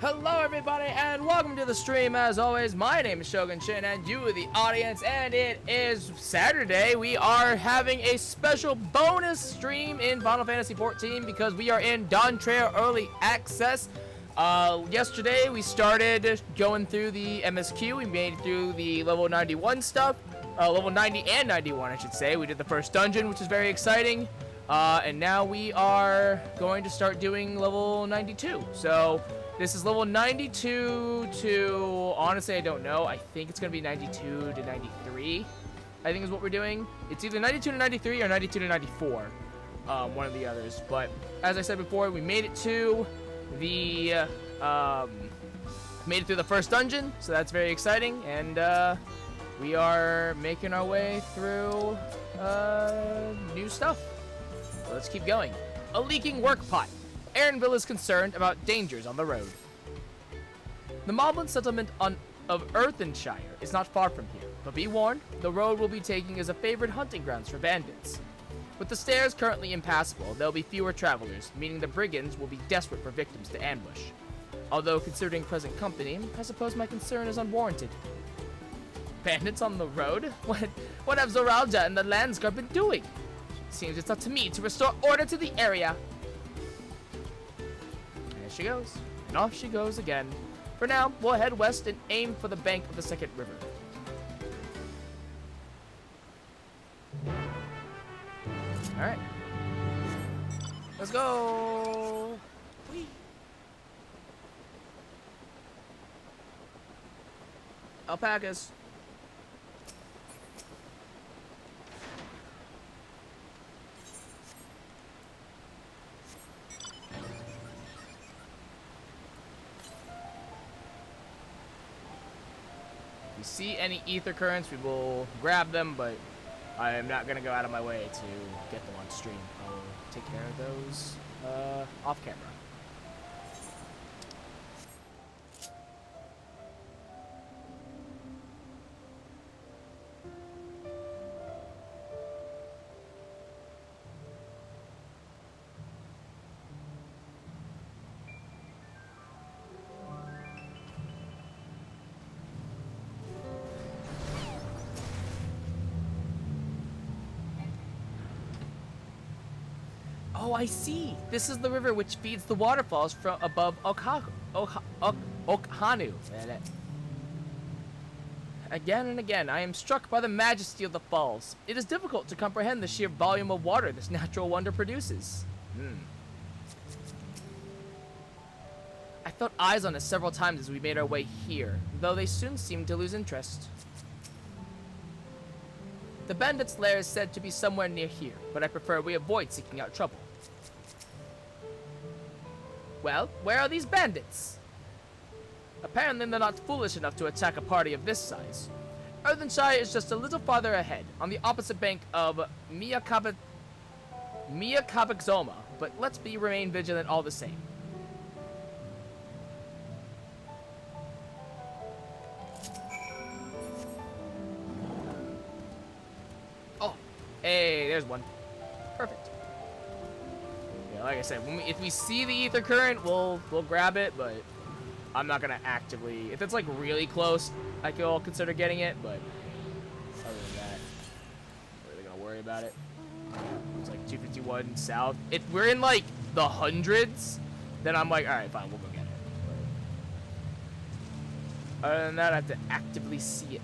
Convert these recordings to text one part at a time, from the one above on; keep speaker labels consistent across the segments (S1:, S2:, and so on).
S1: Hello everybody and welcome to the stream. As always, my name is Shogun Shin and you are the audience, and it is Saturday. We are having a special bonus stream in Final Fantasy XIV because we are in Dawntrail Early Access. Yesterday we started going through the MSQ. We made it through the level 91 stuff. Level 90 and 91 I should say. We did the first dungeon, which is very exciting. And now we are going to start doing level 92. So this is level 92 to, honestly, I don't know. I think it's going to be 92 to 93, I think is what we're doing. It's either 92 to 93 or 92 to 94, one of the others. But as I said before, we made it to the, made it through the first dungeon, so that's very exciting. And we are making our way through new stuff. So let's keep going. A leaking work pot. Aaronville is concerned about dangers on the road. The Moblin settlement of Earthenshire is not far from here, but be warned, the road we'll be taking is a favored hunting grounds for bandits. With the stairs currently impassable, there will be fewer travelers, meaning the brigands will be desperate for victims to ambush. Although, considering present company, I suppose my concern is unwarranted. Bandits on the road? What have Zoralja and the Landsguard been doing? Seems it's up to me to restore order to the area. There she goes. And off she goes again. For now, we'll head west and aim for the bank of the second river. Alright. Let's go! Whee! Alpacas. If we see any ether currents, we will grab them, but I am not going to go out of my way to get them on stream. I'll take care of those off camera. Oh, I see. This is the river which feeds the waterfalls from above Okhanu. Again and again, I am struck by the majesty of the falls. It is difficult to comprehend the sheer volume of water this natural wonder produces. I felt eyes on us several times as we made our way here, though they soon seemed to lose interest. The bandits' lair is said to be somewhere near here, but I prefer we avoid seeking out trouble. Well, where are these bandits? Apparently they're not foolish enough to attack a party of this size. Earthenshire is just a little farther ahead, on the opposite bank of Miyakabazoma, but let's remain vigilant all the same. Oh, hey, there's one. Perfect. Yeah, like I said, if we see the ether current, we'll grab it, but I'm not gonna actively. If it's like really close, I could consider getting it, but other than that, I'm not really gonna worry about it. It's like 251 south. If we're in like the hundreds, then I'm like, all right, fine, we'll go get it. But other than that, I have to actively see it.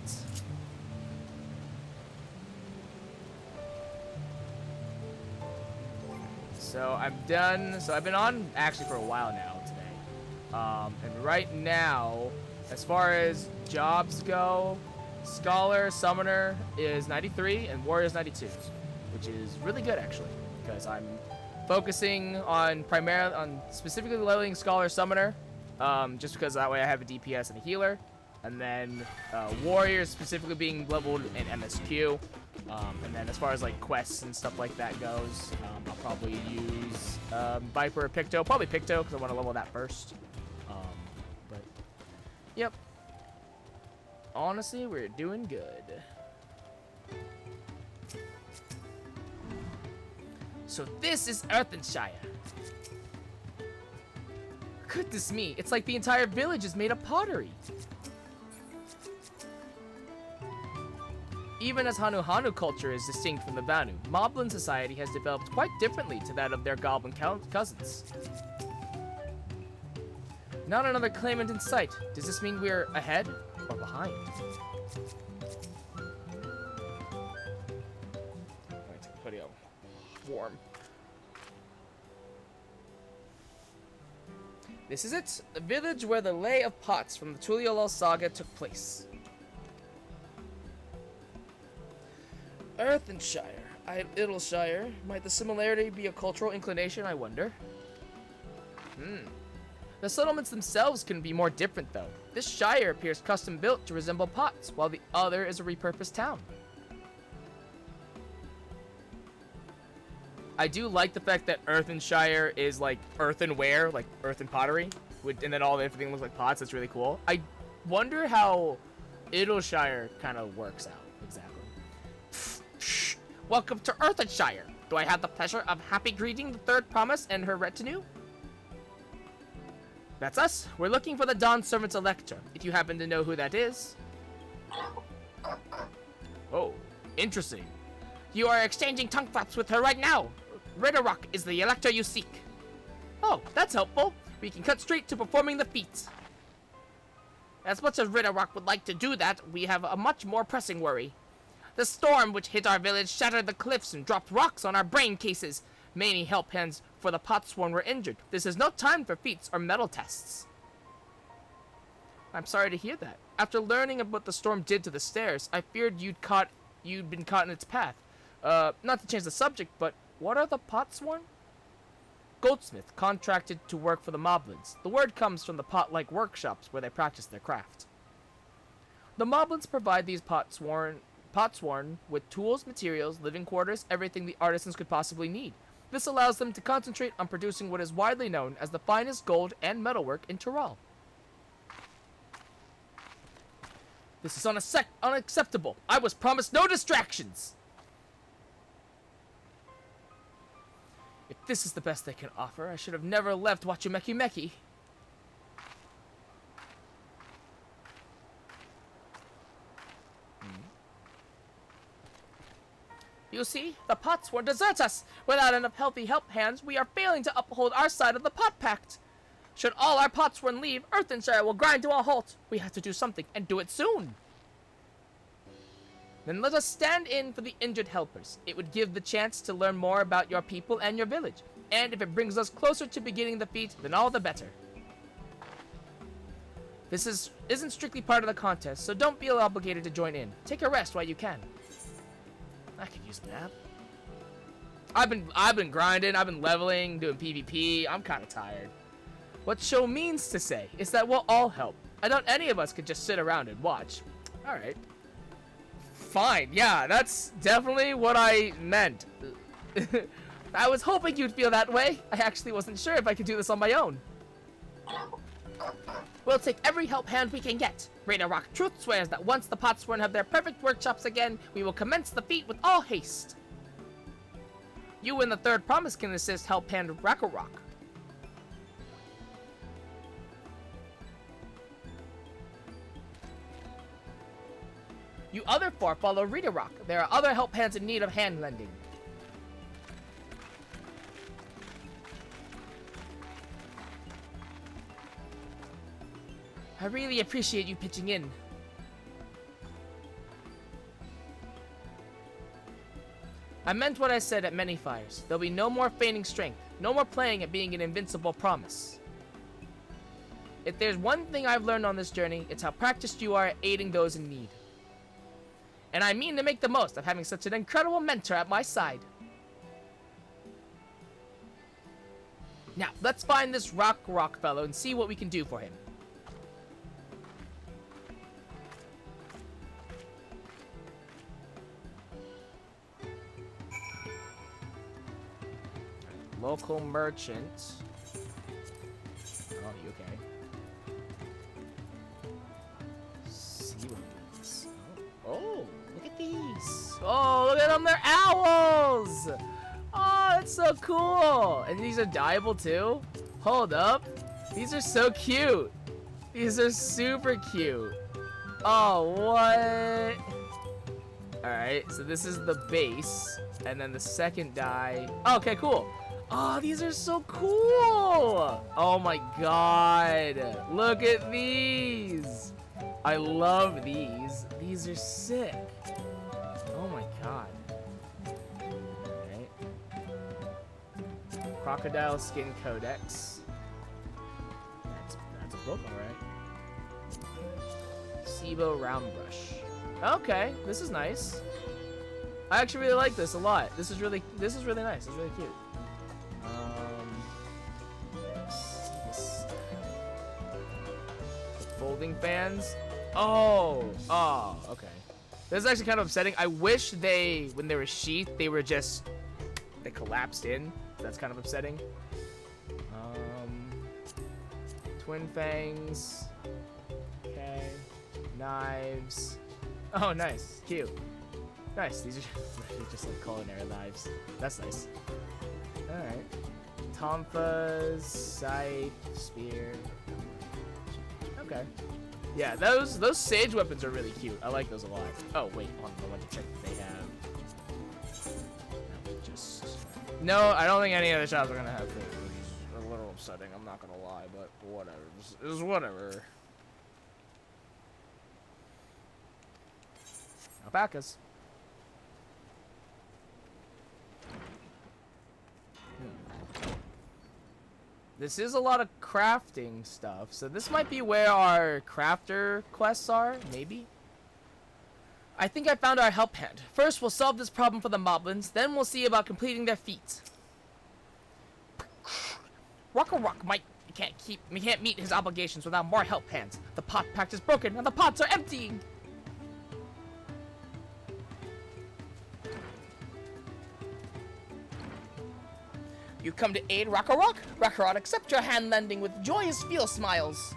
S1: So I'm done. So I've been on actually for a while now today. And right now, as far as jobs go, Scholar, Summoner is 93 and Warrior is 92, which is really good actually, because I'm focusing on specifically leveling Scholar, Summoner, just because that way I have a DPS and a healer, and then Warrior specifically being leveled in MSQ. And then as far as like quests and stuff like that goes, I'll probably use Viper or Picto. Probably Picto because I want to level that first. But yep. Honestly, we're doing good. So this is Earthenshire. Goodness me, it's like the entire village is made of pottery. Even as Hanu culture is distinct from the Banu, Moblin society has developed quite differently to that of their goblin cousins. Not another claimant in sight. Does this mean we're ahead or behind? Alright, take the hoodie out. Warm. This is it, the village where the Lay of Pots from the Tuliolol saga took place. Earthenshire, Idleshire. Might the similarity be a cultural inclination, I wonder? The settlements themselves couldn't be more different, though. This shire appears custom-built to resemble Pots, while the other is a repurposed town. I do like the fact that Earthenshire is like earthenware, like earthen pottery, and then everything looks like pots. That's really cool. I wonder how Idleshire kind of works out exactly. Welcome to Earthenshire. Do I have the pleasure of happy greeting the third promise and her retinue? That's us. We're looking for the Dawn Servant's Elector, if you happen to know who that is. Oh, interesting. You are exchanging tongue flaps with her right now. Ridderrock is the Elector you seek. Oh, that's helpful. We can cut straight to performing the feat. As much as Ridderrock would like to do that, we have a much more pressing worry. The storm which hit our village shattered the cliffs and dropped rocks on our brain cases. Many help hands for the Potsworn were injured. This is no time for feats or metal tests. I'm sorry to hear that. After learning of what the storm did to the stairs, I feared you'd been caught in its path. Not to change the subject, but what are the Potsworn? Goldsmith, contracted to work for the Moblins. The word comes from the pot-like workshops where they practice their craft. The Moblins provide these Potsworn with tools, materials, living quarters, everything the artisans could possibly need. This allows them to concentrate on producing what is widely known as the finest gold and metalwork in Tyrol. This is unacceptable. I was promised no distractions. If this is the best they can offer, I should have never left Wachumeki Meki. You see, the Potsworn desert us. Without enough healthy help hands, we are failing to uphold our side of the Pot Pact. Should all our Potsworn leave, Earthenshire will grind to a halt. We have to do something, and do it soon. Then let us stand in for the injured helpers. It would give the chance to learn more about your people and your village. And if it brings us closer to beginning the feat, then all the better. This isn't strictly part of the contest, so don't feel obligated to join in. Take a rest while you can. I could use a nap. I've been grinding, I've been leveling, doing PvP. I'm kind of tired. What show means to say is that we'll all help. I doubt any of us could just sit around and watch. All right. Fine. Yeah, that's definitely what I meant. I was hoping you'd feel that way. I actually wasn't sure if I could do this on my own. We'll take every help hand we can get. Ridderrock Truth swears that once the Potsworn have their perfect workshops again, we will commence the feat with all haste. You and the third promise can assist help hand Rackerrock. You other four follow Ridderrock. There are other help hands in need of hand lending. I really appreciate you pitching in. I meant what I said at many fires. There'll be no more feigning strength, no more playing at being an invincible promise. If there's one thing I've learned on this journey, it's how practiced you are at aiding those in need. And I mean to make the most of having such an incredible mentor at my side. Now, let's find this rock fellow and see what we can do for him. Local merchant. Oh, you okay? Seaweeds. Oh, look at these. Oh, look at them. They're owls. Oh, that's so cool. And these are dyeable too? Hold up. These are so cute. These are super cute. Oh, what? Alright, so this is the base. And then the second die. Oh, okay, cool. Oh, these are so cool. Oh my god. Look at these. I love these. These are sick. Oh my god. Alright. Crocodile Skin Codex. That's a book, alright. Sibo Round Brush. Okay, this is nice. I actually really like this a lot. This is really nice. It's really cute. Folding fans. Oh, okay. This is actually kind of upsetting. I wish when they were sheathed, they collapsed in. That's kind of upsetting. Twin fangs. Okay. Knives. Oh, nice. Cute. Nice. These are just like culinary knives. That's nice. Alright. Tonfas, scythe, spear. Okay. Yeah, those sage weapons are really cute. I like those a lot. Oh, wait. Hold on. I want to check if they have. No, I don't think any of the shops are going to have things. It's a little upsetting. I'm not going to lie, but whatever. It's whatever. Alpacas. This is a lot of crafting stuff, so this might be where our crafter quests are, maybe? I think I found our help hand. First, we'll solve this problem for the moblins, then we'll see about completing their feats. Rock might can't meet his obligations without more help hands. The pot pact is broken and the pots are emptying. You come to aid Rock. Rock, accept your hand lending with joyous feel smiles.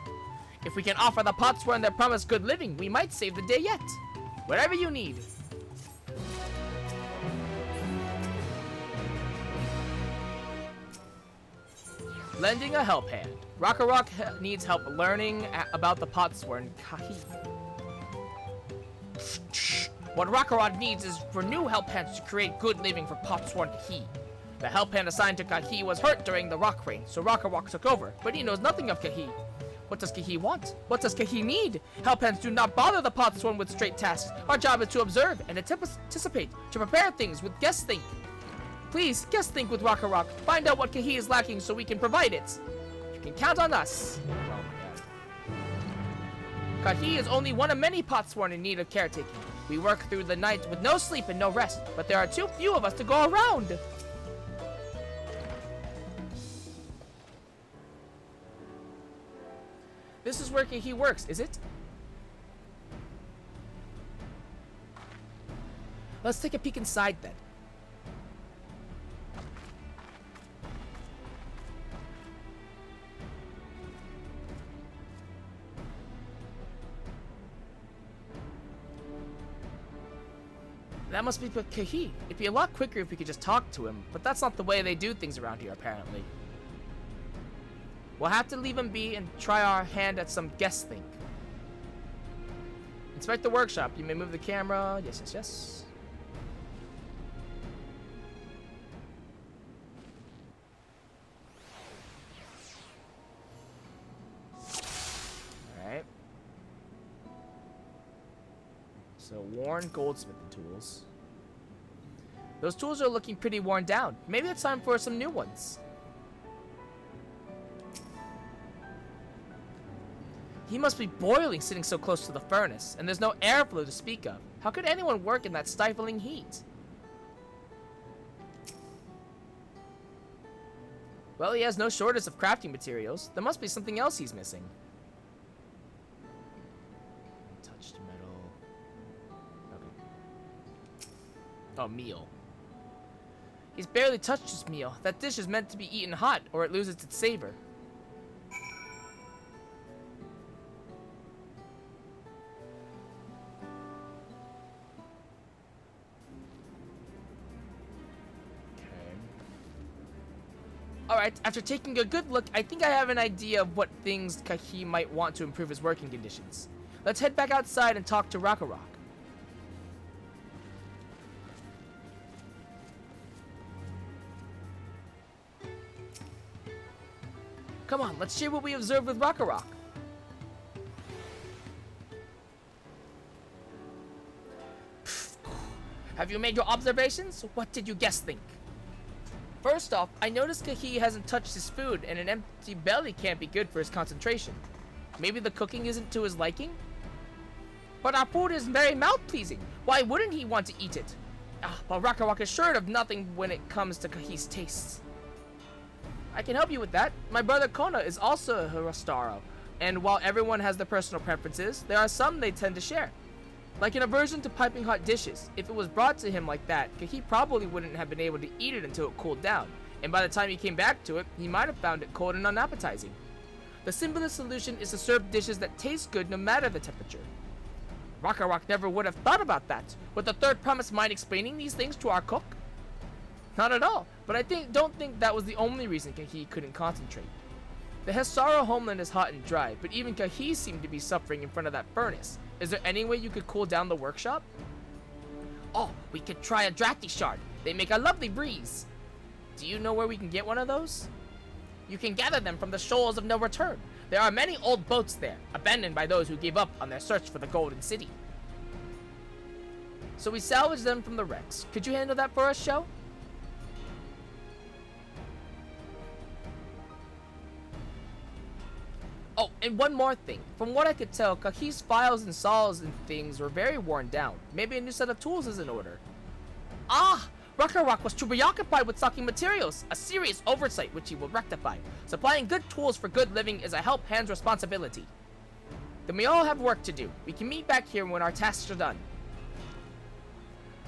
S1: If we can offer the Potsworn their promised good living, we might save the day yet. Whatever you need. Lending a help hand. Rock needs help learning about the Potsworn Kahi. What Rock needs is for new help hands to create good living for Potsworn Kahi. The help hand assigned to Kahi was hurt during the rock rain, so Rock took over, but he knows nothing of Kahi. What does Kahi want? What does Kahi need? Help hands do not bother the Potsworn with straight tasks. Our job is to observe and anticipate, to prepare things with guest think. Please, guest think with Rock. Find out what Kahi is lacking so we can provide it. You can count on us. Kahi is only one of many Potsworn in need of caretaking. We work through the night with no sleep and no rest, but there are too few of us to go around. This is where Kahi works, is it? Let's take a peek inside then. That must be Kahi. It'd be a lot quicker if we could just talk to him, but that's not the way they do things around here, apparently. We'll have to leave him be and try our hand at some guest think. Inspect the workshop. You may move the camera. Yes. Alright. So, worn goldsmithing tools. Those tools are looking pretty worn down. Maybe it's time for some new ones. He must be boiling sitting so close to the furnace, and there's no airflow to speak of. How could anyone work in that stifling heat? Well, he has no shortage of crafting materials. There must be something else he's missing. Touched metal. Okay. Oh, meal. He's barely touched his meal. That dish is meant to be eaten hot, or it loses its savor. Alright, after taking a good look, I think I have an idea of what things Kahi might want to improve his working conditions. Let's head back outside and talk to Rock. Come on, let's share what we observed with Rock. Have you made your observations? What did you guess think? First off, I noticed Kahi hasn't touched his food, and an empty belly can't be good for his concentration. Maybe the cooking isn't to his liking? But our food is very mouth-pleasing. Why wouldn't he want to eat it? But Rock is sure of nothing when it comes to Kahi's tastes. I can help you with that. My brother Kona is also a Hirostaro, and while everyone has their personal preferences, there are some they tend to share. Like an aversion to piping hot dishes. If it was brought to him like that, Kahi probably wouldn't have been able to eat it until it cooled down, and by the time he came back to it, he might have found it cold and unappetizing. The simplest solution is to serve dishes that taste good no matter the temperature. Rock never would have thought about that. Would the third promise mind explaining these things to our cook? Not at all, but I don't think that was the only reason Kahi couldn't concentrate. The Hesaro homeland is hot and dry, but even Kahi seemed to be suffering in front of that furnace. Is there any way you could cool down the workshop? Oh, we could try a drafty shard. They make a lovely breeze. Do you know where we can get one of those? You can gather them from the shoals of no return. There are many old boats there, abandoned by those who gave up on their search for the Golden City. So we salvaged them from the wrecks. Could you handle that for us, Sho? Oh, and one more thing. From what I could tell, Kahi's files and saws and things were very worn down. Maybe a new set of tools is in order. Rock was too preoccupied with stocking materials, a serious oversight which he will rectify. Supplying good tools for good living is a help hand's responsibility. Then we all have work to do. We can meet back here when our tasks are done.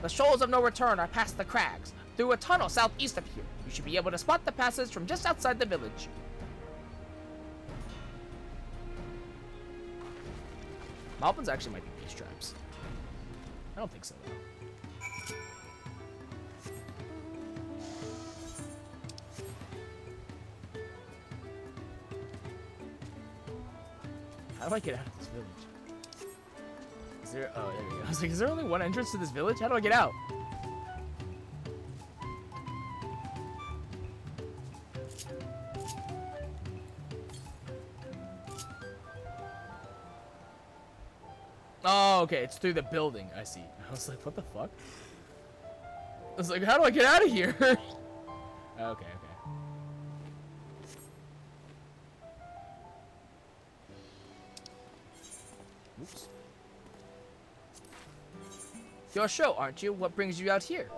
S1: The shoals of no return are past the crags, through a tunnel southeast of here. You should be able to spot the passage from just outside the village. Moblins actually might be peace tribes. I don't think so, though. How do I get out of this village? Is there... Oh, there we go. I was like, is there only one entrance to this village? How do I get out? Oh, okay. It's through the building. I see. I was like, what the fuck? I was like, how do I get out of here? Okay. Oops. You're Sho, aren't you? What brings you out here?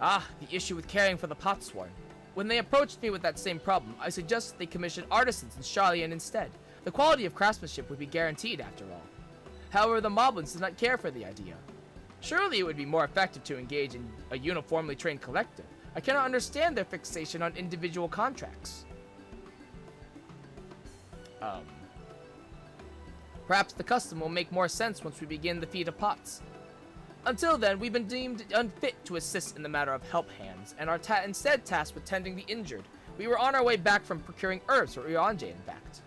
S1: The issue with caring for the Potsworn. When they approached me with that same problem, I suggested they commission artisans in Charlian instead. The quality of craftsmanship would be guaranteed after all. However, the Moblins did not care for the idea. Surely it would be more effective to engage in a uniformly trained collector. I cannot understand their fixation on individual contracts. Perhaps the custom will make more sense once we begin the feat of pots. Until then, we've been deemed unfit to assist in the matter of help hands, and are instead tasked with tending the injured. We were on our way back from procuring herbs for Ryanje, in fact.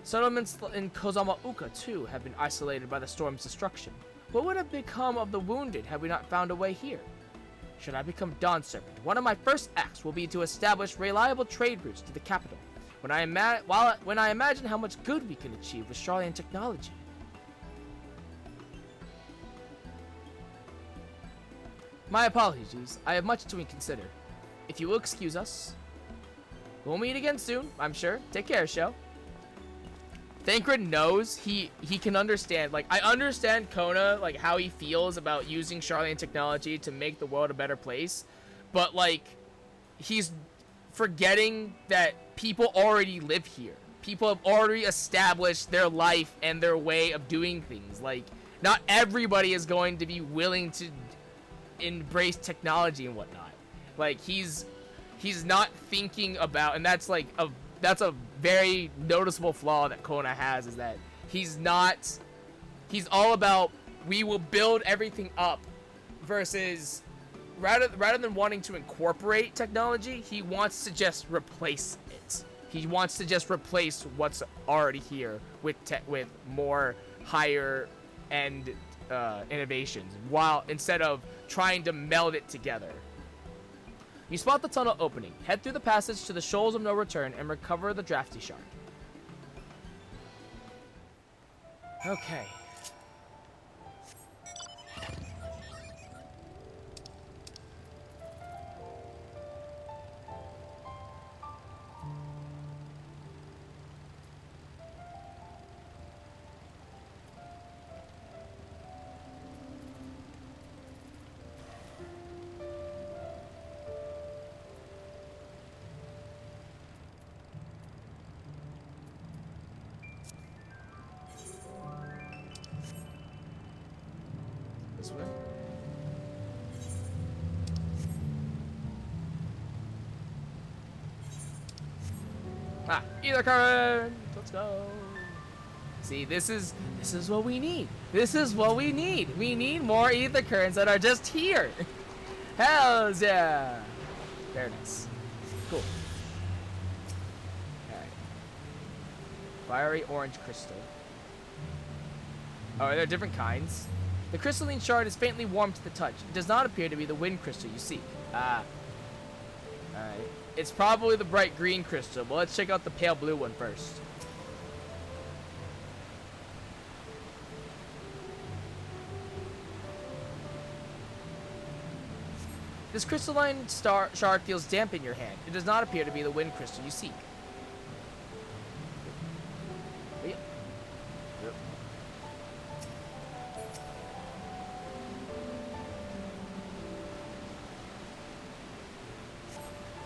S1: Settlements in Kozama-uka, too, have been isolated by the storm's destruction. What would have become of the wounded had we not found a way here? Should I become Dawn Serpent, one of my first acts will be to establish reliable trade routes to the capital, when I imagine how much good we can achieve with Charlian technology. My apologies, I have much to consider. If you will excuse us, we'll meet again soon, I'm sure. Take care, Sho. Thancred knows he can understand. Like, I understand Kona, like, how he feels about using Charlian technology to make the world a better place. But, like, he's forgetting that people already live here. People have already established their life and their way of doing things. Like, not everybody is going to be willing to embrace technology and whatnot. Like, he's not thinking about, and that's like that's a very noticeable flaw that Kona has, is that he's all about we will build everything up versus rather than wanting to incorporate technology, he wants to just replace it. He wants to just replace what's already here with more higher end innovations, while instead of trying to meld it together. You spot the tunnel opening. Head through the passage to the Shoals of No Return and recover the Drafty Shard. Okay. This way. Ah, either current. Let's go. See, this is what we need. This is what we need. We need more ether currents that are just here. Hells yeah. Very nice. Cool. Alright. Fiery orange crystal. Oh, are there different kinds? The crystalline shard is faintly warm to the touch. It does not appear to be the wind crystal you seek. Ah. Alright. It's probably the bright green crystal, but let's check out the pale blue one first. This crystalline shard feels damp in your hand. It does not appear to be the wind crystal you seek. Yep.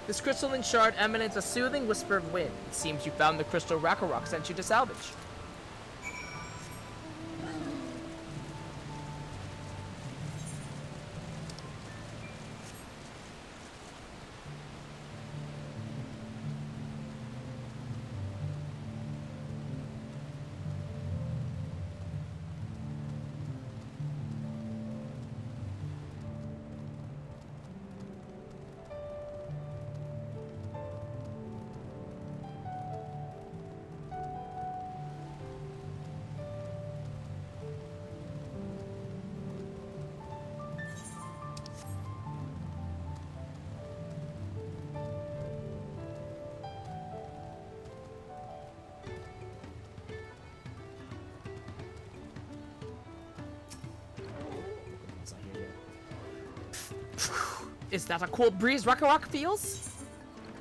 S1: This crystalline shard emanates a soothing whisper of wind. It seems you found the crystal Rakarok sent you to salvage. Is that a cool breeze Rakarok feels?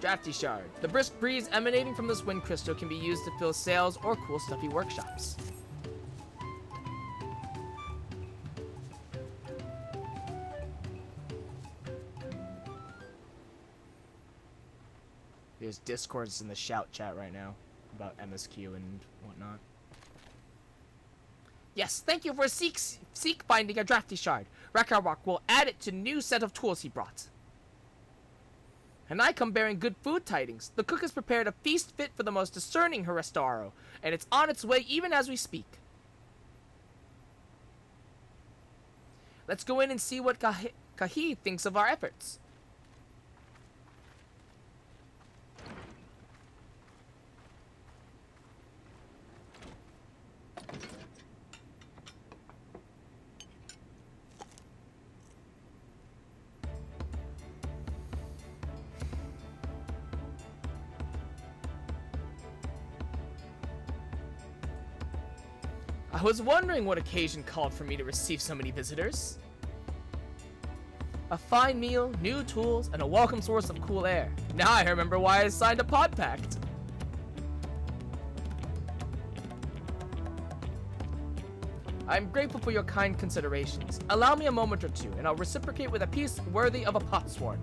S1: Drafty Shard. The brisk breeze emanating from this wind crystal can be used to fill sails or cool stuffy workshops. There's discourse in the shout chat right now about MSQ and whatnot. Yes, thank you for seek finding a Drafty Shard. Rakarok will add it to new set of tools he brought. And I come bearing good food tidings. The cook has prepared a feast fit for the most discerning Herestaro, and it's on its way even as we speak. Let's go in and see what Kahi thinks of our efforts. I was wondering what occasion called for me to receive so many visitors. A fine meal, new tools, and a welcome source of cool air. Now I remember why I signed a pod pact. I'm grateful for your kind considerations. Allow me a moment or two, and I'll reciprocate with a piece worthy of a potsworn.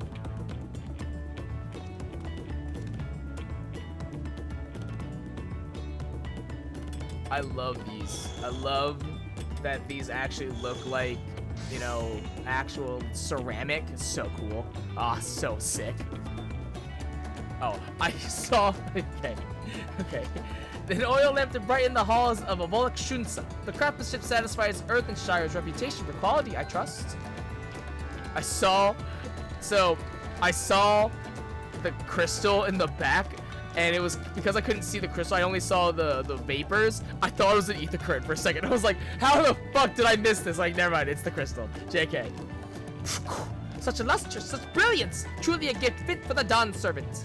S1: I love these. I love that these actually look like, you know, actual ceramic. It's so cool. Ah, so sick. Oh, I saw... Okay. Okay. An oil lamp to brighten the halls of a Volok Shunsa. The craftsmanship satisfies Earth and Shire's reputation for quality, I trust. I saw the crystal in the back, and it was because I couldn't see the crystal, I only saw the vapors. I thought it was an ether current for a second. I was like, how the fuck did I miss this? Like, never mind, it's the crystal. JK. Such a luster, such brilliance! Truly a gift fit for the Dawn servant.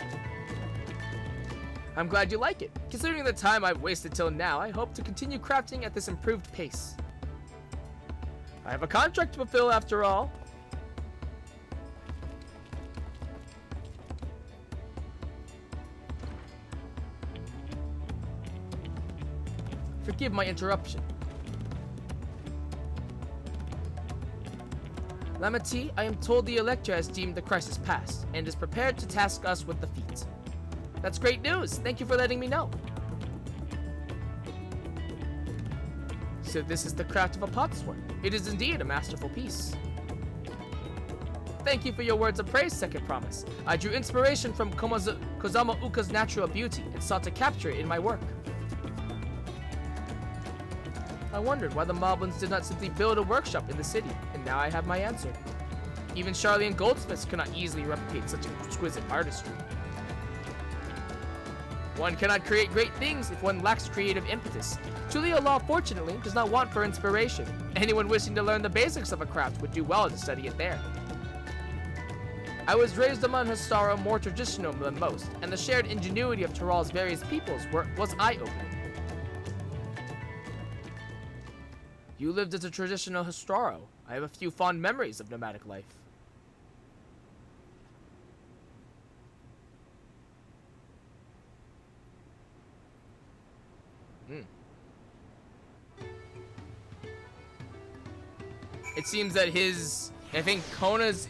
S1: I'm glad you like it. Considering the time I've wasted till now, I hope to continue crafting at this improved pace. I have a contract to fulfill after all. Forgive my interruption. Lamati, I am told the Electra has deemed the crisis past and is prepared to task us with the feat. That's great news. Thank you for letting me know. So this is the craft of a potsworn. It is indeed a masterful piece. Thank you for your words of praise, Second Promise. I drew inspiration from Kozama Uka's natural beauty and sought to capture it in my work. I wondered why the Moblins did not simply build a workshop in the city, and now I have my answer. Even Charlian goldsmiths cannot easily replicate such exquisite artistry. One cannot create great things if one lacks creative impetus. Julia Law, fortunately, does not want for inspiration. Anyone wishing to learn the basics of a craft would do well to study it there. I was raised among Histara more traditional than most, and the shared ingenuity of Tyral's various peoples was eye-opening. You lived as a traditional Histaro. I have a few fond memories of nomadic life. It seems that I think Kona's,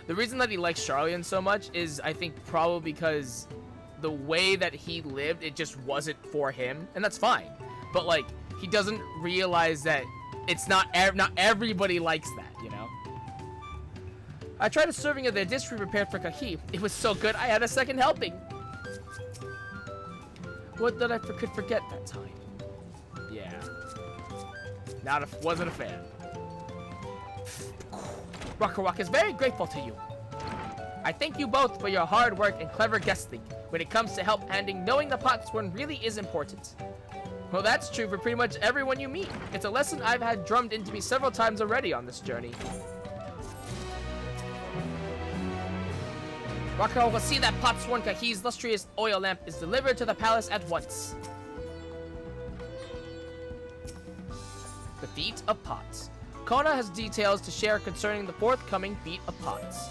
S1: the reason that he likes Charlian so much is, I think, probably because the way that he lived, it just wasn't for him, and that's fine. But like, he doesn't realize that it's not everybody likes that, you know? I tried a serving of the dish we prepared for Kahi. It was so good, I had a second helping. What did I could forget that time? Yeah. Wasn't a fan. Rock is very grateful to you. I thank you both for your hard work and clever guesting. When it comes to help handing, knowing the potsworn really is important. Well, that's true for pretty much everyone you meet. It's a lesson I've had drummed into me several times already on this journey. Rockwell will see that potsworn Kahi's lustrous oil lamp is delivered to the palace at once. The Feat of Pots. Kona has details to share concerning the forthcoming Feat of Pots.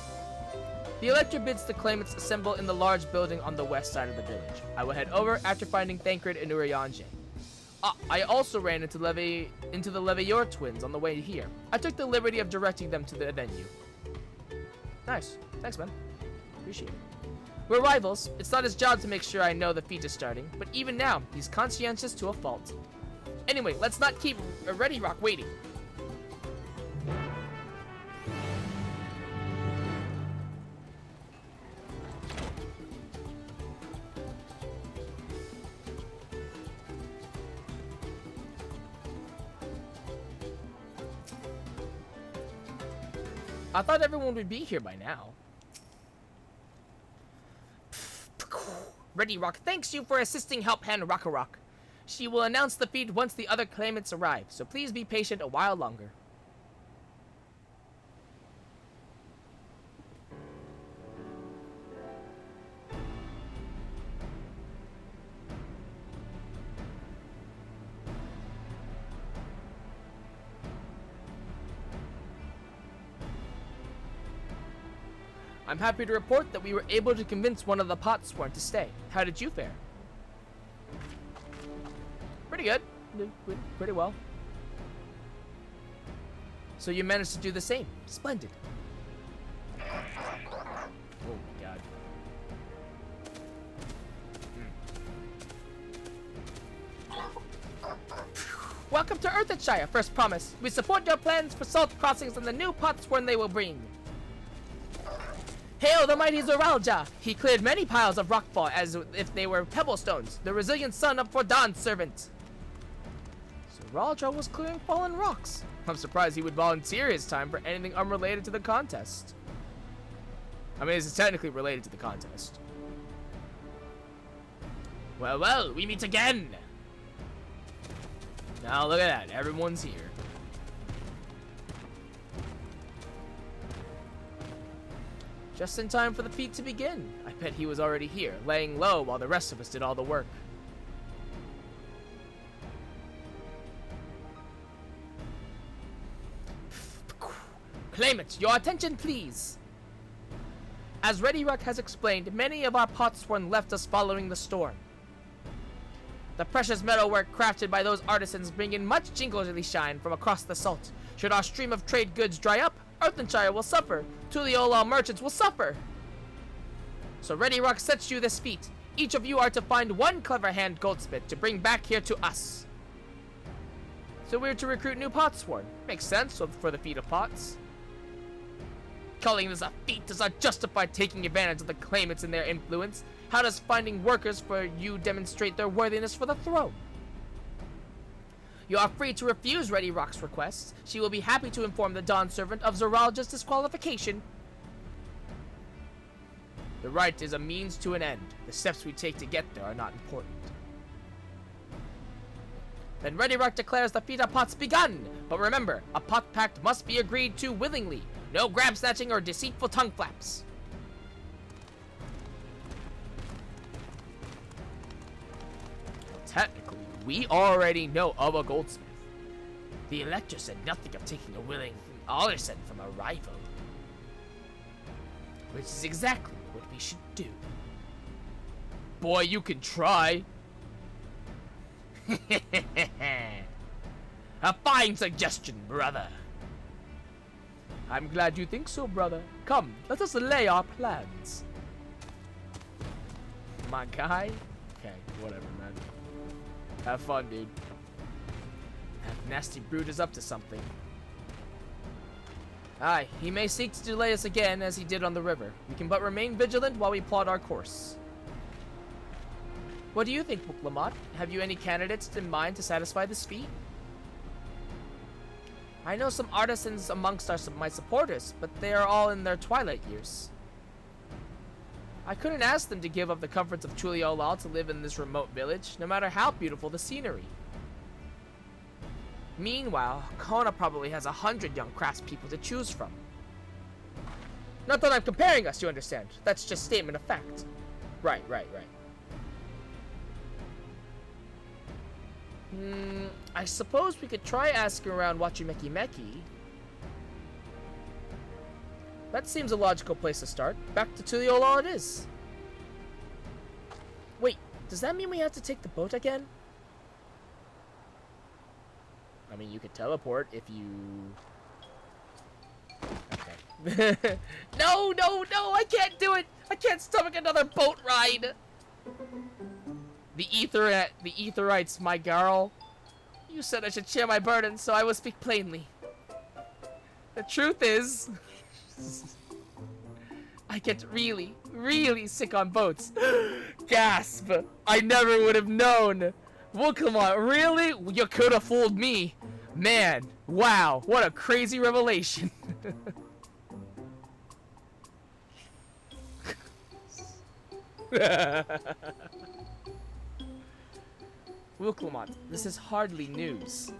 S1: The Electra bids the claimants assemble in the large building on the west side of the village. I will head over after finding Thancred and Urianger. I also ran into the Levior twins on the way here. I took the liberty of directing them to the venue. Nice. Thanks, man. Appreciate it. We're rivals. It's not his job to make sure I know the feat is starting, but even now, he's conscientious to a fault. Anyway, let's not keep Ready Rock waiting. I thought everyone would be here by now. Ready Rock thanks you for assisting Help Hand Rock. She will announce the feat once the other claimants arrive, so please be patient a while longer. I'm happy to report that we were able to convince one of the potsworn to stay. How did you fare? Pretty good. Pretty well. So you managed to do the same. Splendid. Oh my god. Welcome to Earthenshire, First Promise. We support your plans for salt crossings and the new potsworn they will bring. Hail the mighty Zoralja! He cleared many piles of rockfall as if they were pebble stones, the resilient son of Fordan's servant. Zoralja was clearing fallen rocks. I'm surprised he would volunteer his time for anything unrelated to the contest. I mean, it's technically related to the contest. Well, well, we meet again! Now look at that, everyone's here. Just in time for the feat to begin. I bet he was already here, laying low while the rest of us did all the work. Claimant, your attention please! As Ready Rock has explained, many of our potsworn left us following the storm. The precious metalwork crafted by those artisans bring in much jingly shine from across the salt. Should our stream of trade goods dry up, Earthenshire will suffer. Tuliolal merchants will suffer. So Ready Rock sets you this feat. Each of you are to find one clever hand goldsmith to bring back here to us. So we're to recruit new potsworn. Makes sense for the feat of pots. Calling this a feat does not justify taking advantage of the claimants and their influence. How does finding workers for you demonstrate their worthiness for the throne? You are free to refuse Ready Rock's request. She will be happy to inform the Dawn Servant of Zoralja's disqualification. The right is a means to an end. The steps we take to get there are not important. Then Ready Rock declares the feat of pots begun. But remember, a pot pact must be agreed to willingly. No grab snatching or deceitful tongue flaps. Technically, we already know of a goldsmith. The Elector said nothing of taking a willing Alderson from a rival. Which is exactly what we should do. Boy, you can try. A fine suggestion, brother. I'm glad you think so, brother. Come, let us lay our plans. My guy? Okay, whatever, man. Have fun, dude. That nasty brute is up to something. Aye, he may seek to delay us again, as he did on the river. We can but remain vigilant while we plot our course. What do you think, Lamont? Have you any candidates in mind to satisfy this feat? I know some artisans amongst my supporters, but they are all in their twilight years. I couldn't ask them to give up the comforts of Tuliolal to live in this remote village, no matter how beautiful the scenery. Meanwhile, Kona probably has 100 young craftspeople to choose from. Not that I'm comparing us, you understand. That's just statement of fact. Right. I suppose we could try asking around Wachimeki Meki. That seems a logical place to start. Back to Tuliolal it is. Wait, does that mean we have to take the boat again? I mean, you could teleport if you... Okay. No, I can't do it! I can't stomach another boat ride! The Etherites, my girl. You said I should share my burden, so I will speak plainly. The truth is... I get really, really sick on boats. Gasp! I never would have known! Well, come on, really? You could have fooled me. Man, wow, what a crazy revelation. Wilclamont, this is hardly news.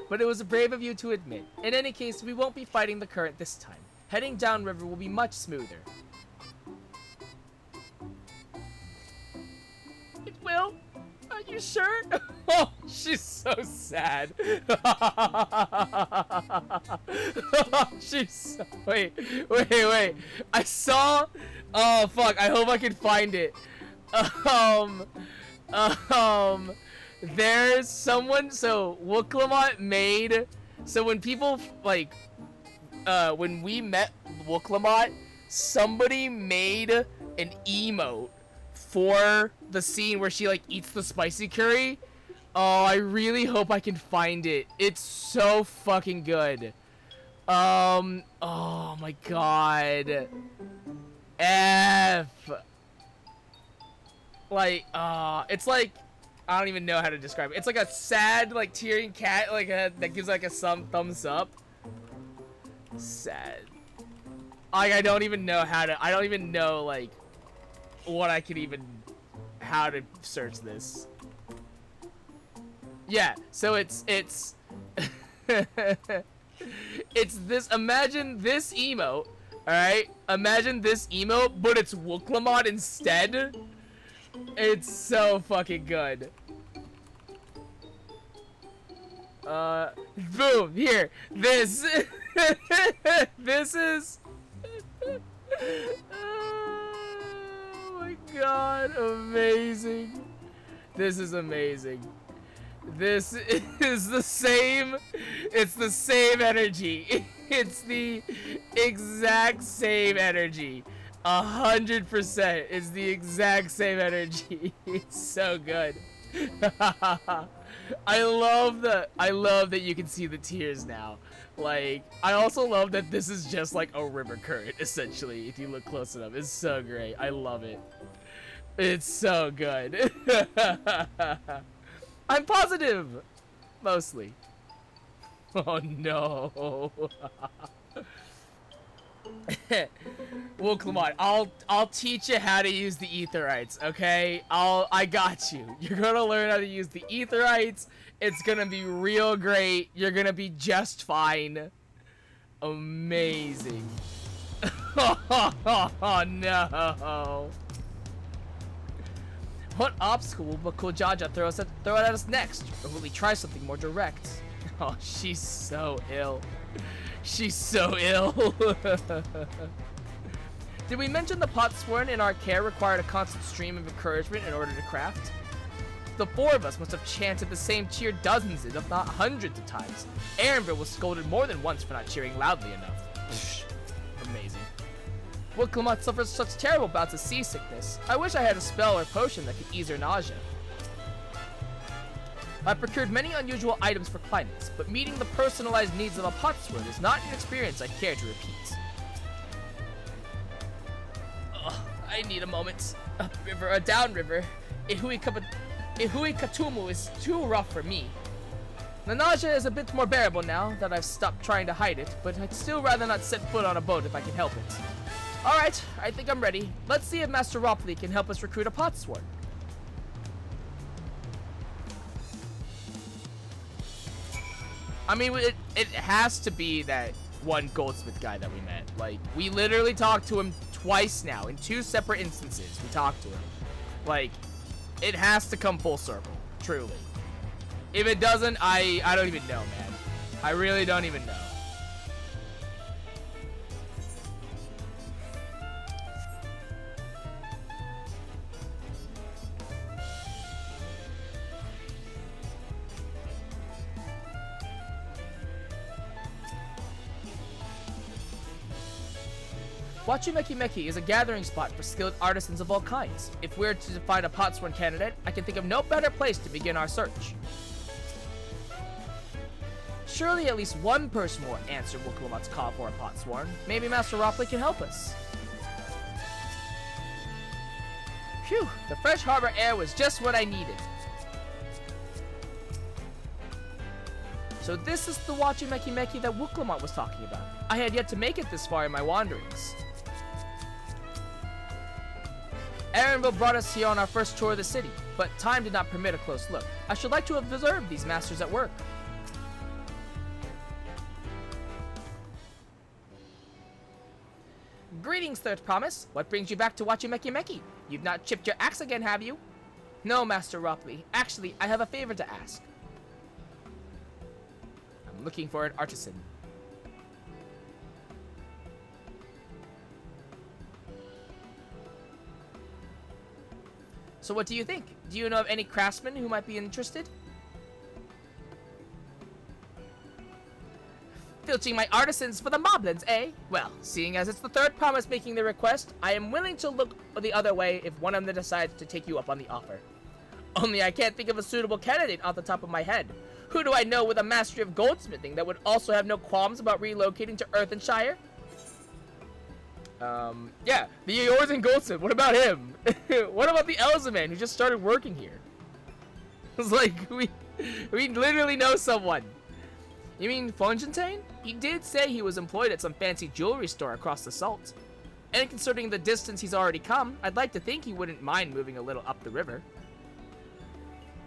S1: But it was brave of you to admit. In any case, we won't be fighting the current this time. Heading downriver will be much smoother. It will? Are you sure? Oh, she's so sad. She's so... Wait. I saw... Oh, fuck. I hope I can find it. There's someone... So, Wilclamont made... So, when people, like... when we met Wilclamont, somebody made an emote for the scene where she, like, eats the spicy curry. Oh, I really hope I can find it. It's so fucking good. Oh my god. F. Like, it's like, I don't even know how to describe it. It's like a sad, like, tearing cat, like, that gives, like, a thumbs up. Sad. Like, I don't even know, like, what I could even, how to search this. Yeah, so it's, it's this, imagine this emote, alright? Imagine this emote, but it's Wooklamon instead. It's so fucking good. Boom, here, this, this is, oh my god, amazing. This is amazing. This is the same, it's the same energy. It's the exact same energy. 100% is the exact same energy. It's so good. I love that you can see the tears now. Like, I also love that this is just like a river current, essentially, if you look close enough. It's so great. I love it. It's so good. I'm positive! Mostly. Oh no. Well, come on. I'll teach you how to use the Aetherites, okay? I got you. You're gonna learn how to use the Aetherites. It's gonna be real great. You're gonna be just fine. Amazing. Oh no. What obstacle will Kojaja throw at us next? Or will he try something more direct? Oh, she's so ill. She's so ill. Did we mention the Potsworn in our care required a constant stream of encouragement in order to craft? The four of us must have chanted the same cheer dozens, if not hundreds of times. Aaronville was scolded more than once for not cheering loudly enough. Amazing. Wooklamon suffers such terrible bouts of seasickness. I wish I had a spell or potion that could ease her nausea. I procured many unusual items for climates, but meeting the personalized needs of a Potsworn is not an experience I care to repeat. Ugh, I need a moment. Upriver, a downriver. Ihuikatumu is too rough for me. The nausea is a bit more bearable now that I've stopped trying to hide it, but I'd still rather not set foot on a boat if I can help it. Alright, I think I'm ready. Let's see if Master Ropley can help us recruit a Potsworn. I mean, it has to be that one goldsmith guy that we met. Like, we literally talked to him twice now. In 2 separate instances, we talked to him. Like, it has to come full circle. Truly. If it doesn't, I don't even know, man. I really don't even know. Wachimeki Meki is a gathering spot for skilled artisans of all kinds. If we're to find a Potsworn candidate, I can think of no better place to begin our search. Surely at least one person will answer Wookalamon's call for a Potsworn. Maybe Master Ropley can help us. Phew, the fresh harbor air was just what I needed. So this is the Wachimeki Meki that Wookalamon was talking about. I had yet to make it this far in my wanderings. Aaronville brought us here on our first tour of the city, but time did not permit a close look. I should like to observe these masters at work. Greetings, Third Promise. What brings you back to Wachimeki Meki? You've not chipped your axe again, have you? No, Master Ropley. Actually, I have a favor to ask. I'm looking for an artisan. So what do you think? Do you know of any craftsmen who might be interested? Filching my artisans for the moblins, eh? Well, seeing as it's the Third Promise making the request, I am willing to look the other way if one of them decides to take you up on the offer. Only I can't think of a suitable candidate off the top of my head. Who do I know with a mastery of goldsmithing that would also have no qualms about relocating to Earthenshire? Yeah, the Eorzen Goldsmith. What about him? What about the Elzaman who just started working here? It's like, we literally know someone. You mean Fontaine? He did say he was employed at some fancy jewelry store across the salt. And considering the distance he's already come, I'd like to think he wouldn't mind moving a little up the river.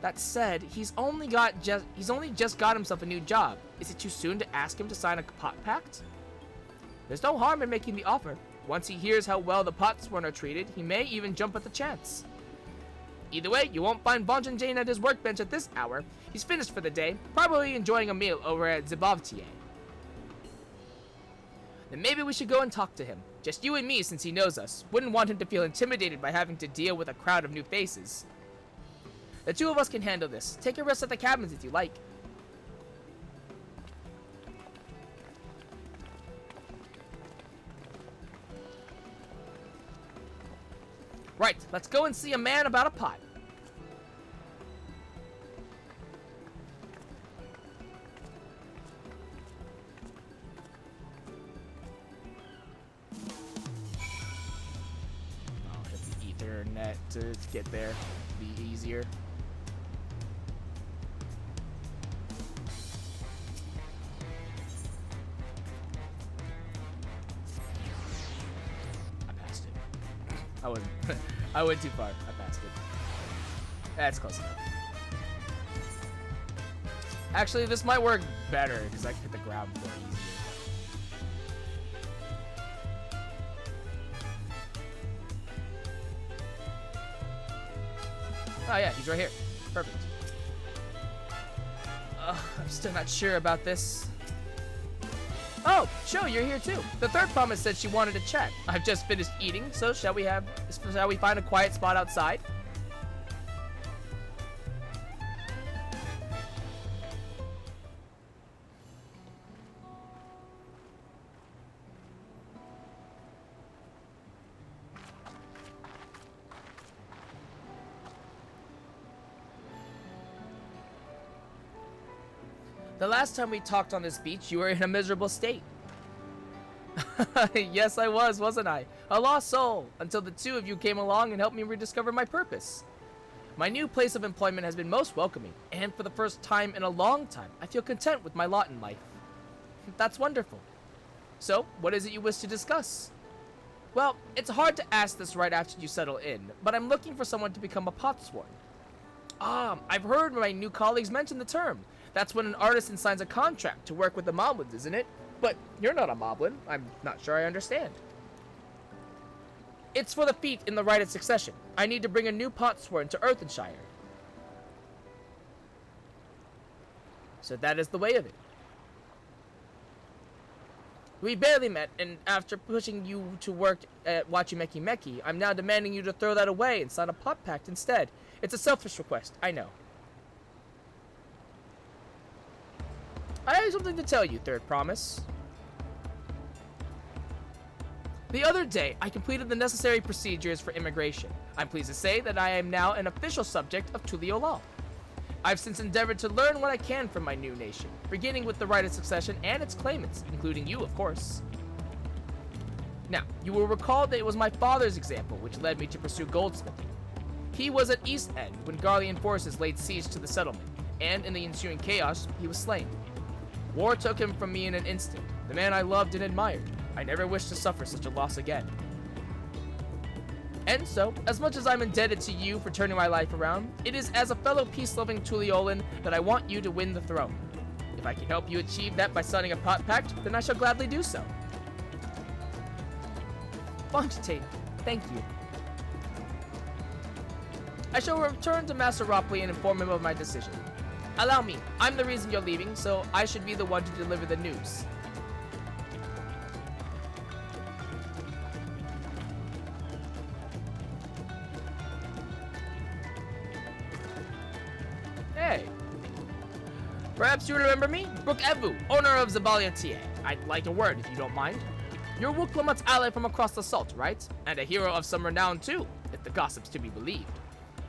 S1: That said, he's only just got himself a new job. Is it too soon to ask him to sign a pot pact? There's no harm in making the offer. Once he hears how well the Potsworn are treated, he may even jump at the chance. Either way, you won't find Fontaine at his workbench at this hour. He's finished for the day, probably enjoying a meal over at Zibavtier. Then maybe we should go and talk to him. Just you and me, since he knows us. Wouldn't want him to feel intimidated by having to deal with a crowd of new faces. The two of us can handle this. Take a rest at the cabins if you like. Right, let's go and see a man about a pot. I'll hit the Ethernet to get there. Be easier. I went too far. I passed it. That's close enough. Actually, this might work better because I can hit the ground more easier. Oh yeah, he's right here. Perfect. I'm still not sure about this. Oh, Sho, you're here too. The third promise said she wanted to chat. I've just finished eating, so shall we find a quiet spot outside? The last time we talked on this beach, you were in a miserable state. Yes, I was, wasn't I? A lost soul, until the two of you came along and helped me rediscover my purpose. My new place of employment has been most welcoming, and for the first time in a long time, I feel content with my lot in life. That's wonderful. So, what is it you wish to discuss? Well, it's hard to ask this right after you settle in, but I'm looking for someone to become a Potsworn. I've heard my new colleagues mention the term. That's when an artisan signs a contract to work with the Moblins, isn't it? But you're not a Moblin. I'm not sure I understand. It's for the feat in the right of succession. I need to bring a new Potsworn to Earthenshire. So that is the way of it. We barely met, and after pushing you to work at Wachimeki Meki, I'm now demanding you to throw that away and sign a pot pact instead. It's a selfish request, I know. I have something to tell you, Third Promise. The other day, I completed the necessary procedures for immigration. I'm pleased to say that I am now an official subject of Tuliolal. I've since endeavored to learn what I can from my new nation, beginning with the right of succession and its claimants, including you, of course. Now, you will recall that it was my father's example which led me to pursue goldsmithing. He was at East End when Garlean forces laid siege to the settlement, and in the ensuing chaos, he was slain. War took him from me in an instant, the man I loved and admired. I never wish to suffer such a loss again. And so, as much as I'm indebted to you for turning my life around, it is as a fellow peace-loving Tuliolan that I want you to win the throne. If I can help you achieve that by signing a pot pact, then I shall gladly do so. Fontaine, thank you. I shall return to Master Ropley and inform him of my decision. Allow me, I'm the reason you're leaving, so I should be the one to deliver the news. Hey. Perhaps you remember me? Brook Evu, owner of Zabalia TA. I'd like a word if you don't mind. You're Wuklamat's ally from across the salt, right? And a hero of some renown too, if the gossip's to be believed.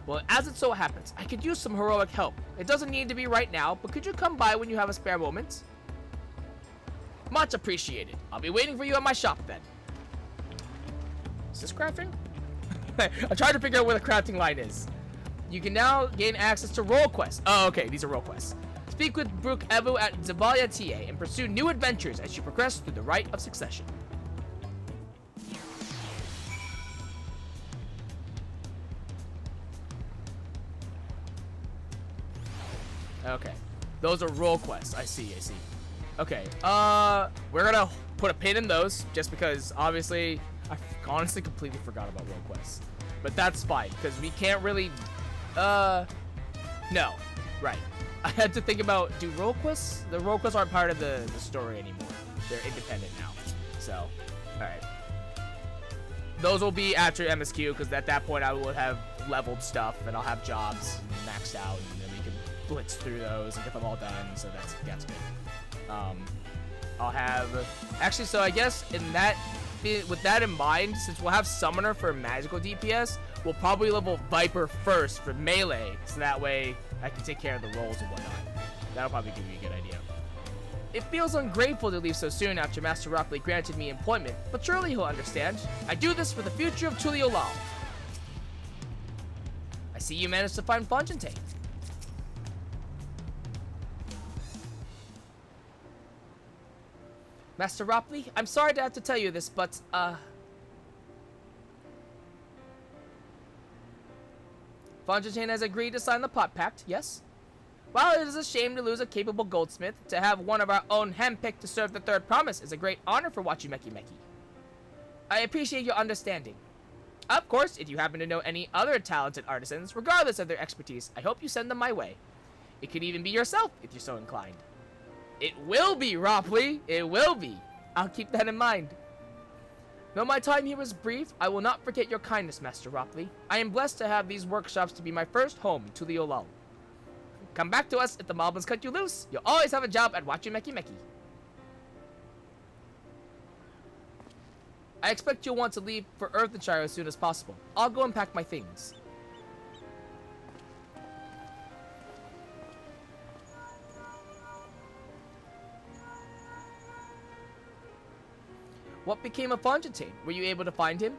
S1: Well, as it so happens, I could use some heroic help. It doesn't need to be right now, but could you come by when you have a spare moment? Much appreciated. I'll be waiting for you at my shop then. Is this crafting? I'm trying to figure out where the crafting line is. You can now gain access to role quests. Oh, okay, these are role quests. Speak with Brooke Evu at Zabalia TA and pursue new adventures as you progress through the rite of succession. Okay, those are role quests. I see. Okay, we're gonna put a pin in those just because obviously I honestly completely forgot about role quests, but that's fine because we can't really, no, right. I had to think about, do role quests? The role quests aren't part of the story anymore. They're independent now. So, alright. Those will be after MSQ, because at that point I will have leveled stuff, and I'll have jobs maxed out, and then we can blitz through those and get them all done, so that's good. I'll have... Actually, so I guess with that in mind, since we'll have Summoner for magical DPS, we'll probably level Viper first for melee, so that way I can take care of the rolls and whatnot. That'll probably give you a good idea. It feels ungrateful to leave so soon after Master Rockley granted me employment, but surely he'll understand. I do this for the future of Tuliolal. I see you managed to find Fontaine. Master Rockley, I'm sorry to have to tell you this, but, Fontaine has agreed to sign the pot pact, yes? While it is a shame to lose a capable goldsmith, to have one of our own handpicked to serve the third promise is a great honor for Wachimeki Meki. I appreciate your understanding. Of course, if you happen to know any other talented artisans, regardless of their expertise, I hope you send them my way. It could even be yourself, if you're so inclined. It will be, Ropley! It will be! I'll keep that in mind. Though my time here was brief, I will not forget your kindness, Master Ropley. I am blessed to have these workshops to be my first home to Tuliolal. Come back to us if the moblins cut you loose. You'll always have a job at Wachimeki Meki. I expect you'll want to leave for Earthenshire as soon as possible. I'll go and pack my things. What became of Fontaine? Were you able to find him?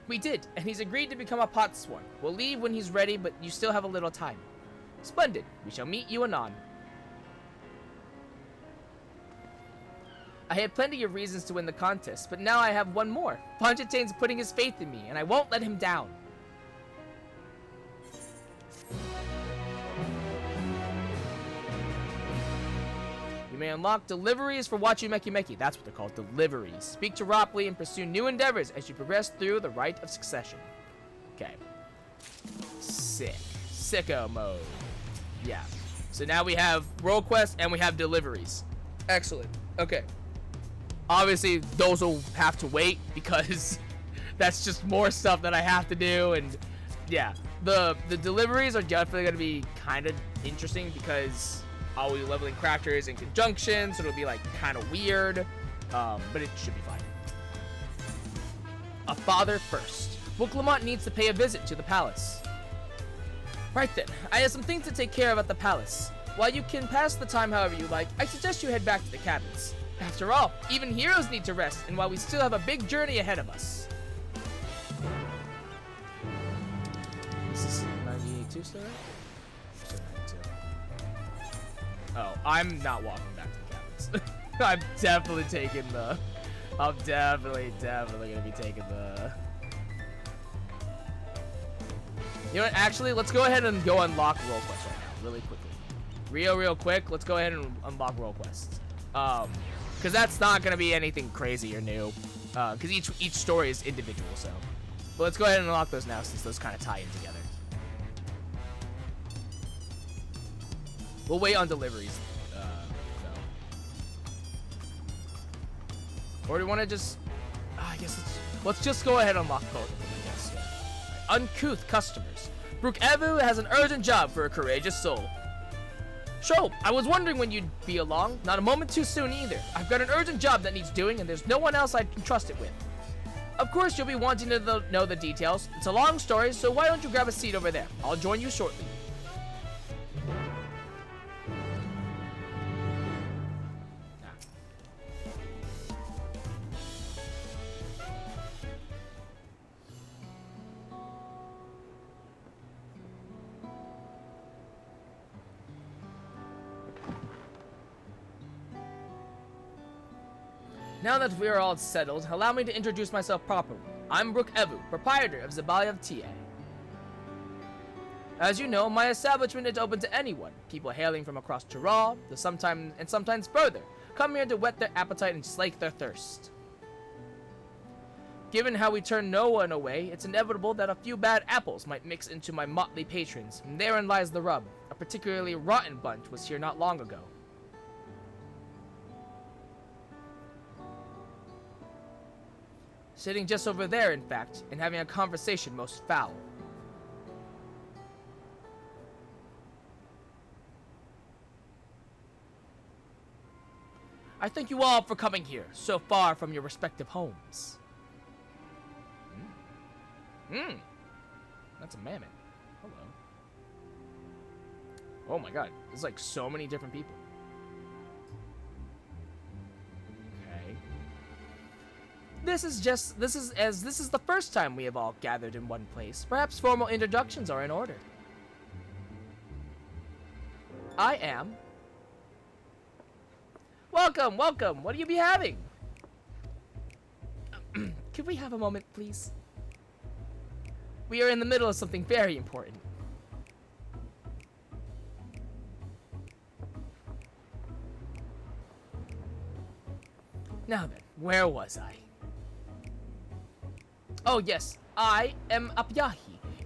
S1: We did, and he's agreed to become a potsworn. We'll leave when he's ready, but you still have a little time. Splendid. We shall meet you anon. I had plenty of reasons to win the contest, but now I have one more. Fontaine's putting his faith in me, and I won't let him down. You may unlock deliveries for Wachimeki Meki. That's what they're called, deliveries. Speak to Ropley and pursue new endeavors as you progress through the rite of succession. Okay. Sick. Sicko mode. Yeah. So now we have role quests and we have deliveries. Excellent. Okay. Obviously, those will have to wait because that's just more stuff that I have to do. And yeah, the deliveries are definitely going to be kind of interesting because I'll be leveling crafters in conjunction, so it'll be like kind of weird, but it should be fine. A father first. Book Lamont needs to pay a visit to the palace. Right then, I have some things to take care of at the palace. While you can pass the time however you like, I suggest you head back to the cabins. After all, even heroes need to rest, and while we still have a big journey ahead of us. This is 98 still, right? 92. Oh, I'm not walking back to the cabins. I'm definitely taking the... I'm definitely gonna be taking the... You know what, actually, let's go ahead and go unlock role quests right now, really quickly. Real quick, let's go ahead and unlock role quests. Because that's not gonna be anything crazy or new. Because each story is individual, so. But let's go ahead and unlock those now, since those kind of tie in together. We'll wait on deliveries, though. Or do we want to just... I guess let's just go ahead and unlock both of them, I guess. Yeah. Uncouth customers. Brooke Evu has an urgent job for a courageous soul. Sure, I was wondering when you'd be along. Not a moment too soon either. I've got an urgent job that needs doing, and there's no one else I can trust it with. Of course, you'll be wanting to know the details. It's a long story, so why don't you grab a seat over there? I'll join you shortly. Now that we are all settled, allow me to introduce myself properly. I'm Brook Evu, proprietor of Zabalia of TA. As you know, my establishment is open to anyone. People hailing from across Tyrol, sometimes further, come here to whet their appetite and slake their thirst. Given how we turn no one away, it's inevitable that a few bad apples might mix into my motley patrons, and therein lies the rub. A particularly rotten bunch was here not long ago. Sitting just over there, in fact, and having a conversation most foul. I thank you all for coming here, so far from your respective homes. That's a mammoth. Hello. Oh my god, there's like so many different people. Okay. This is the first time we have all gathered in one place. Perhaps formal introductions are in order. I am. Welcome, welcome. What do you be having? Could we have a moment, please? We are in the middle of something very important. Now then, where was I? Oh yes, I am Apyahi.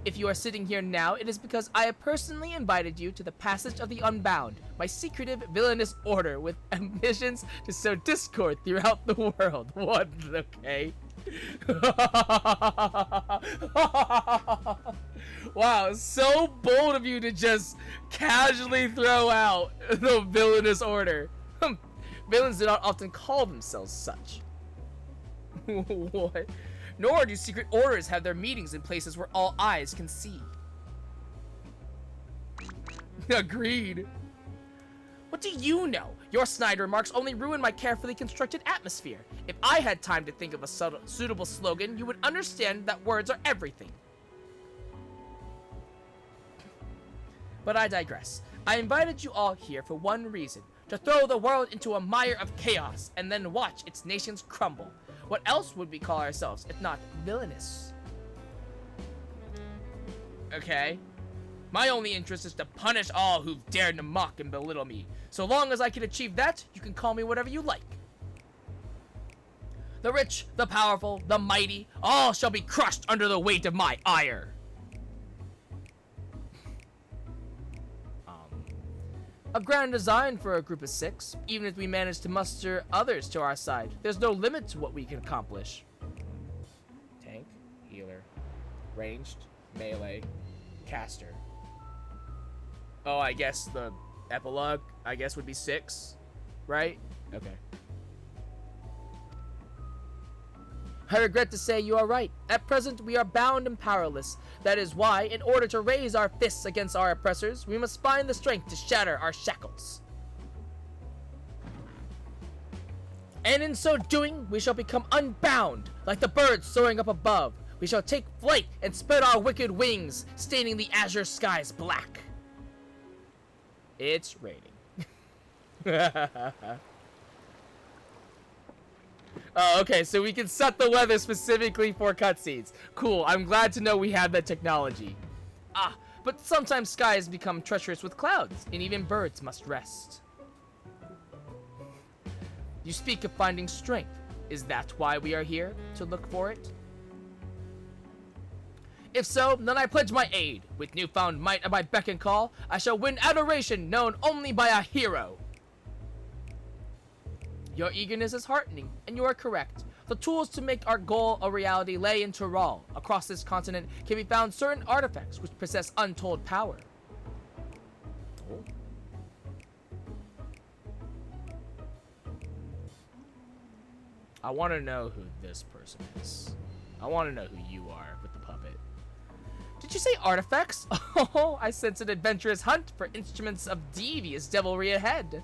S1: If you are sitting here now, it is because I have personally invited you to the Passage of the Unbound, my secretive, villainous order with ambitions to sow discord throughout the world. What? Okay. Wow, so bold of you to just casually throw out the villainous order. Villains do not often call themselves such. What? Nor do secret orders have their meetings in places where all eyes can see. Agreed. What do you know? Your snide remarks only ruin my carefully constructed atmosphere. If I had time to think of a suitable slogan, you would understand that words are everything. But I digress. I invited you all here for one reason. To throw the world into a mire of chaos and then watch its nations crumble. What else would we call ourselves if not villainous? Okay. My only interest is to punish all who've dared to mock and belittle me. So long as I can achieve that, you can call me whatever you like. The rich, the powerful, the mighty, all shall be crushed under the weight of my ire. A grand design for a group of 6. Even if we manage to muster others to our side, there's no limit to what we can accomplish. Tank, healer, ranged, melee, caster. Oh, I guess the epilogue, I guess, would be 6, right? Okay. I regret to say you are right. At present, we are bound and powerless. That is why, in order to raise our fists against our oppressors, we must find the strength to shatter our shackles. And in so doing, we shall become unbound, like the birds soaring up above. We shall take flight and spread our wicked wings, staining the azure skies black. It's raining. Oh, okay, so we can set the weather specifically for cutscenes. Cool, I'm glad to know we have that technology. Ah, but sometimes skies become treacherous with clouds, and even birds must rest. You speak of finding strength. Is that why we are here, to look for it? If so, then I pledge my aid. With newfound might at my beck and call, I shall win adoration known only by a hero. Your eagerness is heartening, and you are correct. The tools to make our goal a reality lay in Tyrol. Across this continent can be found certain artifacts which possess untold power. Oh. I want to know who this person is. I want to know who you are with the puppet. Did you say artifacts? Oh, I sense an adventurous hunt for instruments of devious devilry ahead.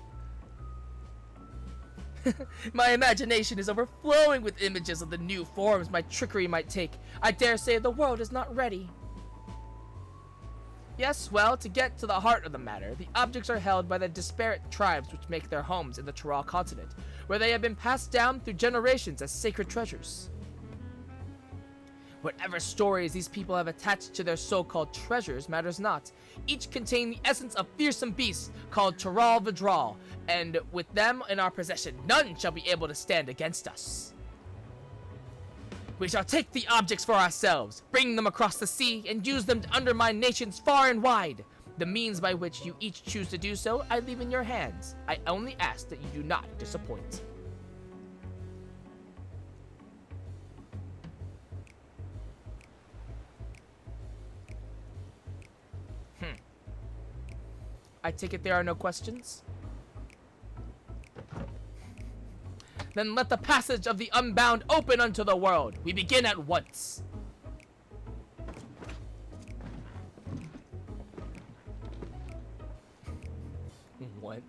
S1: My imagination is overflowing with images of the new forms my trickery might take. I dare say the world is not ready. Yes, well, to get to the heart of the matter, the objects are held by the disparate tribes which make their homes in the Tyrrell continent, where they have been passed down through generations as sacred treasures. Whatever stories these people have attached to their so-called treasures matters not. Each contain the essence of fearsome beasts called Tyrrell Vidral, and with them in our possession, none shall be able to stand against us. We shall take the objects for ourselves, bring them across the sea, and use them to undermine nations far and wide. The means by which you each choose to do so, I leave in your hands. I only ask that you do not disappoint. I take it there are no questions? Then let the passage of the unbound open unto the world. We begin at once. What?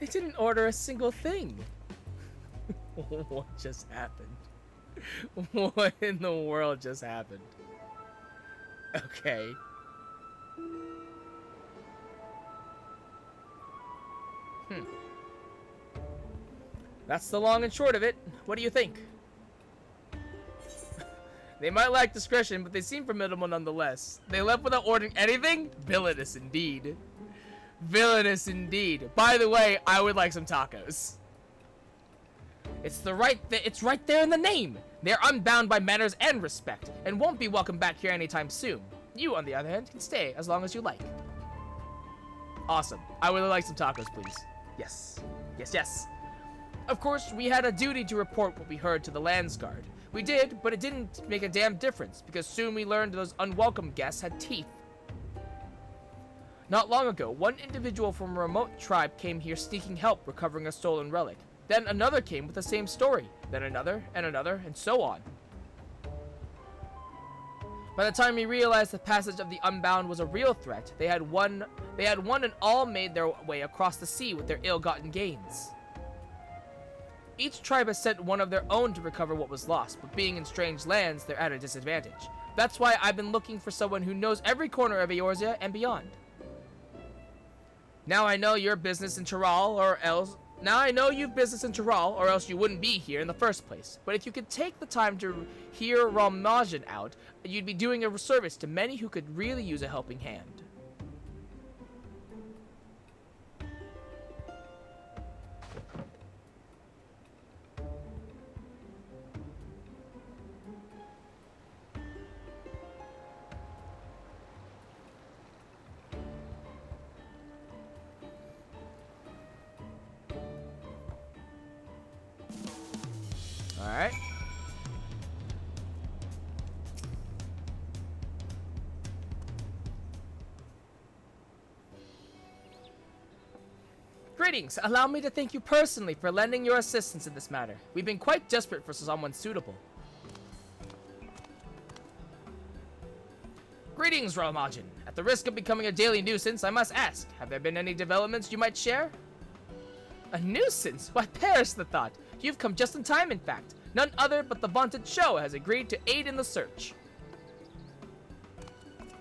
S1: They didn't order a single thing. What just happened? What in the world just happened? Okay. That's the long and short of it. What do you think? They might lack discretion, but they seem formidable nonetheless. They left without ordering anything? Villainous indeed. Villainous indeed. By the way, I would like some tacos. It's right there in the name. They're unbound by manners and respect, and won't be welcome back here anytime soon. You, on the other hand, can stay as long as you like. Awesome. I would like some tacos, please. Yes. Yes, yes. Of course, we had a duty to report what we heard to the Landsguard. We did, but it didn't make a damn difference, because soon we learned those unwelcome guests had teeth. Not long ago, one individual from a remote tribe came here seeking help recovering a stolen relic. Then another came with the same story. Then another, and so on. By the time we realized the passage of the Unbound was a real threat, they had one and all made their way across the sea with their ill-gotten gains. Each tribe has sent one of their own to recover what was lost, but being in strange lands, they're at a disadvantage. That's why I've been looking for someone who knows every corner of Eorzea and beyond. Now I know your business in Tyrrell, or else... Now I know you've business in Tyrrell, or else you wouldn't be here in the first place. But if you could take the time to hear Ramajan out, you'd be doing a service to many who could really use a helping hand. Alright. Greetings. Allow me to thank you personally for lending your assistance in this matter. We've been quite desperate for someone suitable. Greetings, Ramajan. At the risk of becoming a daily nuisance, I must ask, have there been any developments you might share? A nuisance? Why, perish the thought. You've come just in time, in fact. None other but the vaunted show has agreed to aid in the search.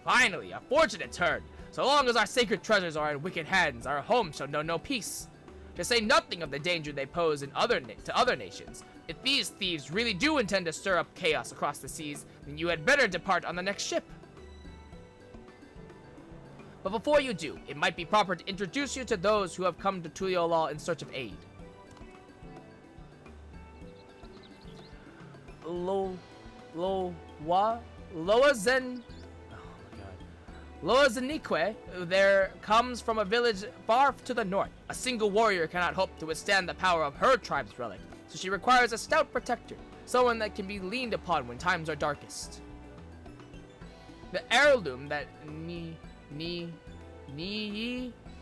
S1: Finally, a fortunate turn. So long as our sacred treasures are in wicked hands, our home shall know no peace. To say nothing of the danger they pose to other nations. If these thieves really do intend to stir up chaos across the seas, then you had better depart on the next ship. But before you do, it might be proper to introduce you to those who have come to Tuliolal in search of aid. Loazenique there comes from a village far to the north. A single warrior cannot hope to withstand the power of her tribe's relic, so she requires a stout protector, someone that can be leaned upon when times are darkest. The heirloom that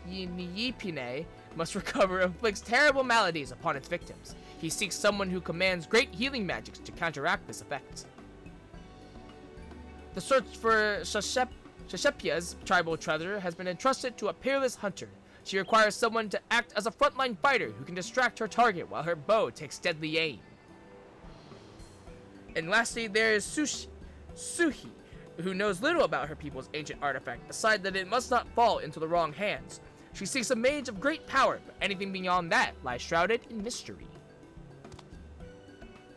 S1: Yipine must recover inflicts terrible maladies upon its victims. He seeks someone who commands great healing magics to counteract this effect. The search for Shashepia's tribal treasure has been entrusted to a peerless hunter. She requires someone to act as a frontline fighter who can distract her target while her bow takes deadly aim. And lastly, there is Suhi, who knows little about her people's ancient artifact, aside that it must not fall into the wrong hands. She seeks a mage of great power, but anything beyond that lies shrouded in mystery.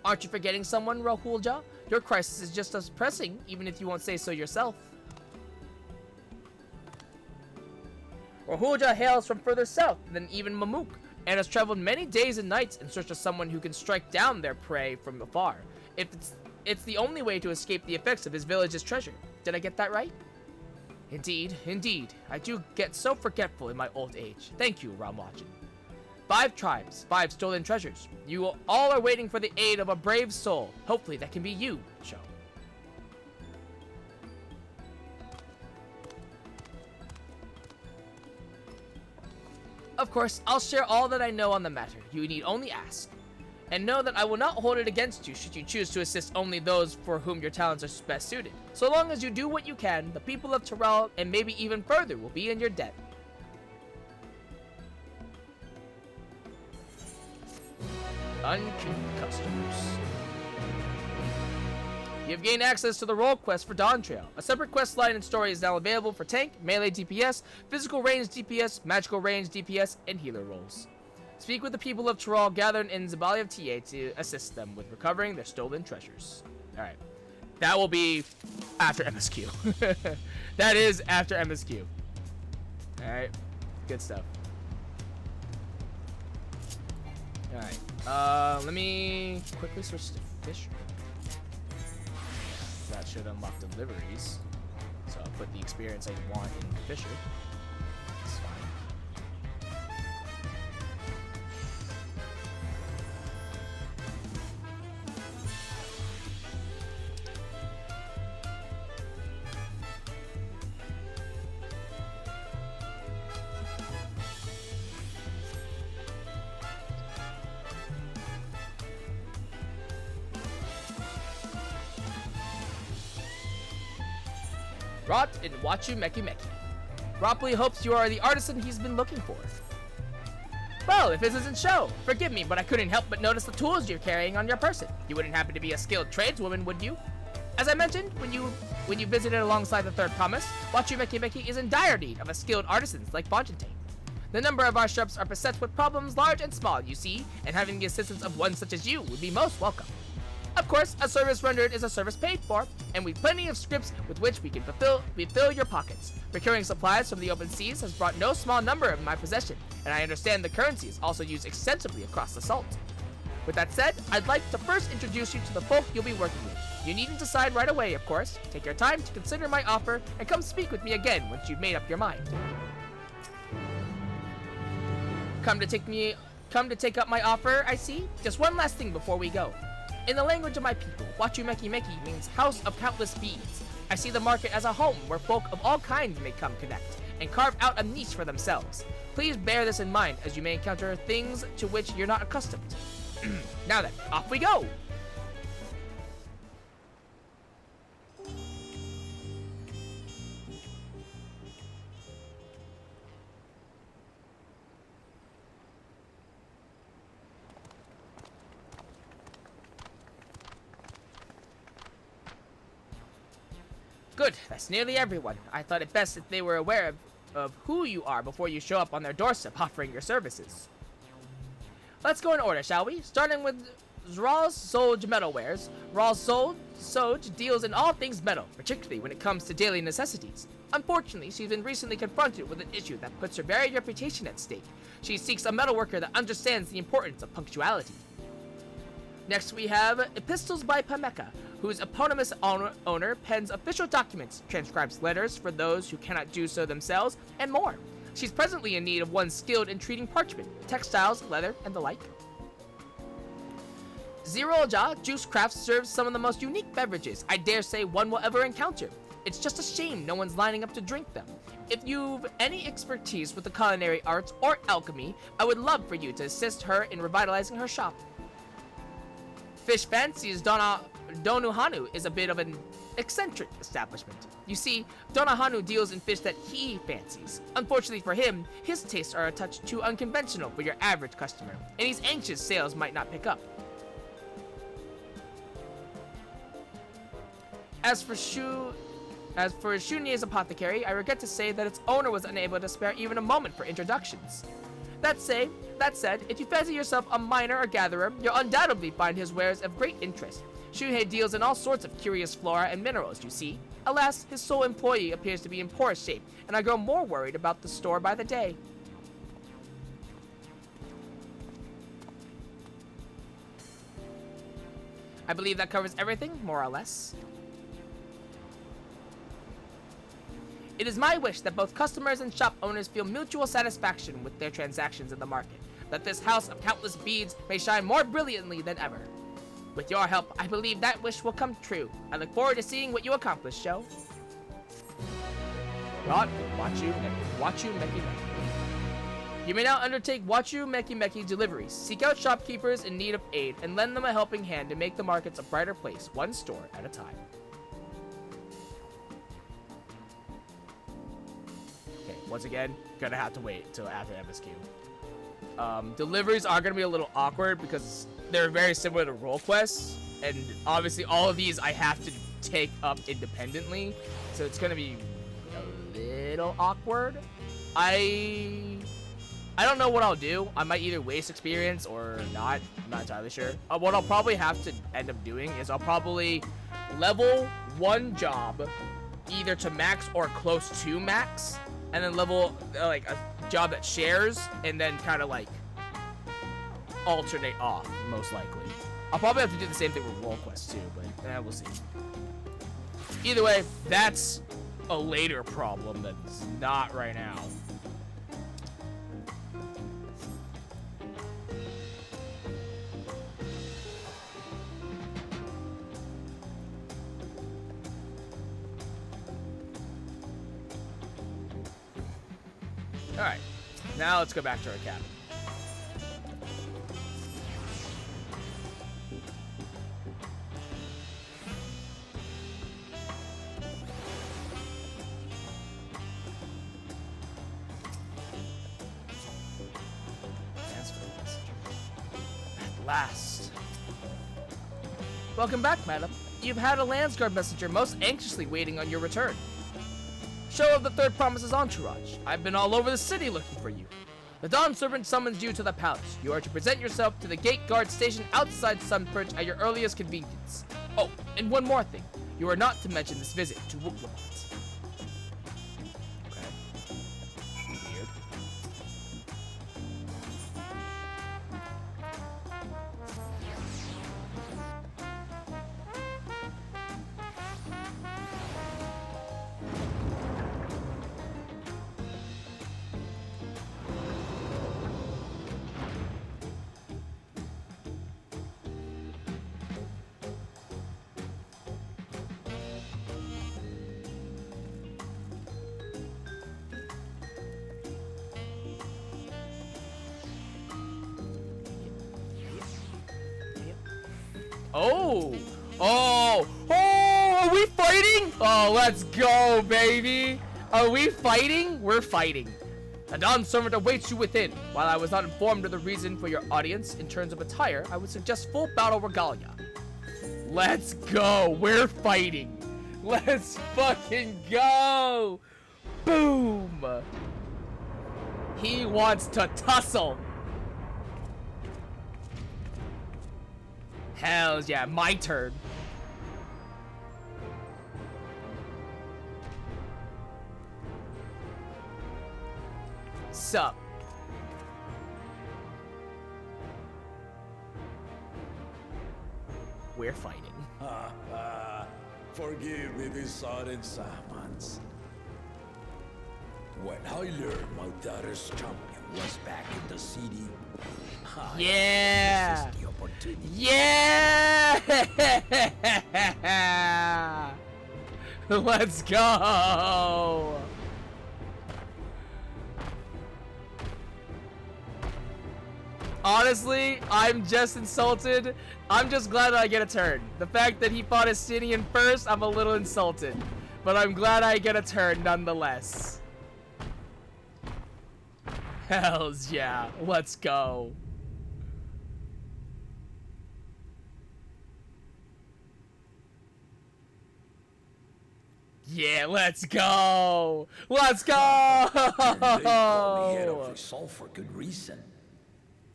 S1: Aren't you forgetting someone, Rahulja? Your crisis is just as pressing, even if you won't say so yourself. Rahulja hails from further south than even Mamuk, and has traveled many days and nights in search of someone who can strike down their prey from afar. It's the only way to escape the effects of his village's treasure. Did I get that right? Indeed, indeed. I do get so forgetful in my old age. Thank you, Ramwachan. 5 tribes, 5 stolen treasures. You all are waiting for the aid of a brave soul. Hopefully that can be you, Sho. Of course, I'll share all that I know on the matter. You need only ask. And know that I will not hold it against you should you choose to assist only those for whom your talents are best suited. So long as you do what you can, the people of Tyrell and maybe even further will be in your debt. Unqueued customers. You have gained access to the role quest for Dawntrail. A separate quest line and story is now available for tank, melee DPS, physical range DPS, magical range DPS, and healer roles. Speak with the people of Tyrell gathered in Zabali of TA to assist them with recovering their stolen treasures. Alright. That will be after MSQ. That is after MSQ. Alright. Good stuff. Alright. Let me quickly switch to Fisher. That should unlock deliveries. So I'll put the experience I want in Fisher. It's fine. Rot in Wachu Meki Meki. Ropley hopes you are the artisan he's been looking for. Well, if this isn't Sho, forgive me, but I couldn't help but notice the tools you're carrying on your person. You wouldn't happen to be a skilled tradeswoman, would you? As I mentioned, when you visited alongside the Third Promise, Wachu Meki Meki is in dire need of a skilled artisans like Fontaine. The number of our shops are beset with problems large and small, you see, and having the assistance of one such as you would be most welcome. Of course, a service rendered is a service paid for, and we've plenty of scripts with which we can fill your pockets. Procuring supplies from the open seas has brought no small number in my possession, and I understand the currency is also used extensively across the salt. With that said, I'd like to first introduce you to the folk you'll be working with. You needn't decide right away, of course. Take your time to consider my offer, and come speak with me again once you've made up your mind. Come to take up my offer, I see? Just one last thing before we go. In the language of my people, Wachu Meki Meki means house of countless beads. I see the market as a home where folk of all kinds may come connect, and carve out a niche for themselves. Please bear this in mind as you may encounter things to which you're not accustomed. Now then, off we go! Good, that's nearly everyone. I thought it best if they were aware of who you are before you show up on their doorstep offering your services. Let's go in order, shall we? Starting with Zral's Soj Metalwares. Zral's Soj deals in all things metal, particularly when it comes to daily necessities. Unfortunately, she's been recently confronted with an issue that puts her very reputation at stake. She seeks a metalworker that understands the importance of punctuality. Next we have Epistles by Pameka, whose eponymous owner pens official documents, transcribes letters for those who cannot do so themselves, and more. She's presently in need of one skilled in treating parchment, textiles, leather, and the like. Zerolja Juice Crafts serves some of the most unique beverages I dare say one will ever encounter. It's just a shame no one's lining up to drink them. If you've any expertise with the culinary arts or alchemy, I would love for you to assist her in revitalizing her shop. Fish Fancy's Donuhanu is a bit of an eccentric establishment. You see, Donuhanu deals in fish that he fancies. Unfortunately for him, his tastes are a touch too unconventional for your average customer, and he's anxious sales might not pick up. As for Shunye's Apothecary, I regret to say that its owner was unable to spare even a moment for introductions. That said, if you fancy yourself a miner or gatherer, you'll undoubtedly find his wares of great interest. Shunhei deals in all sorts of curious flora and minerals, you see. Alas, his sole employee appears to be in poor shape, and I grow more worried about the store by the day. I believe that covers everything, more or less. It is my wish that both customers and shop owners feel mutual satisfaction with their transactions in the market, that this house of countless beads may shine more brilliantly than ever. With your help, I believe that wish will come true. I look forward to seeing what you accomplish, Sho. Got Wachu Meki Meki. You may now undertake Wachu Meki Meki deliveries. Seek out shopkeepers in need of aid and lend them a helping hand to make the markets a brighter place, one store at a time. Okay, once again, gonna have to wait till after MSQ. Deliveries are gonna be a little awkward because they're very similar to role quests, and obviously all of these I have to take up independently, so it's gonna be a little awkward. I don't know what I'll do. I might either waste experience or not. I'm not entirely sure. What I'll probably have to end up doing is I'll probably level one job either to max or close to max, and then level like a job that shares, and then kind of like alternate off, most likely. I'll probably have to do the same thing with role quests too, but we'll see. Either way, that's a later problem that's not right now. Alright, now let's go back to our cabin. At last. Welcome back, madam. You've had a Landsguard messenger most anxiously waiting on your return. Show of the Third Promise's entourage. I've been all over the city looking for you. The Dawn Servant summons you to the palace. You are to present yourself to the gate guard stationed outside Sunperch at your earliest convenience. Oh, and one more thing. You are not to mention this visit to Wooklamont. Okay. Weird. Are we fighting? Oh, let's go, baby. Are we fighting? We're fighting. A Dawn Servant awaits you within. While I was not informed of the reason for your audience in terms of attire, I would suggest full battle regalia. Let's go. We're fighting. Let's fucking go. Boom. He wants to tussle. Hells yeah, my turn. Sup? We're fighting.
S2: Forgive me this sudden summons. When I learned my daughter's champion was back in the city,
S1: yeah!
S2: seized the opportunity.
S1: Yeah! Let's go! Honestly, I'm just insulted. I'm just glad that I get a turn. The fact that he fought Estinian first, I'm a little insulted. But I'm glad I get a turn nonetheless. Hells yeah. Let's go. Yeah, let's go! Let's go!
S2: And they call me head of resolve for good reason.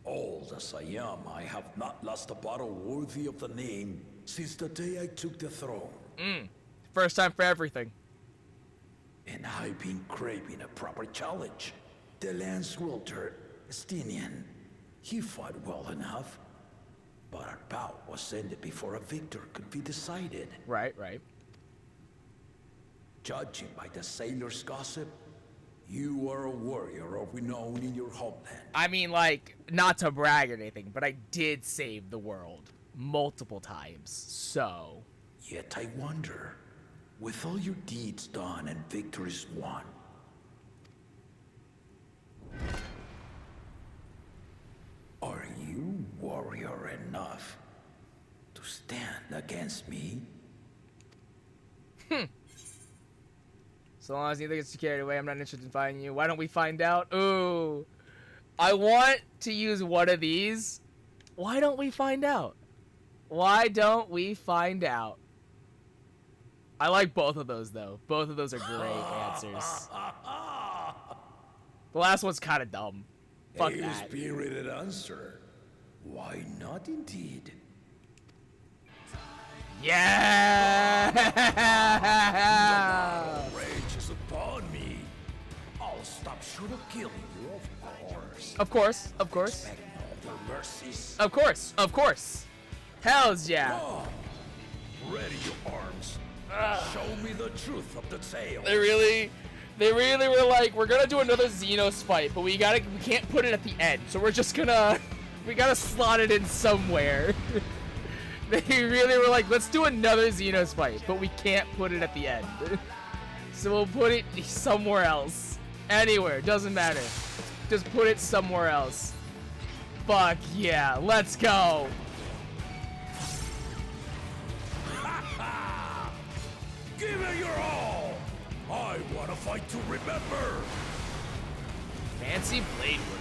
S2: Old as I am, I have not lost a battle worthy of the name since the day I took the throne.
S1: First time for everything.
S2: And I've been craving a proper challenge. The lance wielder, Estinian, he fought well enough, but our bout was ended before a victor could be decided.
S1: Right, right.
S2: Judging by the sailors' gossip, you are a warrior of renown in your homeland.
S1: I mean, like, not to brag or anything, but I did save the world multiple times, so...
S2: Yet I wonder, with all your deeds done and victories won, are you warrior enough to stand against me?
S1: So long as neither gets too carried away, I'm not interested in fighting you. Why don't we find out? Ooh. I want to use one of these. Why don't we find out? Why don't we find out? I like both of those, though. Both of those are great answers. The last one's kind of dumb. Fuck
S2: A
S1: that.
S2: spirited answer. Why not indeed?
S1: Yeah!
S2: Rage is upon me. I'll stop short of killing you, of course.
S1: Of course, of course.
S2: Expect no other mercies.
S1: Of course, of course. Hells yeah.
S2: Come, ready your arms. Show me the truth of the tale.
S1: They really were like, we're gonna do another Xenos fight, but we can't put it at the end, so we're just gonna, we gotta slot it in somewhere. They really were like, let's do another Xenos fight, but we can't put it at the end. So we'll put it somewhere else. Anywhere, doesn't matter. Just put it somewhere else. Fuck yeah, let's go.
S2: Give it your all. I want to fight to remember.
S1: Fancy blade work.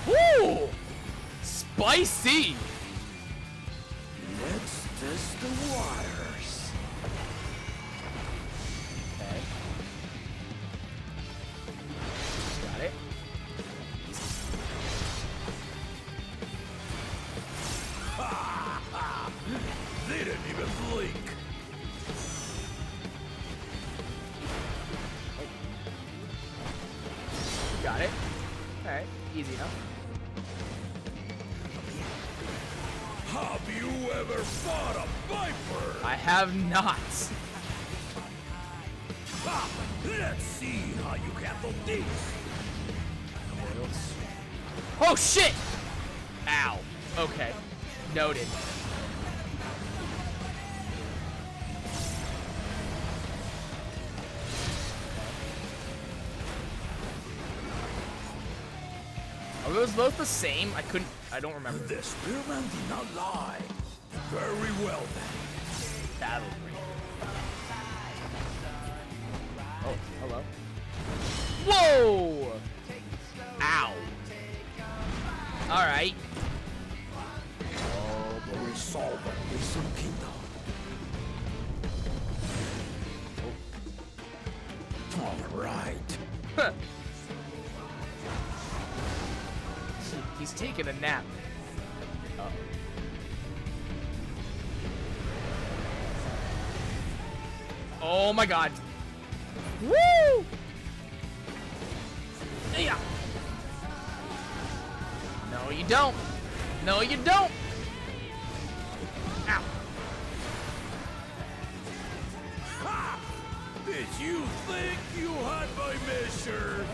S1: Woo! Spicy!
S2: Let's test the waters.
S1: Okay. Got it.
S2: Didn't even blink.
S1: Got it. Alright, easy enough.
S2: Have you ever fought a viper?
S1: I have not.
S2: Ha! Let's see how you handle this.
S1: Oh shit! Ow. Okay. Noted. Are those both the same? I don't remember.
S2: The spearman did not lie. Very well then.
S1: Battle ring. Oh, hello. Whoa! Ow. Alright.
S2: Oh, the resolve of Wisdom Kingdom. All right.
S1: Huh. He's taking a nap. Uh-oh. Oh my god. Woo! Yeah. No, you don't. No, you don't. Ow.
S2: Ha! Did you think you had my measure?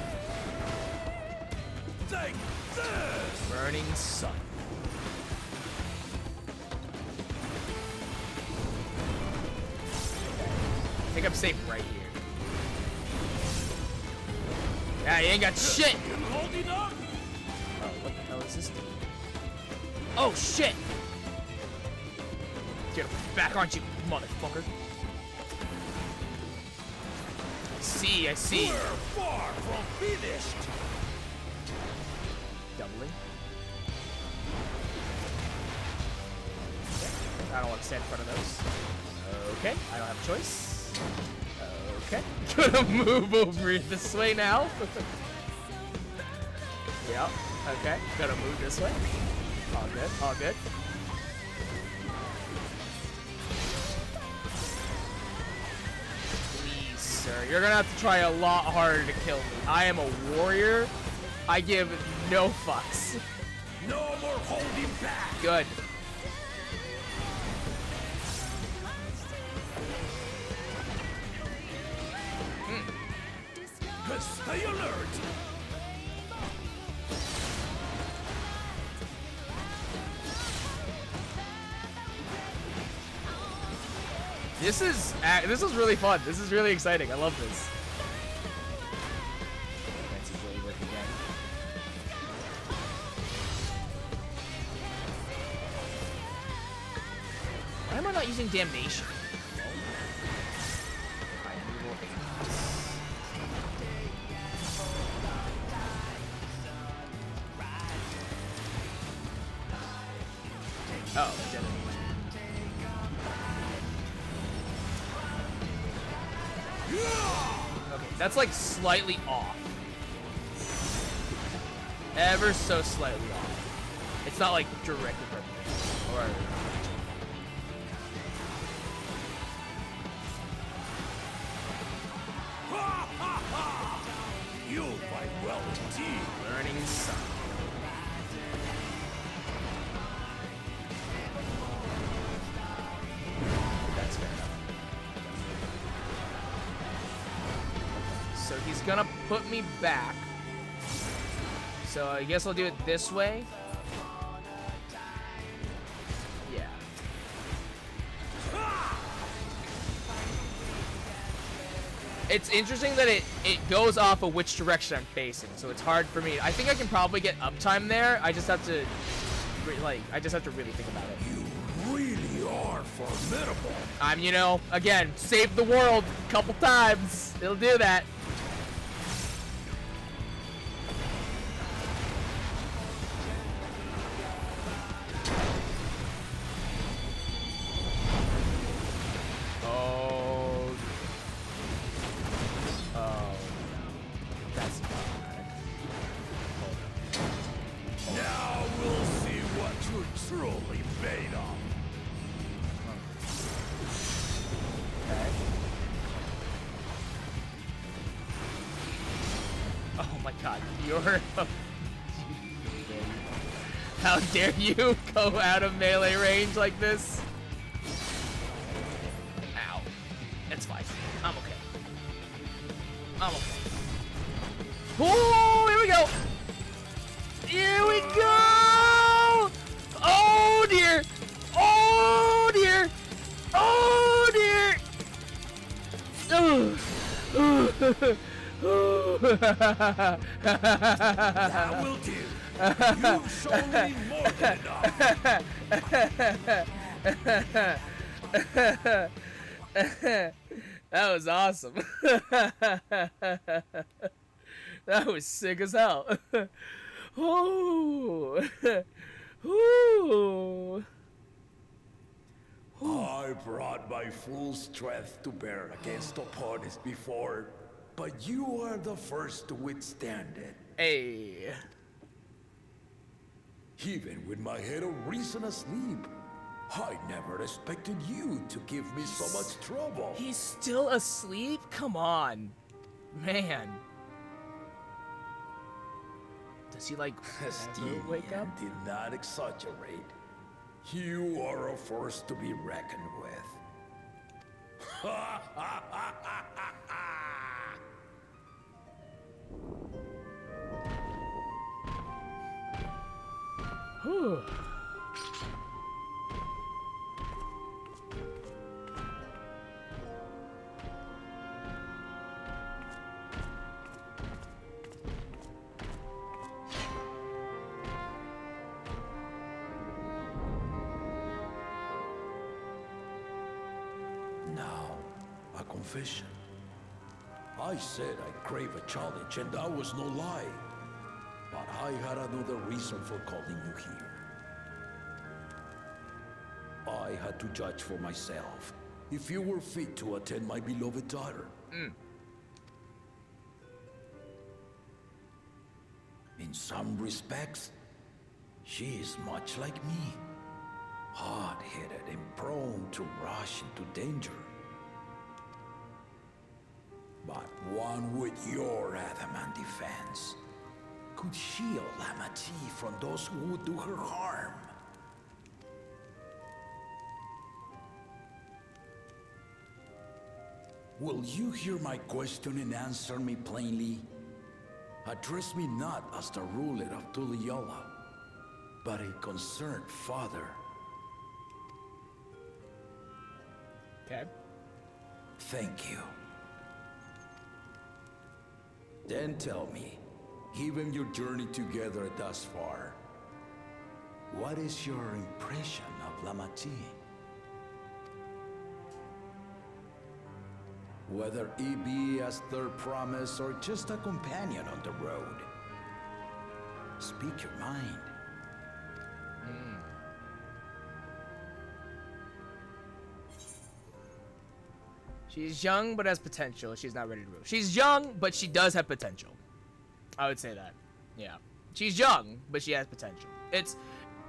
S2: Take this!
S1: Burning sun. I think I'm safe right here. Yeah, you ain't got shit.
S2: Holding up.
S1: Oh, what the hell is this thing? Oh, shit. Get back, aren't you, motherfucker? I see.
S2: We're far from finished.
S1: Doubling. Okay. I don't want to stand in front of those. Okay, I don't have a choice. Okay. Gonna move over this way now. Yep. Okay. Gonna move this way. All good. All good. Please, sir. You're gonna have to try a lot harder to kill me. I am a warrior. I give no fucks.
S2: No more holding back.
S1: Good.
S2: Stay alert.
S1: This is really fun. This is really exciting. I love this. Fancy really work again. Why am I not using damnation? Oh, damn it. Okay, that's like slightly off. Ever so slightly off. It's not like directly perpendicular. Or
S2: You fight well indeed.
S1: learning some. That's fair enough. So he's gonna put me back. So I guess I'll do it this way. Yeah. It's interesting that it goes off of which direction I'm facing, so it's hard for me. I think I can probably get uptime there. I just have to, really think about it.
S2: You really are formidable.
S1: I'm, you know, again, saved the world a couple times. It'll do that.
S2: Now we'll see what you're truly made of.
S1: Oh my god, you're... How dare you go out of melee range like this? Ow. It's fine. I'm okay. I'm okay. Oh, here we go! Here we go! Oh dear! Oh dear! Oh dear!
S2: That will do. You've shown me more than enough.
S1: That was awesome. That was sick as hell. Ooh. Ooh.
S2: I brought my full strength to bear against opponents before, but you are the first to withstand it.
S1: Hey.
S2: Even with my head of reason asleep, I never expected you to give me so much trouble.
S1: He's still asleep? Come on. Man. Does he like
S2: Steve
S1: wake up?
S2: did not exaggerate. You are a force to be reckoned with.
S1: Whew.
S2: confession. I said I crave a challenge, and that was no lie. But I had another reason for calling you here. I had to judge for myself if you were fit to attend my beloved daughter. In some respects, she is much like me. Hard-headed and prone to rush into danger. But one with your adamant defense could shield Lamati from those who would do her harm. Will you hear my question and answer me plainly? Address me not as the ruler of Tuliola, but a concerned father.
S1: Okay.
S2: Thank you. Then tell me, given your journey together thus far, what is your impression of Lamati? Whether it be as their promise or just a companion on the road. Speak your mind.
S1: She's young, but has potential. She's not ready to rule. She's young, but she does have potential. I would say that. Yeah. She's young, but she has potential. It's,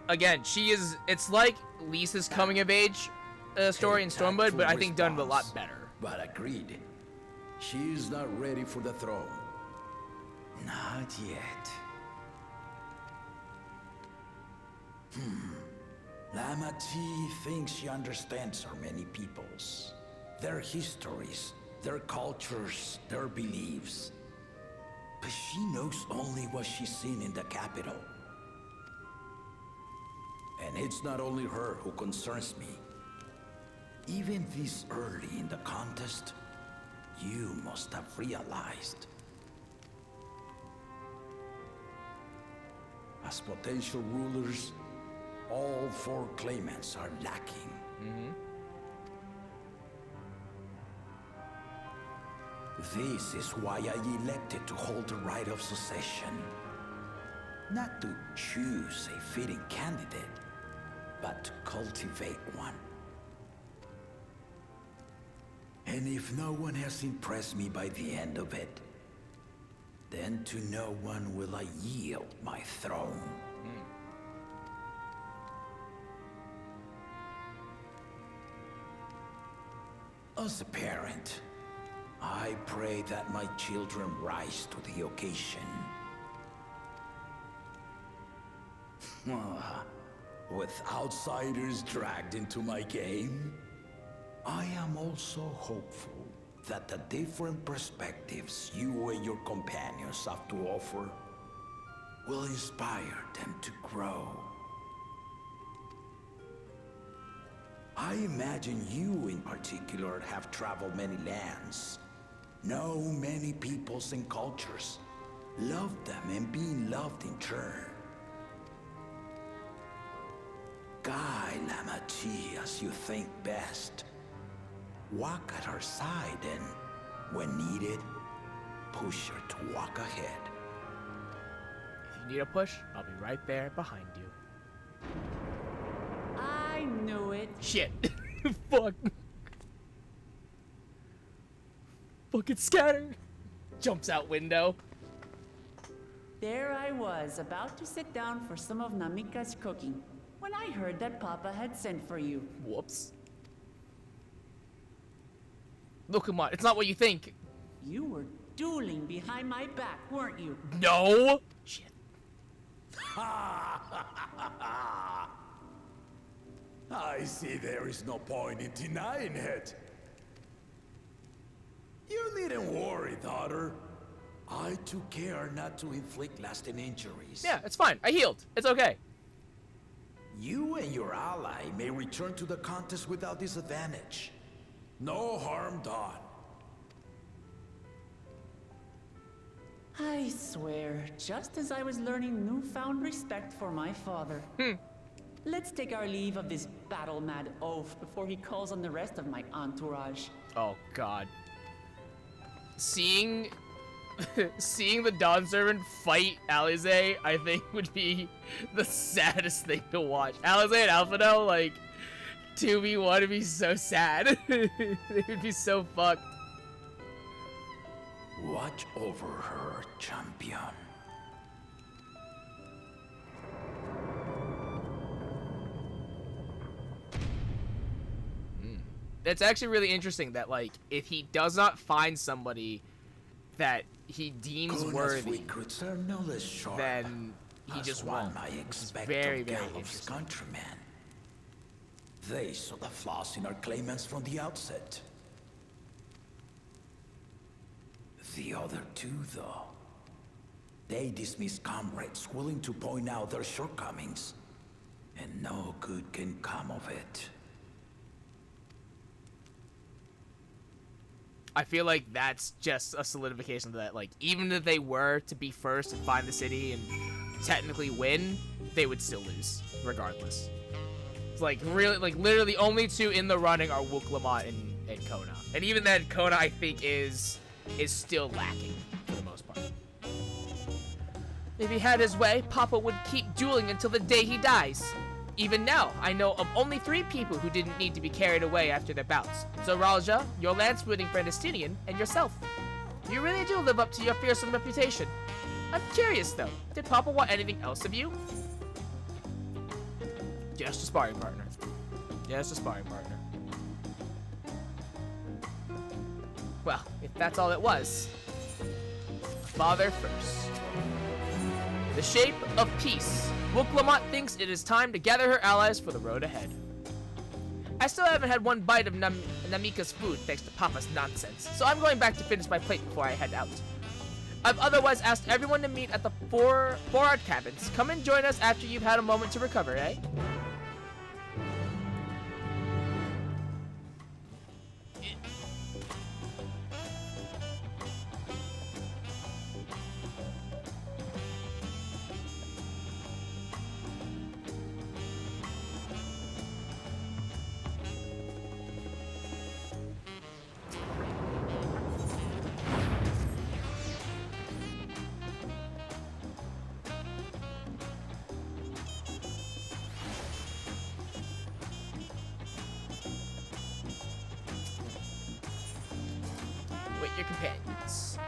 S1: again, it's like Lisa's coming of age story in Stormblood, but I think done a lot better.
S2: But agreed. She is not ready for the throne. Not yet. Lamati thinks she understands her many peoples. Their histories, their cultures, their beliefs. But she knows only what she's seen in the capital. And it's not only her who concerns me. Even this early in the contest, you must have realized. As potential rulers, all four claimants are lacking. This is why I elected to hold the right of succession. Not to choose a fitting candidate, but to cultivate one. And if no one has impressed me by the end of it, then to no one will I yield my throne. As a parent, I pray that my children rise to the occasion. With outsiders dragged into my game, I am also hopeful that the different perspectives you and your companions have to offer will inspire them to grow. I imagine you in particular have traveled many lands, know many peoples and cultures, loved them and being loved in turn. Guide Lamati as you think best. Walk at her side and, when needed, push her to walk ahead.
S1: If you need a push, I'll be right there behind you.
S3: I knew it.
S1: Shit. Fuck. Fucking scatter. Jumps out window.
S3: There I was, about to sit down for some of Namika's cooking, when I heard that Papa had sent for you.
S1: Whoops. Look, come on. It's not what you think.
S3: You were dueling behind my back, weren't you?
S1: No. Shit.
S2: I see there is no point in denying it. You needn't worry, daughter. I took care not to inflict lasting injuries.
S1: Yeah, it's fine. I healed. It's okay.
S2: You and your ally may return to the contest without disadvantage. No harm done.
S3: I swear, just as I was learning newfound respect for my father. Let's take our leave of this battle-mad oaf before he calls on the rest of my entourage.
S1: Oh God. Seeing the Dawn Servant fight Alize, I think would be the saddest thing to watch. Alize and Alphino, like, 2v1 would be so sad. They would be so fucked.
S2: Watch over her, champion.
S1: It's actually really interesting that, like, if he does not find somebody that he deems
S2: Kuna's
S1: worthy,
S2: recruits are no less sharp
S1: then he
S2: as
S1: just
S2: one
S1: won't.
S2: might
S1: Which is
S2: expect
S1: very,
S2: of
S1: very
S2: Gallows'
S1: interesting.
S2: countrymen. They saw the flaws in our claimants from the outset. The other two, though, they dismiss comrades willing to point out their shortcomings, and no good can come of it.
S1: I feel like that's just a solidification of that, like, even if they were to be first and find the city and technically win, they would still lose, regardless. It's like, really, like, literally only two in the running are Wooklamot and Kona. And even then, Kona, I think, is still lacking, for the most part. If he had his way, Papa would keep dueling until the day he dies. Even now, I know of only 3 people who didn't need to be carried away after their bouts. Zoralja, your lance-wielding friend Estinian, and yourself. You really do live up to your fearsome reputation. I'm curious, though. Did Papa want anything else of you? Just a sparring partner. Just a sparring partner. Well, if that's all it was, father first. The shape of peace. Wooklamot thinks it is time to gather her allies for the road ahead. I still haven't had one bite of Namika's food thanks to Papa's nonsense, so I'm going back to finish my plate before I head out. I've otherwise asked everyone to meet at the forward cabins. Come and join us after you've had a moment to recover, eh? With your companions.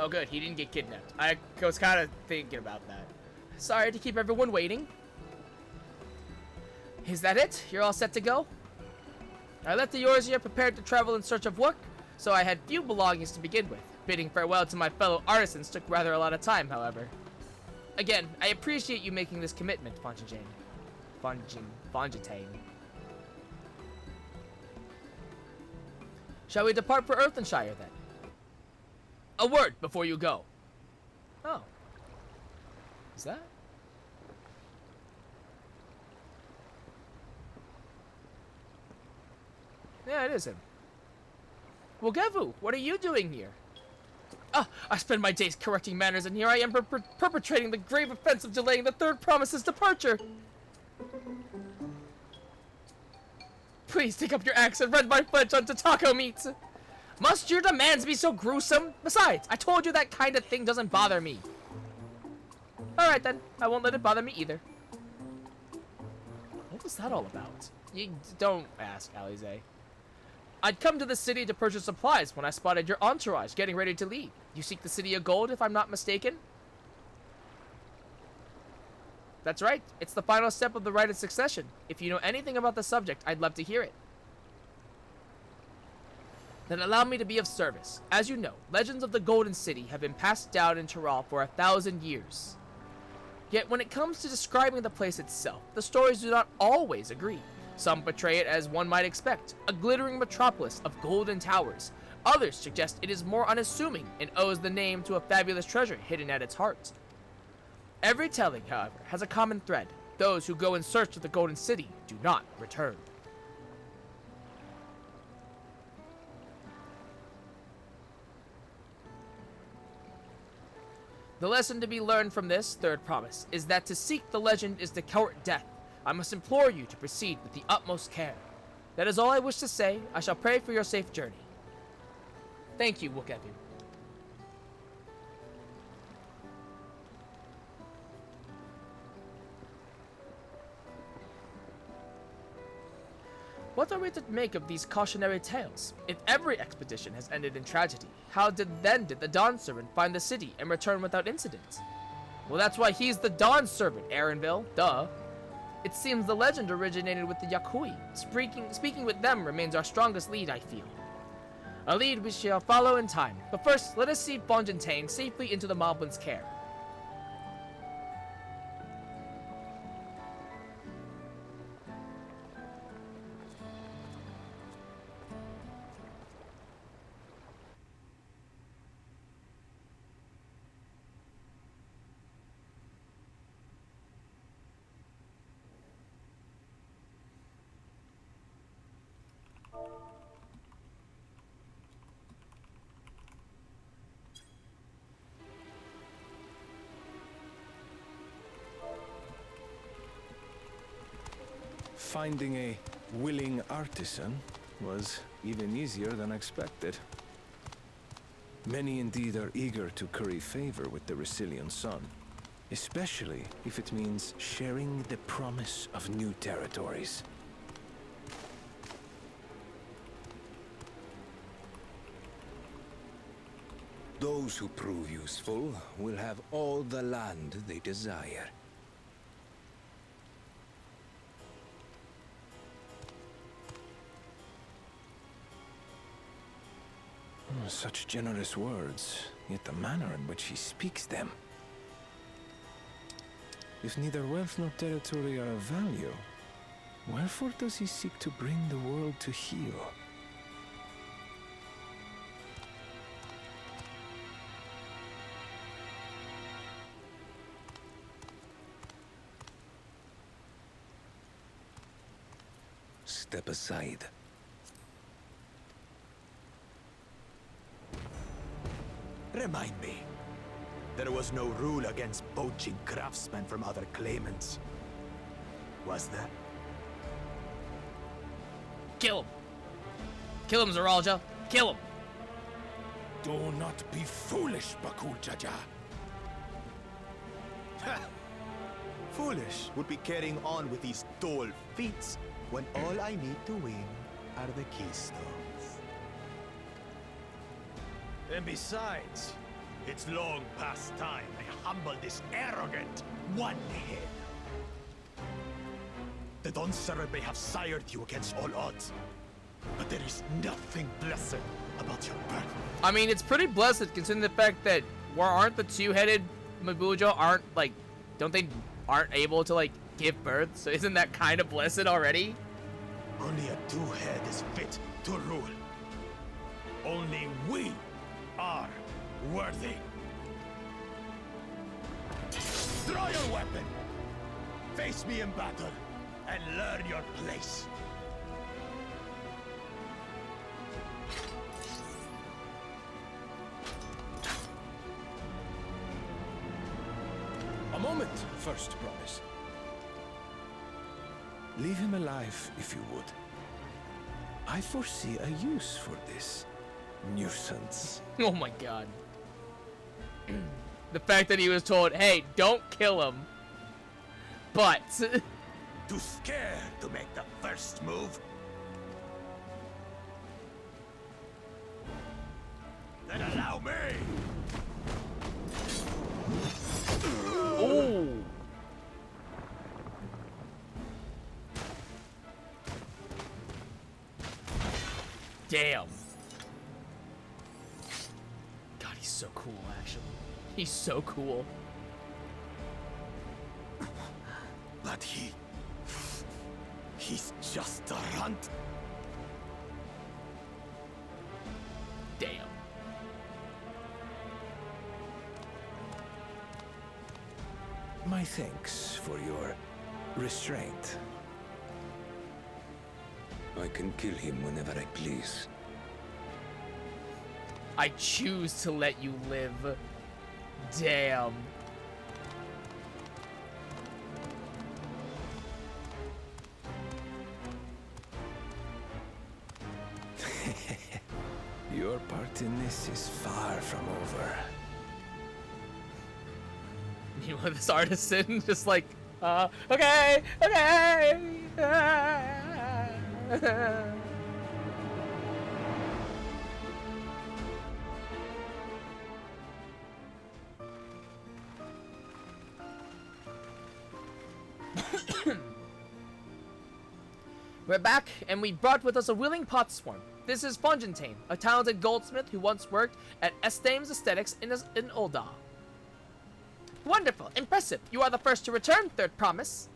S1: Oh good, he didn't get kidnapped. I was kind of thinking about that. Sorry to keep everyone waiting. Is that it? You're all set to go? I left the Yorzia prepared to travel in search of work, so I had few belongings to begin with. Bidding farewell to my fellow artisans took rather a lot of time, however. Again, I appreciate you making this commitment, Fonjitane. Shall we depart for Earthenshire, then? A word before you go. Oh. Is that? Yeah, it is him. Well, Gevu, what are you doing here? Ah, I spend my days correcting manners, and here I am perpetrating the grave offense of delaying the third promise's departure. Please take up your axe and rend my flesh onto taco meats. Must your demands be so gruesome? Besides, I told you that kind of thing doesn't bother me. Alright then, I won't let it bother me either. What was that all about? You don't ask, Alize. I'd come to the city to purchase supplies when I spotted your entourage getting ready to leave. You seek the city of gold, if I'm not mistaken? That's right. It's the final step of the rite of succession. If you know anything about the subject, I'd love to hear it. Then allow me to be of service. As you know, legends of the Golden City have been passed down in Tyrol for 1,000 years. Yet when it comes to describing the place itself, the stories do not always agree. Some portray it as one might expect, a glittering metropolis of golden towers. Others suggest it is more unassuming and owes the name to a fabulous treasure hidden at its heart. Every telling, however, has a common thread. Those who go in search of the Golden City do not return. The lesson to be learned from this third promise is that to seek the legend is to court death. I must implore you to proceed with the utmost care. That is all I wish to say. I shall pray for your safe journey. Thank you, Wookevin. What are we to make of these cautionary tales? If every expedition has ended in tragedy, how did the Dawn Servant find the city and return without incident? Well, that's why he's the Dawn Servant, Aaronville. Duh. It seems the legend originated with the Yakui. Speaking with them remains our strongest lead, I feel. A lead we shall follow in time. But first, let us see Fontaine safely into the Moblin's care.
S4: Finding a willing artisan was even easier than expected. Many indeed are eager to curry favor with the Resilian sun, especially if it means sharing the promise of new territories.
S5: Those who prove useful will have all the land they desire.
S4: Such generous words, yet the manner in which he speaks them. If neither wealth nor territory are of value, wherefore does he seek to bring the world to heel?
S5: Step aside.
S6: Remind me. There was no rule against poaching craftsmen from other claimants. Was there?
S1: Kill him. Kill him, Zeralja. Kill him.
S5: Do not be foolish, Bakul Jaja.
S6: Foolish would be carrying on with these dull feats when all I need to win are the keystones. And besides, it's long past time I humble this arrogant one-head. The Dawn Servant may have sired you against all odds, but there is nothing blessed about your birth.
S1: I mean, it's pretty blessed considering the fact that aren't the two-headed Mabujo aren't able to like give birth, so isn't that kind of blessed already?
S6: Only a two-head is fit to rule. Only we are worthy. Draw your weapon. Face me in battle and learn your place.
S4: A moment, first promise. Leave him alive, if you would. I foresee a use for this nuisance.
S1: Oh my god. The fact that he was told, hey, don't kill him. But...
S6: Too scared to make the first move? Then allow me!
S1: oh! Damn. God, he's so cool, actually. He's so cool.
S6: But he He's just a runt.
S1: Damn.
S4: My thanks for your restraint.
S5: I can kill him whenever I please.
S1: I choose to let you live. Damn.
S4: Your part in this is far from over.
S1: You know, this artisan just like, okay, okay. We're back, and we brought with us a willing pot swarm. This is Fontaine, a talented goldsmith who once worked at Estame's Aesthetics in Ulda. Wonderful, impressive. You are the first to return, Third Promise.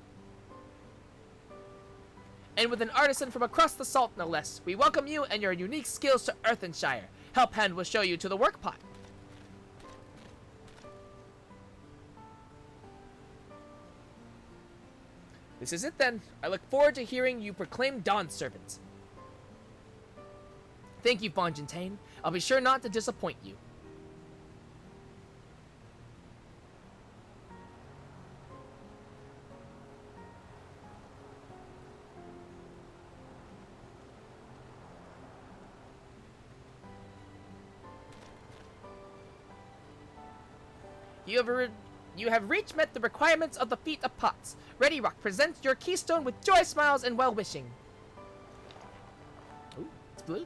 S1: And with an artisan from across the salt, no less, we welcome you and your unique skills to Earthenshire. Helphand will show you to the work pot. This is it then. I look forward to hearing you proclaim Dawn Servant. Thank you, Fontaine. I'll be sure not to disappoint you. You have met the requirements of the feat of pots. Ready Rock presents your keystone with joy smiles and well-wishing. Ooh, it's blue.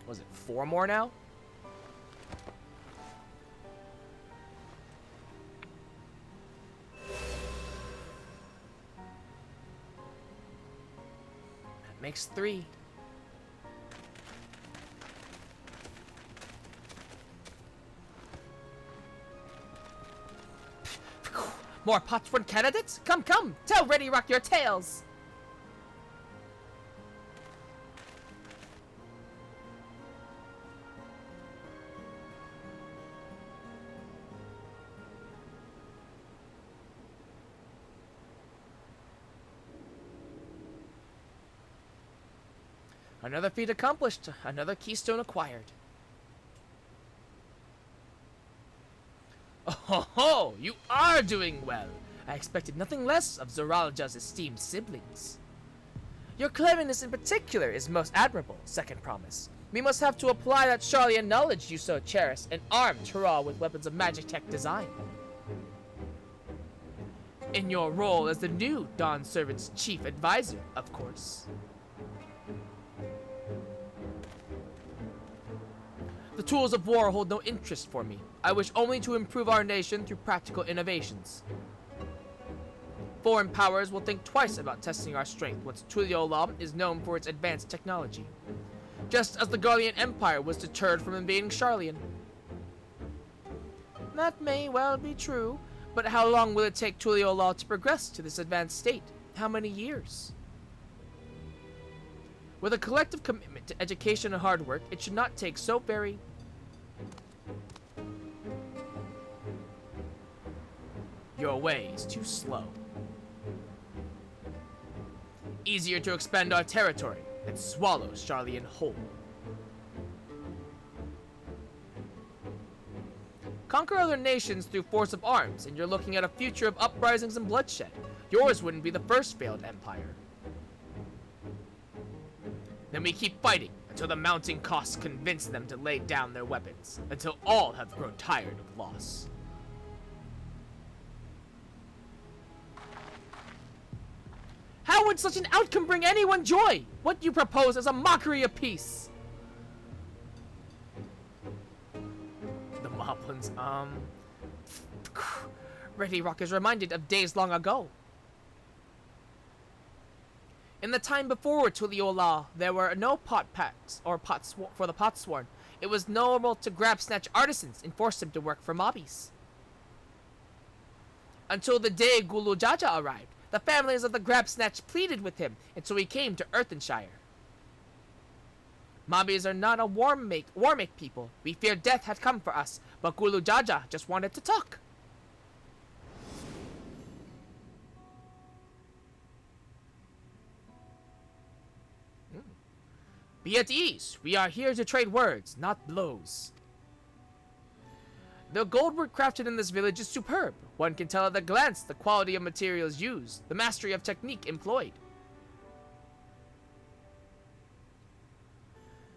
S1: Was it 4 more now? That makes 3. More pots for candidates? Come, come! Tell Ready Rock your tales! Another feat accomplished, another keystone acquired. Oh ho! You are doing well! I expected nothing less of Zoralja's esteemed siblings. Your cleverness in particular is most admirable, Second Promise. We must have to apply that Charlian knowledge you so cherish and arm Tural with weapons of magic tech design. In your role as the new Dawn Servant's chief advisor, of course. The tools of war hold no interest for me. I wish only to improve our nation through practical innovations. Foreign powers will think twice about testing our strength once Tuliyola is known for its advanced technology. Just as the Guardian Empire was deterred from invading Charlian. That may well be true, but how long will it take Tuliyola to progress to this advanced state? How many years? With a collective commitment to education and hard work, it should not take so very... Your way is too slow. Easier to expand our territory than swallow Charlian whole. Conquer other nations through force of arms, and you're looking at a future of uprisings and bloodshed. Yours wouldn't be the first failed empire. Then we keep fighting until the mounting costs convince them to lay down their weapons, until all have grown tired of loss. How would such an outcome bring anyone joy? What you propose is a mockery of peace. The Moblins, Ready Rock is reminded of days long ago. In the time before Tuliyola, there were no pot packs or for the potsworn. It was normal to grab snatch artisans and force them to work for mobbies. Until the day Gulu Jaja arrived, the families of the Grabsnatch pleaded with him, and so he came to Earthenshire. Mobbies are not a Warmake people. We feared death had come for us, but Gulu Jaja just wanted to talk. Be at ease. We are here to trade words, not blows. The goldwork crafted in this village is superb. One can tell at a glance the quality of materials used, the mastery of technique employed.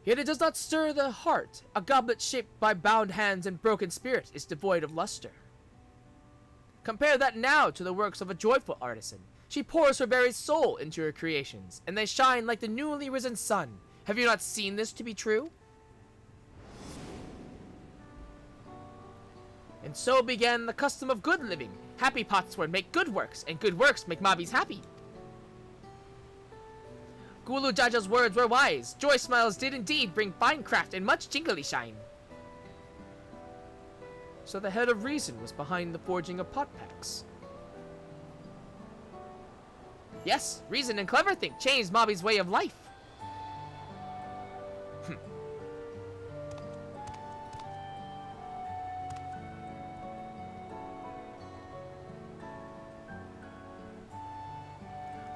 S1: Yet it does not stir the heart. A goblet shaped by bound hands and broken spirit is devoid of luster. Compare that now to the works of a joyful artisan. She pours her very soul into her creations, and they shine like the newly risen sun. Have you not seen this to be true? And so began the custom of good living. Happy potsword make good works, and good works make mobbies happy. Gulu Jaja's words were wise. Joy smiles did indeed bring fine craft and much jingly shine. So the head of reason was behind the forging of pot packs. Yes, reason and clever think changed Mobby's way of life.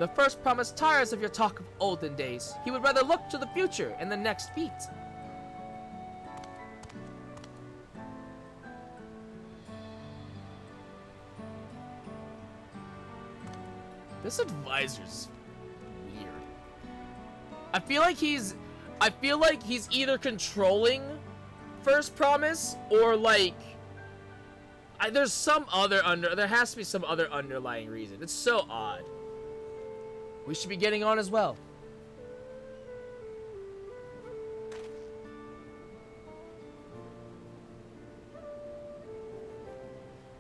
S1: The first promise tires of your talk of olden days. He would rather look to the future in the next beat. This advisor's weird. I feel like he's either controlling first promise or like there has to be some other underlying reason. It's so odd. We should be getting on as well.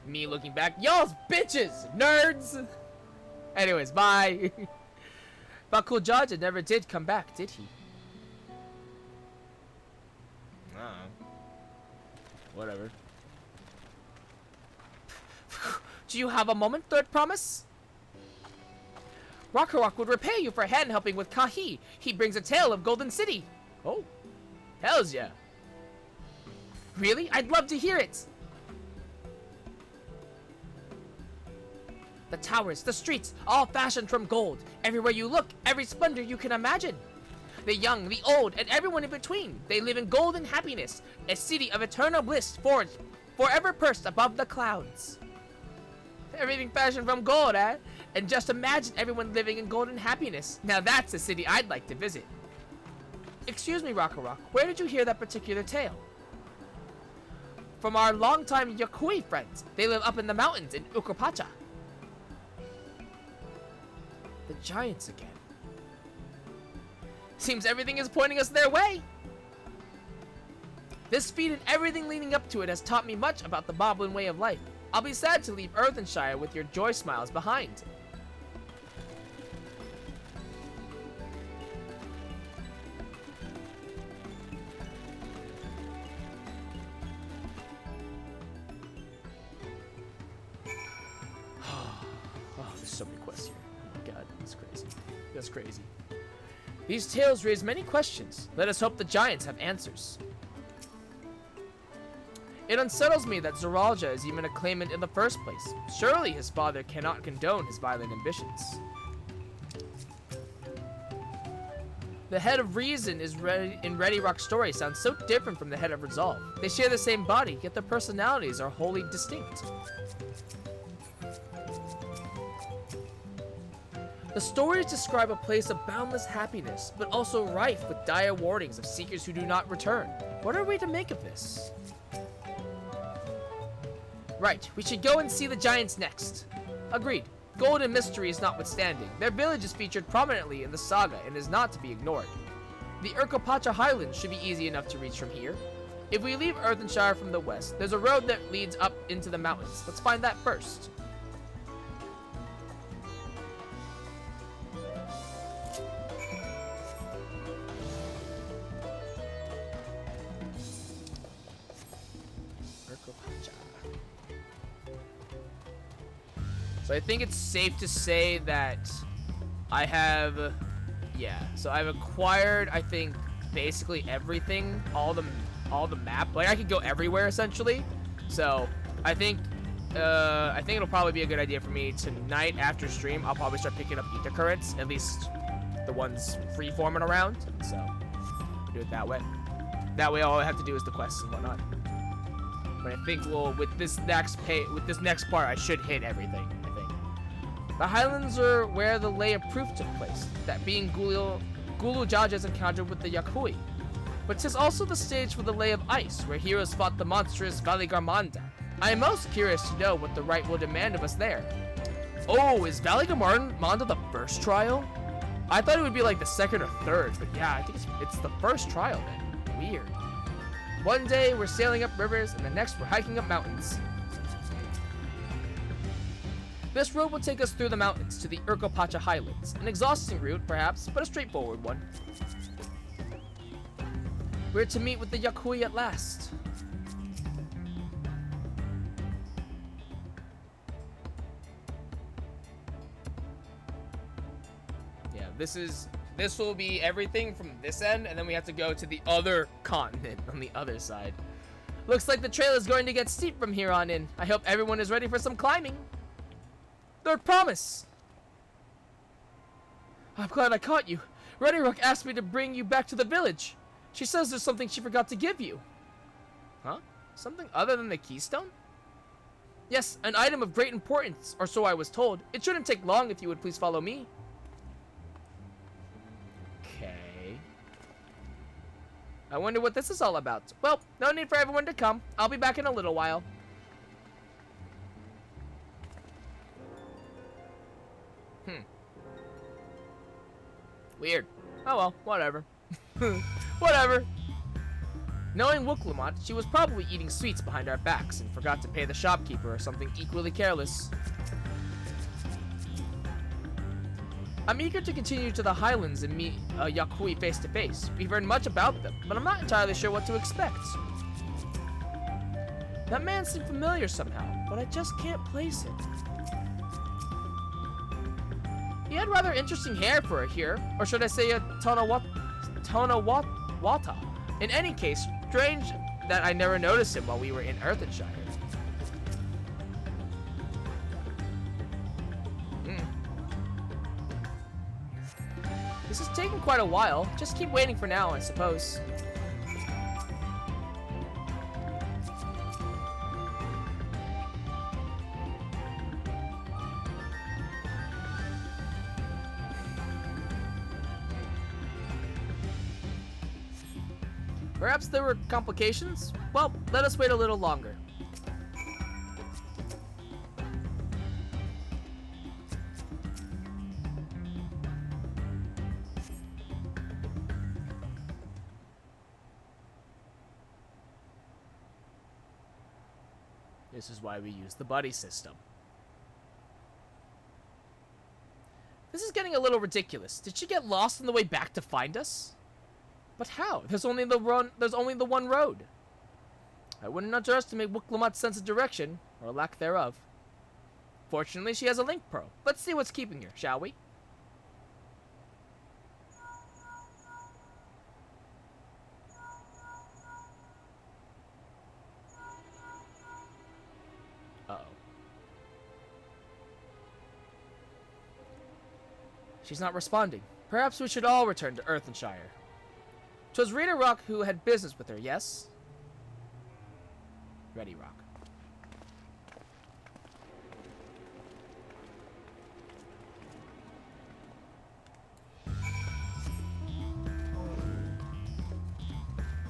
S1: Me looking back. Y'all's bitches! Nerds! Anyways, bye. Bakul Jaja never did come back, did he? Whatever. Do you have a moment, third promise? Rockarok would repay you for hand helping with Kahi. He brings a tale of Golden City. Oh, hells yeah. Really? I'd love to hear it. The towers, the streets, all fashioned from gold. Everywhere you look, every splendor you can imagine. The young, the old, and everyone in between. They live in golden happiness. A city of eternal bliss forged, forever pursed above the clouds. Everything fashioned from gold, eh? And just imagine everyone living in golden happiness. Now that's a city I'd like to visit. Excuse me, Rockarok, where did you hear that particular tale? From our longtime Yakui friends. They live up in the mountains in Ukropacha. The giants again. Seems everything is pointing us their way. This feat and everything leading up to it has taught me much about the Boblin way of life. I'll be sad to leave Earthenshire with your joy smiles behind. Oh, there's so many quests here. Oh my god, that's crazy. That's crazy. These tales raise many questions. Let us hope the giants have answers. It unsettles me that Zoralja is even a claimant in the first place. Surely his father cannot condone his violent ambitions. The head of reason in Ready Rock's story sounds so different from the head of resolve. They share the same body, yet their personalities are wholly distinct. The stories describe a place of boundless happiness, but also rife with dire warnings of seekers who do not return. What are we to make of this? Right, we should go and see the giants next. Agreed. Gold and mystery is notwithstanding. Their village is featured prominently in the saga and is not to be ignored. The Urkopacha Highlands should be easy enough to reach from here. If we leave Earthenshire from the west, there's a road that leads up into the mountains. Let's find that first. So I think it's safe to say that I have, yeah. So I've acquired, I think, basically everything, all the map. Like I could go everywhere essentially. So I think it'll probably be a good idea for me tonight after stream. I'll probably start picking up ether currents, at least the ones free forming around. So do it that way. That way, all I have to do is the quests and whatnot. But I think with this next part, I should hit everything. I think the Highlands are where the Lay of Proof took place. That being Gulu Jaja's encounter with the Yakui. But 'tis also the stage for the Lay of Ice, where heroes fought the monstrous Valigarmanda. I am most curious to know what the right will demand of us there. Oh, is Valigarmanda the first trial? I thought it would be like the second or third, but yeah, I think it's the first trial then. Weird. One day we're sailing up rivers, and the next we're hiking up mountains. This road will take us through the mountains to the Urkopacha Highlands. An exhausting route, perhaps, but a straightforward one. We're to meet with the Yakui at last. Yeah, this will be everything from this end, and then we have to go to the other continent on the other side. Looks like the trail is going to get steep from here on in. I hope everyone is ready for some climbing. Lord Promise! I'm glad I caught you. Ready Rock asked me to bring you back to the village. She says there's something she forgot to give you. Huh? Something other than the keystone? Yes, an item of great importance, or so I was told. It shouldn't take long if you would please follow me. Okay. I wonder what this is all about. Well, no need for everyone to come. I'll be back in a little while. Weird. Oh well, whatever. Whatever. Knowing Wooklamont, she was probably eating sweets behind our backs and forgot to pay the shopkeeper or something equally careless. I'm eager to continue to the Highlands and meet Yakui face to face. We've heard much about them, but I'm not entirely sure what to expect. That man seemed familiar somehow, but I just can't place it. He had rather interesting hair for a here, or should I say a Tonawata. In any case, strange that I never noticed him while we were in Earthenshire. This is taking quite a while. Just keep waiting for now, I suppose. Perhaps there were complications? Well, let us wait a little longer. This is why we use the buddy system. This is getting a little ridiculous. Did she get lost on the way back to find us? But how? There's only the one road. I wouldn't underestimate Wooklamot's sense of direction, or lack thereof. Fortunately, she has a Link Pro. Let's see what's keeping her, shall we? Uh-oh. She's not responding. Perhaps we should all return to Earthenshire. 'Twas Rita Rock who had business with her, yes? Ready Rock.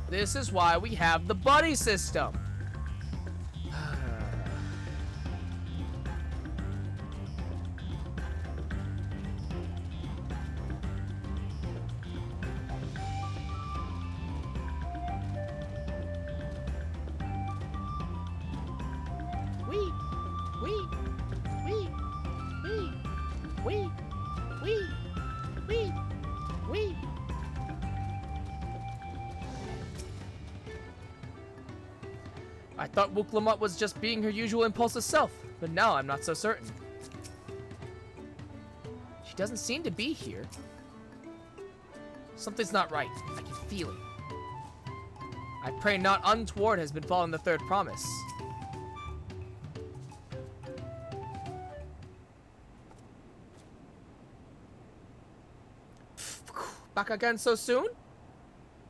S1: This is why we have the buddy system. I thought Wooklamot was just being her usual impulsive self, but now I'm not so certain. She doesn't seem to be here. Something's not right. I can feel it. I pray not untoward has befallen the third promise. Back again so soon?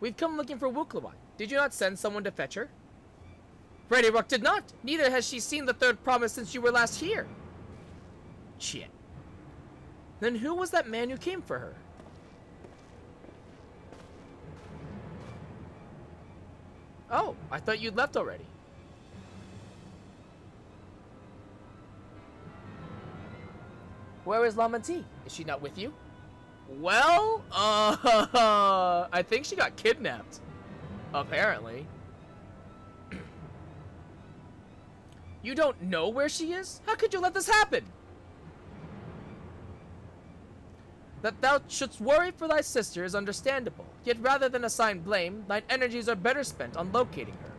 S1: We've come looking for Wuklawan. Did you not send someone to fetch her? Ready Rock did not. Neither has she seen the third promise since you were last here. Shit. Then who was that man who came for her? Oh, I thought you'd left already. Where is Lamanti? Is she not with you? Well, I think she got kidnapped. Apparently. You don't know where she is? How could you let this happen? That thou shouldst worry for thy sister is understandable. Yet rather than assign blame, thine energies are better spent on locating her.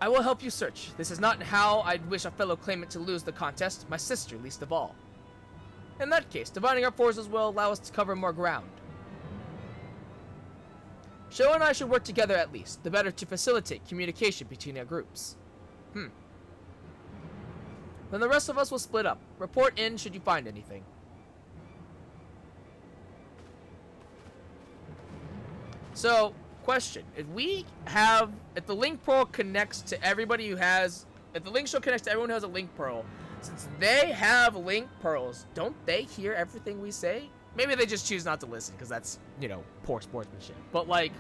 S1: I will help you search. This is not how I'd wish a fellow claimant to lose the contest, my sister least of all. In that case, dividing our forces will allow us to cover more ground. Sho and I should work together at least, the better to facilitate communication between our groups. Then the rest of us will split up. Report in should you find anything. So, question. If the link pearl connects to everybody who has, if the link show connects to everyone who has a link pearl, since they have link pearls, don't they hear everything we say? Maybe they just choose not to listen, because that's, you know, poor sportsmanship. But like,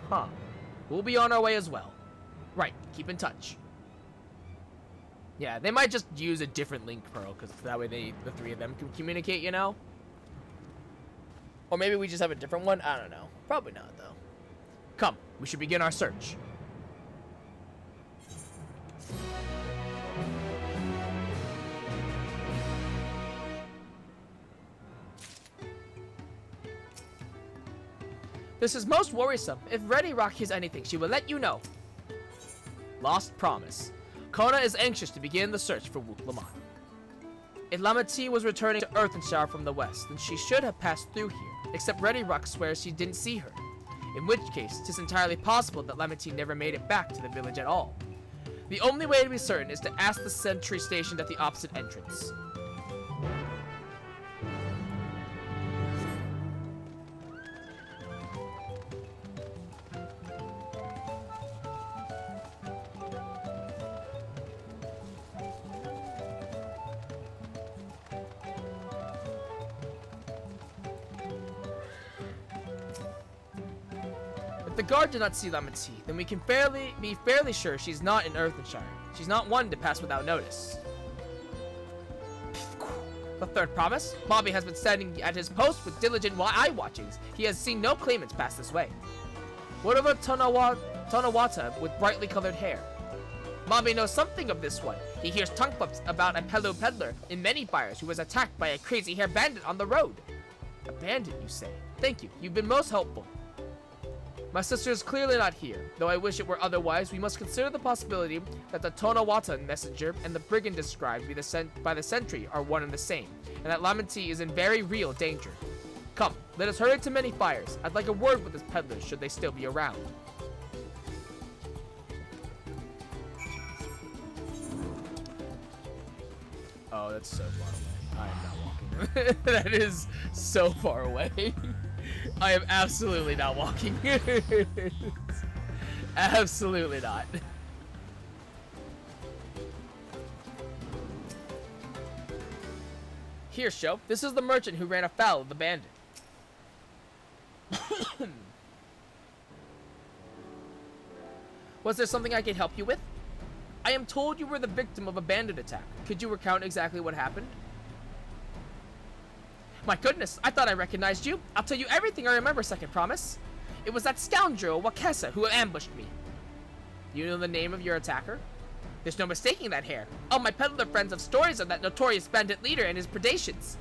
S1: we'll be on our way as well. Right, keep in touch. Yeah, they might just use a different link pearl, because that way the three of them can communicate, you know? Or maybe we just have a different one? I don't know. Probably not, though. Come, we should begin our search. This is most worrisome. If Ready Rock hears anything, she will let you know. Lost promise. Kona is anxious to begin the search for Wuklaman. If Lamati was returning to Earthenshire from the west, then she should have passed through here, except Ready Rock swears she didn't see her. In which case, it is entirely possible that Lamati never made it back to the village at all. The only way to be certain is to ask the sentry stationed at the opposite entrance. If the guard did not see Lamati, then we can be fairly sure she's not in Earthenshire. She's not one to pass without notice. The third promise? Bobby has been standing at his post with diligent eye watchings. He has seen no claimants pass this way. What of a Tonawata with brightly colored hair? Bobby knows something of this one. He hears tongue flips about a fellow peddler in many fires who was attacked by a crazy hair bandit on the road. A bandit, you say? Thank you. You've been most helpful. My sister is clearly not here. Though I wish it were otherwise, we must consider the possibility that the Tonawata messenger and the brigand described by the sentry are one and the same, and that Lamati is in very real danger. Come, let us hurry to many fires. I'd like a word with this peddlers should they still be around. Oh, that's so far away. I am not walking. That is so far away. I am absolutely not walking. Absolutely not. Here, Sho. This is the merchant who ran afoul of the bandit. Was there something I could help you with? I am told you were the victim of a bandit attack. Could you recount exactly what happened? My goodness, I thought I recognized you. I'll tell you everything I remember, second promise. It was that scoundrel, Wakesa, who ambushed me. Do you know the name of your attacker? There's no mistaking that hair. All my peddler friends have stories of that notorious bandit leader and his predations.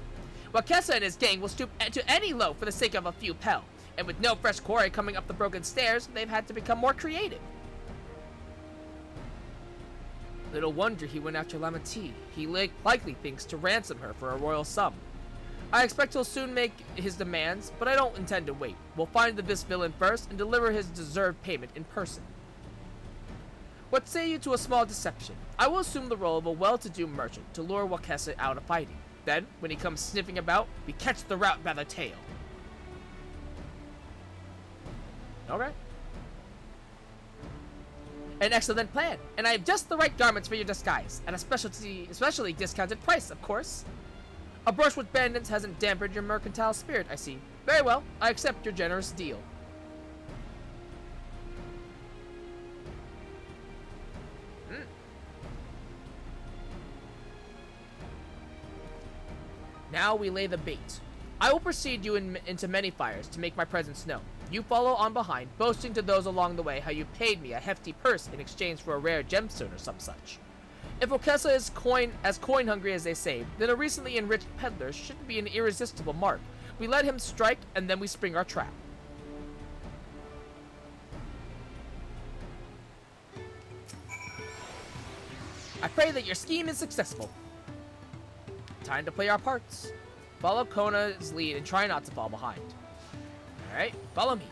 S1: Wakesa and his gang will stoop to any low for the sake of a few pel. And with no fresh quarry coming up the broken stairs, they've had to become more creative. Little wonder he went after Lamati. He likely thinks to ransom her for a royal sum. I expect he'll soon make his demands, but I don't intend to wait. We'll find this villain first and deliver his deserved payment in person. What say you to a small deception? I will assume the role of a well-to-do merchant to lure Wakesa out of fighting. Then, when he comes sniffing about, we catch the rat by the tail. Okay. An excellent plan, and I have just the right garments for your disguise, at a especially discounted price, of course. A brush with bandits hasn't dampened your mercantile spirit, I see. Very well, I accept your generous deal. Now we lay the bait. I will precede you into many fires to make my presence known. You follow on behind, boasting to those along the way how you paid me a hefty purse in exchange for a rare gemstone or some such. If Okesa is as coin hungry as they say, then a recently enriched peddler shouldn't be an irresistible mark. We let him strike, and then we spring our trap. I pray that your scheme is successful. Time to play our parts. Follow Kona's lead and try not to fall behind. Alright, follow me.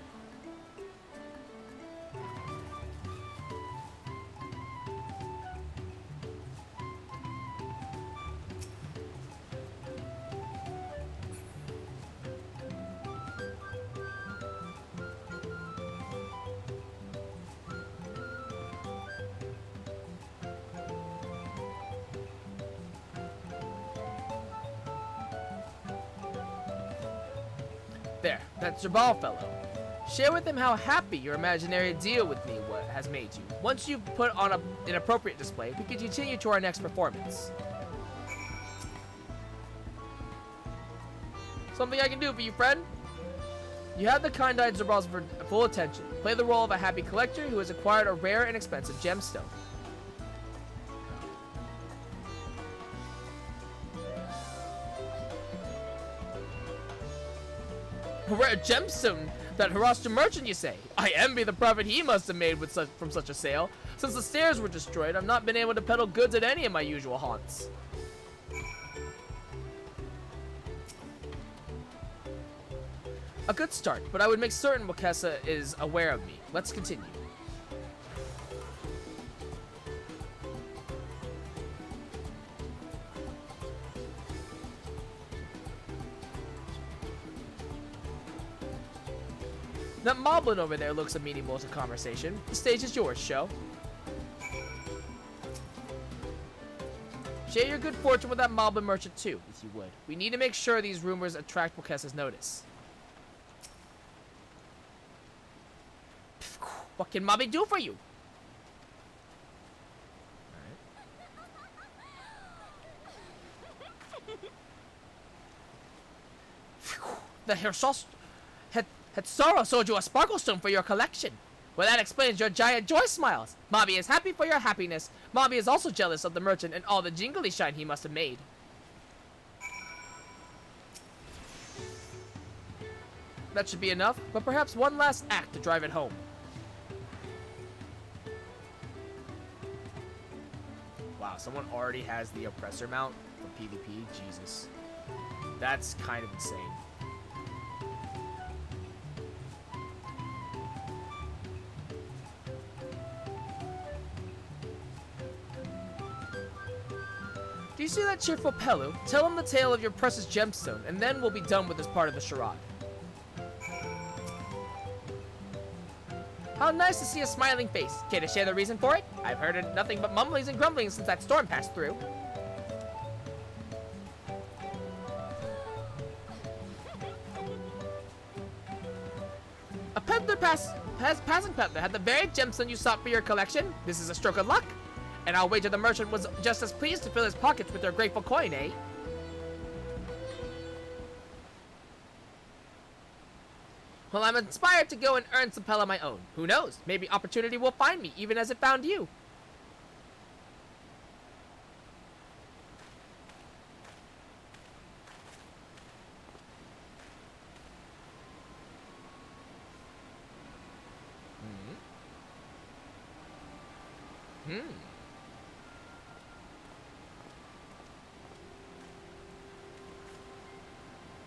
S1: There, that's Jabal fellow. Share with him how happy your imaginary deal with me has made you. Once you've put on an appropriate display, we can continue to our next performance. Something I can do for you, friend? You have the kind-eyed Zabal's full attention. Play the role of a happy collector who has acquired a rare and expensive gemstone. A rare gemstone that harassed a merchant, you say? I envy the profit he must have made from such a sale. Since the stairs were destroyed, I've not been able to peddle goods at any of my usual haunts. A good start, but I would make certain Wakesa is aware of me. Let's continue. That moblin over there looks amenable to conversation. The stage is yours, show. Share your good fortune with that moblin merchant too, if you would. We need to make sure these rumors attract Wakesa's notice. What can Mobby do for you? The Hirsos had Sorrow sold you a sparkle stone for your collection. Well, that explains your giant joy smiles. Mobby is happy for your happiness. Mobby is also jealous of the merchant and all the jingly shine he must have made. That should be enough, but perhaps one last act to drive it home. Wow, someone already has the oppressor mount for PvP? Jesus. That's kind of insane. Do you see that cheerful Pelu? Tell him the tale of your precious gemstone, and then we'll be done with this part of the charade. How nice to see a smiling face. Care to share the reason for it? I've heard nothing but mumblings and grumblings since that storm passed through. A peddler passing peddler had the very gemstone you sought for your collection. This is a stroke of luck. And I'll wager the merchant was just as pleased to fill his pockets with their grateful coin, eh? Well, I'm inspired to go and earn some Pell of my own. Who knows? Maybe opportunity will find me, even as it found you.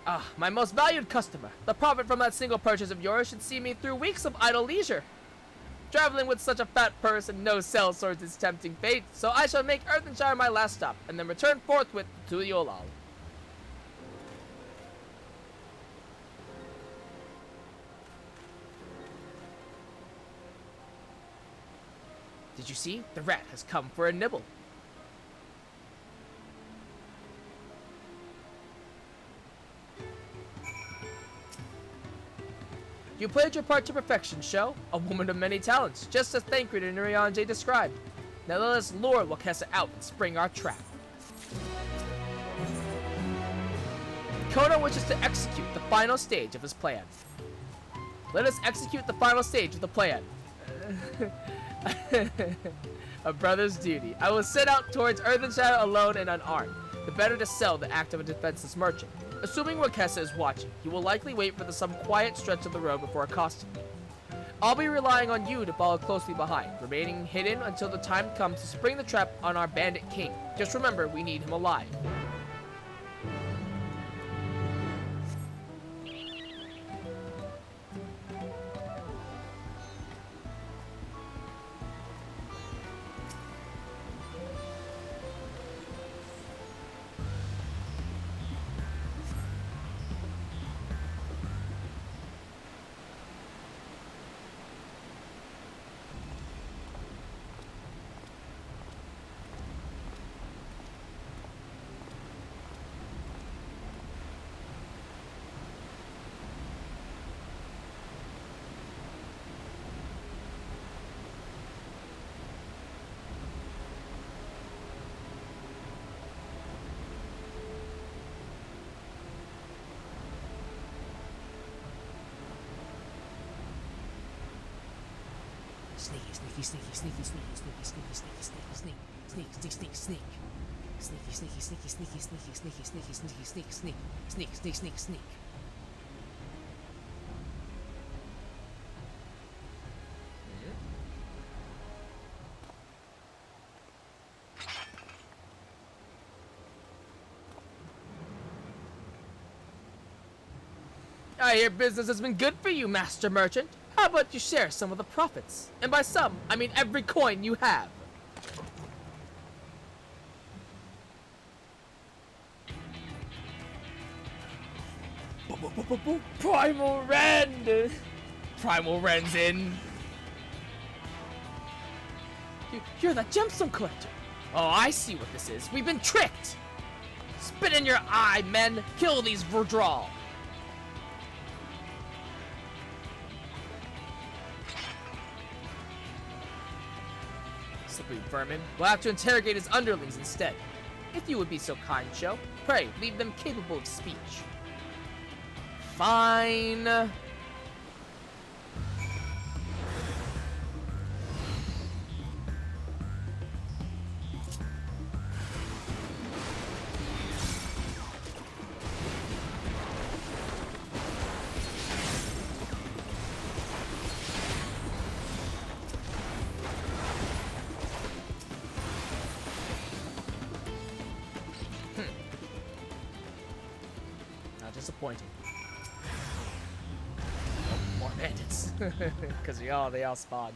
S1: Ah, my most valued customer. The profit from that single purchase of yours should see me through weeks of idle leisure. Traveling with such a fat purse and no sellswords is tempting fate, so I shall make Earthenshire my last stop, and then return forthwith to Yolal. Did you see? The rat has come for a nibble. You played your part to perfection, Sho. A woman of many talents, just as Thancred and Urianger described. Now let us lure Wakessa out and spring our trap. Kono wishes to execute the final stage of his plan. Let us execute the final stage of the plan. A brother's duty. I will set out towards Earthenshire alone and unarmed. The better to sell the act of a defenseless merchant. Assuming Wakessa is watching, he will likely wait for some quiet stretch of the road before accosting me. I'll be relying on you to follow closely behind, remaining hidden until the time comes to spring the trap on our bandit king. Just remember, we need him alive. Sneaky, sneaky, sneaky, sneaky, sneaky, sneaky, sneaky, sneaky, sneaky, sneak, sneak, sneak, sneak. Sneaky, sneaky, sneaky, sneaky, sneaky, sneaky, sneaky, sneaky, sneak, sneak, sneak, sneak, sneak, sneak. I hear business has been good for you, Master Merchant. How about you share some of the profits? And by some, I mean every coin you have. Primal Rend! Primal Rend's in. You're the gemstone collector. Oh, I see what this is. We've been tricked. Spit in your eye, men. Kill these Verdral. Slippery vermin. We'll have to interrogate his underlings instead. If you would be so kind, Sho, pray leave them capable of speech. Fine. Not disappointing. Oh, more bandits. Because they all spawn.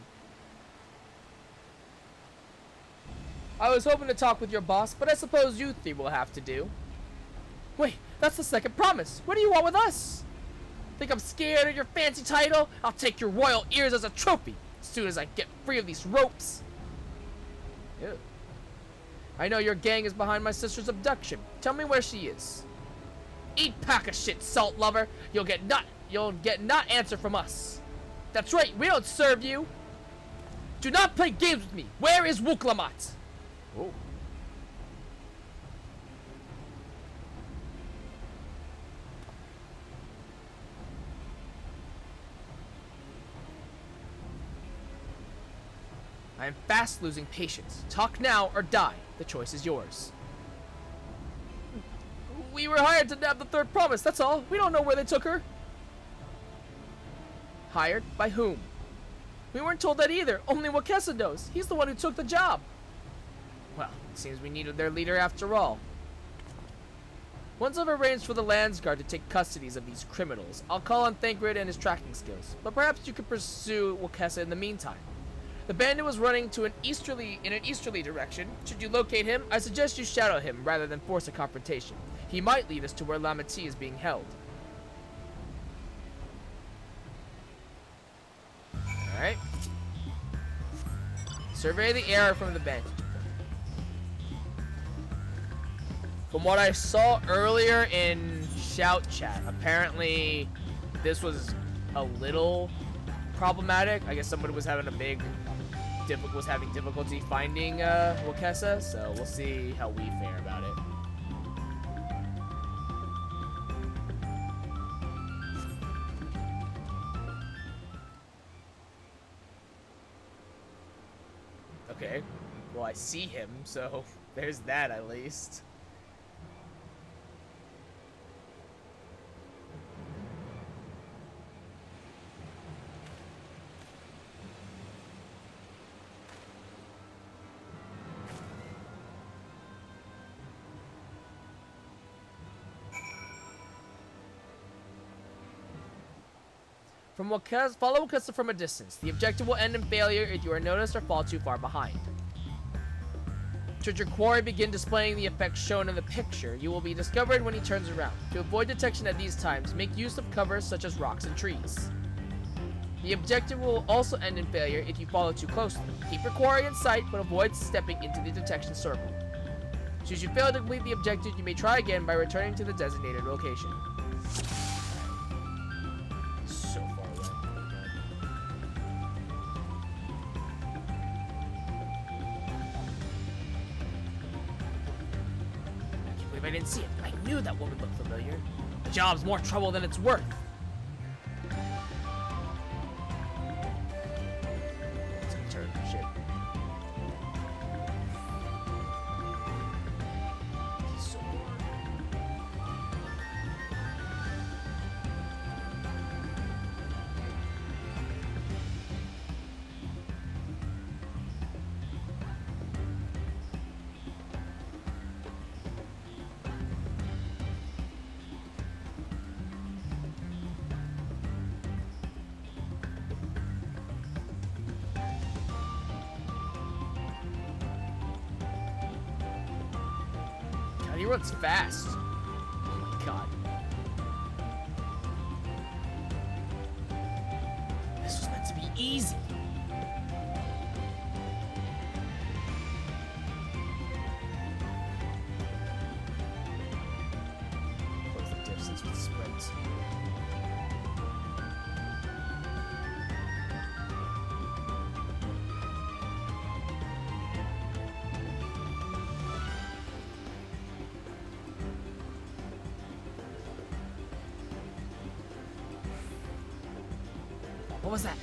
S1: I was hoping to talk with your boss, but I suppose you three will have to do. Wait, that's the second promise. What do you want with us? Think I'm scared of your fancy title? I'll take your royal ears as a trophy as soon as I get free of these ropes. Ew. I know your gang is behind my sister's abduction. Tell me where she is. Eat pack of shit, salt lover. You'll get not answer from us. That's right, we don't serve you. Do not play games with me. Where is Wuklamat? Oh. I am fast losing patience. Talk now or die. The choice is yours. We were hired to nab the third promise, that's all. We don't know where they took her. Hired? By whom? We weren't told that either. Only Wakessa knows. He's the one who took the job. Well, it seems we needed their leader after all. Once I've arranged for the Landsguard to take custody of these criminals, I'll call on Thancred and his tracking skills, but perhaps you could pursue Wakessa in the meantime. The bandit was running in an easterly direction. Should you locate him, I suggest you shadow him rather than force a confrontation. He might lead us to where Lamati is being held. Alright. Survey the area from the vantage point. From what I saw earlier in Shout Chat, apparently this was a little problematic. I guess somebody was having difficulty finding Wakessa, so we'll see how we fare about it. Okay, well I see him, so there's that at least. Follow Wakessa from a distance. The objective will end in failure if you are noticed or fall too far behind. Should your quarry begin displaying the effects shown in the picture, you will be discovered when he turns around. To avoid detection at these times, make use of covers such as rocks and trees. The objective will also end in failure if you follow too closely. Keep your quarry in sight, but avoid stepping into the detection circle. Should you fail to complete the objective, you may try again by returning to the designated location. So far away. I can't believe I didn't see it. I knew that woman looked familiar. The job's more trouble than it's worth. It's gonna turn shit. So bored. God, he runs fast. God. This was meant to be easy. Close the distance with sprints. What was that?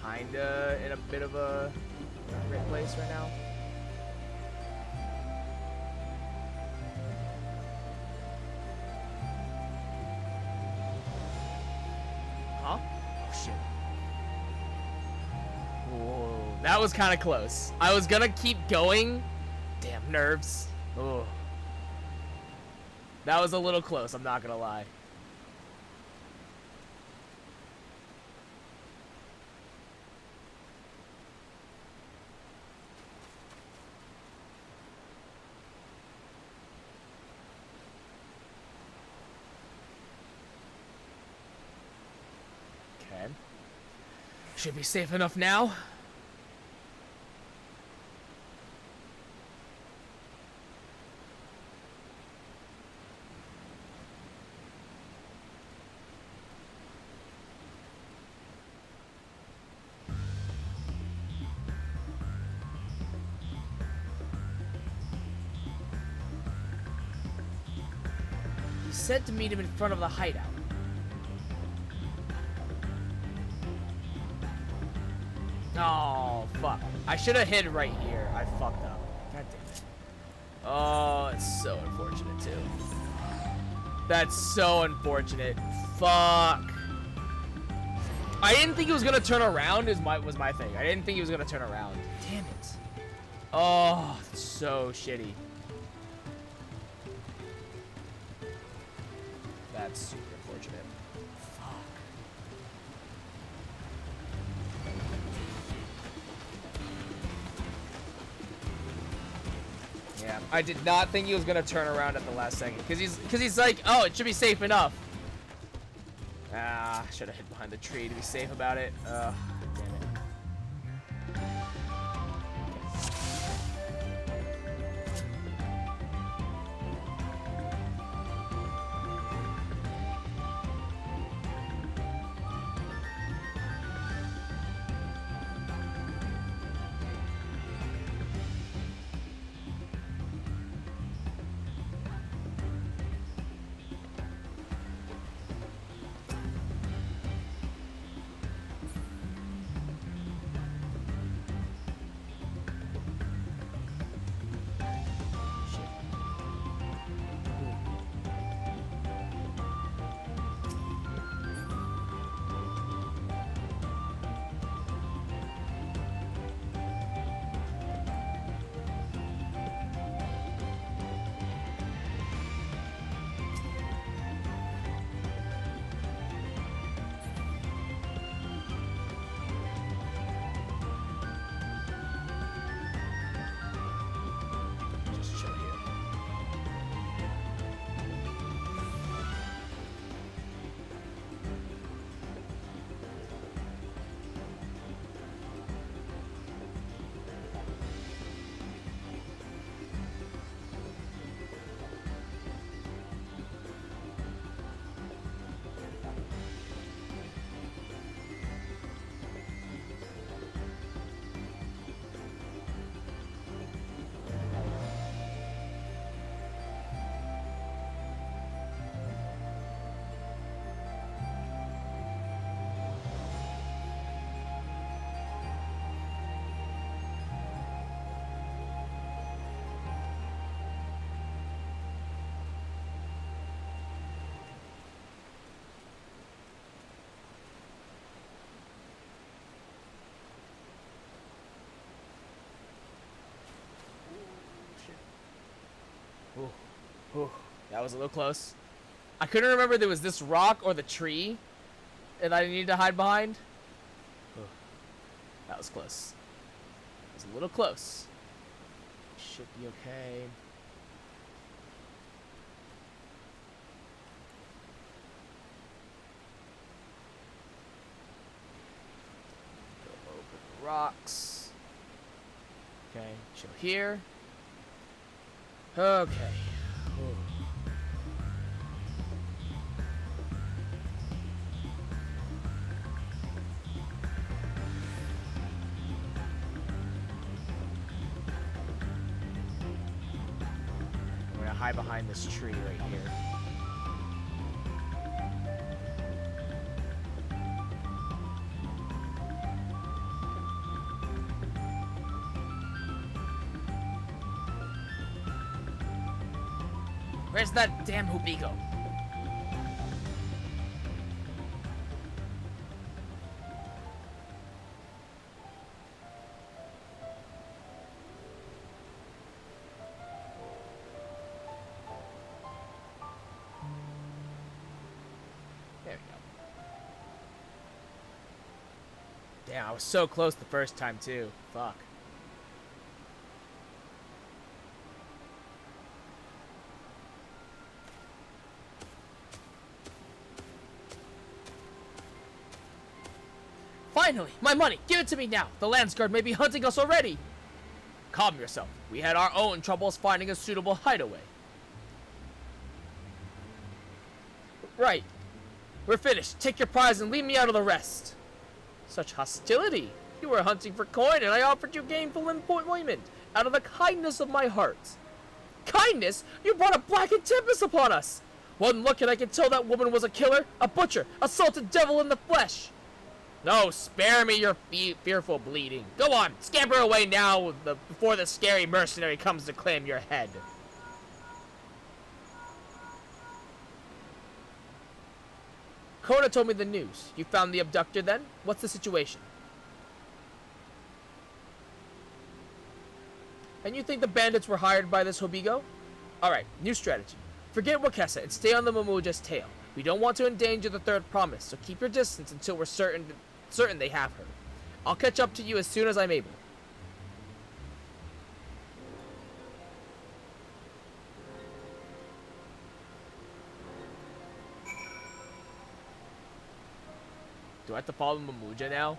S1: Kinda in a bit of a great place right now. Huh? Oh shit. Whoa, that was kind of close. I was gonna keep going. Damn nerves. Oh, that was a little close. I'm not gonna lie. Okay. Should be safe enough now. He said to meet him in front of the hideout. Oh, fuck. I should have hid right here. I fucked up. God damn it. Oh, it's so unfortunate, too. That's so unfortunate. Fuck. I didn't think he was gonna turn around. Was my thing. I didn't think he was gonna turn around. Damn it. Oh, that's so shitty. That's super unfortunate. Fuck. Yeah, I did not think he was gonna turn around at the last second, cause he's like, oh, it should be safe enough. Ah, should have hid behind the tree to be safe about it. Damn it. Just chill here. Ooh, ooh, that was a little close. I couldn't remember if there was this rock or the tree that I needed to hide behind. Ooh, that was close. It was a little close. Should be okay. Go over the rocks. Okay, chill here. Okay. Ooh. I'm gonna hide behind this tree right here. Where's that damn Hubiko? There we go. Damn, I was so close the first time too. Fuck. Finally, my money! Give it to me now! The Landsguard may be hunting us already! Calm yourself. We had our own troubles finding a suitable hideaway. Right. We're finished. Take your prize and leave me out of the rest. Such hostility. You were hunting for coin and I offered you gainful employment out of the kindness of my heart. Kindness? You brought a blackened tempest upon us! One look and I could tell that woman was a killer, a butcher, a salted devil in the flesh. No, spare me your fearful bleeding. Go on, scamper away now before the scary mercenary comes to claim your head. Kona told me the news. You found the abductor then? What's the situation? And you think the bandits were hired by this Hobigo? Alright, new strategy. Forget Wakesa and stay on the Mamuja's tail. We don't want to endanger the third promise, so keep your distance until we're certain they have her. I'll catch up to you as soon as I'm able. Do I have to follow Mamuja now?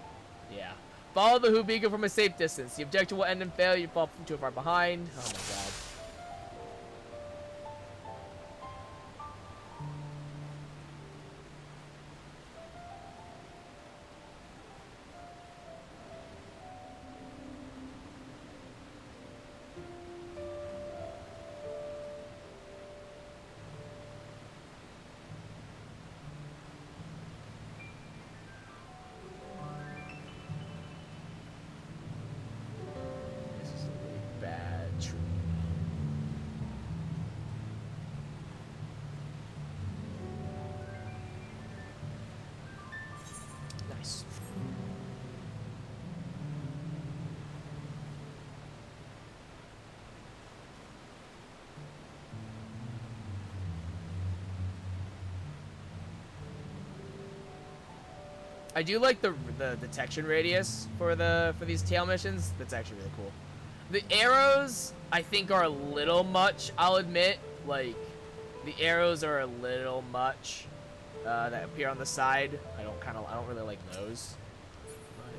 S1: Yeah. Follow the Hobigo from a safe distance. The objective will end in failure. You fall too far behind. Oh my god. Nice. I do like the detection radius for these tail missions. That's actually really cool. The arrows I think are a little much, I'll admit. Like the arrows are a little much. That appear on the side. I don't really like those. But,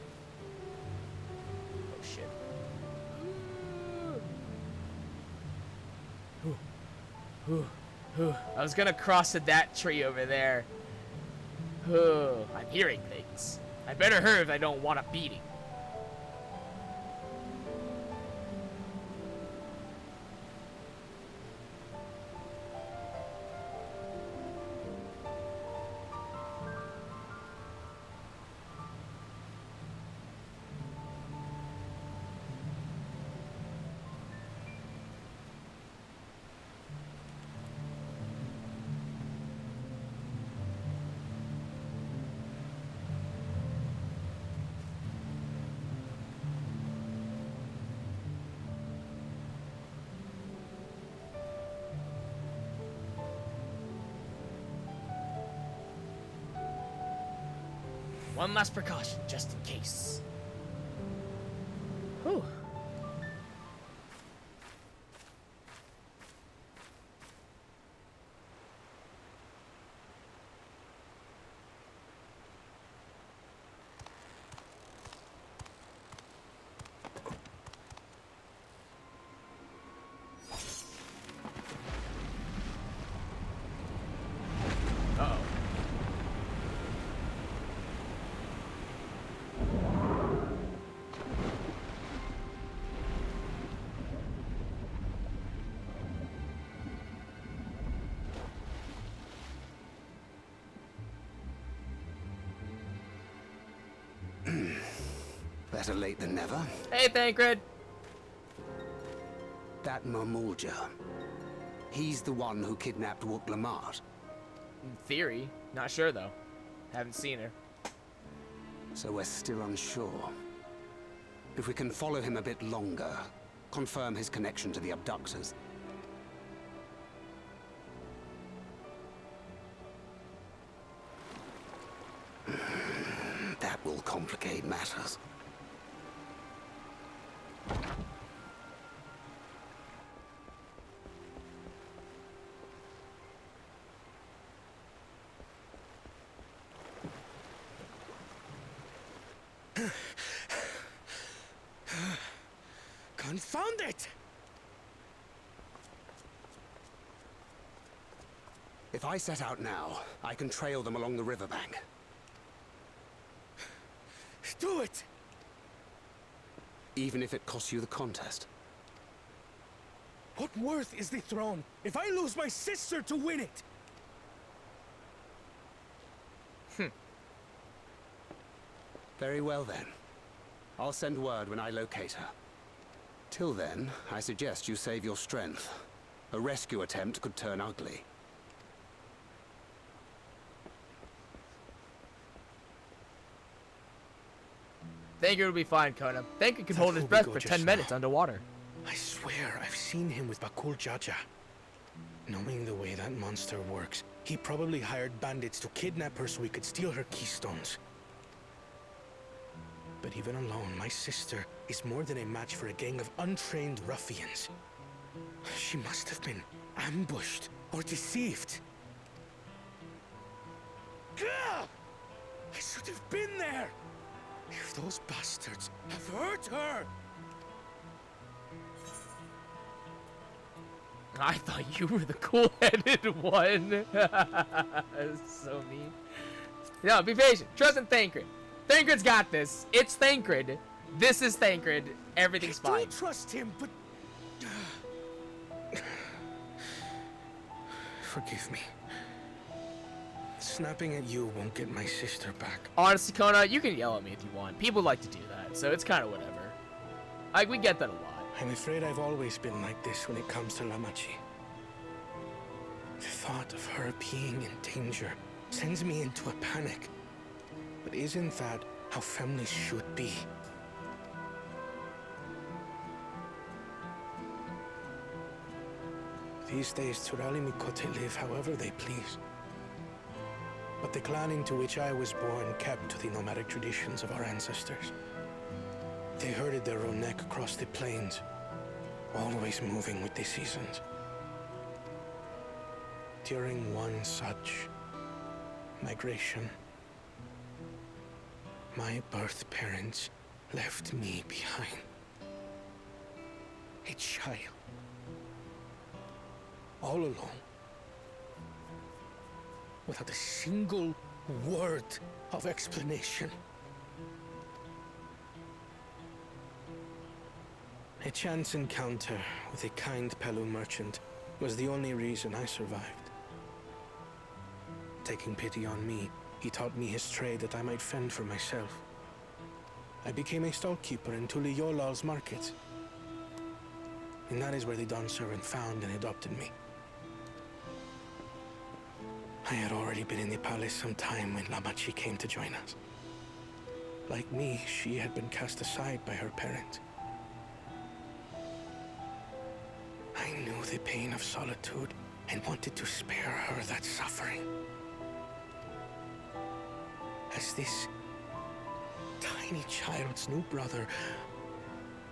S1: oh shit. I was gonna cross to that tree over there. I'm hearing things. I better hurry if I don't want a beating. One last precaution, just in case. Whew. Uh-oh.
S7: Better late than never.
S1: Hey, Thancred.
S7: That Mamuja. He's the one who kidnapped Wook Lamart.
S1: In theory. Not sure, though. Haven't seen her.
S7: So we're still unsure. If we can follow him a bit longer, confirm his connection to the abductors. That will complicate matters.
S5: Confound it!
S7: If I set out now, I can trail them along the riverbank.
S5: Do it!
S7: Even if it costs you the contest.
S5: What worth is the throne if I lose my sister to win it?
S7: Very well then. I'll send word when I locate her. Till then, I suggest you save your strength. A rescue attempt could turn ugly.
S1: Tancred will be fine, Kona. Tancred can
S8: That
S1: hold his
S8: will be
S1: breath for
S8: gorgeous
S1: 10 minutes
S8: now.
S1: underwater.
S8: I swear I've seen him with Bakul Jaja. Knowing the way that monster works, he probably hired bandits to kidnap her so he could steal her keystones. But even alone, my sister is more than a match for a gang of untrained ruffians. She must have been ambushed or deceived. Gah! I should have been there! If those bastards have hurt her!
S1: I thought you were the cool-headed one. That's so mean. No, be patient. Trust in Tancred. Tancred's got this. It's Tancred. This is Tancred. Everything's
S8: I
S1: fine.
S8: do trust him, but... Forgive me. Snapping at you won't get my sister back.
S1: Honestly, Kona, you can yell at me if you want. People like to do that, so it's kind of whatever. Like, we get that a lot.
S8: I'm afraid I've always been like this when it comes to Lamachi. The thought of her being in danger sends me into a panic. But isn't that how families should be? These days, Turali Mikote live however they please. But the clan into which I was born kept to the nomadic traditions of our ancestors. They herded their own neck across the plains, always moving with the seasons. During one such migration, my birth parents left me behind. A child. All alone. Without a single word of explanation. A chance encounter with a kind Pelu merchant was the only reason I survived. Taking pity on me, he taught me his trade that I might fend for myself. I became a stallkeeper in Tuliyolal's market. And that is where the Dawn servant found and adopted me. I had already been in the palace some time when Lamachi came to join us. Like me, she had been cast aside by her parents. I knew the pain of solitude and wanted to spare her that suffering. As this tiny child's new brother,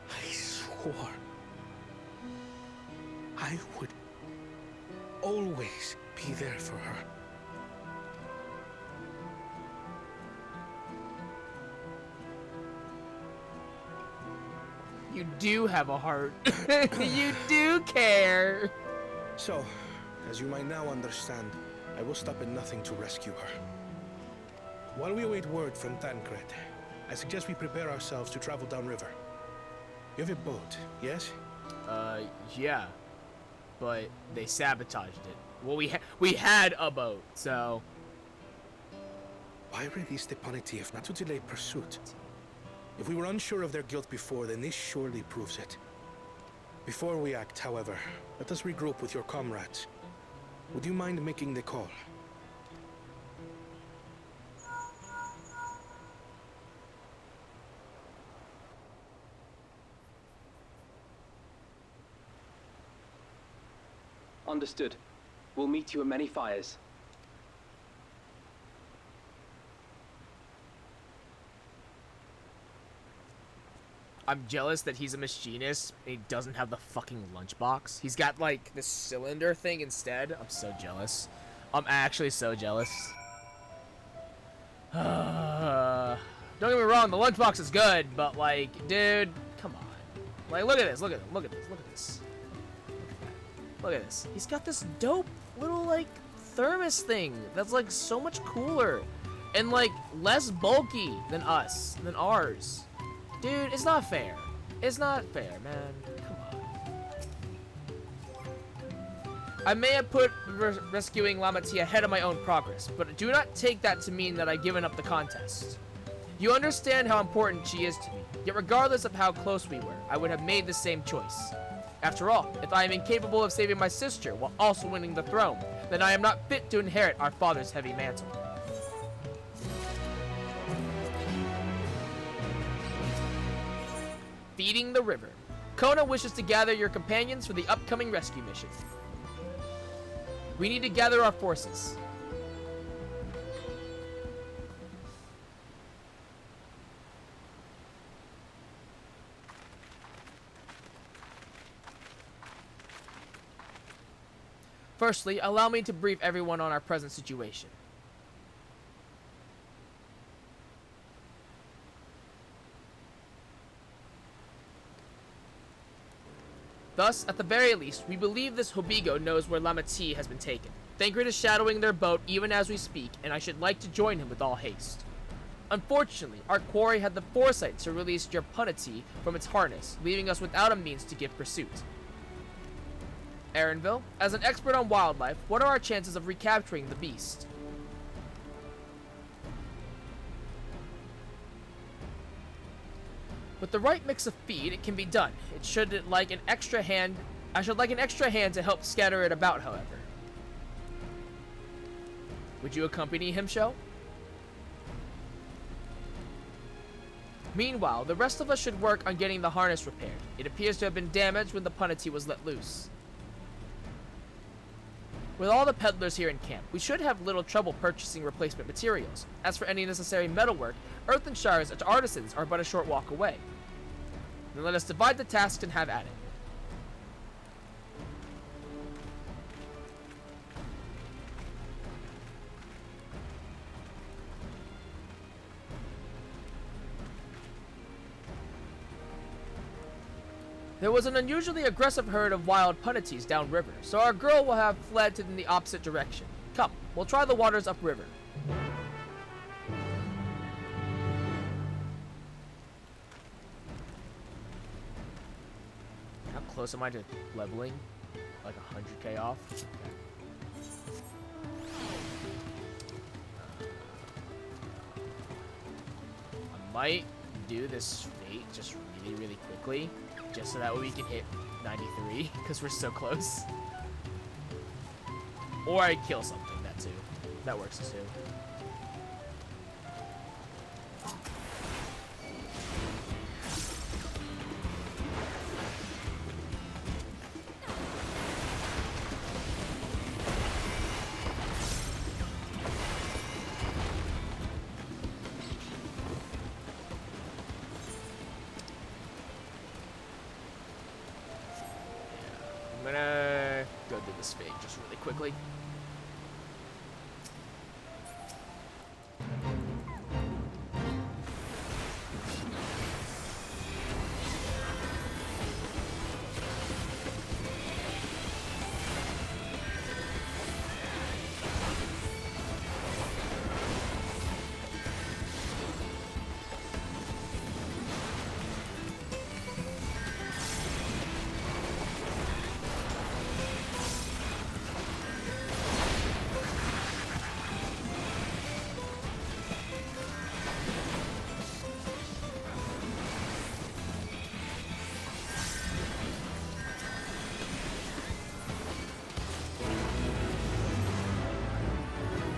S8: I swore I would always be there for her.
S1: You do have a heart. You do care.
S8: So, as you might now understand, I will stop at nothing to rescue her. While we await word from Tancred, I suggest we prepare ourselves to travel downriver. You have a boat, yes?
S1: Yeah. But they sabotaged it. Well, we had a boat, so...
S8: Why release the penalty if not to delay pursuit? If we were unsure of their guilt before, then this surely proves it. Before we act, however, let us regroup with your comrades. Would you mind making the call?
S9: Understood. We'll meet you at many fires.
S1: I'm jealous that he's a machinist and he doesn't have the fucking lunchbox. He's got, like, this cylinder thing instead. I'm so jealous. I'm actually so jealous. Don't get me wrong, the lunchbox is good, but, like, dude, come on. Like, look at this, look at this, look at this, look at this. Look at this. He's got this dope little, like, thermos thing that's, like, so much cooler and, like, less bulky than ours. Dude, it's not fair. It's not fair, man. Come on. I may have put rescuing Lamatia ahead of my own progress, but do not take that to mean that I've given up the contest. You understand how important she is to me, yet regardless of how close we were, I would have made the same choice. After all, if I am incapable of saving my sister while also winning the throne, then I am not fit to inherit our father's heavy mantle. Feeding the river. Kona wishes to gather your companions for the upcoming rescue mission. We need to gather our forces. Firstly, allow me to brief everyone on our present situation. Thus, at the very least, we believe this Hobigo knows where Lamati has been taken. Thancred is shadowing their boat even as we speak, and I should like to join him with all haste. Unfortunately, our quarry had the foresight to release your Punati from its harness, leaving us without a means to give pursuit. Aaronville, as an expert on wildlife, what are our chances of recapturing the beast? With the right mix of feed, it can be done. I should like an extra hand to help scatter it about, however. Would you accompany him, Sho? Meanwhile, the rest of us should work on getting the harness repaired. It appears to have been damaged when the Punati was let loose. With all the peddlers here in camp, we should have little trouble purchasing replacement materials. As for any necessary metalwork, Earthenshire's artisans are but a short walk away. Then let us divide the tasks and have at it. There was an unusually aggressive herd of wild Punatis downriver, so our girl will have fled in the opposite direction. Come, we'll try the waters upriver. How close am I to leveling? Like 100k off? Okay. I might do this fate just really quickly. Just so that way we can hit 93, because we're so close. Or I kill something, that too. That works too. I'm gonna go do this fake just really quickly.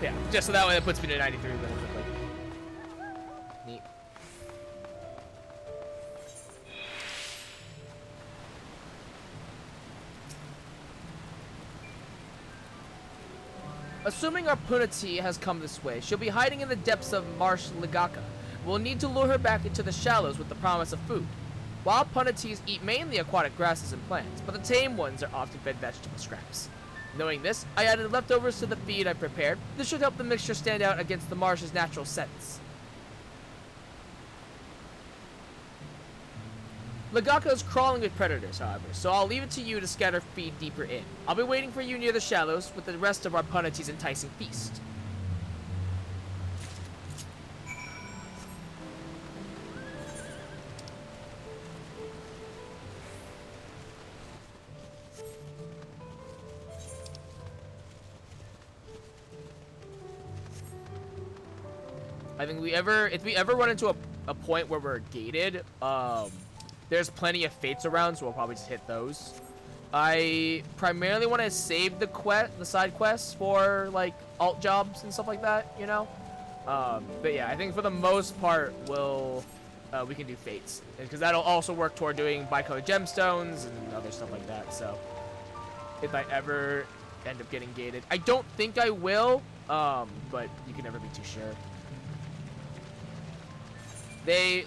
S1: Yeah, just so that way it puts me to 93 really quickly. Neat. Assuming our Punati has come this way, she'll be hiding in the depths of Marsh Ligaka. We'll need to lure her back into the shallows with the promise of food. Wild Punatis eat mainly aquatic grasses and plants, but the tame ones are often fed vegetable scraps. Knowing this, I added leftovers to the feed I prepared. This should help the mixture stand out against the marsh's natural scents. Ligaka is crawling with predators, however, so I'll leave it to you to scatter feed deeper in. I'll be waiting for you near the shallows with the rest of our Punati's enticing feast. I think if we ever run into a point where we're gated, there's plenty of fates around, so we'll probably just hit those. I primarily want to save the side quests for like alt jobs and stuff like that, you know. But yeah, I think for the most part we'll we can do fates, because that'll also work toward doing bycode gemstones and other stuff like that. So if I ever end up getting gated, I don't think I will, but you can never be too sure. They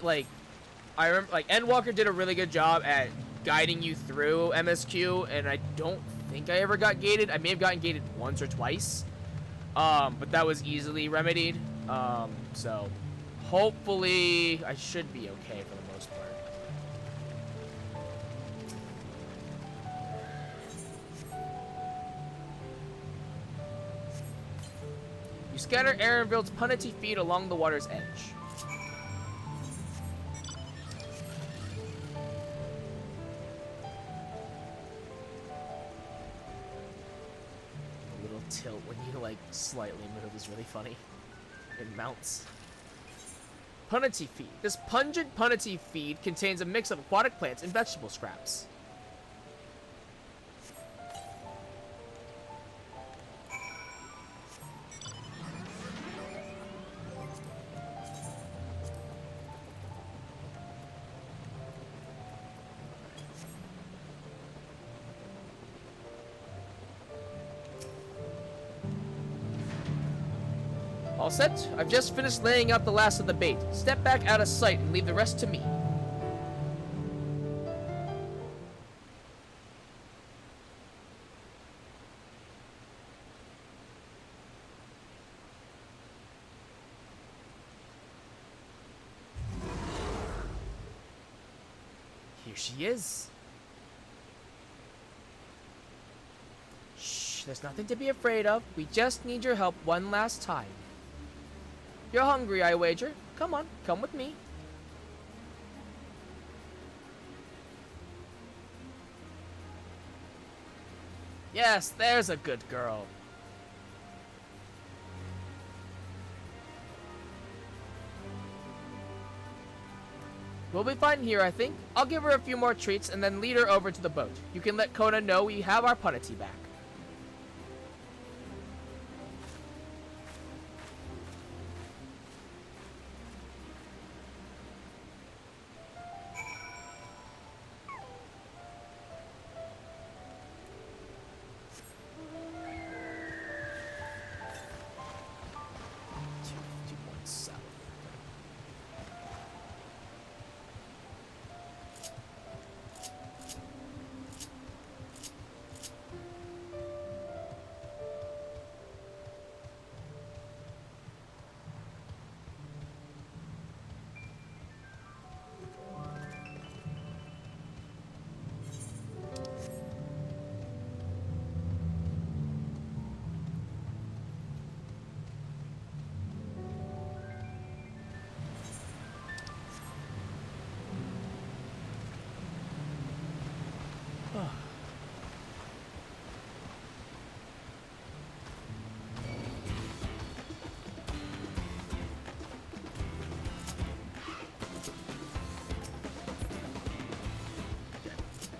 S1: I remember Endwalker did a really good job at guiding you through MSQ, and I don't think I ever got gated. I may have gotten gated once or twice, but that was easily remedied. So hopefully I should be okay for the most part. You scatter Aaronville's punity feet along the water's edge. A little tilt when you slightly move is really funny. It mounts. Punity feed. This pungent punity feed contains a mix of aquatic plants and vegetable scraps. All set? I've just finished laying out the last of the bait. Step back out of sight and leave the rest to me. Here she is. Shh, there's nothing to be afraid of. We just need your help one last time. You're hungry, I wager. Come on, come with me. Yes, there's a good girl. We'll be fine here, I think. I'll give her a few more treats and then lead her over to the boat. You can let Kona know we have our punity back.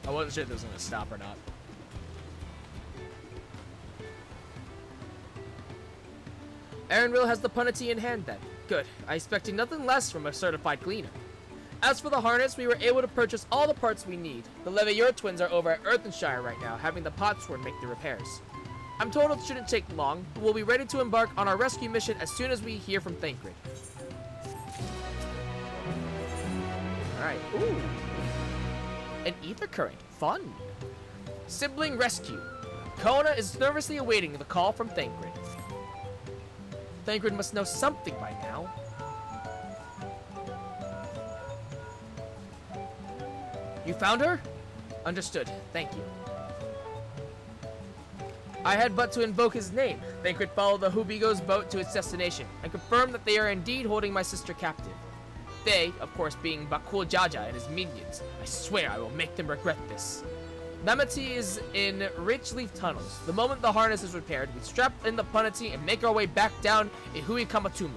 S1: I wasn't sure if it was going to stop or not. Aaronville has the punity in hand then. Good. I expected nothing less from a certified cleaner. As for the harness, we were able to purchase all the parts we need. The Leviure twins are over at Earthenshire right now, having the Potsword make the repairs. I'm told it shouldn't take long, but we'll be ready to embark on our rescue mission as soon as we hear from Thancred. Alright. Ooh. An ether current. Fun. Sibling rescue. Kona is nervously awaiting the call from Thancred. Thancred must know something by now. You found her? Understood. Thank you. I had but to invoke his name. Thancred followed the Hubigo's boat to its destination and confirmed that they are indeed holding my sister captive. They, of course, being Bakul Jaja and his minions. I swear I will make them regret this. Namati is in Rich Leaf Tunnels. The moment the harness is repaired, we strap in the punity and make our way back down in Hui Kamatumu.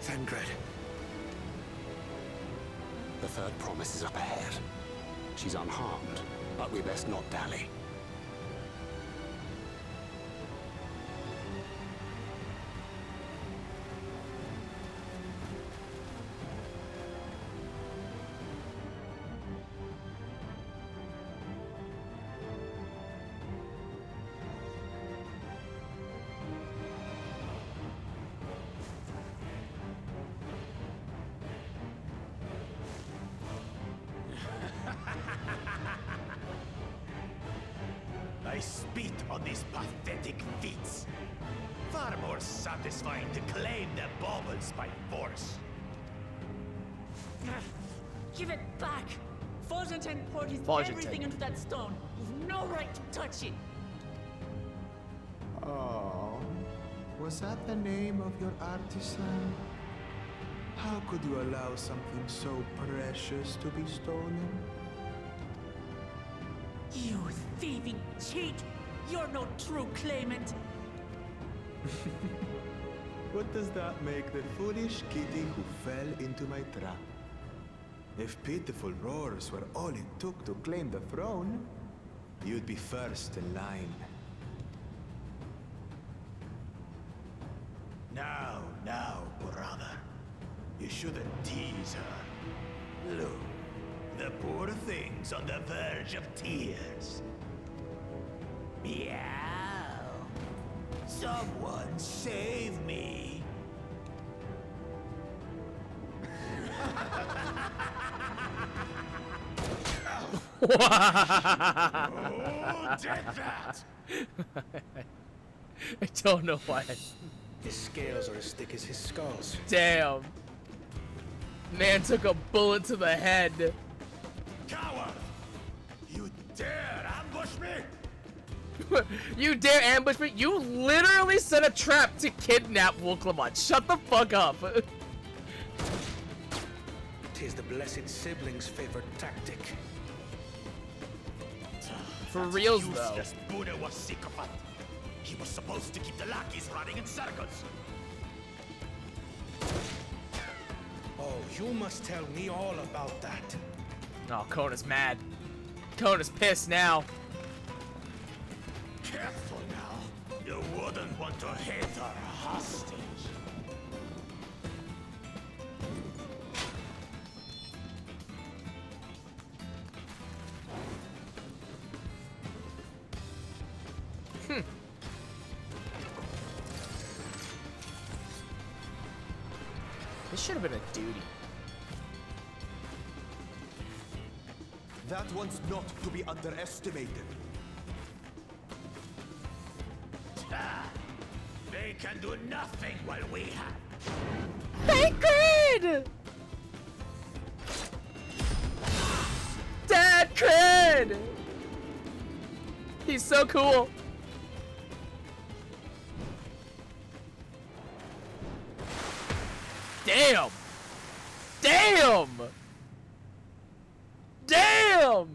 S8: Thancred.
S7: The third promise is up ahead. She's unharmed, but we best not dally.
S6: I spit on these pathetic feats. Far more satisfying to claim their baubles by force.
S3: Give it back! Fortune poured his
S1: Fortune.
S3: everything into that stone. You've no right to touch it.
S10: Oh, was that the name of your artisan? How could you allow something so precious to be stolen?
S3: You thieving cheat! You're no true claimant!
S10: What does that make the foolish kitty who fell into my trap? If pitiful roars were all it took to claim the throne, you'd be first in line.
S6: Now, brother. You shouldn't tease her. Look, the poor thing's on the verge of tears. Meow. Someone save me. Who did that?
S1: I don't know why.
S8: His scales are as thick as his skulls.
S1: Damn. Man took a bullet to the head.
S6: Coward! You dare ambush me?
S1: You dare ambush me? You literally set a trap to kidnap Wulclamon. Shut the fuck up.
S8: 'Tis the blessed sibling's favorite tactic.
S1: For reals though.
S6: Useless Buddha was sycophant. He was supposed to keep the lackeys running in circles.
S8: Oh, you must tell me all about that.
S1: Oh, Kona's mad. Kona's pissed now.
S6: Careful now. You wouldn't want to hit her hostage.
S1: This should have been a duty.
S6: That one's not to be underestimated. They can do nothing while we have.
S1: Sacred! Dad Cred! He's so cool. Damn! Damn! Damn!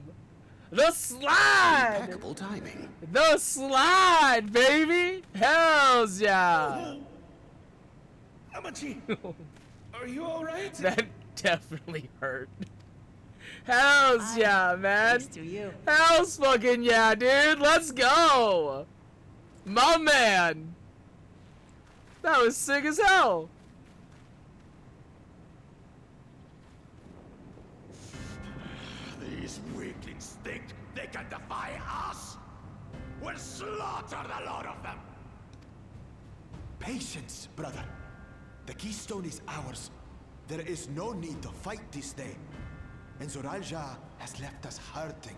S1: The slide!
S7: Impeccable timing.
S1: The slide, baby! Hells yeah!
S8: Amachi, are you alright?
S1: That definitely hurt. Hells yeah, man!
S3: Thanks to you.
S1: Hells fucking yeah, dude! Let's go! My man! That was sick as hell!
S6: These weaklings think they can defy us. We'll slaughter the lot of them. Patience, brother. The keystone is ours. There is no need to fight this day. And Zoralja has left us hurting.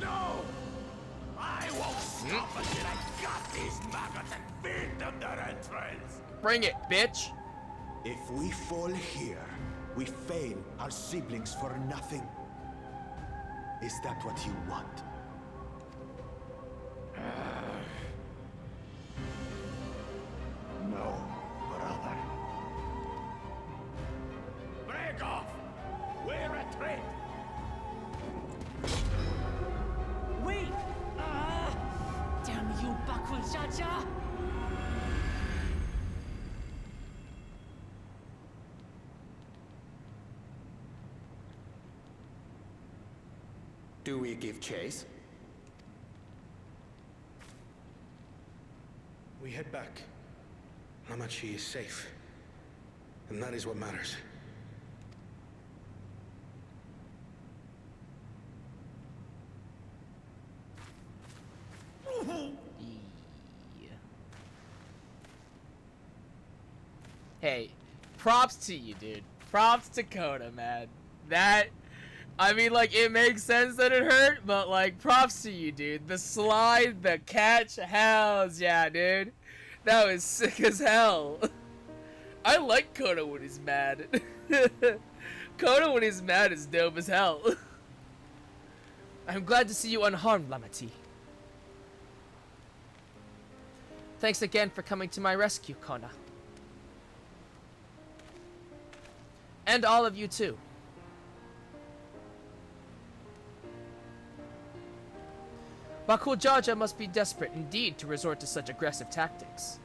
S6: No! I won't stop until I gut these maggots and feed them their entrails.
S1: Bring it, bitch!
S6: If we fall here, we fail our siblings for nothing. Is that what you want? No, brother. Break off! We retreat!
S3: Wait! Damn you, Bakul Jaja!
S7: Do we give chase?
S8: We head back. Namachi is safe. And that is what matters.
S1: Hey, props to you, dude. Props to Coda, man. That, I mean, like, it makes sense that it hurt, but, like, props to you, dude. The slide, the catch, hells yeah, dude. That was sick as hell. I like Coda when he's mad. Coda when he's mad is dope as hell. I'm glad to see you unharmed, Lamati. Thanks again for coming to my rescue, Kona. And all of you too. Bakul Jaja must be desperate indeed to resort to such aggressive tactics.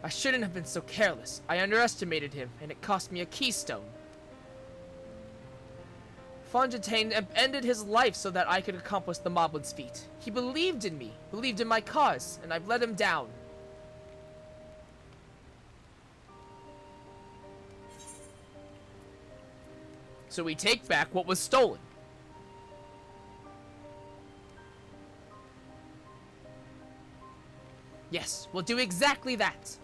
S1: I shouldn't have been so careless. I underestimated him, and it cost me a keystone. Fontaine ended his life so that I could accomplish the Moblin's feat. He believed in me, believed in my cause, and I've let him down. So we take back what was stolen. Yes, we'll do exactly that.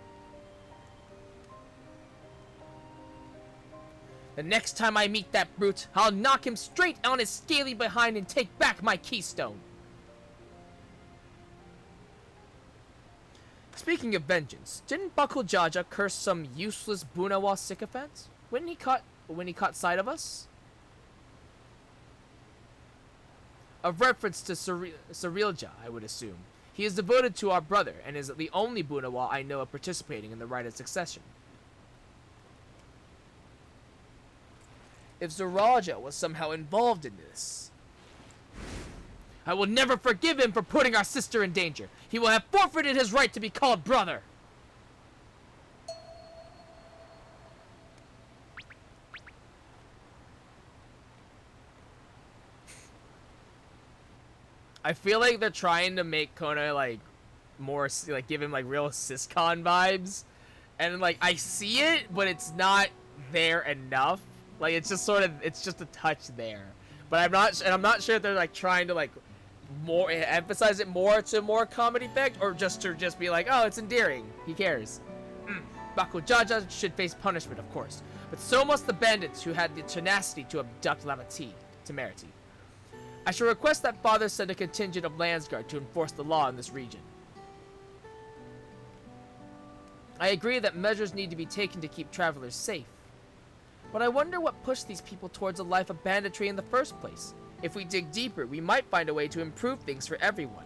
S1: The next time I meet that brute, I'll knock him straight on his scaly behind and take back my keystone. Speaking of vengeance, didn't Bakul Jaja curse some useless Bunawa sycophant when he caught sight of us? A reference to Sarilja, I would assume. He is devoted to our brother and is the only Bunawa I know of participating in the rite of succession. If Zoraja was somehow involved in this, I will never forgive him for putting our sister in danger. He will have forfeited his right to be called brother. I feel like they're trying to make Kona like more like give him like real Siscon vibes, and like I see it, but it's not there enough. Like it's just sort of it's just a touch there, but I'm not sure if they're like trying to like more emphasize it more to more comedy effect, or just to just be like, oh, it's endearing. He cares. Bakul Jaja should face punishment, of course, but so must the bandits who had the tenacity to abduct Lamati Temerity. I shall request that Father send a contingent of Landsguard to enforce the law in this region. I agree that measures need to be taken to keep travelers safe. But I wonder what pushed these people towards a life of banditry in the first place. If we dig deeper, we might find a way to improve things for everyone.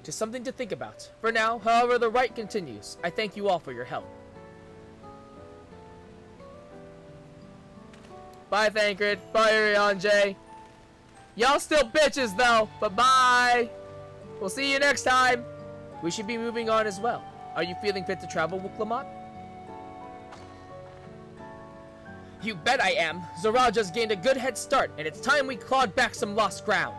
S1: Just something to think about. For now, however, the rite continues. I thank you all for your help. Bye, Thancred. Bye, Urianje. Y'all still bitches, though. Bye-bye. We'll see you next time. We should be moving on as well. Are you feeling fit to travel, Wuklamat? You bet I am. Zoraja's gained a good head start, and it's time we clawed back some lost ground.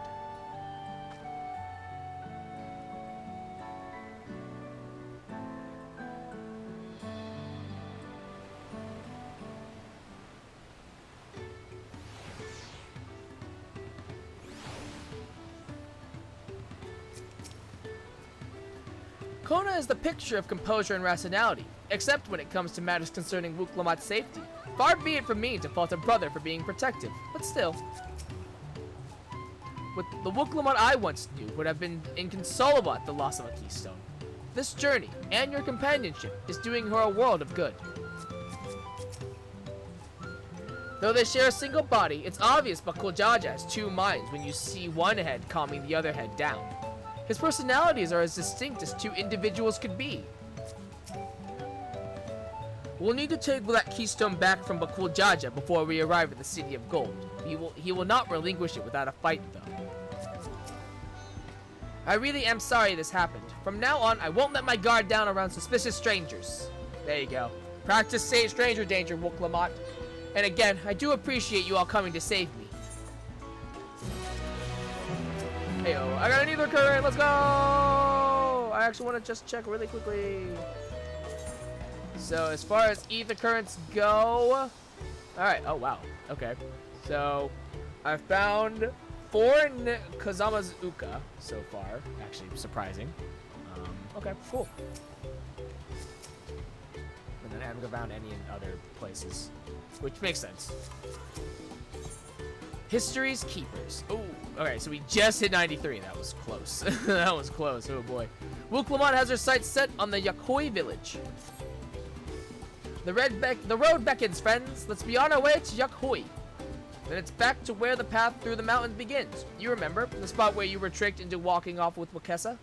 S1: Kona is the picture of composure and rationality, except when it comes to matters concerning Wuklamat's safety. Far be it from me to fault a brother for being protective, but still. With the Wuklamat I once knew would have been inconsolable at the loss of a keystone. This journey, and your companionship, is doing her a world of good. Though they share a single body, it's obvious Bakul Jaja has two minds when you see one head calming the other head down. His personalities are as distinct as two individuals could be. We'll need to take that keystone back from Bakul Jaja before we arrive at the City of Gold. He will not relinquish it without a fight, though. I really am sorry this happened. From now on, I won't let my guard down around suspicious strangers. There you go. Practice safe stranger danger, Wook Lamont. And again, I do appreciate you all coming to save me. Heyo, I got an ether current, let's go! I actually want to just check really quickly. So as far as ether currents go, alright, oh wow, okay. So, I found 4 Kazama's Uka so far, actually surprising. Okay, cool. And then I haven't found any in other places, which makes sense. History's Keepers. Oh, okay, so we just hit 93. That was close. That was close. Oh boy. Wook Lamont has her sights set on the Yakoi village. The road beckons, friends. Let's be on our way to Yakoi. Then it's back to where the path through the mountains begins. You remember the spot where you were tricked into walking off with Wakesa?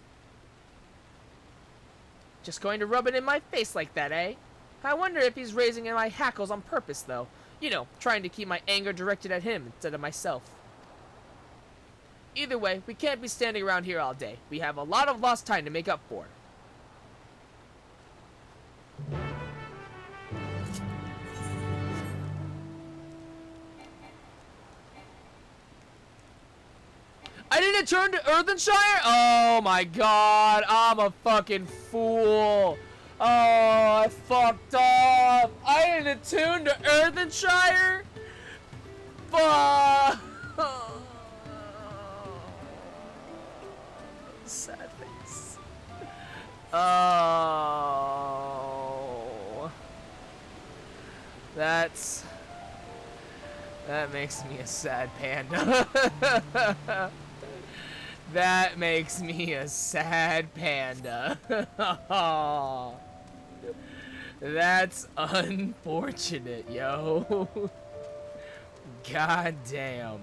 S1: Just going to rub it in my face like that, eh? I wonder if he's raising my hackles on purpose, though. You know, trying to keep my anger directed at him instead of myself. Either way, we can't be standing around here all day. We have a lot of lost time to make up for. I didn't turn to Earthenshire? Oh my god, I'm a fucking fool. Oh, I fucked up. I didn't attune to Earthenshire? Fuck. Sad face. Oh. That makes me a sad panda. That makes me a sad panda. That's unfortunate, yo. God damn.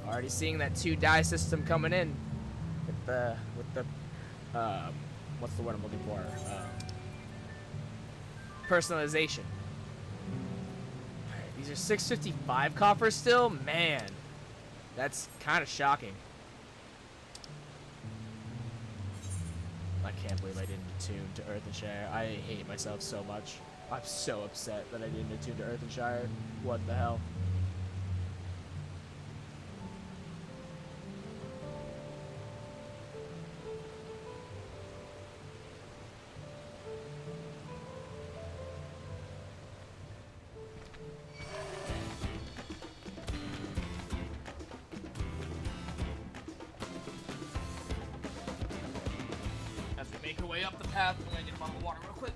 S1: Already seeing that 2-die system coming in with the what's the word I'm looking for? Personalization. Alright, these are 655 copper still? Man, that's kind of shocking. I can't believe I didn't attune to Earthenshire. I hate myself so much. I'm so upset that I didn't attune to Earthenshire. What the hell? Make her way up the path. I'm gonna get a bottle of water real quick.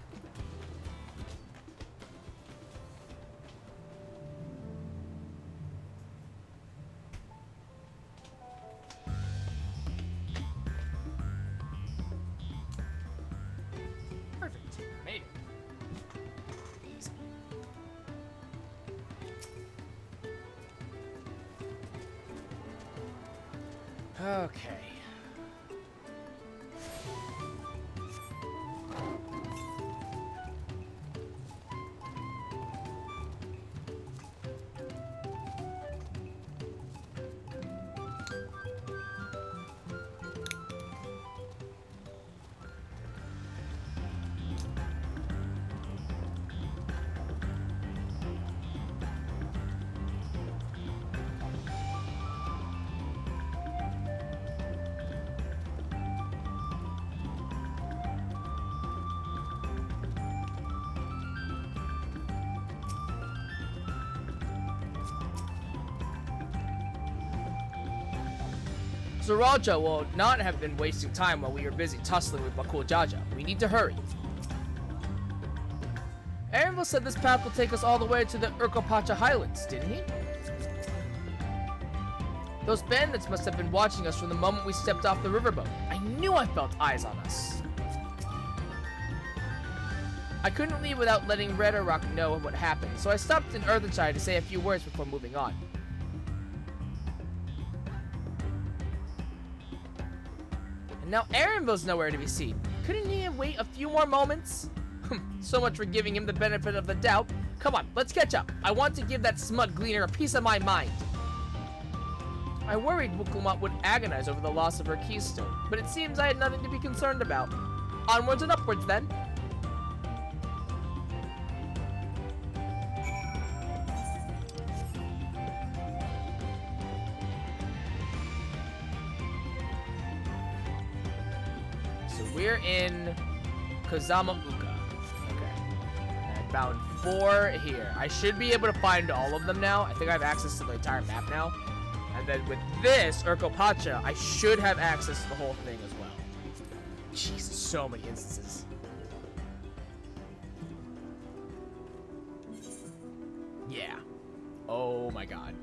S1: Perfect. Made it. Easy. Okay. Sriracha will not have been wasting time while we were busy tussling with Makul Jaja. We need to hurry. Arenville said this path will take us all the way to the Urkopacha Highlands, didn't he? Those bandits must have been watching us from the moment we stepped off the riverboat. I knew I felt eyes on us. I couldn't leave without letting Red Rock know what happened, so I stopped in Earthenshire to say a few words before moving on. And now Arenville's nowhere to be seen. Couldn't he wait a few more moments? So much for giving him the benefit of the doubt. Come on, let's catch up. I want to give that smug gleaner a piece of my mind. I worried Wukulmat would agonize over the loss of her keystone, but it seems I had nothing to be concerned about. Onwards and upwards, then. So we're in Kozama Uka. Okay. And I found 4 here. I should be able to find all of them now. I think I have access to the entire map now. And then with this, Urkopacha, I should have access to the whole thing as well. Jesus, so many instances. Yeah. Oh my god.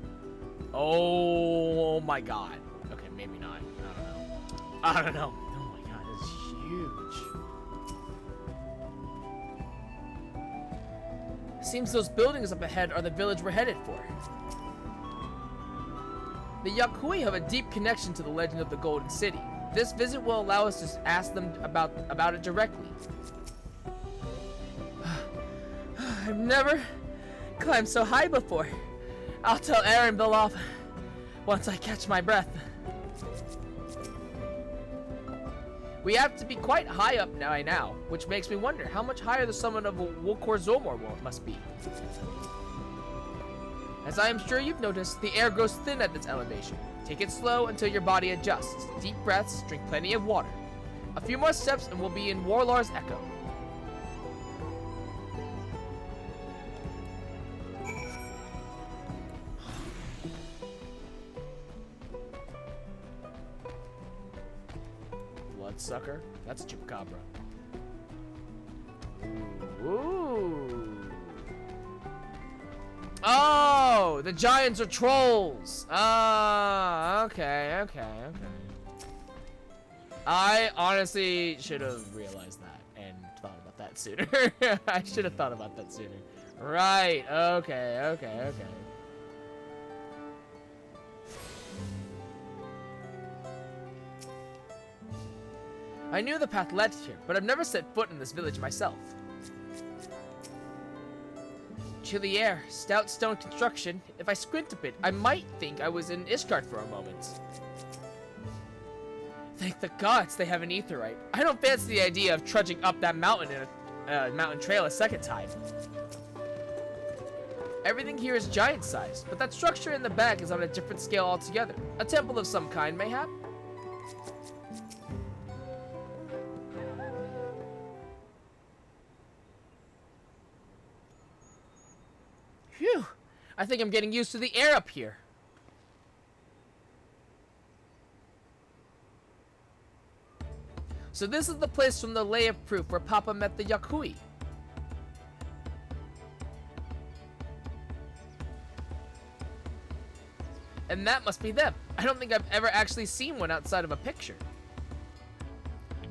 S1: Oh my god. Okay, maybe not. I don't know. Oh my god, it's huge. Seems those buildings up ahead are the village we're headed for. The Yakui have a deep connection to the legend of the Golden City. This visit will allow us to ask them about it directly. I've never climbed so high before. I'll tell Aaron Beloff once I catch my breath. We have to be quite high up now, which makes me wonder how much higher the summit of Wokor Zomor must be. As I am sure you've noticed, the air grows thin at this elevation. Take it slow until your body adjusts. Deep breaths, drink plenty of water. A few more steps and we'll be in Warlar's Echo. Bloodsucker? That's a chupacabra. Ooh. Oh, the giants are trolls. Ah, okay. I honestly should have realized that and thought about that sooner. I should have thought about that sooner. Right, okay. I knew the path led here, but I've never set foot in this village myself. Chilly air, stout stone construction. If I squint a bit, I might think I was in Ishgard for a moment. Thank the gods they have an aetheryte. I don't fancy the idea of trudging up that mountain in a mountain trail a second time. Everything here is giant-sized, but that structure in the back is on a different scale altogether. A temple of some kind, mayhap? Phew, I think I'm getting used to the air up here. So this is the place from the Lay of Proof where Papa met the Yakui. And that must be them. I don't think I've ever actually seen one outside of a picture.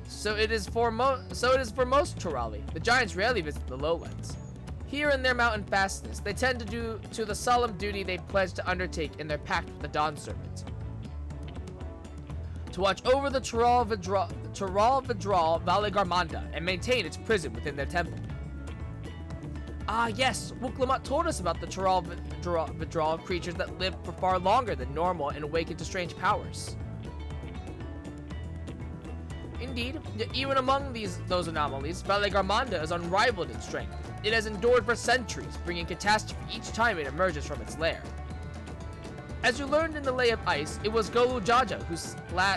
S1: So it is for most Turali. The giants rarely visit the lowlands. Here in their mountain fastness, they tend to do the solemn duty they pledged to undertake in their pact with the Dawn Serpent. To watch over the Tural Vidral Valley Garmanda and maintain its prison within their temple. Ah yes, Wuklamat told us about the Tural Vidral creatures that live for far longer than normal and awaken to strange powers. Indeed, even among those anomalies, Valley Garmanda is unrivaled in strength. It has endured for centuries, bringing catastrophe each time it emerges from its lair. As you learned in the Lay of Ice, it was Golu Jaja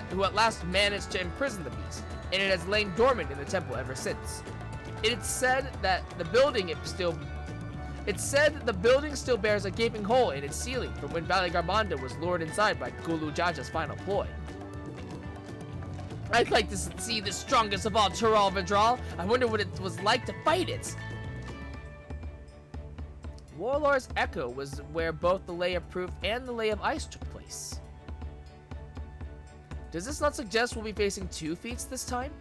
S1: who at last managed to imprison the beast, and it has lain dormant in the temple ever since. It is said that the building still bears a gaping hole in its ceiling from when Valley Garmanda was lured inside by Golu Jaja's final ploy. I'd like to see the strongest of all Tural Vidral. I wonder what it was like to fight it. Warlord's Echo was where both the Lay of Proof and the Lay of Ice took place. Does this not suggest we'll be facing 2 feats this time?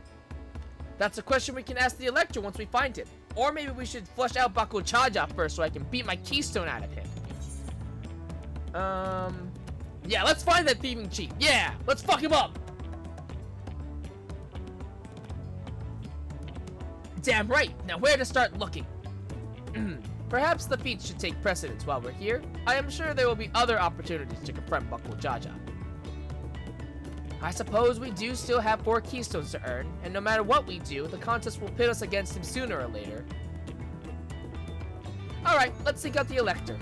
S1: That's a question we can ask the Elector once we find him. Or maybe we should flush out Baku Chaja first so I can beat my keystone out of him. Yeah, let's find that thieving chief. Yeah, let's fuck him up. Damn right! Now where to start looking? Perhaps the feats should take precedence while we're here. I am sure there will be other opportunities to confront Buckle Jaja. I suppose we do still have 4 keystones to earn, and no matter what we do, the contest will pit us against him sooner or later. Alright, let's seek out the Elector.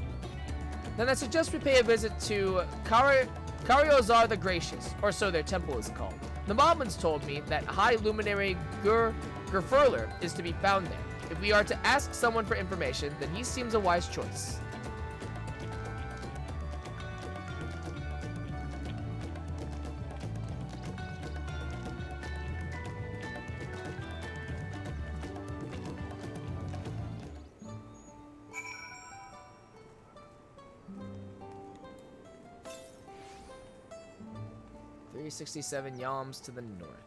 S1: Then I suggest we pay a visit to Karyozar the Gracious, or so their temple is called. The Moblins told me that High Luminary Gerfurler is to be found there. If we are to ask someone for information, then he seems a wise choice. $367 yalms to the north.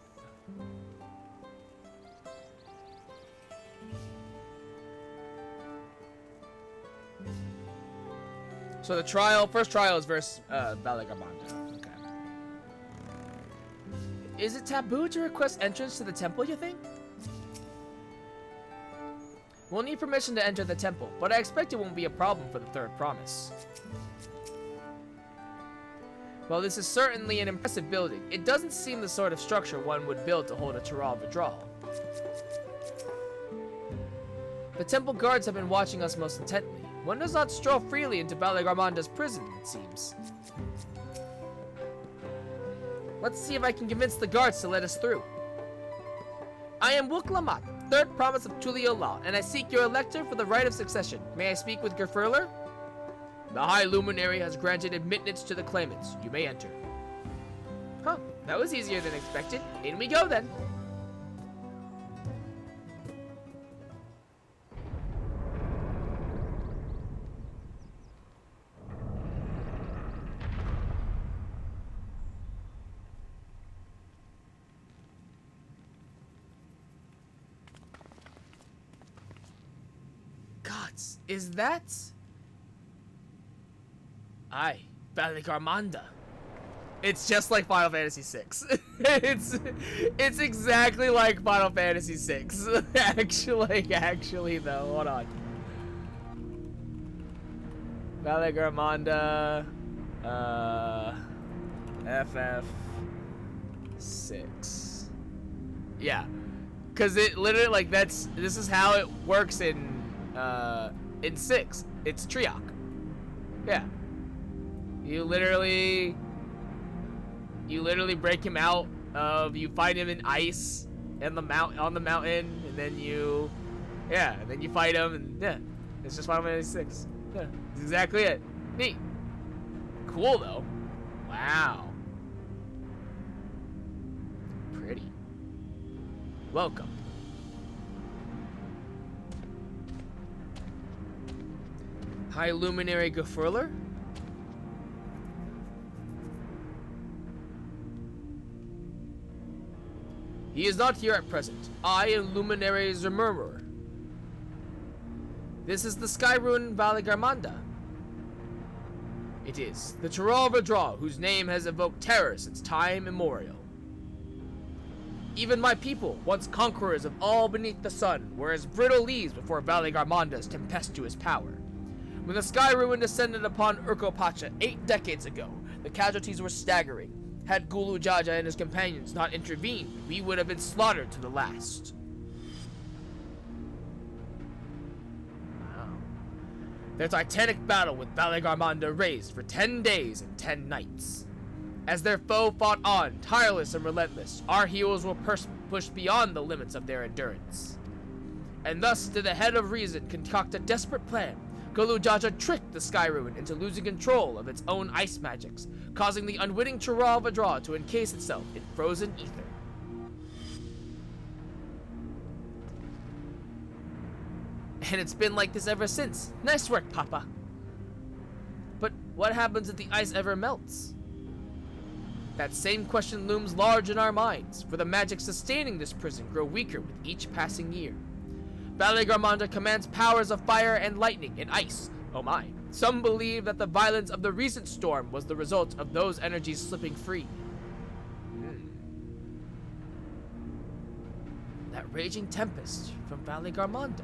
S1: So the first trial is versus Balagamanda. Okay. Is it taboo to request entrance to the temple, you think? We'll need permission to enter the temple, but I expect it won't be a problem for the third promise. While this is certainly an impressive building, it doesn't seem the sort of structure one would build to hold a Taral Vidral. The temple guards have been watching us most intently. One does not stroll freely into Balagarmanda's prison, it seems. Let's see if I can convince the guards to let us through. I am Wuklamat, third promise of Tuliolal, and I seek your elector for the right of succession. May I speak with Gerfurler? The High Luminary has granted admittance to the claimants. You may enter. Huh, that was easier than expected. In we go then. Gods, is that... Aye, Balagarmanda. It's just like Final Fantasy VI. it's exactly like Final Fantasy VI. actually though, hold on. Balagarmanda, FF6. Yeah, cause it literally like this is how it works in 6. It's Triok. Yeah. You literally break him out of, you find him in ice and on the mountain, and then you fight him, and yeah, it's just Final Fantasy 6. Yeah, that's exactly it. Neat. Cool though. Wow. Pretty. Welcome. High Luminary Gefurler? He is not here at present. I am Luminary Zermurmur. This is the Sky Ruin Balagarmanda. It is. The Taral Vidral, whose name has evoked terror since time immemorial. Even my people, once conquerors of all beneath the sun, were as brittle leaves before Balagarmanda's tempestuous power. When the Sky Ruin descended upon Urkopacha 8 decades ago, the casualties were staggering. Had Gulu Jaja and his companions not intervened, we would have been slaughtered to the last. Wow. Their titanic battle with Balagarmanda raged for 10 days and 10 nights. As their foe fought on, tireless and relentless, our heroes were pushed beyond the limits of their endurance. And thus did the head of reason concoct a desperate plan. Gulu Jaja tricked the Sky Ruin into losing control of its own ice magics, causing the unwitting Taral Vidral to encase itself in frozen ether. And it's been like this ever since. Nice work, Papa. But what happens if the ice ever melts? That same question looms large in our minds, for the magic sustaining this prison grow weaker with each passing year. Balagarmanda commands powers of fire and lightning and ice. Oh my. Some believe that the violence of the recent storm was the result of those energies slipping free. That raging tempest from Valley Garmonda.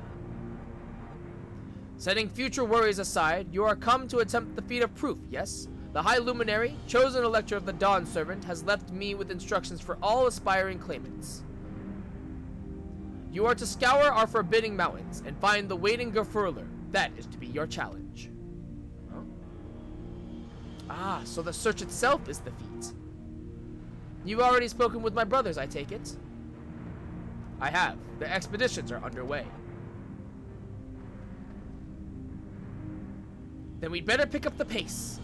S1: Setting future worries aside, you are come to attempt the feat of proof, yes? The High Luminary, chosen elector of the Dawn Servant, has left me with instructions for all aspiring claimants. You are to scour our forbidding mountains and find the waiting Gefurler. That is to be your challenge. Huh? Ah, so the search itself is the feat. You've already spoken with my brothers, I take it? I have. The expeditions are underway. Then we'd better pick up the pace.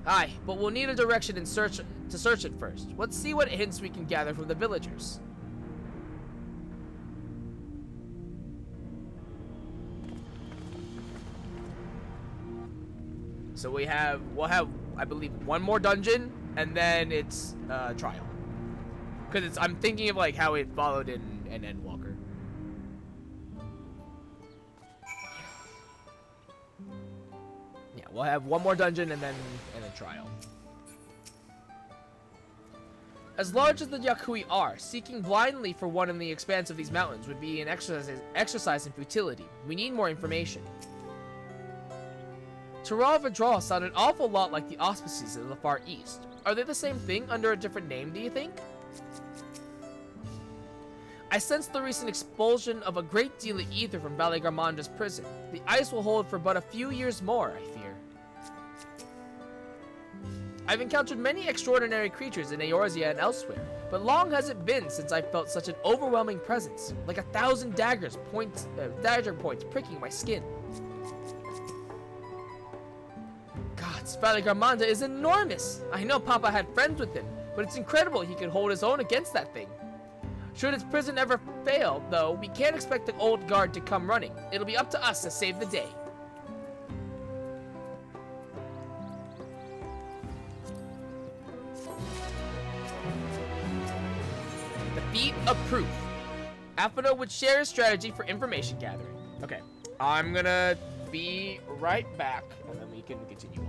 S1: Aye, but we'll need a direction to search it first. Let's see what hints we can gather from the villagers. So we'll have, I believe, one more dungeon, and then it's trial. Because I'm thinking of like how it followed in Endwalker. Yeah, we'll have one more dungeon and then trial. As large as the Yakui are, seeking blindly for one in the expanse of these mountains would be an exercise in futility. We need more information. Taral Vidral sound an awful lot like the auspices of the Far East. Are they the same thing under a different name, do you think? I sense the recent expulsion of a great deal of ether from Valley Garmonda's prison. The ice will hold for but a few years more, I fear. I've encountered many extraordinary creatures in Eorzea and elsewhere, but long has it been since I felt such an overwhelming presence, like 1,000 dagger points pricking my skin. Gods, Valley Garmonda is enormous! I know Papa had friends with him, but it's incredible he could hold his own against that thing. Should its prison ever fail, though, we can't expect the old guard to come running. It'll be up to us to save the day. The feat of proof. Aphono would share his strategy for information gathering. Okay, I'm gonna be right back, and then we can continue on.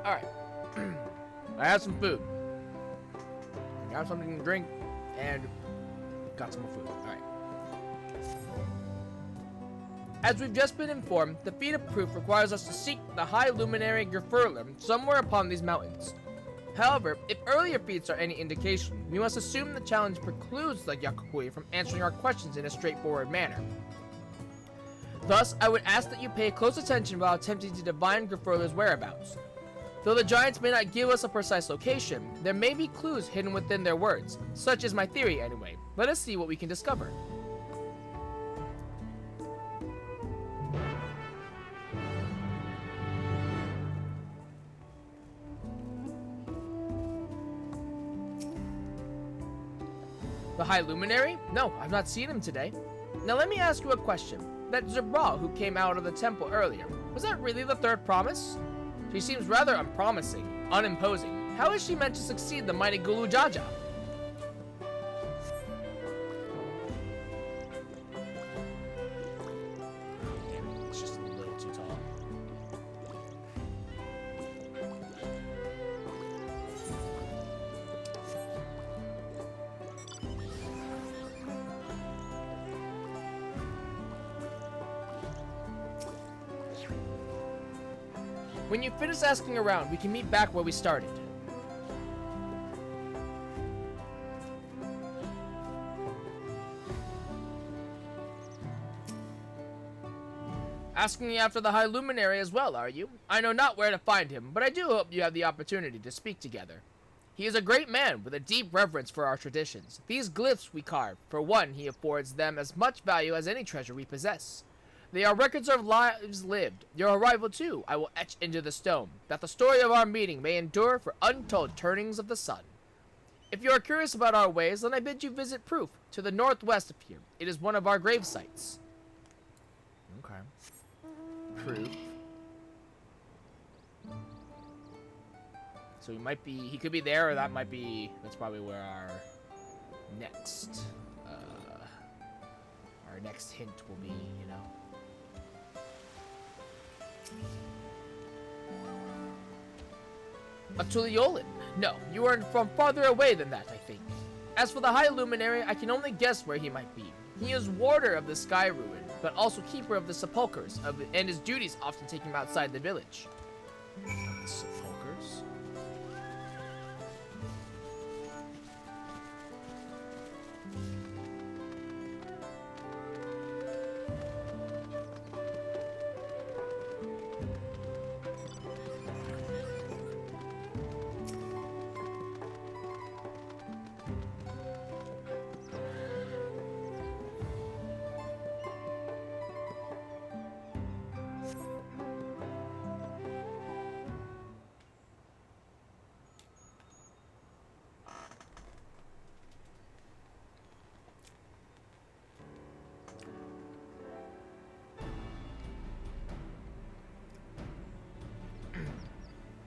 S1: Alright. I have some food. I got something to drink, and got some more food. Alright. As we've just been informed, the feat of proof requires us to seek the High Luminary Gerfurler somewhere upon these mountains. However, if earlier feats are any indication, we must assume the challenge precludes the Yakuhui from answering our questions in a straightforward manner. Thus, I would ask that you pay close attention while attempting to divine Gerfurler's whereabouts. Though the giants may not give us a precise location, there may be clues hidden within their words. Such is my theory anyway. Let us see what we can discover. The High Luminary? No, I've not seen him today. Now let me ask you a question. That Zebra who came out of the temple earlier, was that really the third promise? She seems rather unpromising, unimposing. How is she meant to succeed the mighty Gulu Jaja? Damn, it's just a little too tall. When you finish asking around, we can meet back where we started. Asking me after the High Luminary as well, are you? I know not where to find him, but I do hope you have the opportunity to speak together. He is a great man with a deep reverence for our traditions. These glyphs we carve, for one, he affords them as much value as any treasure we possess. They are records of lives lived. Your arrival, too, I will etch into the stone, that the story of our meeting may endure for untold turnings of the sun. If you are curious about our ways, then I bid you visit Proof, to the northwest of here. It is one of our grave sites. Okay. Proof. So he could be there, or that's probably where our next hint will be, you know. A Tuliolan? No, you are from farther away than that, I think. As for the High Luminary, I can only guess where he might be. He is warder of the Sky Ruin, but also keeper of the sepulchres, and his duties often take him outside the village. The sepulchres?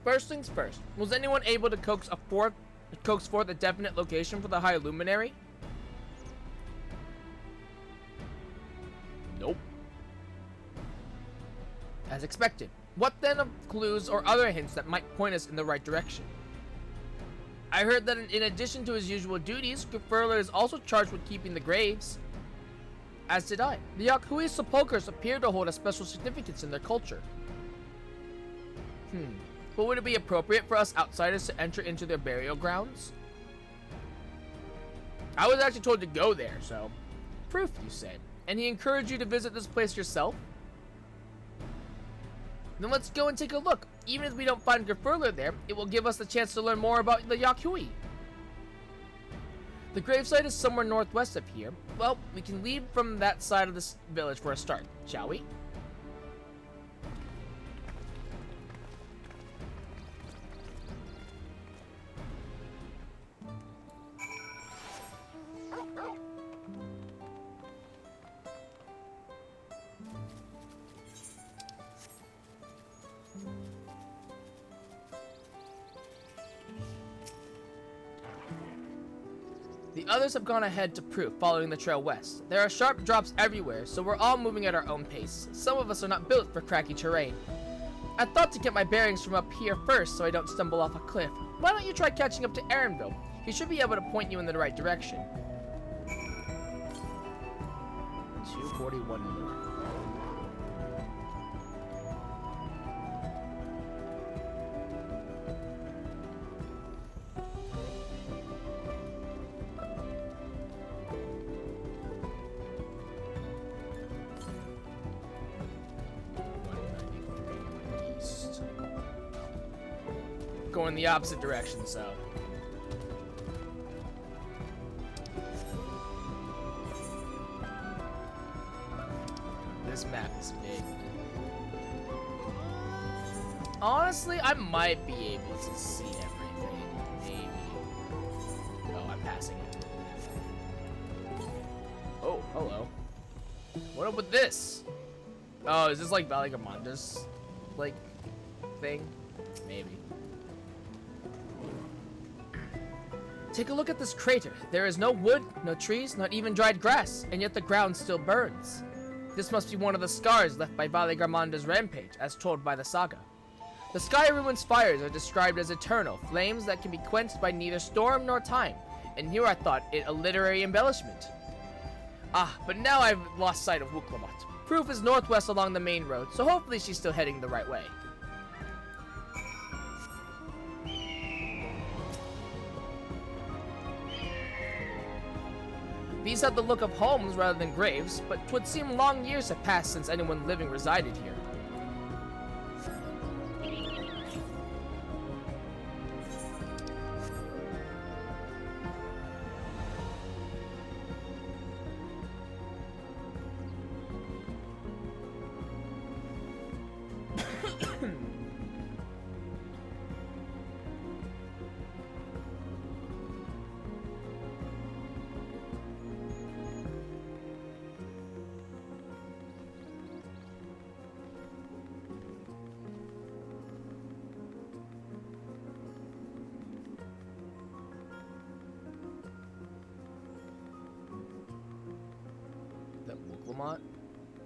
S1: First things first, was anyone able to coax forth a definite location for the High Luminary? Nope. As expected. What then of clues or other hints that might point us in the right direction? I heard that in addition to his usual duties, Gerfurler is also charged with keeping the graves. As did I. The Yakui's sepulchres appear to hold a special significance in their culture. But would it be appropriate for us outsiders to enter into their burial grounds? I was actually told to go there, so... Proof, you said. And he encouraged you to visit this place yourself? Then let's go and take a look. Even if we don't find Gerfurler there, it will give us the chance to learn more about the Yakui. The gravesite is somewhere northwest of here. Well, we can leave from that side of this village for a start, shall we? The others have gone ahead to Proof, following the trail west. There are sharp drops everywhere, so we're all moving at our own pace. Some of us are not built for cracky terrain. I thought to get my bearings from up here first so I don't stumble off a cliff. Why don't you try catching up to Aaronville? He should be able to point you in the right direction. 241 north. Going the opposite direction, so. This map is big. Honestly, I might be able to see everything. Maybe. Oh, I'm passing it. Oh, hello. What up with this? Oh, is this like Valley Gamonda's like thing? Maybe. Take a look at this crater. There is no wood, no trees, not even dried grass, and yet the ground still burns. This must be one of the scars left by Valley Garmanda's rampage, as told by the saga. The Sky Ruin's fires are described as eternal, flames that can be quenched by neither storm nor time, and here I thought it a literary embellishment. Ah, but now I've lost sight of Wuklamat. Proof is northwest along the main road, so hopefully she's still heading the right way. These have the look of homes rather than graves, but 'twould seem long years have passed since anyone living resided here.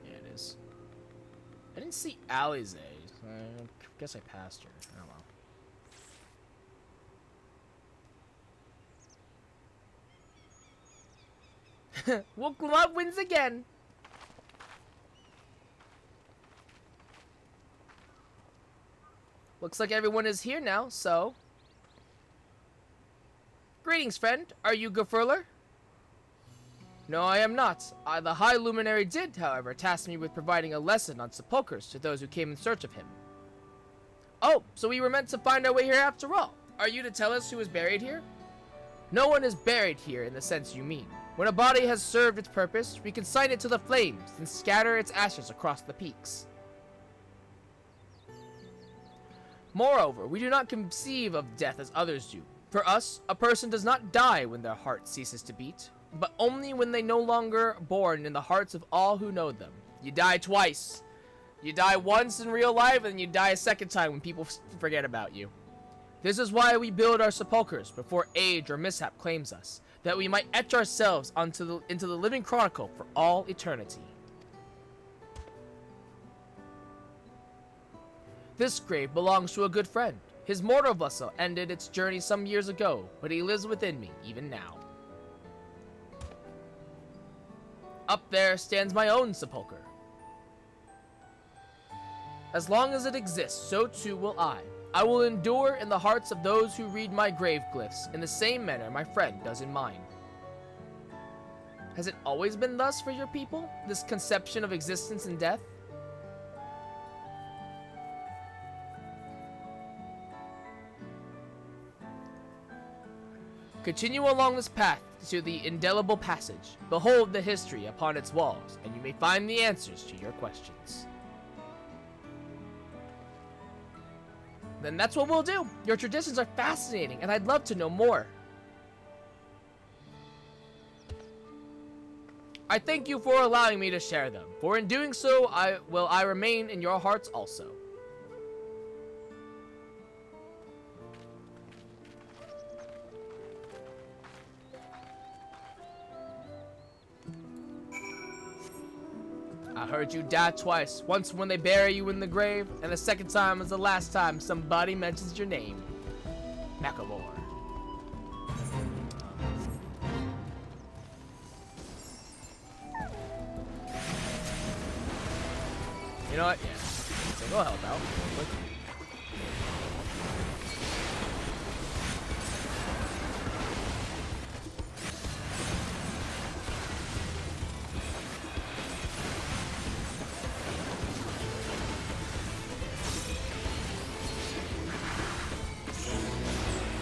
S1: Yeah, it is. I didn't see Alize. I guess I passed her. Oh well. Wuklamat wins again. Looks like everyone is here now, so. Greetings, friend. Are you Gefurler? No, I am not. The High Luminary did, however, task me with providing a lesson on sepulchres to those who came in search of him. Oh, so we were meant to find our way here after all. Are you to tell us who is buried here? No one is buried here in the sense you mean. When a body has served its purpose, we consign it to the flames and scatter its ashes across the peaks. Moreover, we do not conceive of death as others do. For us, a person does not die when their heart ceases to beat, but only when they no longer born in the hearts of all who know them. You die twice. You die once in real life, and you die a second time when people forget about you. This is why we build our sepulchres before age or mishap claims us, that we might etch ourselves into the living chronicle for all eternity. This grave belongs to a good friend. His mortal vessel ended its journey some years ago, but he lives within me even now. Up there stands my own sepulcher. As long as it exists, so too will I. I will endure in the hearts of those who read my grave glyphs in the same manner my friend does in mine. Has it always been thus for your people, this conception of existence and death? Continue along this path to the indelible passage. Behold the history upon its walls, and you may find the answers to your questions. Then that's what we'll do. Your traditions are fascinating, and I'd love to know more. I thank you for allowing me to share them, for in doing so, I remain in your hearts also. I heard you die twice. Once when they bury you in the grave, and the second time is the last time somebody mentions your name. Macklemore. You know what? Yeah. So go help out.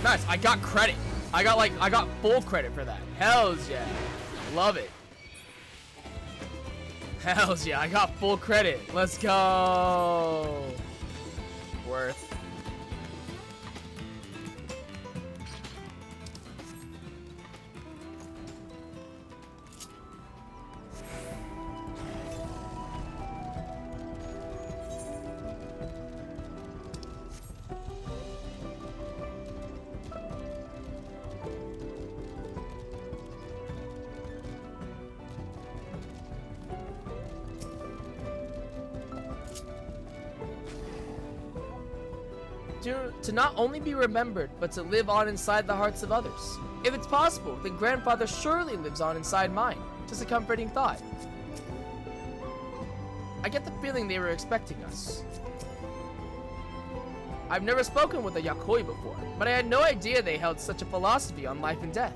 S1: Nice, I got credit. I got full credit for that. Hells yeah. Love it. Hells yeah, I got full credit. Let's go. Worth. To not only be remembered, but to live on inside the hearts of others. If it's possible, then grandfather surely lives on inside mine. Just a comforting thought. I get the feeling they were expecting us. I've never spoken with a Yakoi before, but I had no idea they held such a philosophy on life and death.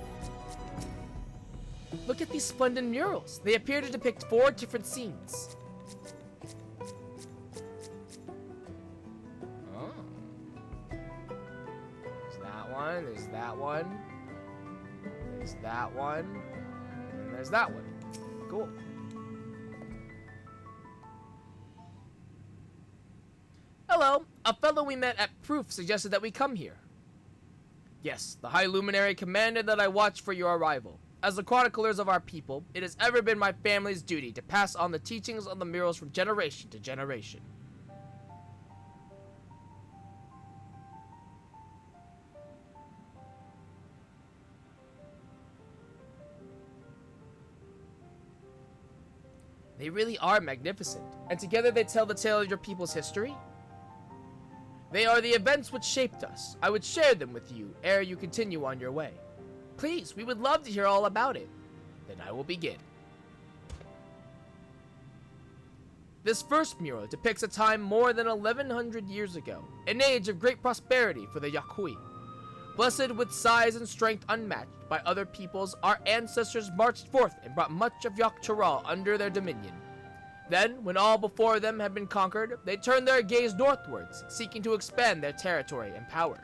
S1: Look at these splendid murals. They appear to depict 4 different scenes. There's that one, there's that one, and there's that one. Cool. Hello, a fellow we met at Proof suggested that we come here. Yes, the High Luminary commanded that I watch for your arrival. As the chroniclers of our people, it has ever been my family's duty to pass on the teachings of the murals from generation to generation. They really are magnificent, and together they tell the tale of your people's history. They are the events which shaped us. I would share them with you ere you continue on your way. Please, we would love to hear all about it. Then I will begin. This first mural depicts a time more than 1100 years ago, an age of great prosperity for the Yakui. Blessed with size and strength unmatched by other peoples, our ancestors marched forth and brought much of Yak'Charal under their dominion. Then, when all before them had been conquered, they turned their gaze northwards, seeking to expand their territory and power.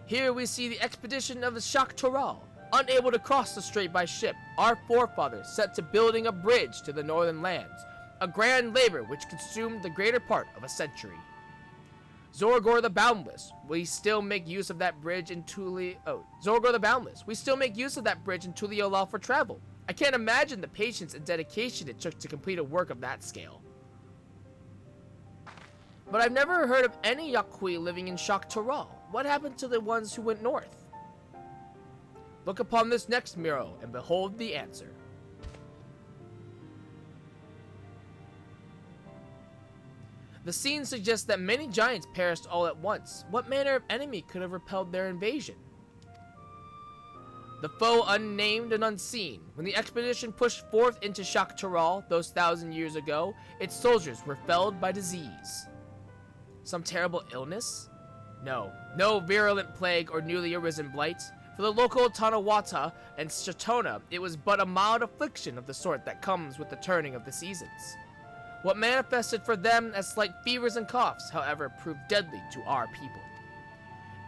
S1: Here we see the expedition of the Yak'Charal. Unable to cross the strait by ship, our forefathers set to building a bridge to the northern lands, a grand labor which consumed the greater part of a century. Zorgor the Boundless, we still make use of that bridge in Zorgor the Boundless, we still make use of that bridge in Tuliolal for travel. I can't imagine the patience and dedication it took to complete a work of that scale. But I've never heard of any Yakui living in Yak'Charal. What happened to the ones who went north? Look upon this next mural and behold the answer. The scene suggests that many giants perished all at once. What manner of enemy could have repelled their invasion? The foe unnamed and unseen. When the expedition pushed forth into Yak'Charal those 1,000 years ago, its soldiers were felled by disease. Some terrible illness? No virulent plague or newly arisen blight. For the local Tanawata and Shatona, it was but a mild affliction of the sort that comes with the turning of the seasons. What manifested for them as slight fevers and coughs, however, proved deadly to our people.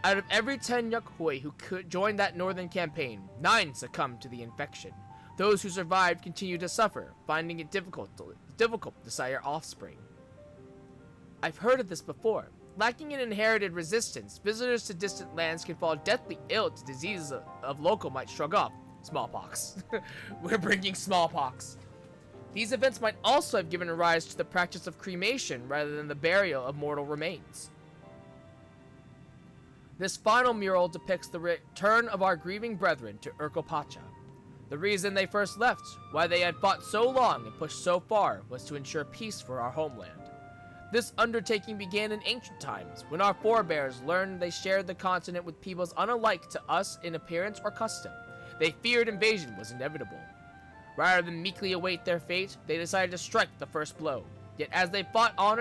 S1: Out of every 10 Yakui who could join that northern campaign, 9 succumbed to the infection. Those who survived continued to suffer, finding it difficult to sire offspring. I've heard of this before. Lacking in inherited resistance, visitors to distant lands can fall deathly ill to diseases of local might shrug off. Smallpox. We're bringing smallpox. These events might also have given rise to the practice of cremation rather than the burial of mortal remains. This final mural depicts the return of our grieving brethren to Urkopacha. The reason they first left, why they had fought so long and pushed so far, was to ensure peace for our homeland. This undertaking began in ancient times, when our forebears learned they shared the continent with peoples unlike to us in appearance or custom. They feared invasion was inevitable. Rather than meekly await their fate, they decided to strike the first blow. Yet as they fought on,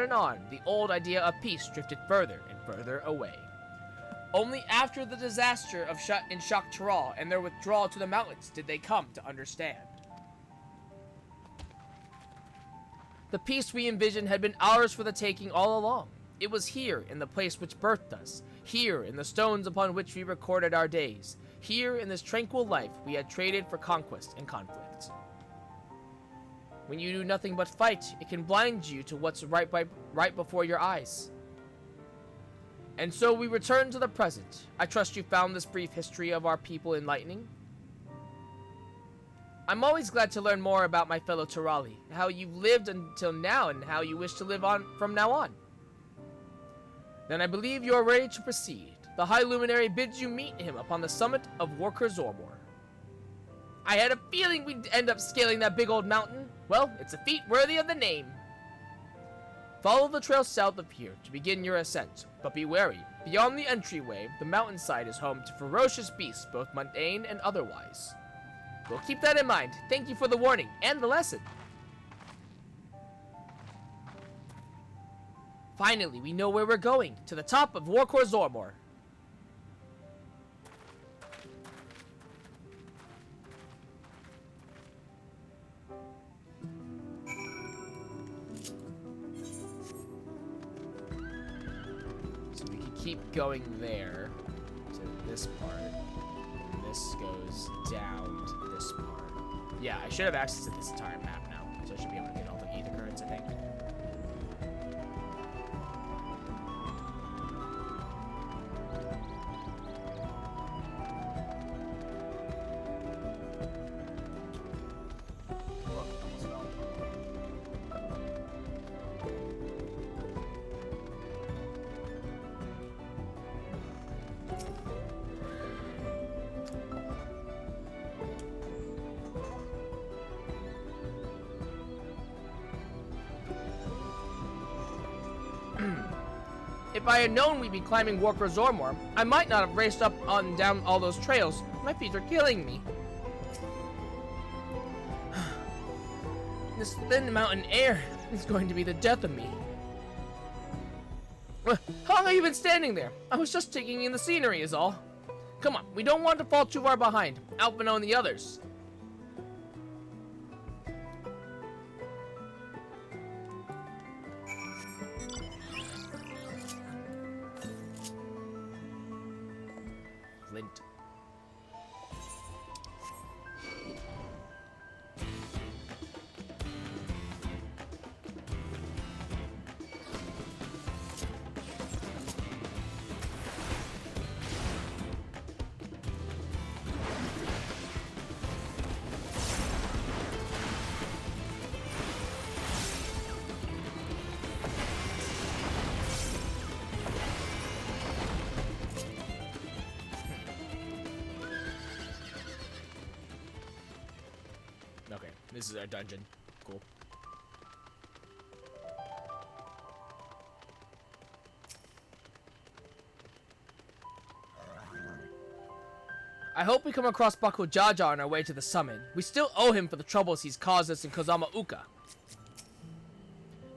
S1: the old idea of peace drifted further and further away. Only after the disaster of Shak Taral and their withdrawal to the mountains did they come to understand. The peace we envisioned had been ours for the taking all along. It was here, in the place which birthed us, here, in the stones upon which we recorded our days, here, in this tranquil life we had traded for conquest and conflict. When you do nothing but fight, it can blind you to what's right before your eyes. And so we return to the present. I trust you found this brief history of our people enlightening. I'm always glad to learn more about my fellow Tarali, how you've lived until now and how you wish to live on from now on. Then I believe you are ready to proceed. The High Luminary bids you meet him upon the summit of Worker Zormor. I had a feeling we'd end up scaling that big old mountain. Well, it's a feat worthy of the name. Follow the trail south of here to begin your ascent, but be wary. Beyond the entryway, the mountainside is home to ferocious beasts, both mundane and otherwise. We'll keep that in mind. Thank you for the warning and the lesson. Finally, we know where we're going, to the top of Worker Zormor. So we can keep going there to this part. And this goes down to this part. Yeah, I should have access to this entire map now, so I should be able to get all the ether currents, I think. If I had known we'd be climbing Worker Zormor, I might not have raced up and down all those trails. My feet are killing me. This thin mountain air is going to be the death of me. How long have you been standing there? I was just taking in the scenery is all. Come on, we don't want to fall too far behind. Alphino and the others. Flint. Okay, this is our dungeon. Cool. I hope we come across Baku Jaja on our way to the summit. We still owe him for the troubles he's caused us in Kozama Uka.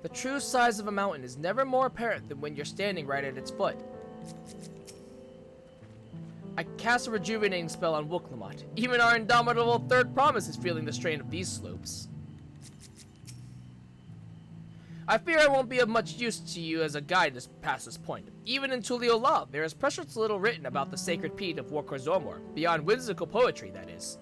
S1: The true size of a mountain is never more apparent than when you're standing right at its foot. I cast a rejuvenating spell on Wuklamot. Even our indomitable third promise is feeling the strain of these slopes. I fear I won't be of much use to you as a guide past this point. Even in Tuliola, there is precious little written about the sacred peat of Worker Zormor, beyond whimsical poetry, that is.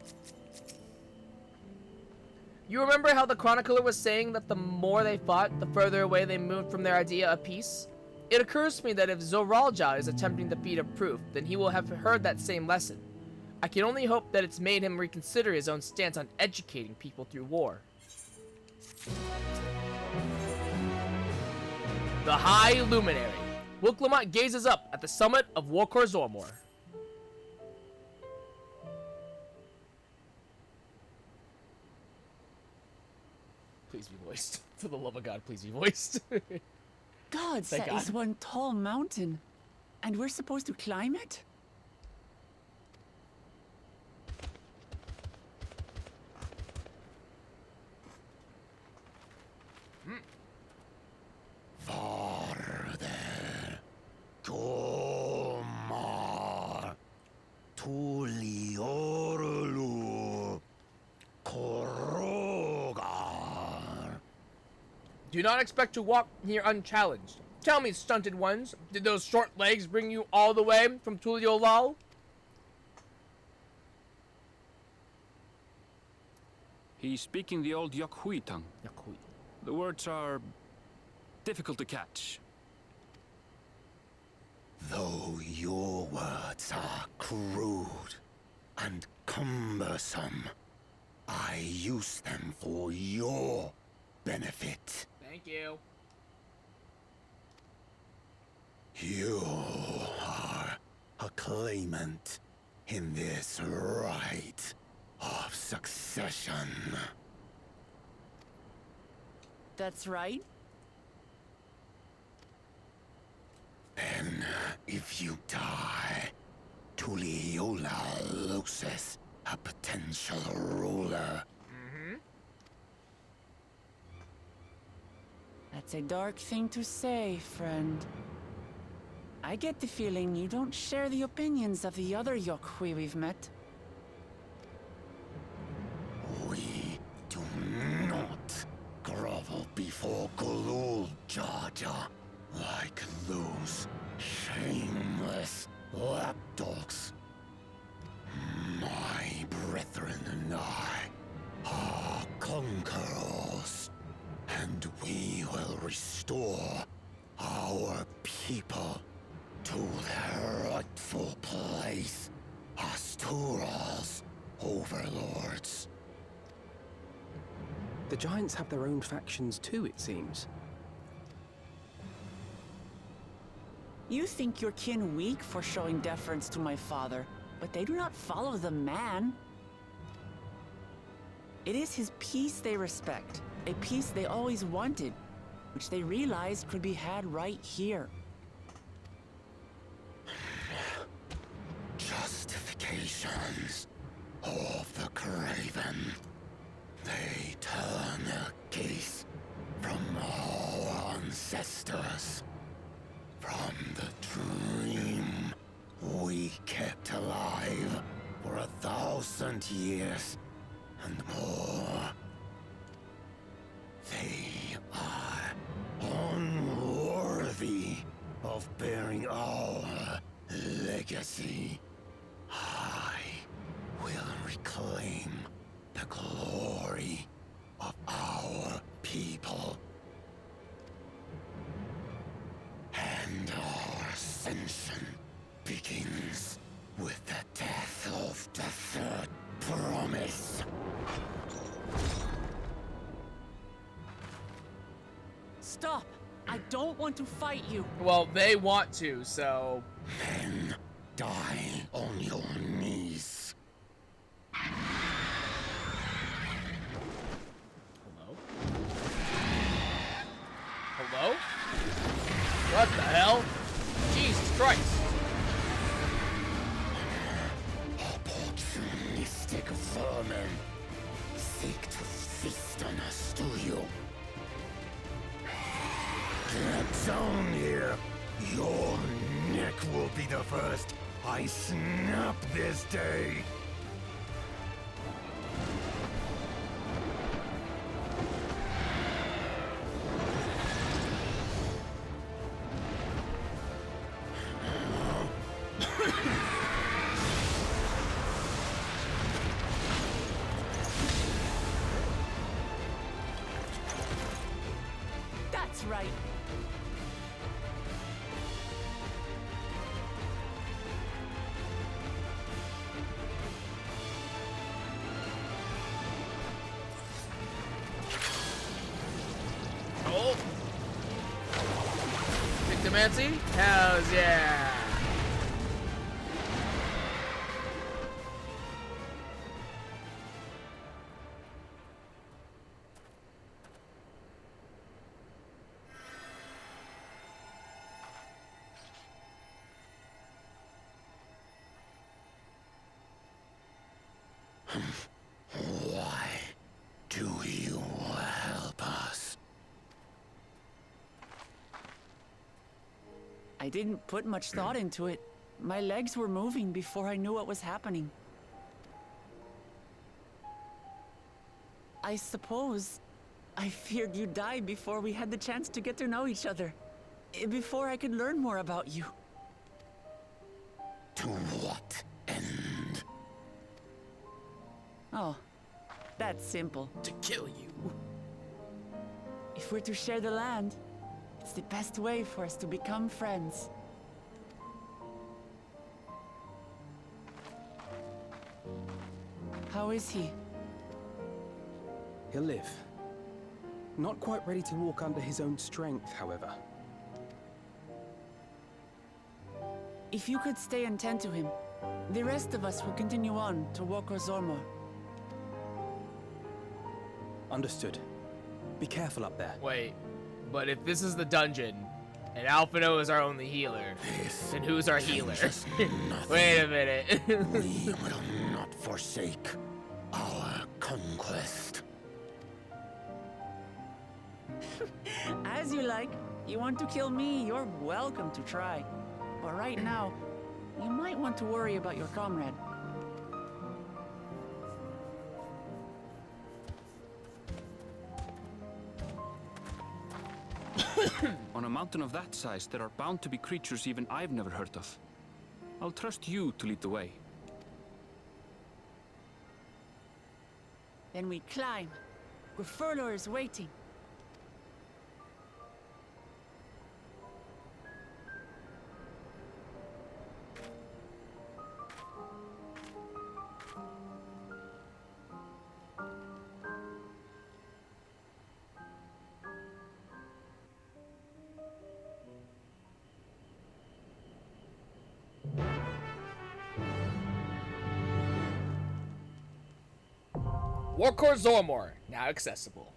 S1: You remember how the chronicler was saying that the more they fought, the further away they moved from their idea of peace? It occurs to me that if Zoralja is attempting the feat of proof, then he will have heard that same lesson. I can only hope that it's made him reconsider his own stance on educating people through war. The High Luminary. Wuklamot gazes up at the summit of Worker Zormor. Please be voiced. For the love of God, please be voiced.
S3: Gods,
S1: Thank
S3: that is
S1: God.
S3: one tall mountain. And we're supposed to climb it?
S2: Farther. Komar. Tuliorlu. Korogar.
S1: Do not expect to walk here unchallenged. Tell me, stunted ones, did those short legs bring you all the way from Tuliolal?
S11: He's speaking the old Yokhui tongue. The words are difficult to catch.
S2: Though your words are crude and cumbersome, I use them for your benefit.
S1: Thank you.
S2: You are a claimant in this right of succession.
S3: That's right.
S2: Then, if you die, Tuliola loses a potential ruler.
S3: That's a dark thing to say, friend. I get the feeling you don't share the opinions of the other Yokhui we've met.
S2: We do not grovel before Gulul, Jar Jar, like those shameless lapdogs. My brethren and I are conquerors, and we will restore our people to their rightful place as Tural's overlords.
S4: The giants have their own factions too, it seems.
S3: You think your kin weak for showing deference to my father, but they do not follow the man. It is his peace they respect, a peace they always wanted, which they realized could be had right here.
S2: Justifications of the craven. They turn their gaze from our ancestors, from the dream we kept alive for 1,000 years and more. They are unworthy of bearing our legacy. I will reclaim the glory of our people. And our ascension begins with the death of the third promise.
S3: Stop! I don't want to fight you.
S1: Well, they want to, so...
S2: Then die on your knees.
S1: Hello? Hello? What the hell? Jesus Christ.
S2: Opportunistic vermin seek to feast on us, do you? Get down here. Your neck will be the first I snap this day.
S3: That's right.
S1: Oh. Victimancy? Hells yeah.
S2: Why do you help us?
S3: I didn't put much thought into it. My legs were moving before I knew what was happening. I suppose I feared you'd die before we had the chance to get to know each other. Before I could learn more about you.
S2: To what end?
S3: Oh, that's simple.
S1: To kill you.
S3: If we're to share the land, it's the best way for us to become friends. How is he?
S12: He'll live. Not quite ready to walk under his own strength, however.
S3: If you could stay and tend to him, the rest of us will continue on to Walker Zormor.
S12: Understood. Be careful up there.
S1: Wait, but if this is the dungeon, and Alphino is our only healer, then who's our healer? Wait a minute.
S2: We will not forsake our conquest.
S3: As you like. You want to kill me, you're welcome to try. But right now, you might want to worry about your comrade.
S11: On a mountain of that size, there are bound to be creatures even I've never heard of. I'll trust you to lead the way.
S3: Then we climb. Gefurler is waiting.
S1: Warcore Zormor, now accessible.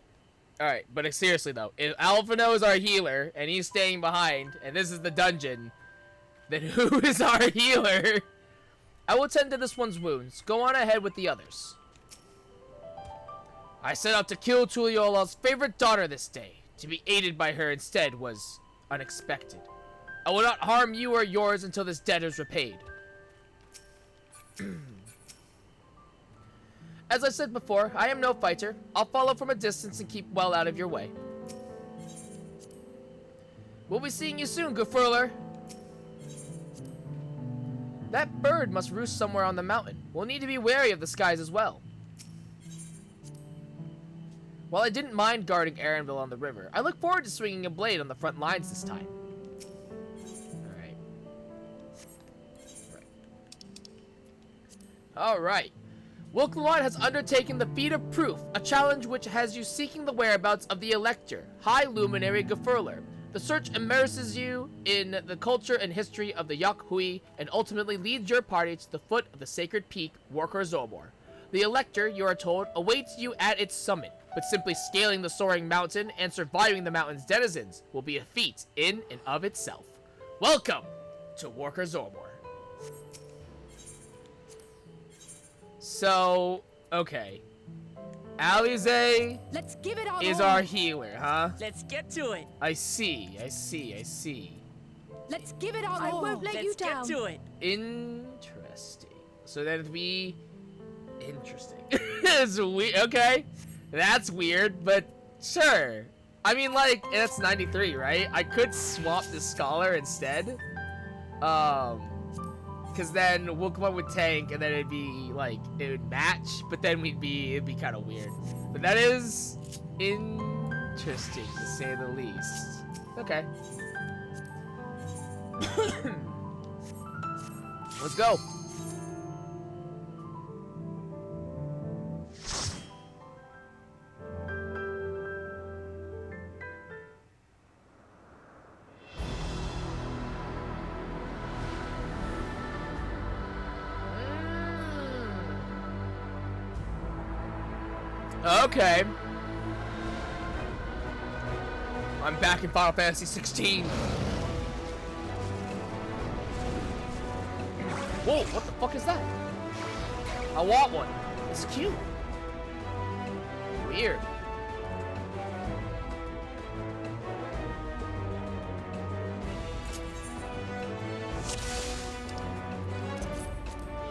S1: Alright, but seriously though, if Alphino is our healer, and he's staying behind, and this is the dungeon, then who is our healer? I will tend to this one's wounds. Go on ahead with the others. I set out to kill Tuliola's favorite daughter this day. To be aided by her instead was unexpected. I will not harm you or yours until this debt is repaid. As I said before, I am no fighter. I'll follow from a distance and keep well out of your way. We'll be seeing you soon, Gefurler. That bird must roost somewhere on the mountain. We'll need to be wary of the skies as well. While I didn't mind guarding Arenville on the river, I look forward to swinging a blade on the front lines this time. Alright. Wilklawon has undertaken the Feat of Proof, a challenge which has you seeking the whereabouts of the Elector, High Luminary Gefurler. The search immerses you in the culture and history of the Yokhui and ultimately leads your party to the foot of the sacred peak, Warker Zormor. The Elector, you are told, awaits you at its summit, but simply scaling the soaring mountain and surviving the mountain's denizens will be a feat in and of itself. Welcome to Warker Zormor. So, okay. Alize
S13: Let's give it all
S1: is
S13: on.
S1: our healer, huh?
S3: Let's get to it.
S1: I see.
S13: Let's give it all. I won't let you down.
S3: Let's get to it.
S1: Interesting. So that'd be interesting. It's weird. Okay. That's weird, but sure. I mean, like, that's 93, right? I could swap the Scholar instead. Because then we'll come up with Tank, and then it'd be, like, it would match, but then it'd be kind of weird. But that is interesting, to say the least. Okay. Let's go. Okay. I'm back in Final Fantasy 16. Whoa, what the fuck is that? I want one. It's cute. Weird.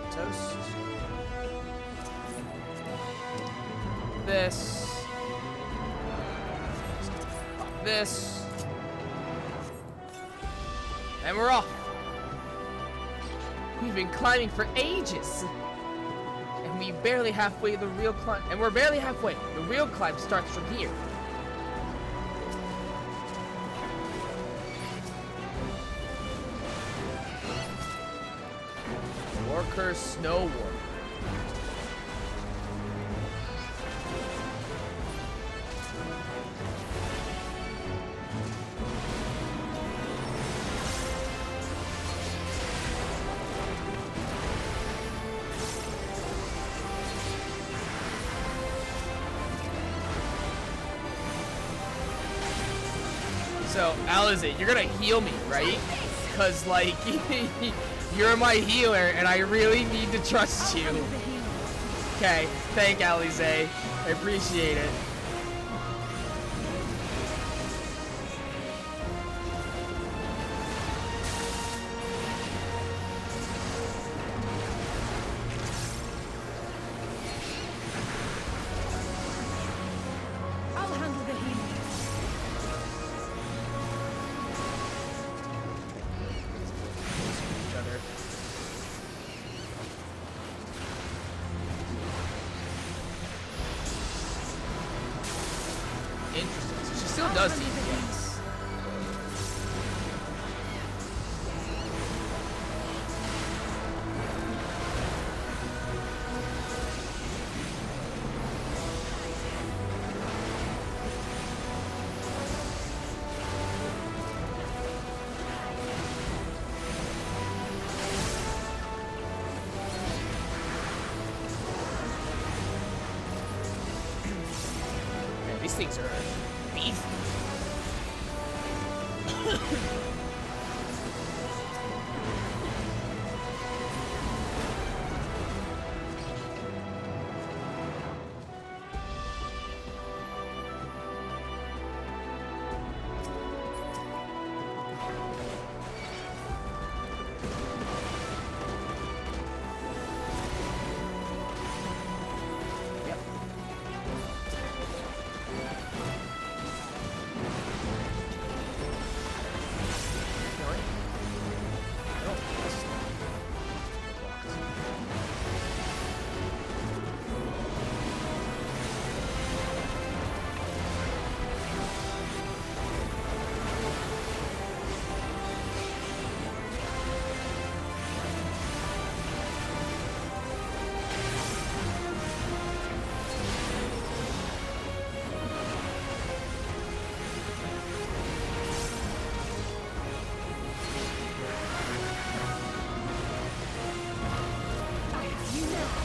S1: Toast. This. This. And we're off. We've been climbing for ages. And we barely halfway the real climb. And we're barely halfway. The real climb starts from here. Worker Snow War. So, Alize, you're gonna heal me, right? Cause like, you're my healer and I really need to trust you. Okay, thank Alize. I appreciate it.
S13: I'll handle the healing.
S1: Each other. Interesting. So she still does DPS. Man, these things are beefy. Yep. Really? Oh, this is blocked.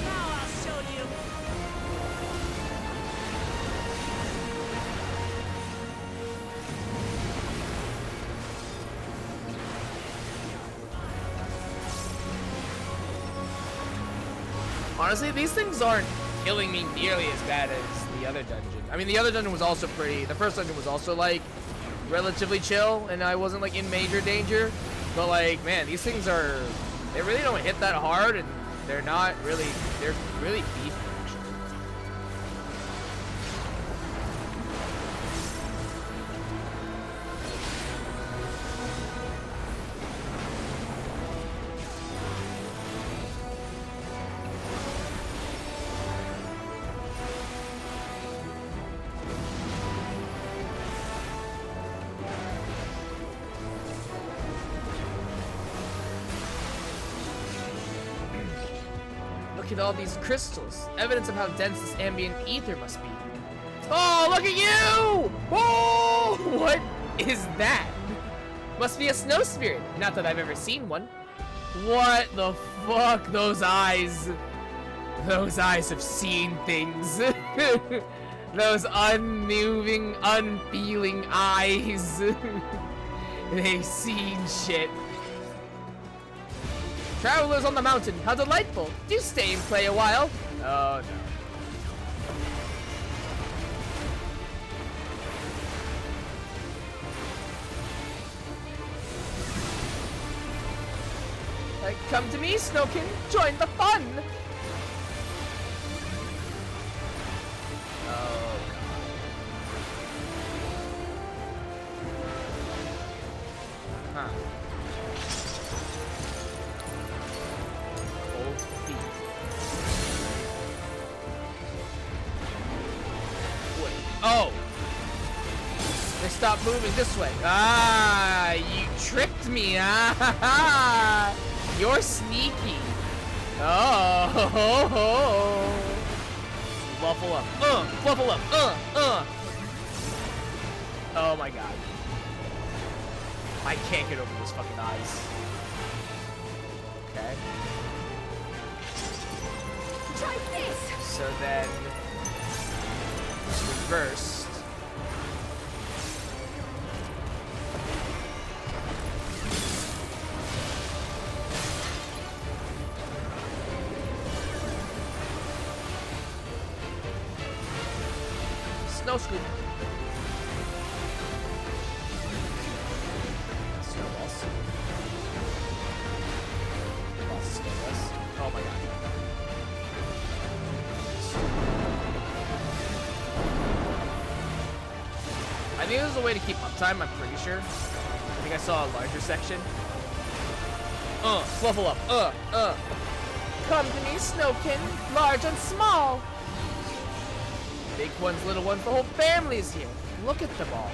S13: Now I'll show you.
S1: Honestly, these things aren't killing me nearly as bad as the other dungeon. I mean, the other dungeon was also pretty. The first dungeon was also like relatively chill, and I wasn't like in major danger. But like, man, these things are. They really don't hit that hard, and they're not really. They're really beefy. Actually. Look at all these crystals. Evidence of how dense this ambient ether must be. Oh, look at you! Whoa! What is that? Must be a snow spirit. Not that I've ever seen one. What the fuck? Those eyes. Those eyes have seen things. Those unmoving, unfeeling eyes. They've seen shit. Travelers on the mountain, how delightful. Do stay and play a while. Oh no. Come to me, Snowkin. Join the fun. Oh, God. Huh. Cold feet. Wait. Oh! They stopped moving this way. Ah, you tricked me. Ah, you're sneaky. Oh, fluffle up. Fluffle up. Oh my God. I can't get over this fucking ice. Okay.
S13: Try this.
S1: So then, reversed. Snow scoop. Snowballs. Lots of snowballs. Oh my God. I think there's a way to keep uptime, I'm pretty sure. I think I saw a larger section. Fluffle up. Come to me, Snowkin, large and small. Big ones, little ones, the whole family's here. Look at them all.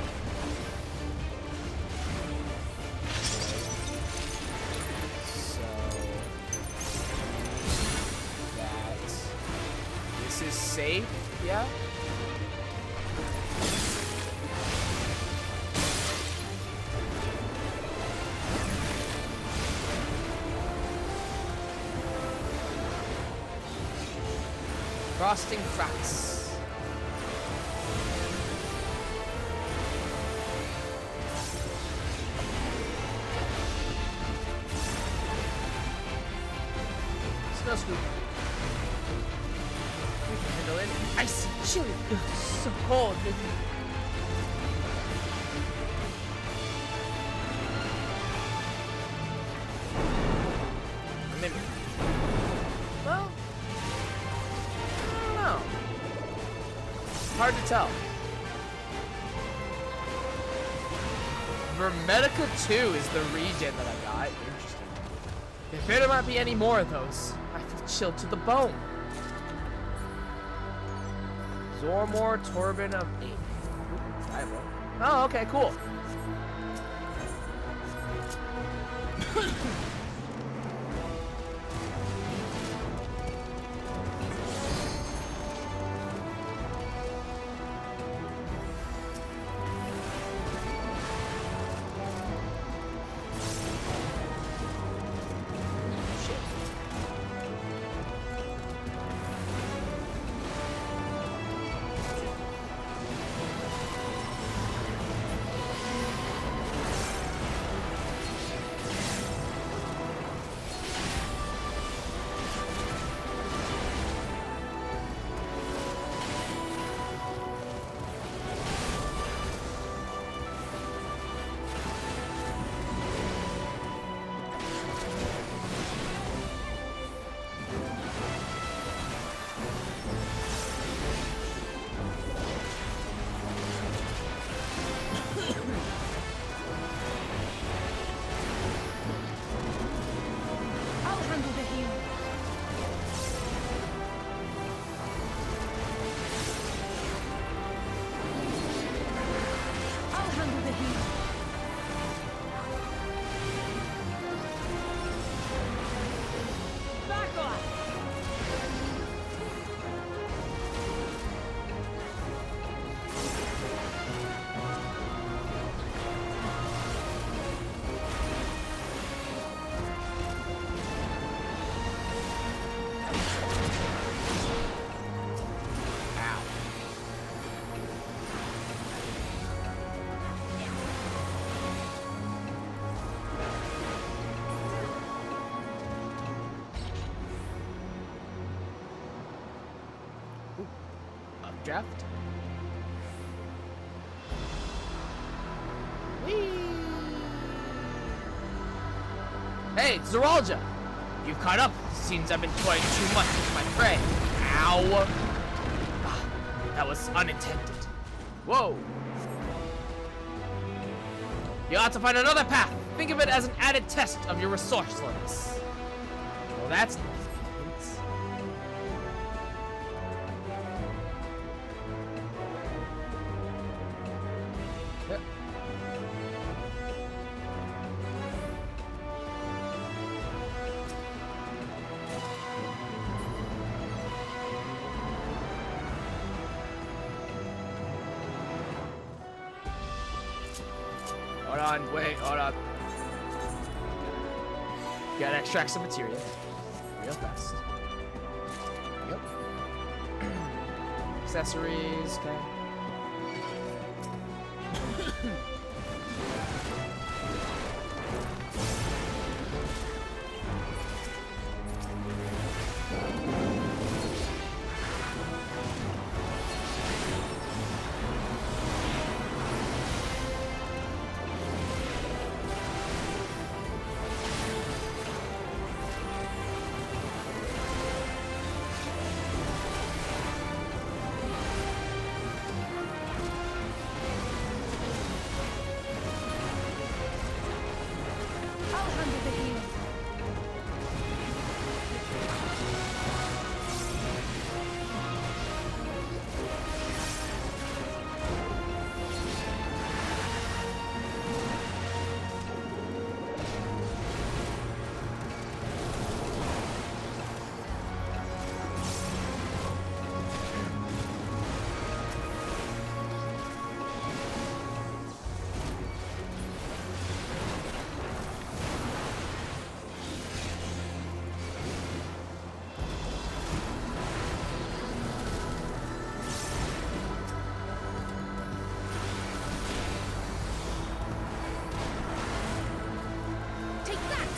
S1: So that this is safe, yeah? Frosting cracks. Snow scoop. We can handle it. Icy chili. Ugh, so cold. Maybe. Well, I don't know. Hard to tell. Vermedica 2 is the regen that I got. Interesting. There better not be any more of those. I feel chilled to the bone. Zormor Torben of 8. Oh, okay, cool. Draft. Whee! Hey, it's Zeralja! You've caught up. Seems I've been toying too much with my prey. Ow. Ah, that was unintended. Whoa. You ought to find another path. Think of it as an added test of your resourcefulness. Well, that's nice. Hold on, wait, hold on. Gotta extract some material real fast. Yep. Accessories, okay.
S13: I'll handle the healing. Take that!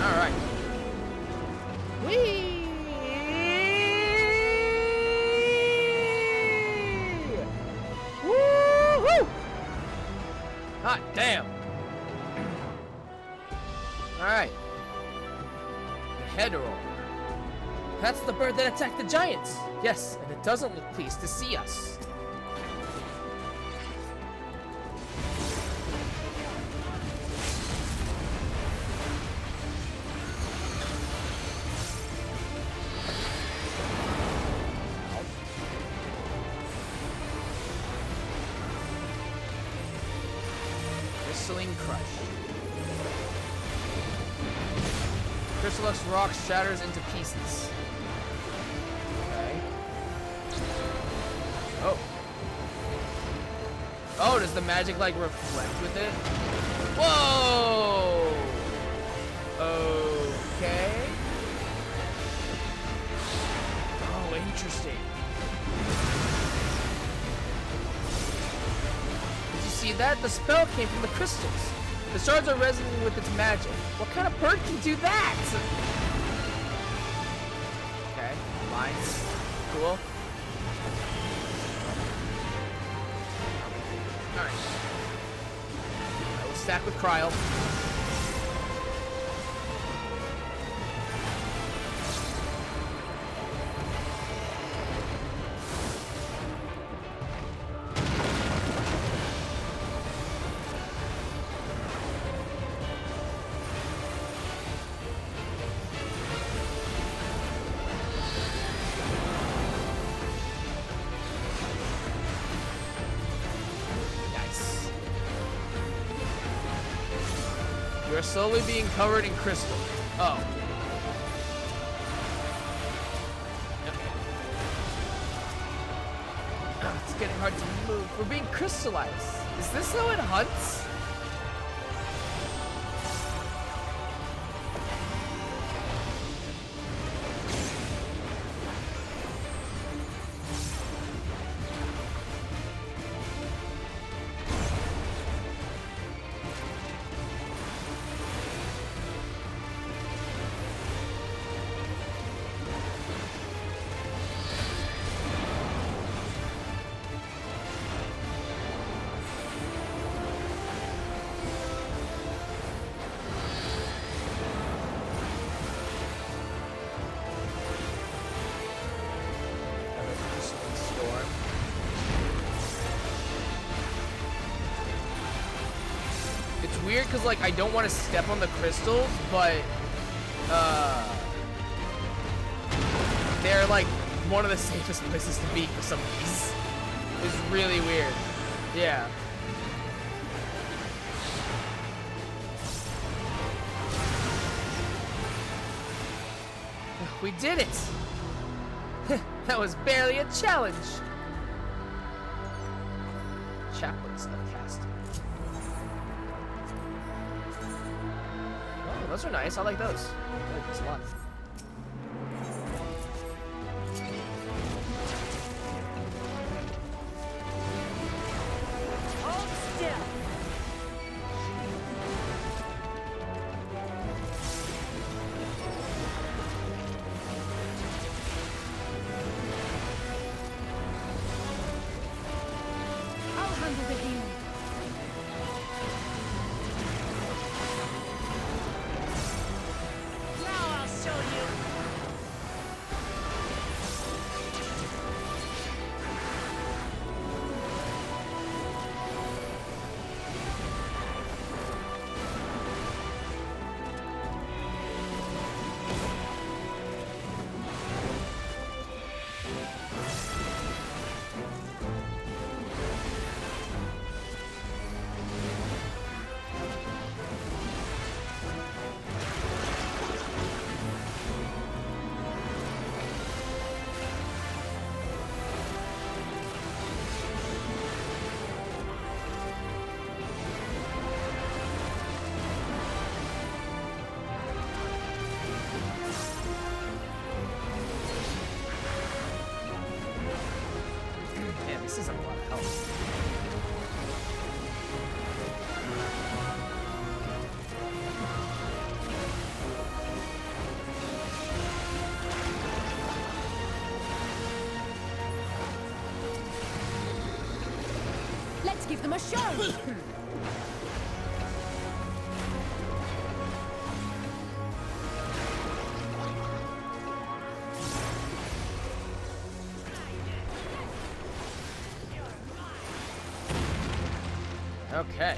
S1: All right. Whee! Woo-hoo! Hot damn. All right. The head roll. That's the bird that attacked the giants. Yes, and it doesn't look pleased to see us. Crystalline Crush. Crystallux rock shatters into pieces. Okay. Oh. Oh, does the magic like reflect with it? Whoa! Okay. Oh, interesting. Did you see that? The spell came from the crystals. The shards are resonating with its magic. What kind of bird can do that? Okay, lines. Cool. Alright. I will stack with Cryo. You are slowly being covered in crystal. Oh. Oh, it's getting hard to move. We're being crystallized. Is this how it hunts? because like I don't want to step on the crystals, but they're like one of the safest places to be for some reason. It's really weird. Yeah. We did it! That was barely a challenge. Chaplains of casting. Oh, those are nice. I like those. I like those a lot.
S13: Hold still. I'll handle the healing. Now I'll show you.
S1: Man, this isn't a lot of help.
S13: Let's give them a show.
S1: Okay.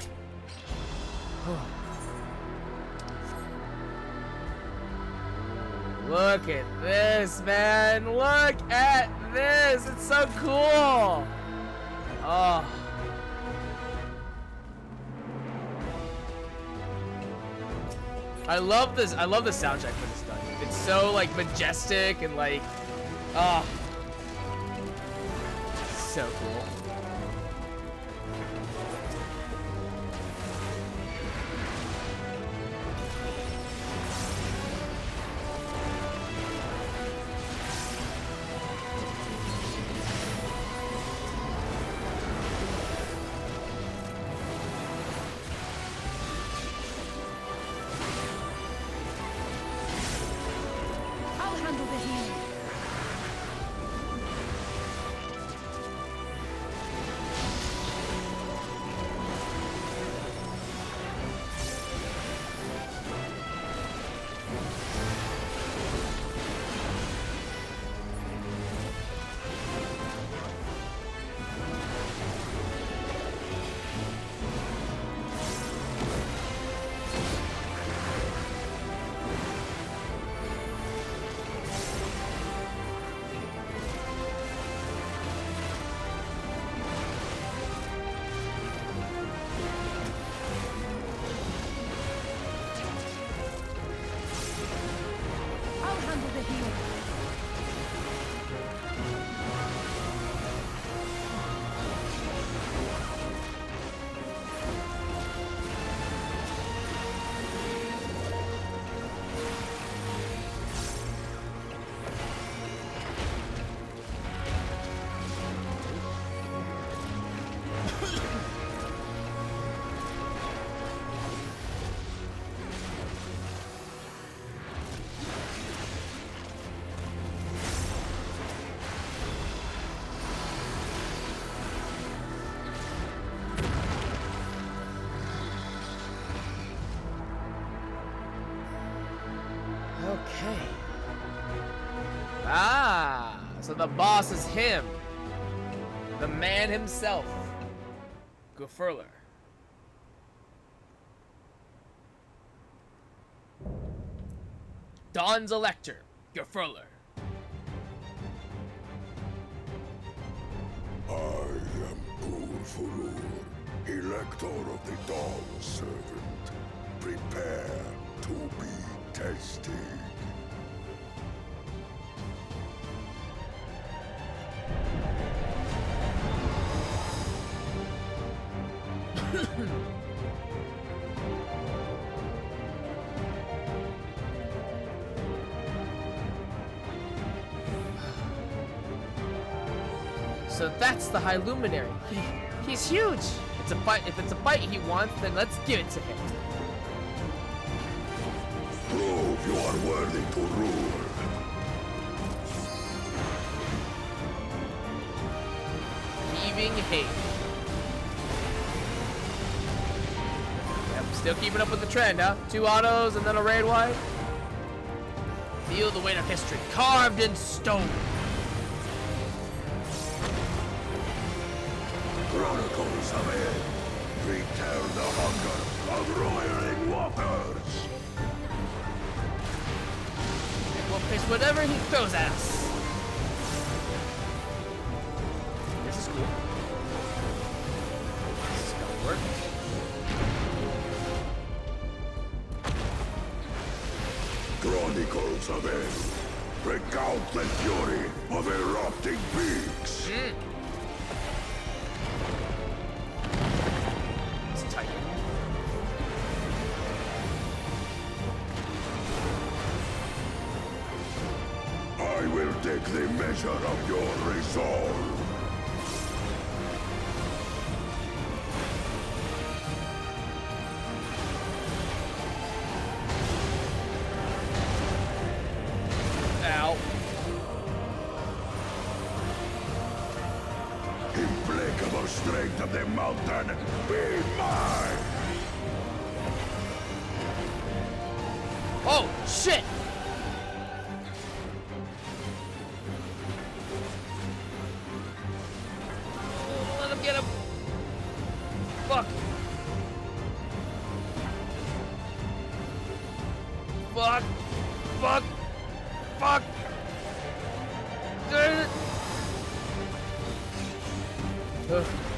S1: Look at this, man. Look at this. It's so cool. Oh. I love this. I love the soundtrack for this dungeon. It's so like majestic and like, oh, so cool.
S13: I'll handle the healing. I'll handle the healing.
S1: Okay. Ah, so the boss is him. The man himself. Gufurler. Dawn's Elector, Gefuller.
S14: I am Gulfurur, Elector of the Dawn Servant. Prepare to be tested.
S1: So that's the High Luminary. He's huge. It's a fight. If it's a fight he wants, then let's give it to him.
S14: Prove you are worthy to rule.
S1: Heaving hate. Yep, still keeping up with the trend, huh? 2 autos and then a raid wide. Feel the weight of history, carved in stone.
S14: Chronicles of it. Return the hunger of roiling waters.
S1: We'll face whatever he throws at us. This is cool. This is gonna work.
S14: Chronicles of it. Recount the fury of erupting peaks.
S1: It's tight.
S14: I will take the measure of your resolve.
S1: Ow.
S14: Implacable strength of the mountain, be mine!
S1: Oh, shit! Let him get him. Fuck. Fuck. Fuck. Fuck.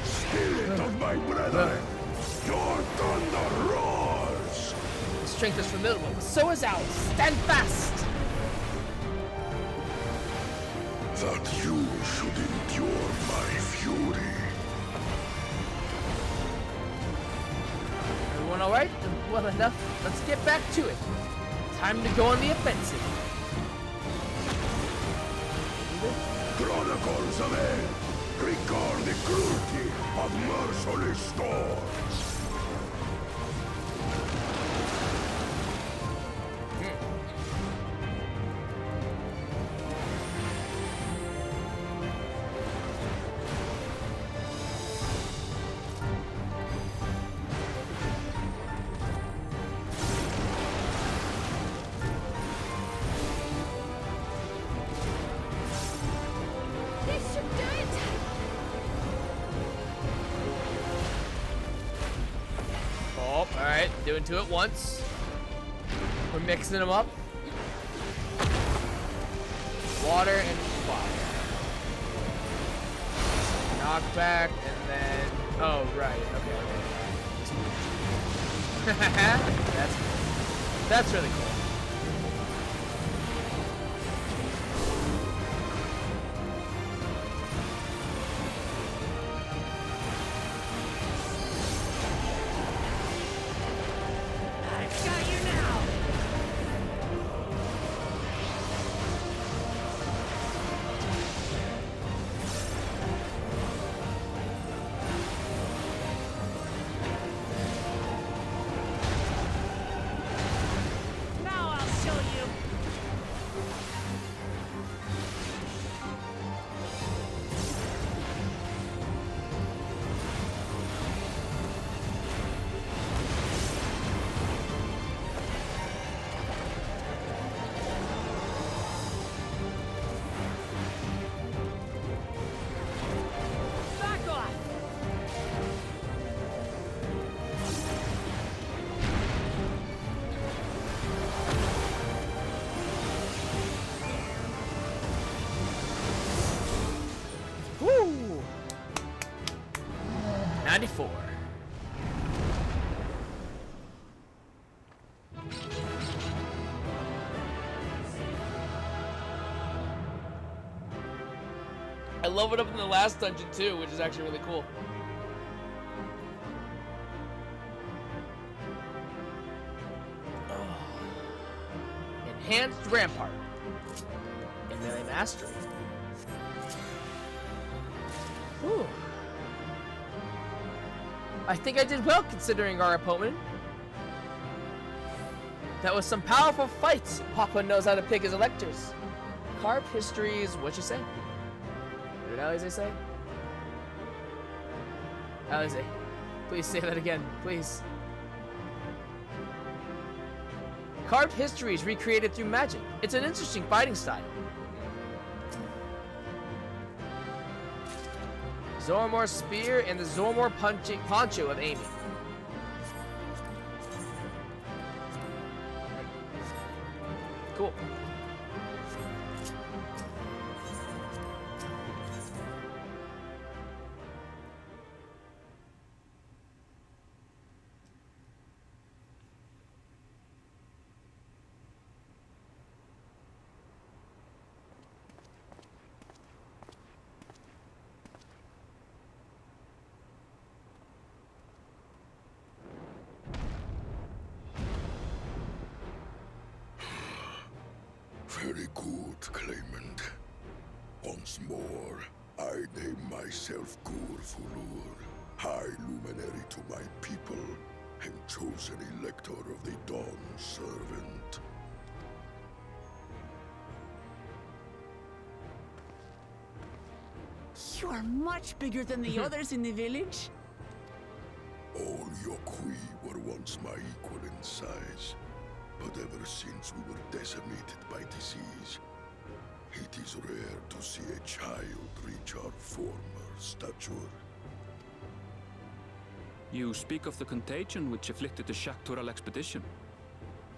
S14: Spirit of my brethren, your thunder roars!
S1: Strength is formidable, but so is ours. Stand fast!
S14: That you should endure my fury.
S1: Everyone alright? Well enough. Let's get back to it. Time to go on the offensive.
S14: Chronicles of Hell, record the cruelty of merciless storms.
S13: This should do it!
S1: Oh, alright. Doing 2 at once. We're mixing them up. Water and fire. Knockback and then... Oh, right. Okay. That's really cool.
S13: I've got you now! Now I'll show you! Back off!
S1: 94. I love it up in the last dungeon too, which is actually really cool. Enhanced Rampart. And melee mastery. Ooh. I think I did well considering our opponent. That was some powerful fights. Papa knows how to pick his electors. Carp histories, what you say? What did Alize say? Alize, please say that again, please. Carved histories recreated through magic. It's an interesting fighting style. Zormor spear and the Zormor poncho of aiming. Cool.
S14: Very good, claimant. Once more, I name myself Gurfulur, High Luminary to my people, and chosen Elector of the Dawn Servant.
S3: You are much bigger than the others in the village.
S14: All Yokhui were once my equal in size, but ever since we were decimated by disease, it is rare to see a child reach our former stature.
S11: You speak of the contagion which afflicted the Shaktural expedition.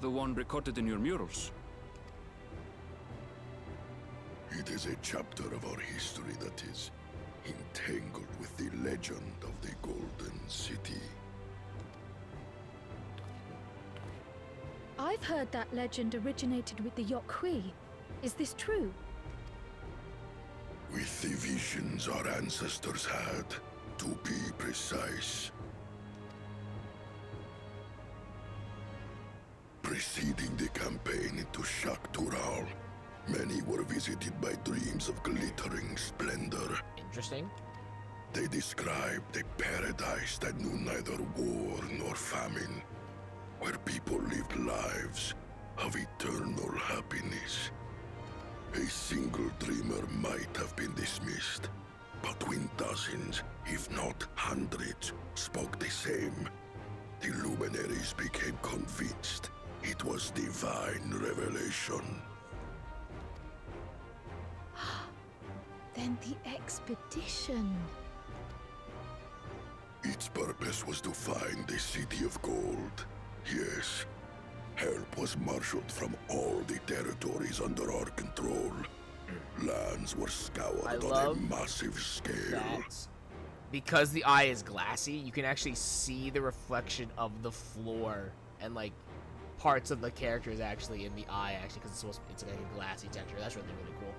S11: The one recorded in your murals.
S14: It is a chapter of our history that is entangled with the legend of the Golden City.
S15: I've heard that legend originated with the Yokhui. Is this true?
S14: With the visions our ancestors had, to be precise. Preceding the campaign into Shaktural, many were visited by dreams of glittering splendor.
S1: Interesting.
S14: They described a paradise that knew neither war nor famine, where people lived lives of eternal happiness. A single dreamer might have been dismissed, but when dozens, if not hundreds, spoke the same, the luminaries became convinced it was divine revelation.
S15: Then the expedition.
S14: Its purpose was to find the City of Gold. Yes, help was marshaled from all the territories under our control. Lands were scoured on a massive scale.
S1: Because the eye is glassy, you can actually see the reflection of the floor and like parts of the characters actually in the eye actually because it's like a glassy texture. That's really cool.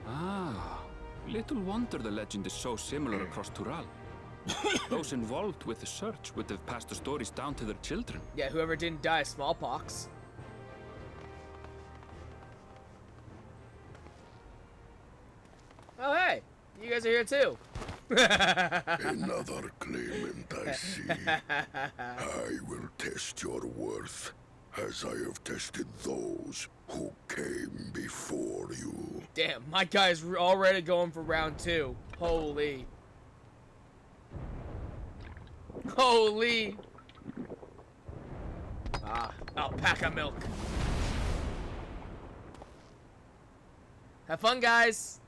S11: Ah, little wonder the legend is so similar across Tural. Those involved with the search would have passed the stories down to their children.
S1: Yeah, whoever didn't die of smallpox. Oh, hey! You guys are here too.
S14: Another claimant, I see. I will test your worth, as I have tested those who came before you.
S1: Damn, my guy's already going for round 2. Holy. Holy. Ah, alpaca milk. Have fun, guys.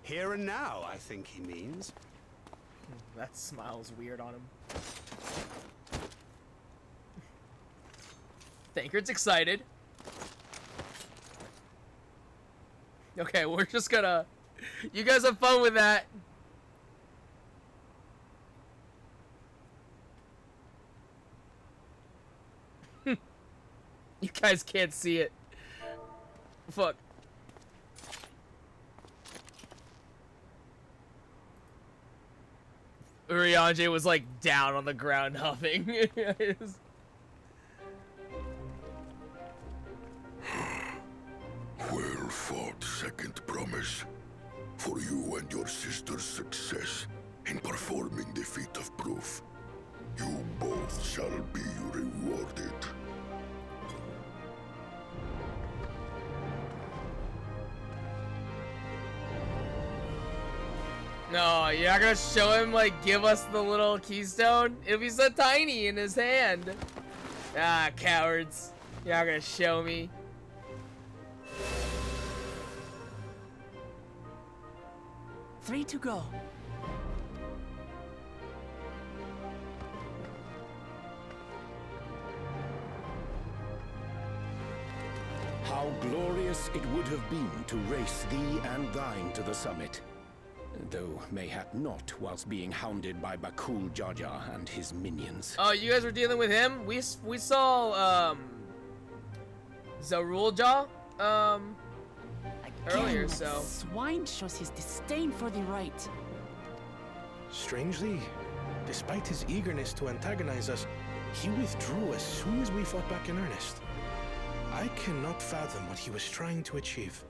S7: Here and now, I think he means.
S1: That smile's weird on him. Thankard's excited. Okay, we're just gonna... You guys have fun with that. You guys can't see it. Fuck. Urianger was like down on the ground huffing.
S14: Well fought, second promise. For you and your sister's success in performing the feat of proof. You both shall be rewarded.
S1: No, you're not gonna show him, like, give us the little keystone? It'll be so tiny in his hand. Ah, cowards. You're not gonna show me.
S3: Three to go.
S4: How glorious it would have been to race thee and thine to the summit. Though mayhap not whilst being hounded by Bakul Jaja and his minions.
S1: Oh, you guys were dealing with him? We saw, Zarulja, earlier,
S3: Again,
S1: so.
S3: that swine shows his disdain for the right.
S8: Strangely, despite his eagerness to antagonize us, he withdrew as soon as we fought back in earnest. I cannot fathom what he was trying to achieve.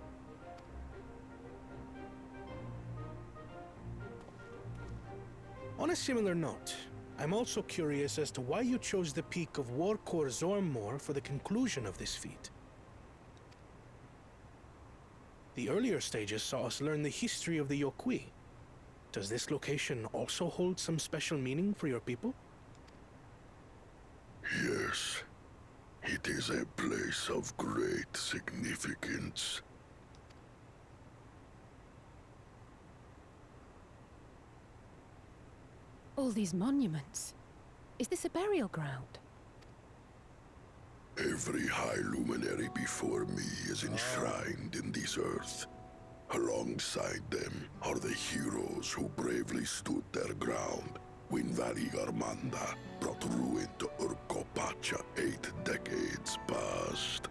S8: On a similar note, I'm also curious as to why you chose the peak of Warkor Zormor for the conclusion of this feat. The earlier stages saw us learn the history of the Yokui. Does this location also hold some special meaning for your people?
S14: Yes. It is a place of great significance.
S15: All these monuments. Is this a burial ground?
S14: Every high luminary before me is enshrined in this earth. Alongside them are the heroes who bravely stood their ground when Valigarmanda brought ruin to Urkopacha 8 decades past.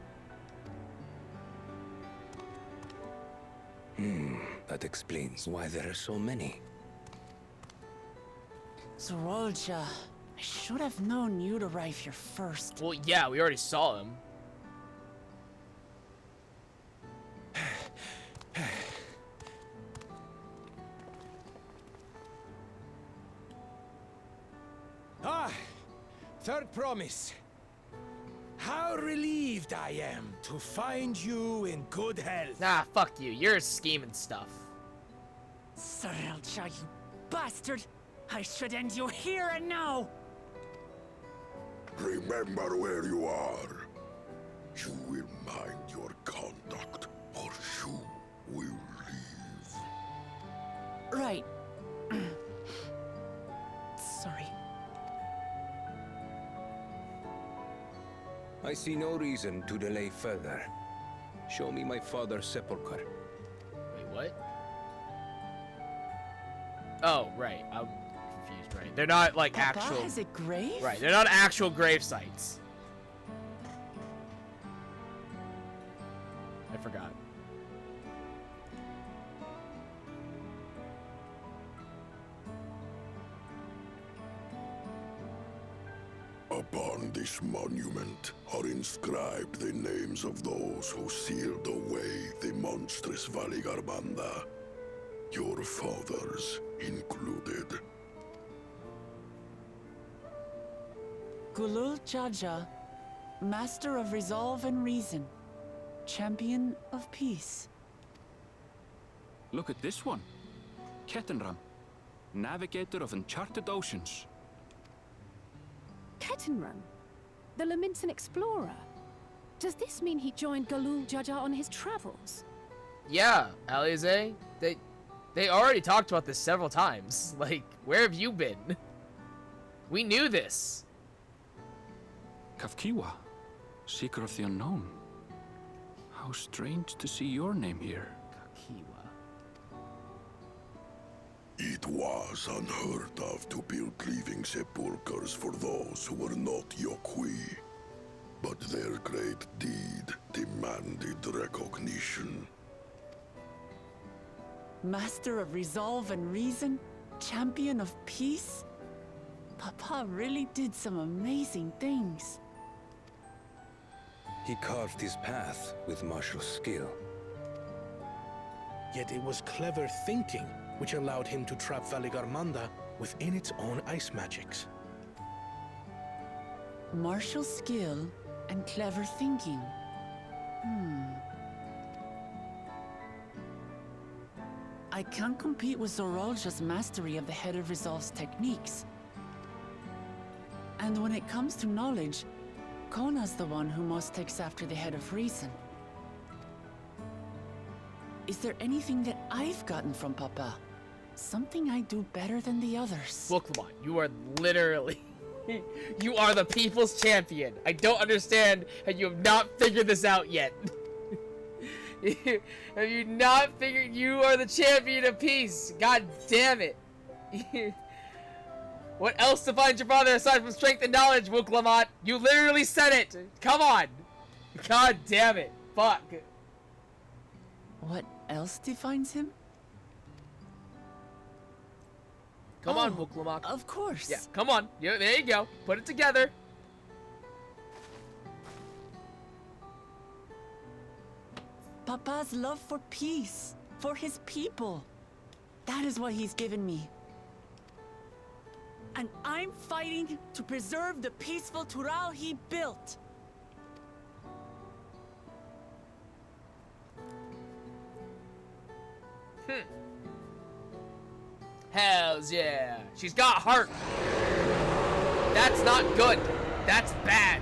S5: That explains why there are so many.
S3: Zarolja, I should have known you'd arrive here first.
S1: Well, yeah, we already saw him.
S6: Third promise. How relieved I am to find you in good health.
S1: Nah, fuck you. You're scheming stuff.
S3: Zarolja, you bastard! I should end you here and now!
S14: Remember where you are. You will mind your conduct, or you will leave.
S3: Right. Sorry.
S5: I see no reason to delay further. Show me my father's sepulchre.
S1: Wait, what? Oh, right. I'm confused, right? They're not, like,
S3: Papa
S1: actual...
S3: has a grave?
S1: Right, they're not actual grave sites. I forgot.
S14: Upon this monument are inscribed the names of those who sealed away the monstrous Valigarmanda, your fathers included.
S3: Gulul Jaja, Master of Resolve and Reason, Champion of Peace.
S11: Look at this one. Kettenram, Navigator of Uncharted Oceans.
S15: Kettenrun? The Laminsan explorer? Does this mean he joined Galul Jaja on his travels?
S1: Yeah, Alize. They already talked about this several times. Like, where have you been? We knew this.
S11: Kafkiwa, Seeker of the Unknown. How strange to see your name here.
S14: It was unheard of to build living sepulchres for those who were not Yokui. But But their great deed demanded recognition.
S3: Master of resolve and reason? Champion of peace? Papa really did some amazing things.
S5: He carved his path with martial skill.
S8: Yet it was clever thinking which allowed him to trap Valigarmanda within its own ice magics.
S3: Martial skill and clever thinking. I can't compete with Zorolja's mastery of the Head of Resolve's techniques. And when it comes to knowledge, Kona's the one who most takes after the Head of Reason. Is there anything that I've gotten from Papa? Something I do better than the others?
S1: Booklamon, you are literally... you are the people's champion. I don't understand how you have not figured this out yet. Have you not figured you are the champion of peace? God damn it. What else defines your father aside from strength and knowledge, Booklamon? You literally said it. Come on. God damn it. Fuck.
S3: What else defines him?
S1: Come on, Booklamon.
S3: Of course.
S1: Yeah, come on. Yeah, there you go. Put it together.
S3: Papa's love for peace, for his people. That is what he's given me. And I'm fighting to preserve the peaceful Tural he built.
S1: Hells yeah. She's got heart. That's not good. That's bad.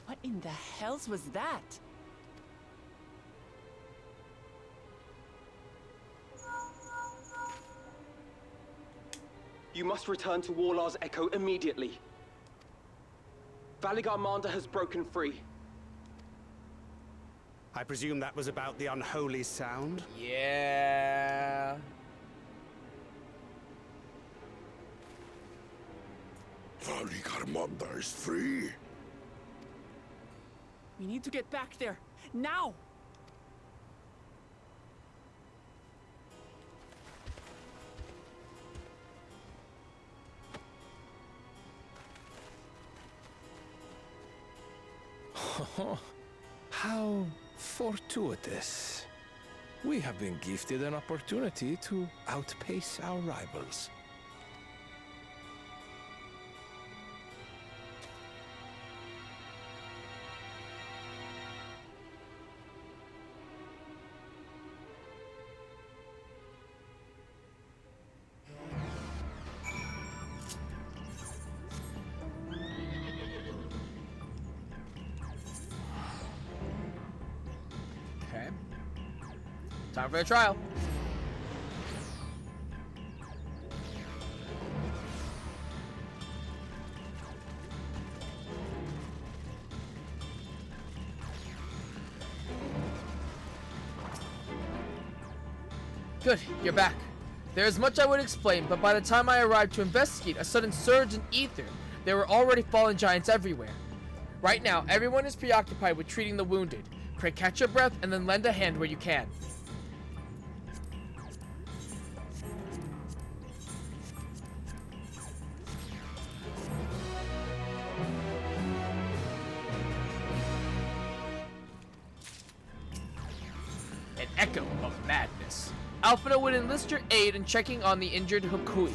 S3: What in the hells was that?
S9: You must return to Warlar's Echo immediately. Valigarmanda has broken free.
S7: I presume that was about the unholy sound?
S1: Yeah.
S14: Valigarmanda is free.
S3: We need to get back there, now!
S5: How fortuitous. We have been gifted an opportunity to outpace our rivals.
S1: Okay. Time for the trial. Good, you're back. There is much I would explain, but by the time I arrived to investigate a sudden surge in ether, there were already fallen giants everywhere. Right now, everyone is preoccupied with treating the wounded. Pray catch your breath and then lend a hand where you can. An echo of madness. Alphina would enlist your aid in checking on the injured Hukui.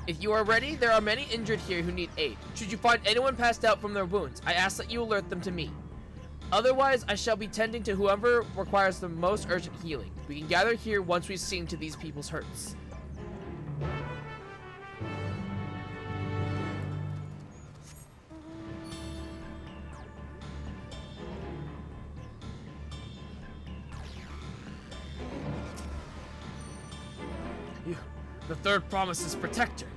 S1: If you are ready, there are many injured here who need aid. Should you find anyone passed out from their wounds, I ask that you alert them to me. Otherwise, I shall be tending to whoever requires the most urgent healing. We can gather here once we've seen to these people's hurts. The third promise is protector.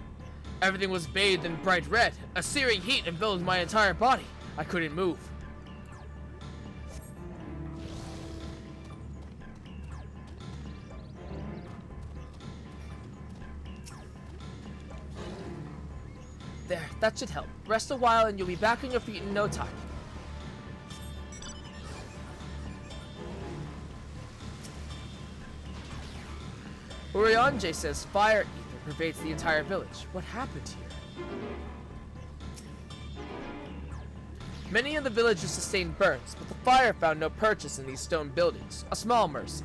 S1: Everything was bathed in bright red. A searing heat enveloped my entire body. I couldn't move. There, that should help. Rest a while and you'll be back on your feet in no time. Urianje says fire ether pervades the entire village. What happened here? Many of the villages sustained burns, but the fire found no purchase in these stone buildings. A small mercy.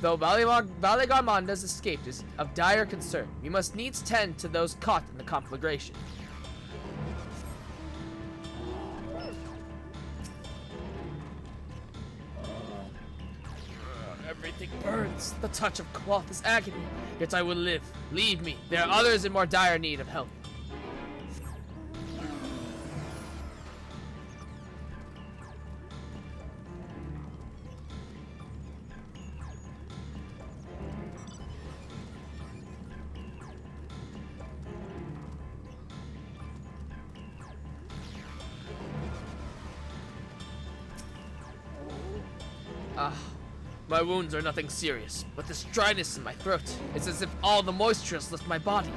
S1: Though Valigarmanda's escape is of dire concern, we must needs tend to those caught in the conflagration. Everything burns. The touch of cloth is agony. Yet I will live. Leave me. There are others in more dire need of help. My wounds are nothing serious, but this dryness in my throat is as if all the moisture has left my body.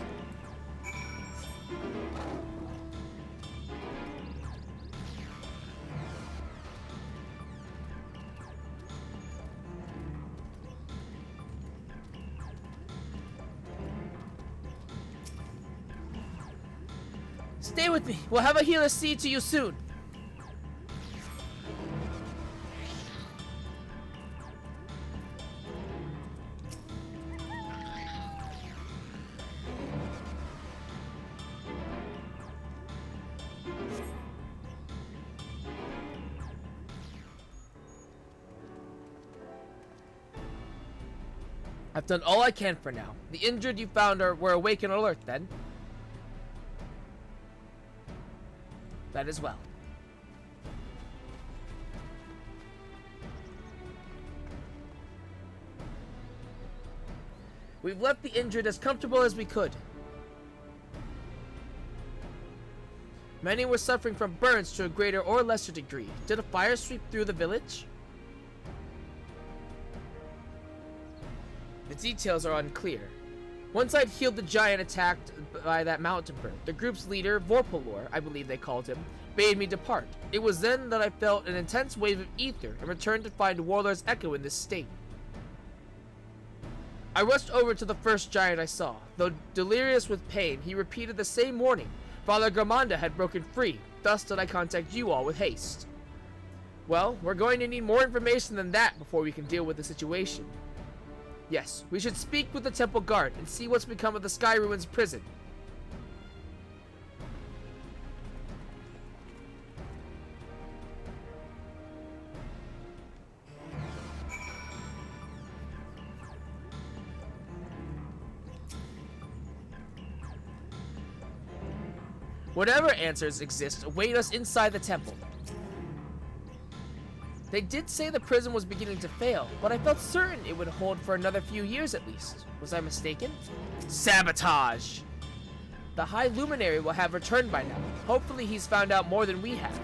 S1: Stay with me. We'll have a healer see to you soon. I've done all I can for now. The injured you found were awake and alert then. That is well. We've left the injured as comfortable as we could. Many were suffering from burns to a greater or lesser degree. Did a fire sweep through the village? The details are unclear. Once I'd healed the giant attacked by that mountain bird, the group's leader, Vorpalor, I believe they called him, bade me depart. It was then that I felt an intense wave of ether and returned to find Warlord's echo in this state. I rushed over to the first giant I saw. Though delirious with pain, he repeated the same warning. Father Garmanda had broken free, thus did I contact you all with haste. Well, we're going to need more information than that before we can deal with the situation. Yes, we should speak with the temple guard and see what's become of the Sky Ruins prison. Whatever answers exist await us inside the temple. They did say the prison was beginning to fail, but I felt certain it would hold for another few years at least. Was I mistaken? Sabotage! The High Luminary will have returned by now. Hopefully he's found out more than we have.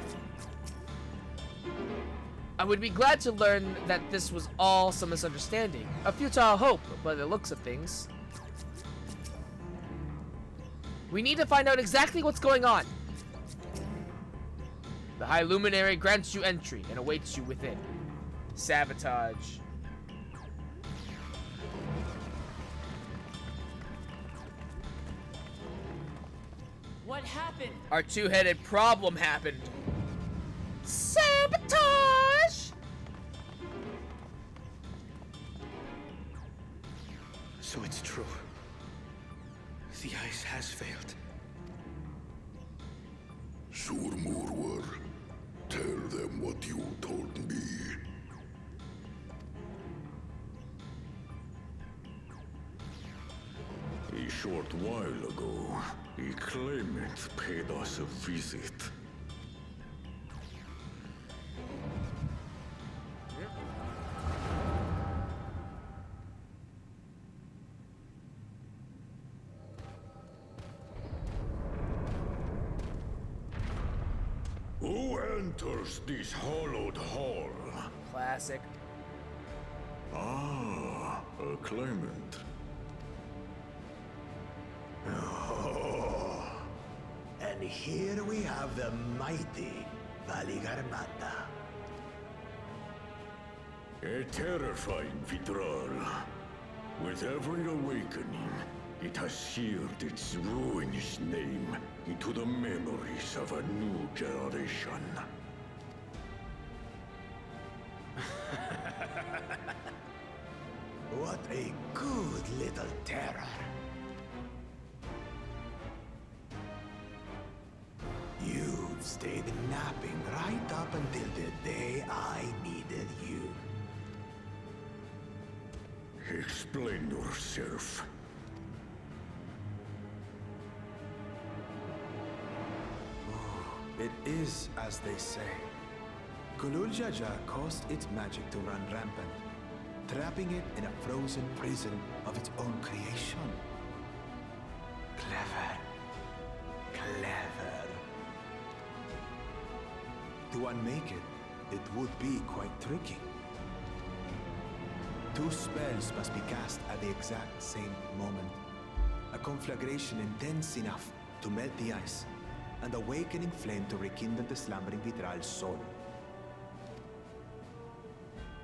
S1: I would be glad to learn that this was all some misunderstanding. A futile hope, by the looks of things. We need to find out exactly what's going on. The High Luminary grants you entry and awaits you within. Sabotage.
S3: What happened?
S1: Our two-headed problem happened. Sabotage!
S8: So it's true. The ice has failed.
S14: Surmurwar, tell them what you told me.
S16: A short while ago, a claimant paid us a visit. Who enters this hollowed hall?
S1: Classic.
S16: Ah, a claimant.
S10: And here we have the mighty Valigarmanda.
S16: A terrifying withdrawal. With every awakening, it has seared its ruinous name into the memories of a new generation.
S10: What a good little terror. You've stayed napping right up until the day I needed you.
S16: Explain yourself.
S10: It is as they say. Gulul Jaja caused its magic to run rampant, trapping it in a frozen prison of its own creation. Clever. Clever. To unmake it, it would be quite tricky. 2 spells must be cast at the exact same moment. A conflagration intense enough to melt the ice, and awakening flame to rekindle the slumbering Vitral's soul.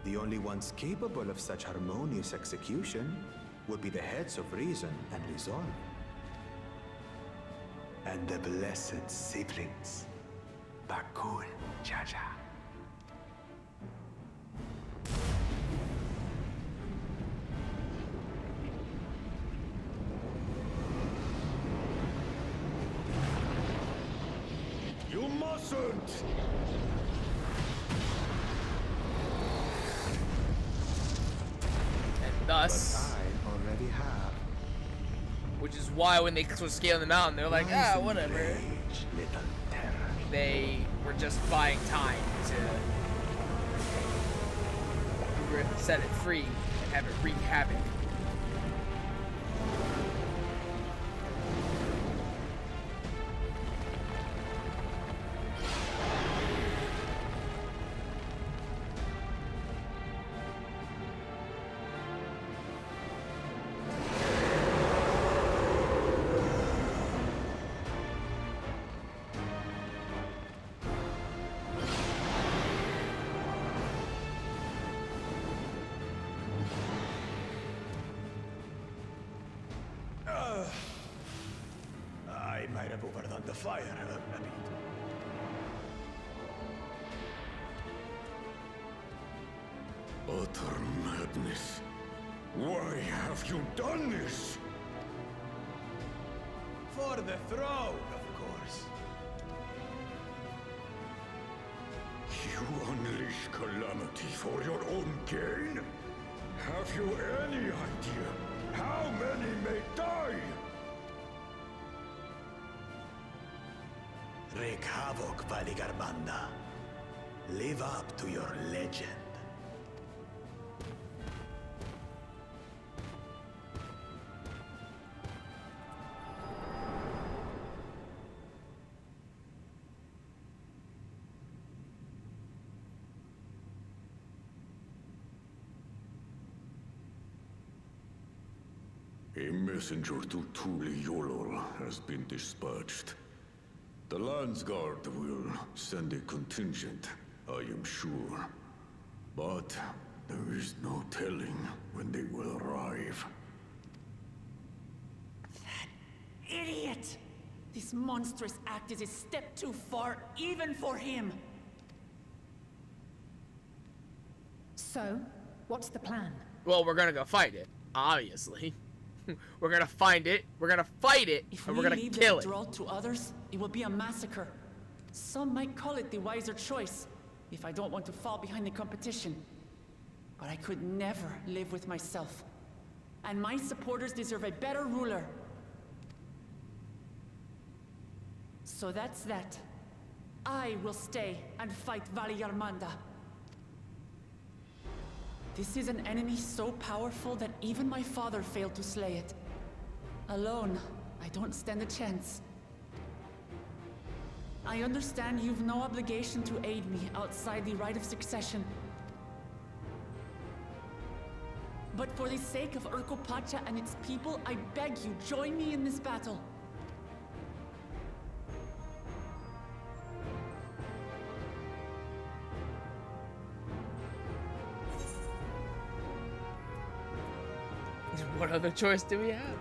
S10: The only ones capable of such harmonious execution would be the heads of reason and resolve. And the blessed siblings, Bakul Jaja.
S16: You mustn't!
S1: And thus,
S10: I already have.
S1: which is why when they were scaling the mountain, they're like, ah, whatever.
S10: Little terror.
S1: They were just buying time to set it free and have it wreak havoc.
S10: I might have overdone the fire a bit.
S16: Utter madness. Why have you done this?
S10: For the throne, of course.
S16: You unleash calamity for your own gain? Have you any idea how many may die?
S10: Wreak havoc, Valigarmanda. Live up to your legend.
S16: A messenger to Tuli Yolol has been dispatched. The Landsguard will send a contingent, I am sure. But there is no telling when they will arrive.
S3: Idiot! This monstrous act is a step too far, even for him.
S15: So, what's the plan?
S1: Well, we're gonna go fight it, obviously. We're gonna find it, we're gonna fight it, and we're gonna kill it.
S3: If we leave the withdrawal to others, it will be a massacre. Some might call it the wiser choice, if I don't want to fall behind the competition. But I could never live with myself. And my supporters deserve a better ruler. So that's that. I will stay and fight Valigarmanda. This is an enemy so powerful that even my father failed to slay it. Alone, I don't stand a chance. I understand you've no obligation to aid me outside the right of succession. But for the sake of Urkopacha and its people, I beg you, join me in this battle.
S1: What other choice do we have?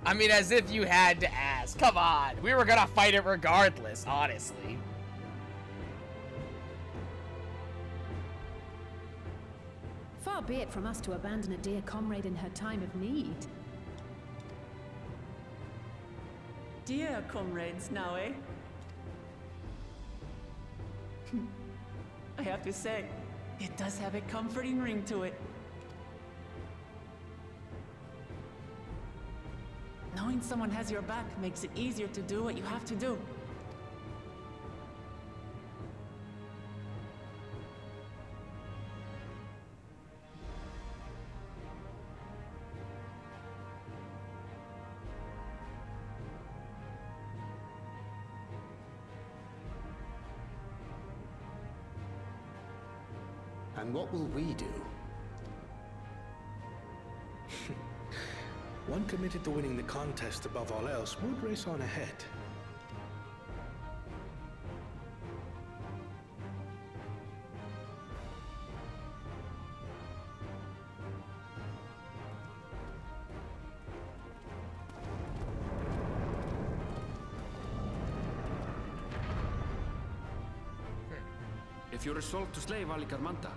S1: I mean, as if you had to ask. Come on. We were gonna fight it regardless, honestly.
S15: Far be it from us to abandon a dear comrade in her time of need.
S3: Dear comrades now, eh? I have to say, it does have a comforting ring to it. Knowing someone has your back makes it easier to do what you have to do.
S7: And what will we do?
S8: One committed to winning the contest above all else would race on ahead.
S11: If you're resolved to slay Valigarmanta,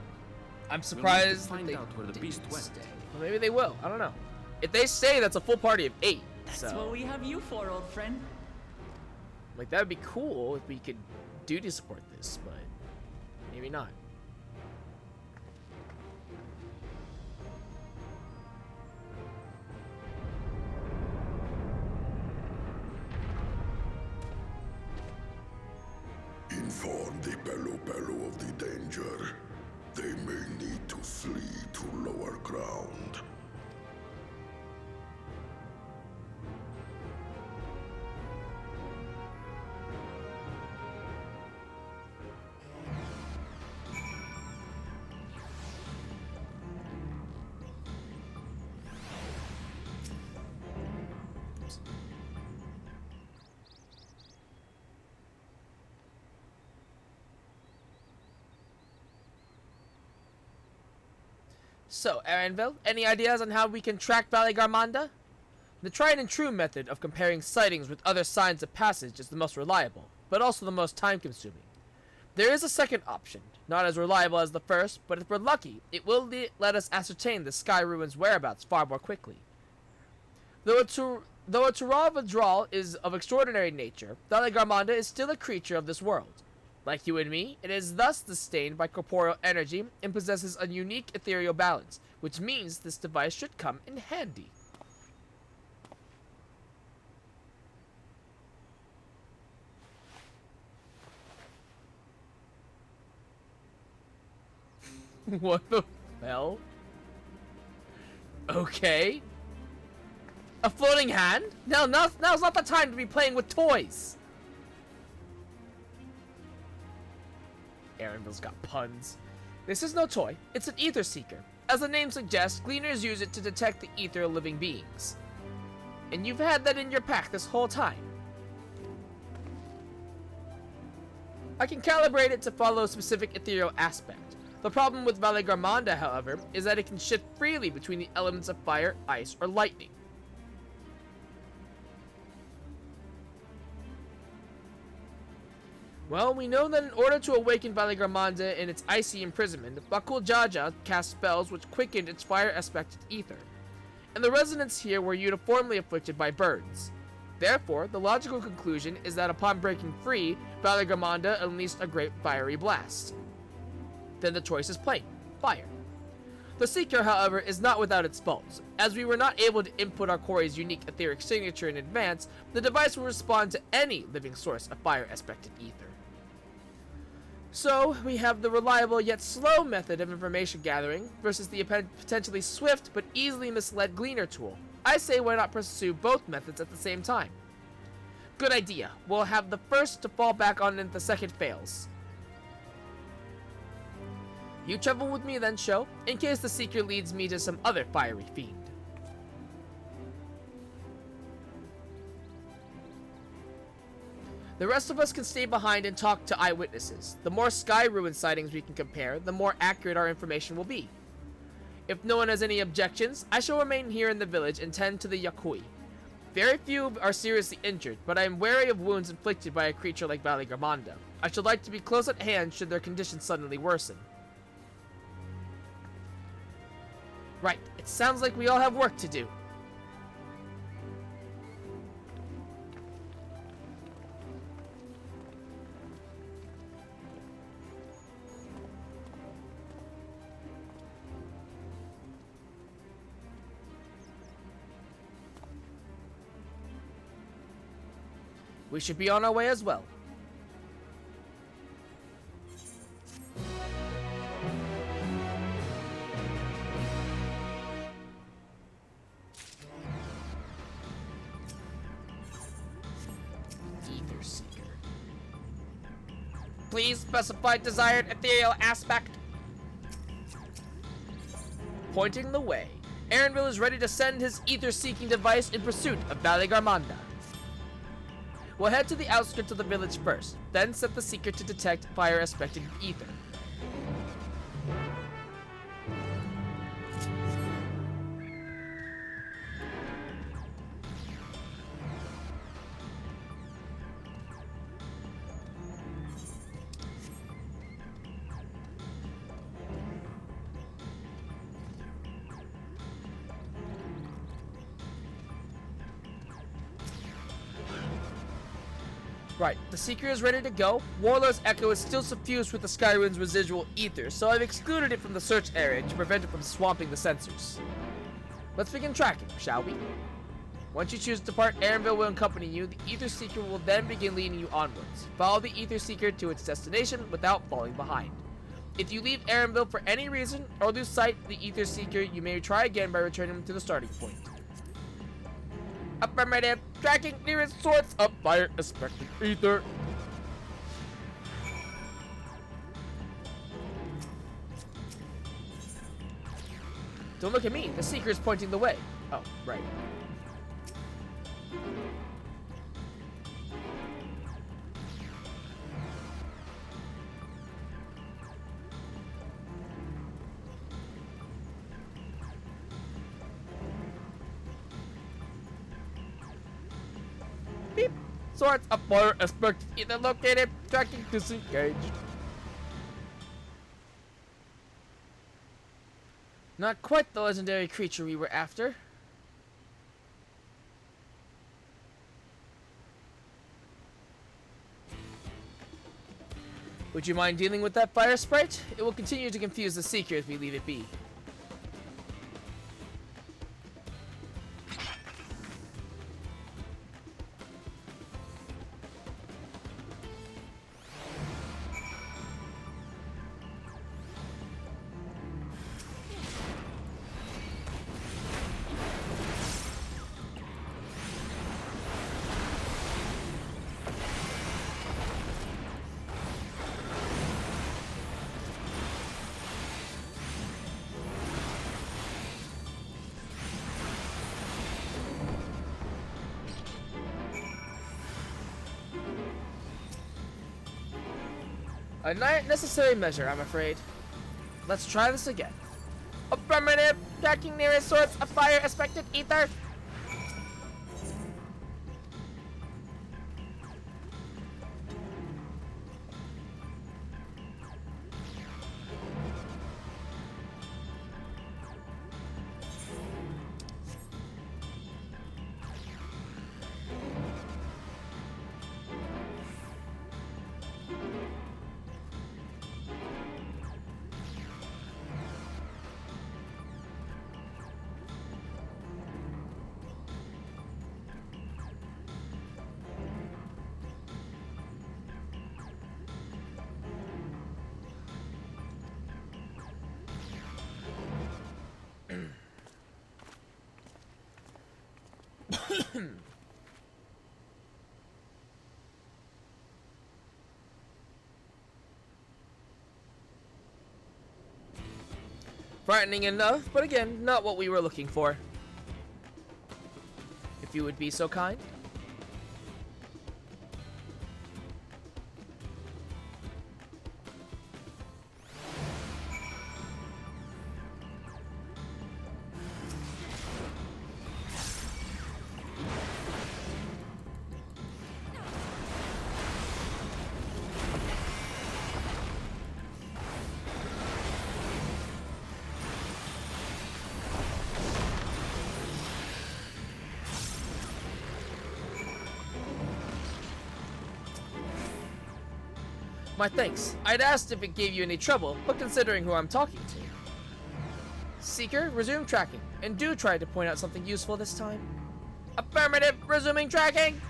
S1: I'm surprised
S11: we'll
S1: that they
S11: find out where the beast went.
S1: stay. Well, maybe they will. I don't know. If they stay, that's a full party of 8.
S3: That's
S1: so.
S3: what we have you for, old friend.
S1: Like, that would be cool if we could duty support this, but maybe not.
S14: Inform the Bello of the danger. They may need to flee to lower ground.
S1: So, Aranville, any ideas on how we can track Valigarmanda? The tried and true method of comparing sightings with other signs of passage is the most reliable, but also the most time-consuming. There is a second option, not as reliable as the first, but if we're lucky, it will let us ascertain the Sky Ruin's whereabouts far more quickly. Though a Turral withdrawal is of extraordinary nature, Valigarmanda is still a creature of this world. Like you and me, it is thus sustained by corporeal energy and possesses a unique ethereal balance, which means this device should come in handy. What the hell? Okay. A floating hand? Now's not the time to be playing with toys. Aranville's got puns. This is no toy, it's an ether seeker. As the name suggests, gleaners use it to detect the ether of living beings. And you've had that in your pack this whole time. I can calibrate it to follow a specific ethereal aspect. The problem with Valigarmanda, however, is that it can shift freely between the elements of fire, ice, or lightning. Well, we know that in order to awaken Valigarmanda in its icy imprisonment, Bakul Jaja cast spells which quickened its fire-aspected ether, and the residents here were uniformly afflicted by burns. Therefore, the logical conclusion is that upon breaking free, Valigarmanda unleashed a great fiery blast. Then the choice is plain: fire. The Seeker, however, is not without its faults. As we were not able to input our quarry's unique etheric signature in advance, the device will respond to any living source of fire-aspected ether. So, we have the reliable yet slow method of information gathering versus the potentially swift but easily misled Gleaner tool. I say why not pursue both methods at the same time. Good idea. We'll have the first to fall back on if the second fails. You travel with me then, Sho, in case the Seeker leads me to some other fiery fiend. The rest of us can stay behind and talk to eyewitnesses. The more Sky Ruin sightings we can compare, the more accurate our information will be. If no one has any objections, I shall remain here in the village and tend to the Yakui. Very few are seriously injured, but I am wary of wounds inflicted by a creature like Valley-Garmanda. I should like to be close at hand should their condition suddenly worsen. Right, it sounds like we all have work to do. We should be on our way as well. Ether Seeker. Please specify desired ethereal aspect. Pointing the way, Aaronville is ready to send his ether-seeking device in pursuit of Valley-Garmanda. We'll head to the outskirts of the village first, then set the seeker to detect fire aspected ether. Right, the Seeker is ready to go. Warlord's Echo is still suffused with the Skyrune's residual ether, so I've excluded it from the search area to prevent it from swamping the sensors. Let's begin tracking, shall we? Once you choose to depart, Aaronville will accompany you. The Ether Seeker will then begin leading you onwards. Follow the Ether Seeker to its destination without falling behind. If you leave Aaronville for any reason or lose sight of the Ether Seeker, you may try again by returning to the starting point. Affirmative. Tracking nearest source of fire aspected ether. Don't look at me. The Seeker is pointing the way. Oh, right. Beep. Source of fire aspected ether located. Tracking disengaged. Not quite the legendary creature we were after. Would you mind dealing with that fire sprite? It will continue to confuse the Seeker if we leave it be. A necessary measure, I'm afraid. Let's try this again. Affirmative. Tracking nearest source of fire aspected ether. Frightening enough, but again, not what we were looking for. If you would be so kind. My thanks. I'd asked if it gave you any trouble, but considering who I'm talking to. Seeker, resume tracking, and do try to point out something useful this time. Affirmative, resuming tracking!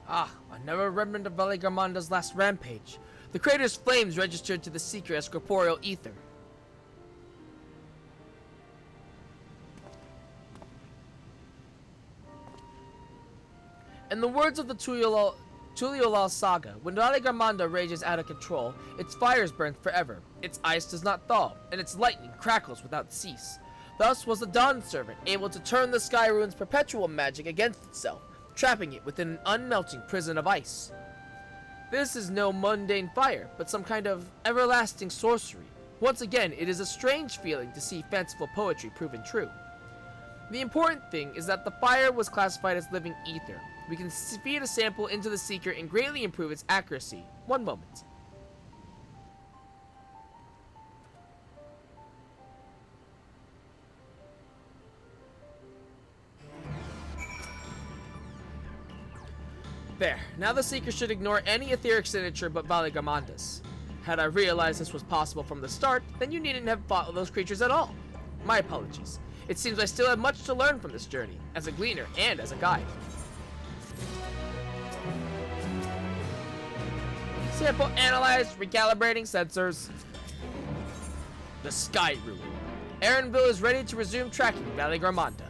S1: Ah, another remnant of Valigarmanda's last rampage. The crater's flames registered to the Seeker as corporeal ether. In the words of the Tuliolal saga, when Valigarmanda rages out of control, its fires burn forever, its ice does not thaw, and its lightning crackles without cease. Thus was the Dawn Servant able to turn the Sky Rune's perpetual magic against itself, trapping it within an unmelting prison of ice. This is no mundane fire, but some kind of everlasting sorcery. Once again, it is a strange feeling to see fanciful poetry proven true. The important thing is that the fire was classified as living ether. We can feed a sample into the Seeker and greatly improve its accuracy. One moment. There, now the Seeker should ignore any etheric signature but Valigarmanda's. Had I realized this was possible from the start, then you needn't have fought with those creatures at all. My apologies. It seems I still have much to learn from this journey, as a gleaner and as a guide. Sample analyzed, recalibrating sensors. The Sky Rune. Aaronville is ready to resume tracking Valigarmanda.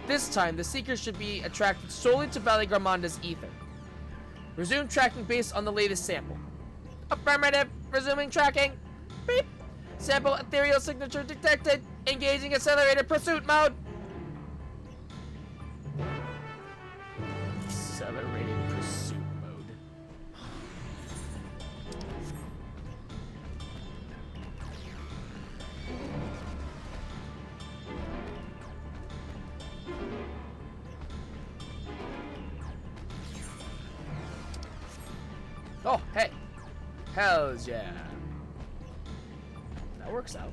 S1: This time, the Seekers should be attracted solely to Valigarmanda's ether. Resume tracking based on the latest sample. Affirmative. Resuming tracking. Beep. Sample ethereal signature detected. Engaging accelerated pursuit mode. Accelerated pursuit mode. Oh, hey. Hells yeah. That works out.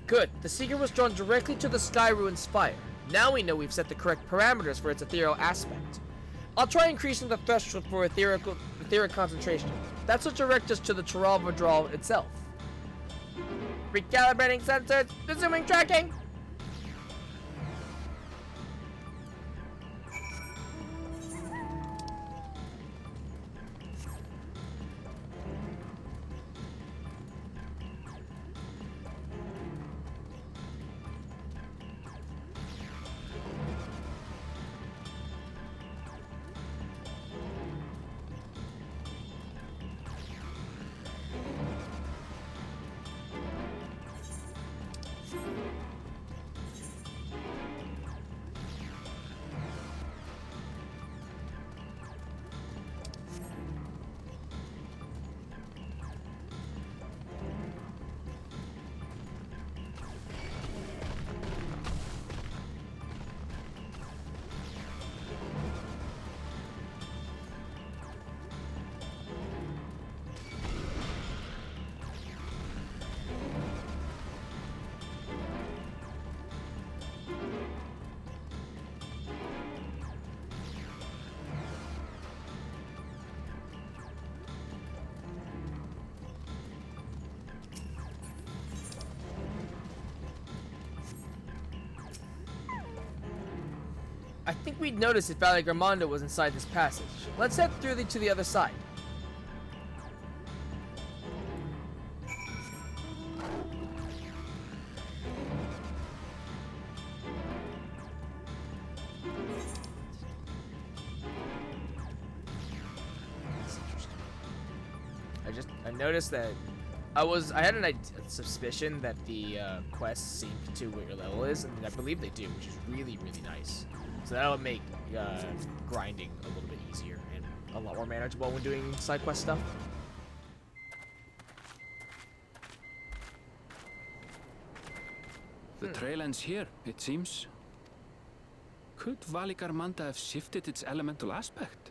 S1: Good. The Seeker was drawn directly to the Sky Rune's fire. Now we know we've set the correct parameters for its ethereal aspect. I'll try increasing the threshold for etheric concentration. That should direct us to the Chiral withdrawal itself. Recalibrating sensors. Resuming tracking. I think we'd notice if Valley Garmonda was inside this passage. Let's head through to the other side. I noticed that I had a suspicion that the quests sync to what your level is, and I believe they do, which is really, really nice. So that'll make grinding a little bit easier and a lot more manageable when doing side quest stuff.
S11: The trail ends here, it seems. Could Valley Garmonda have shifted its elemental aspect?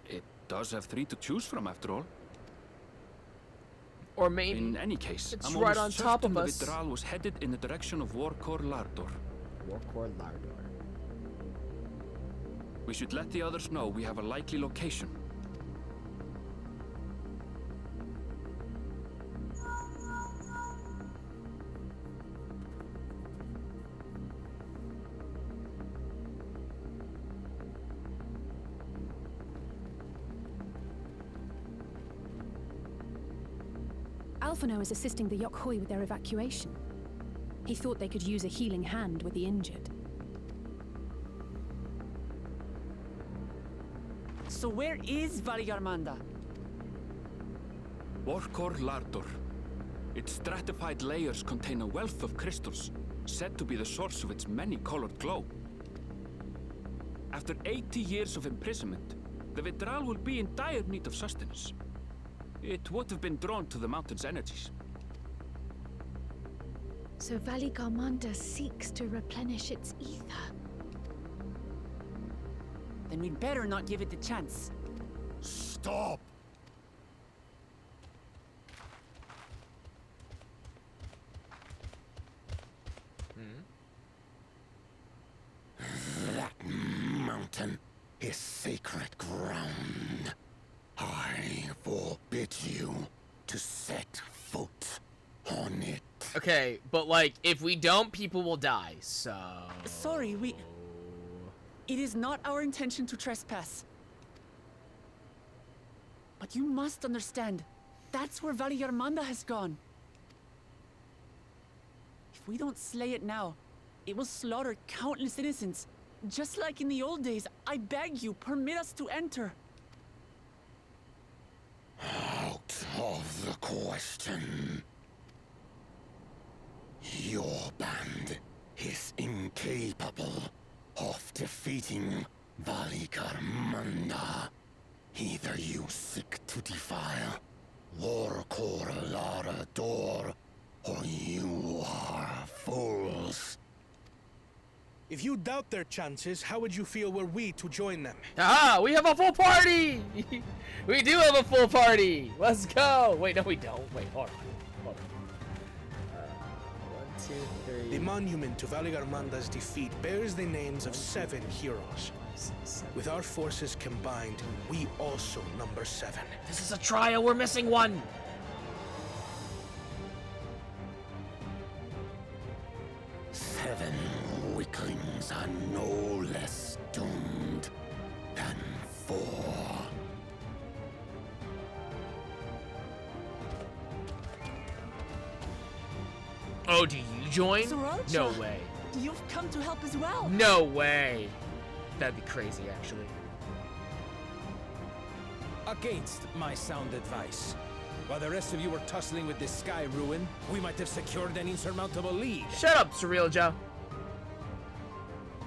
S11: It does have 3 to choose from, after all.
S1: Or maybe
S11: in any case,
S1: it's
S11: I'm
S1: right
S11: almost
S1: on top
S11: certain
S1: of
S11: the
S1: us.
S11: Vitral was headed in the direction of Warkor Lardor.
S1: Warkor Lardor.
S11: We should let the others know we have a likely location.
S15: Alphino is assisting the Yokhui with their evacuation. He thought they could use a healing hand with the injured.
S3: So where is Valley Garmonda?
S11: Warkor Lardor. Its stratified layers contain a wealth of crystals, said to be the source of its many-colored glow. After 80 years of imprisonment, the Vitral will be in dire need of sustenance. It would have been drawn to the mountain's energies.
S17: So Valley Garmonda seeks to replenish its ether.
S3: Then we'd better not give it the chance.
S16: Stop!
S4: That mountain is sacred ground. I forbid you to set foot on it.
S1: Okay, but like, if we don't, people will die, so...
S3: Sorry, It is not our intention to trespass. But you must understand, that's where Valley Garmonda has gone. If we don't slay it now, it will slaughter countless innocents. Just like in the old days, I beg you, permit us to enter.
S4: Out of the question. Your band is incapable of defeating Valley Garmonda. Either you seek to defile Warkor Lardor, or you are fools.
S8: If you doubt their chances, how would you feel were we to join them?
S1: Ah, we have a full party! We do have a full party! Let's go! Wait, no we don't. Wait, hold on. Hold on. 1, 2, 3...
S8: The monument to Valley Garmonda's defeat bears the names of 7 heroes. With our forces combined, we also number 7.
S1: This is a trial, we're missing one!
S4: Seven weaklings are no less doomed than 4.
S1: Oh, do you join?
S3: Soralcha,
S1: No way.
S3: You've come to help as well.
S1: No way. That'd be crazy, actually.
S5: Against my sound advice. While the rest of you were tussling with this sky ruin, we might have secured an insurmountable lead.
S1: Shut up, Surreal Joe.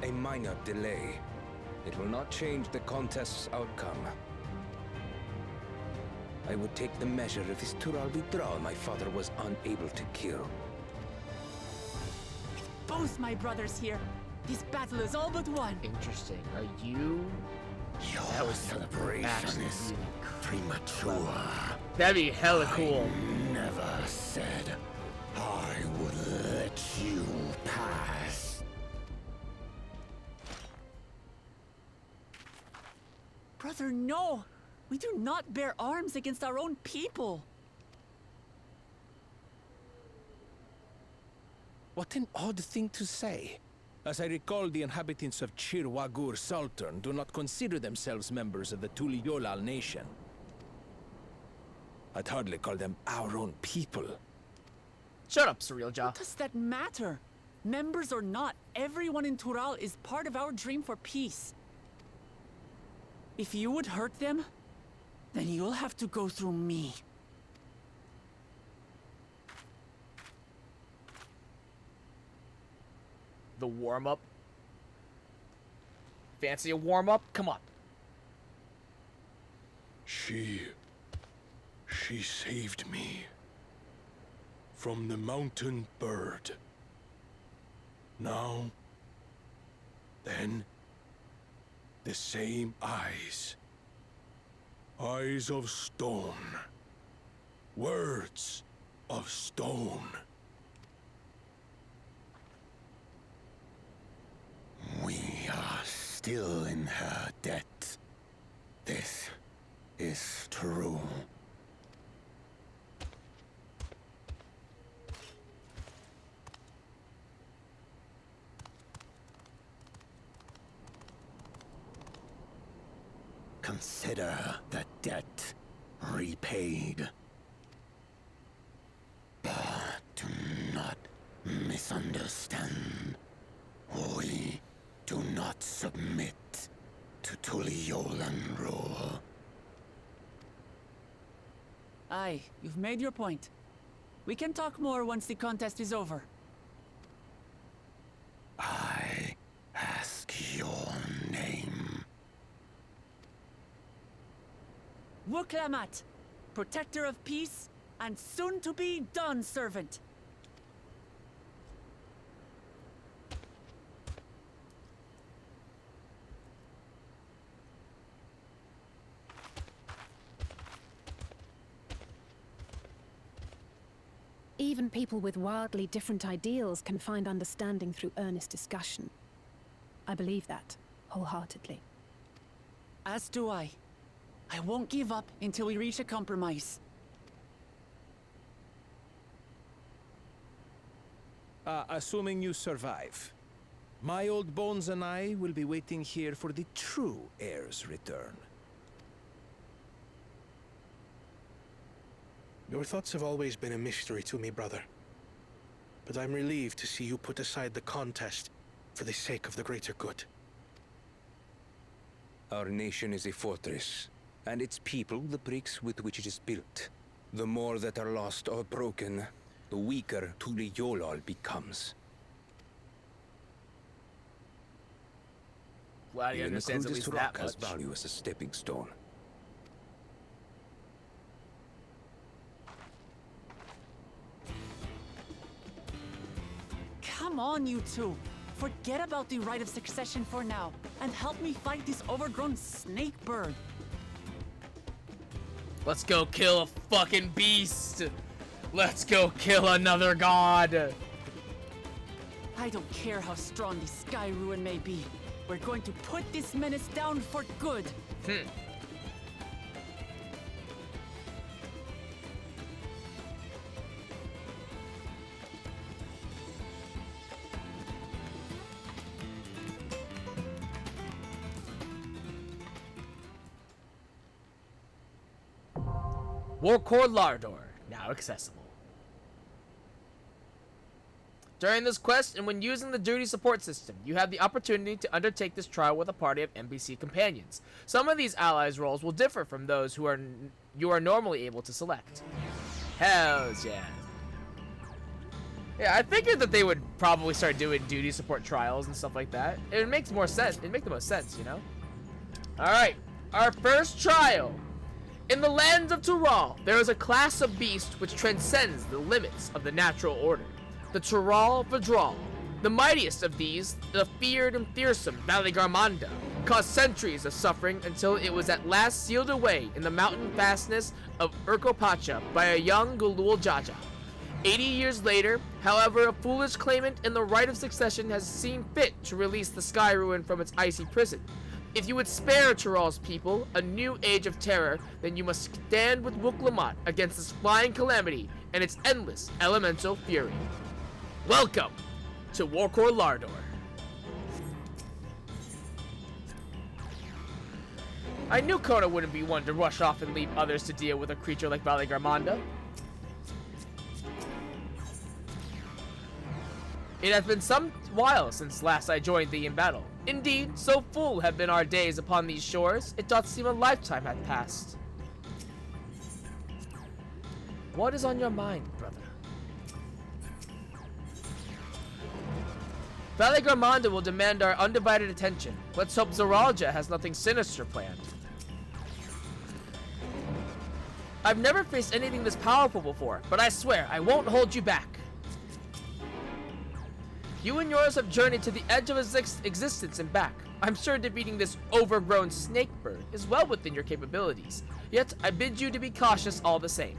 S5: A minor delay. It will not change the contest's outcome. I would take the measure of this Tural Vitral my father was unable to kill.
S3: Both my brothers here. This battle is all but won.
S1: Interesting. Are you...
S4: Your celebration is premature.
S1: That'd be hella cool.
S4: I never said I would let you pass.
S3: Brother, no! We do not bear arms against our own people.
S5: What an odd thing to say. As I recall, the inhabitants of Chirwagur Sultan do not consider themselves members of the Tuliyolal nation. I'd hardly call them our own people.
S1: Shut up, Surreal Jaw.
S3: What does that matter? Members or not, everyone in Tural is part of our dream for peace. If you would hurt them, then you'll have to go through me.
S1: The warm-up. Fancy a warm-up? Come on.
S14: She saved me from the mountain bird. Now, then, the same eyes. Eyes of stone. Words of stone.
S4: We are still in her debt. This is true. Consider the debt repaid. But do not misunderstand. We do not submit to Tuliyolan rule.
S3: Aye, you've made your point. We can talk more once the contest is over.
S4: I ask your name.
S3: Wuklamat, protector of peace, and soon-to-be Dawn servant.
S15: Even people with wildly different ideals can find understanding through earnest discussion. I believe that, wholeheartedly.
S3: As do I. I won't give up until we reach a compromise.
S5: Assuming you survive, my old bones and I will be waiting here for the true heir's return.
S8: Your thoughts have always been a mystery to me, brother. But I'm relieved to see you put aside the contest for the sake of the greater good.
S5: Our nation is a fortress, and its people the bricks with which it is built. The more that are lost or broken, the weaker Tuliyolal becomes.
S1: Glad he understands at least that
S5: rock has
S1: much.
S5: value as a stepping stone.
S3: Come on, you two. Forget about the right of succession for now, and help me fight this overgrown snake bird.
S1: Let's go kill a fucking beast. Let's go kill another god.
S3: I don't care how strong the Sky Ruin may be. We're going to put this menace down for good.
S1: Warcore Lardor, now accessible. During this quest, and when using the duty support system, you have the opportunity to undertake this trial with a party of NPC companions. Some of these allies' roles will differ from those you are normally able to select. Hells yeah. Yeah, I figured that they would probably start doing duty support trials and stuff like that. It makes more sense. It'd make the most sense, you know? Alright, our first trial. In the lands of Tural, there is a class of beast which transcends the limits of the natural order. The Tural Vidral. The mightiest of these, the feared and fearsome Valigarmanda, caused centuries of suffering until it was at last sealed away in the mountain fastness of Urkopacha by a young Gulul Jaja. 80 years later, however, a foolish claimant in the right of succession has seen fit to release the Sky Ruin from its icy prison. If you would spare Tural's people a new age of terror, then you must stand with Wuklamat against this flying calamity and its endless elemental fury. Welcome to Warcore Lardor. I knew Kona wouldn't be one to rush off and leave others to deal with a creature like Valley Garmanda. It has been some while since last I joined thee in battle. Indeed, so full have been our days upon these shores, it doth seem a lifetime had passed. What is on your mind, brother? Valley Garmanda will demand our undivided attention. Let's hope Zoralja has nothing sinister planned. I've never faced anything this powerful before, but I swear I won't hold you back. You and yours have journeyed to the edge of existence and back. I'm sure defeating this overgrown snake bird is well within your capabilities. Yet, I bid you to be cautious all the same.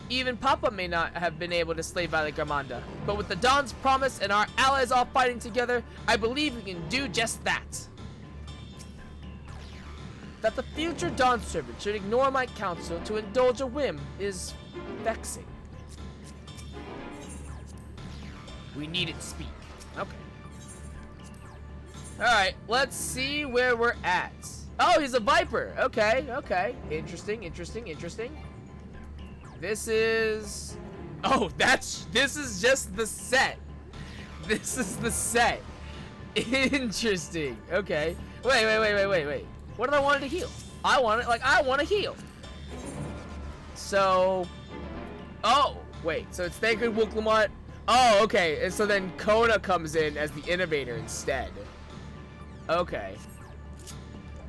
S1: Even Papa may not have been able to slay Valley Garmanda, but with the Dawn's promise and our allies all fighting together, I believe we can do just that. That the future Dawn servant should ignore my counsel to indulge a whim is vexing. We need it speak. Okay. Alright, let's see where we're at. Oh, he's a Viper. Okay, okay. Interesting, interesting, interesting. This is... Oh, this is just the set. This is the set. Interesting. Okay. Wait. What did I want to heal? I want to heal. So... Oh, wait. So it's Thancred Wooklamont. Oh, okay. And so then Kona comes in as the innovator instead. Okay.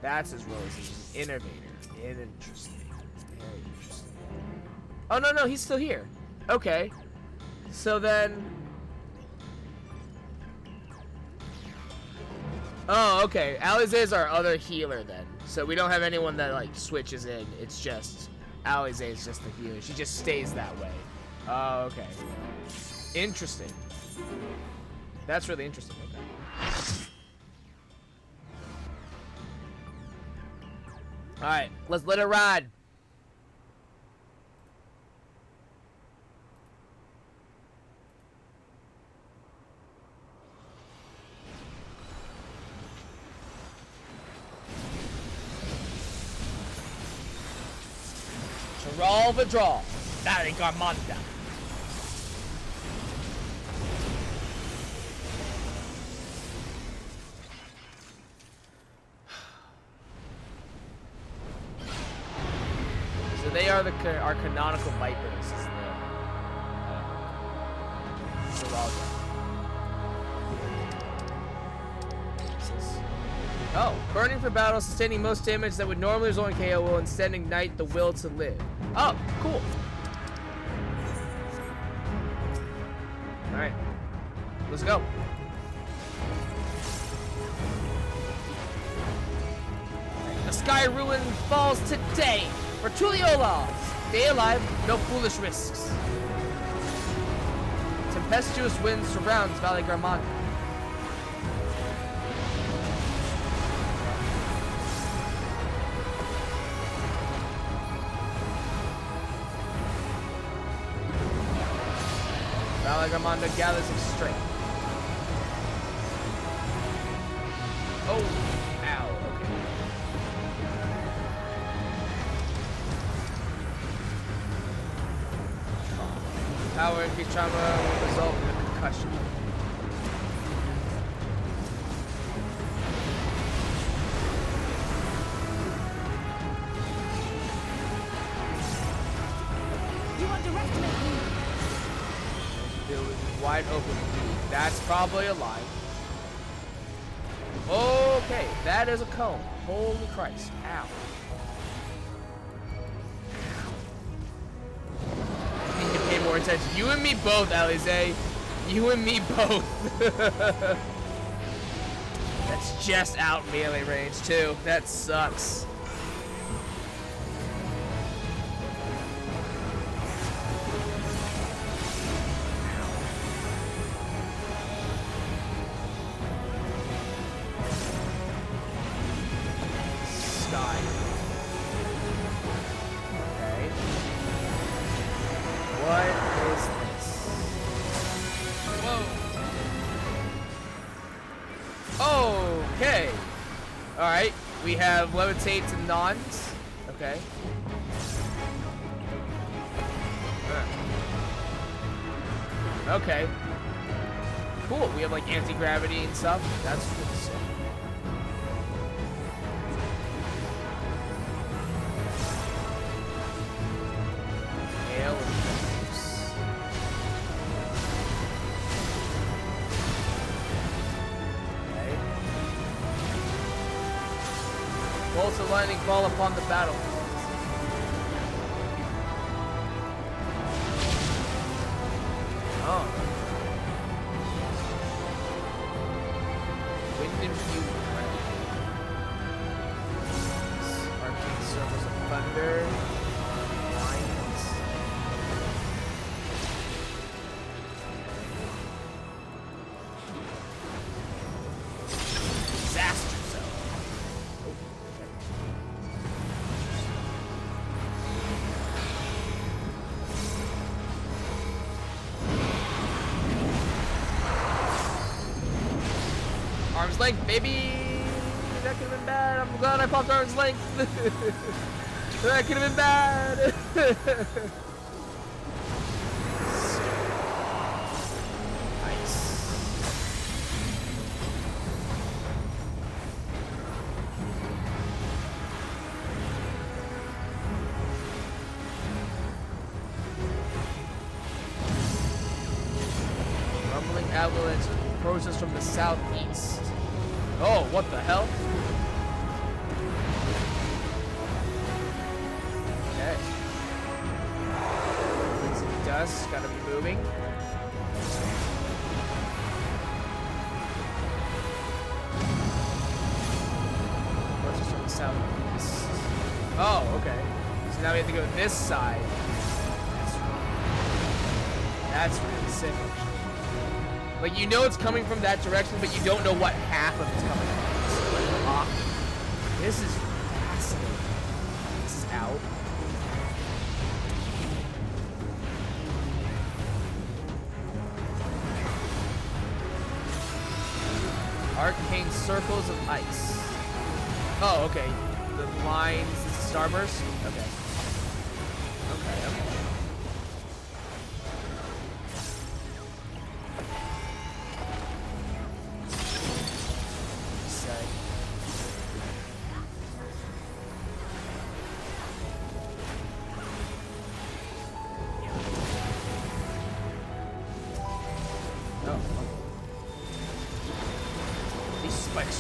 S1: That's his role. He's an innovator. Interesting. Very interesting. Oh, no, he's still here. Okay. So then... Oh, okay. Alize is our other healer then. So we don't have anyone that, like, switches in. It's just... Alize is just the healer. She just stays that way. Oh, okay. Interesting. That's really interesting. Okay. Alright, let's let it ride. Draw the draw. Valley Garmanda. So they are our canonical Vipers. Is the Zoralja. Oh, burning for battle, sustaining most damage that would normally result in KO will instead ignite the will to live. Oh, cool. Alright. Let's go. The sky ruin falls today for Tuliolas. Stay alive, no foolish risks. Tempestuous wind surrounds Valley Garmanda. Valley Garmanda gathers its strength. Oh, ow, okay. Power increased trauma will result in a concussion.
S13: You underestimate me.
S1: Wide open. That's probably a lie. Okay, that is a cone. Holy Christ. Ow. You need to pay more attention. You and me both, Alize. You and me both. That's just out melee range, too. That sucks. Oh, Okay. Alright. We have levitate to nons. Okay. Okay. Cool. We have like anti-gravity and stuff. That's really sick. Hail and waves. Okay. Bolts of lightning fall upon the battle. Oh. Wind and fury. Arcane circles of thunder. Lines. Disaster zone. Arm's length, baby! That could have been bad. I'm glad I popped arm's length. That could have been bad. Nice. Rumbling avalanche approaches from the southeast. Oh, what the hell? Okay. Some dust, gotta be moving. Approaches from the southeast. Oh, okay. So now we have to go this side. That's really sick, actually. Like, you know it's coming from that direction, but you don't know what half of it's coming from. This is fascinating. This is out. Arcane circles of ice. Oh, okay. The lines, starburst? Okay. Okay.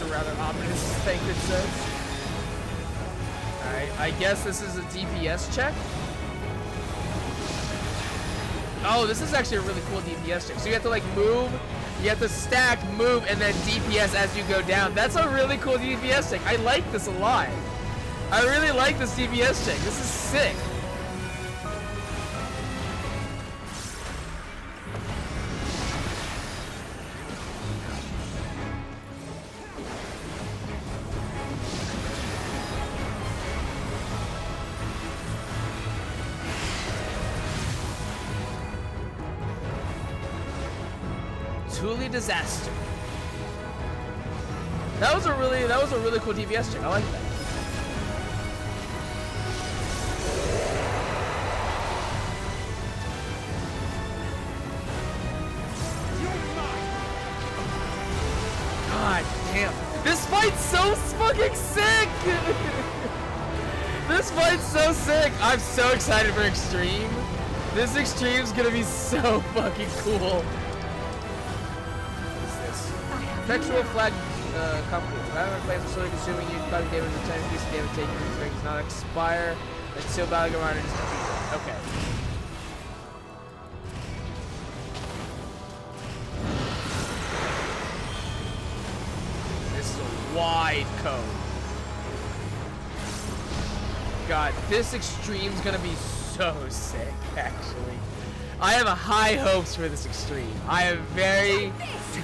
S1: Rather ominous thing that says. Alright, I guess this is a DPS check. Oh, this is actually a really cool DPS check. So you have to like move, you have to stack, move, and then DPS as you go down. That's a really cool DPS check. I like this a lot. I really like this DPS check. This is sick. Truly disaster. That was a really cool DPS check. I like that. God damn. This fight's so fucking sick! This fight's so sick! I'm so excited for Extreme. This Extreme's gonna be so fucking cool. Effectual flag company. Rather than flames are slowly consuming you, cutting damage with 10 piece of damage taken. This ring does not expire until battle around is completed. Okay. This is a wide cone. God, this Extreme's gonna be so sick, actually. I have high hopes for this Extreme. I have very,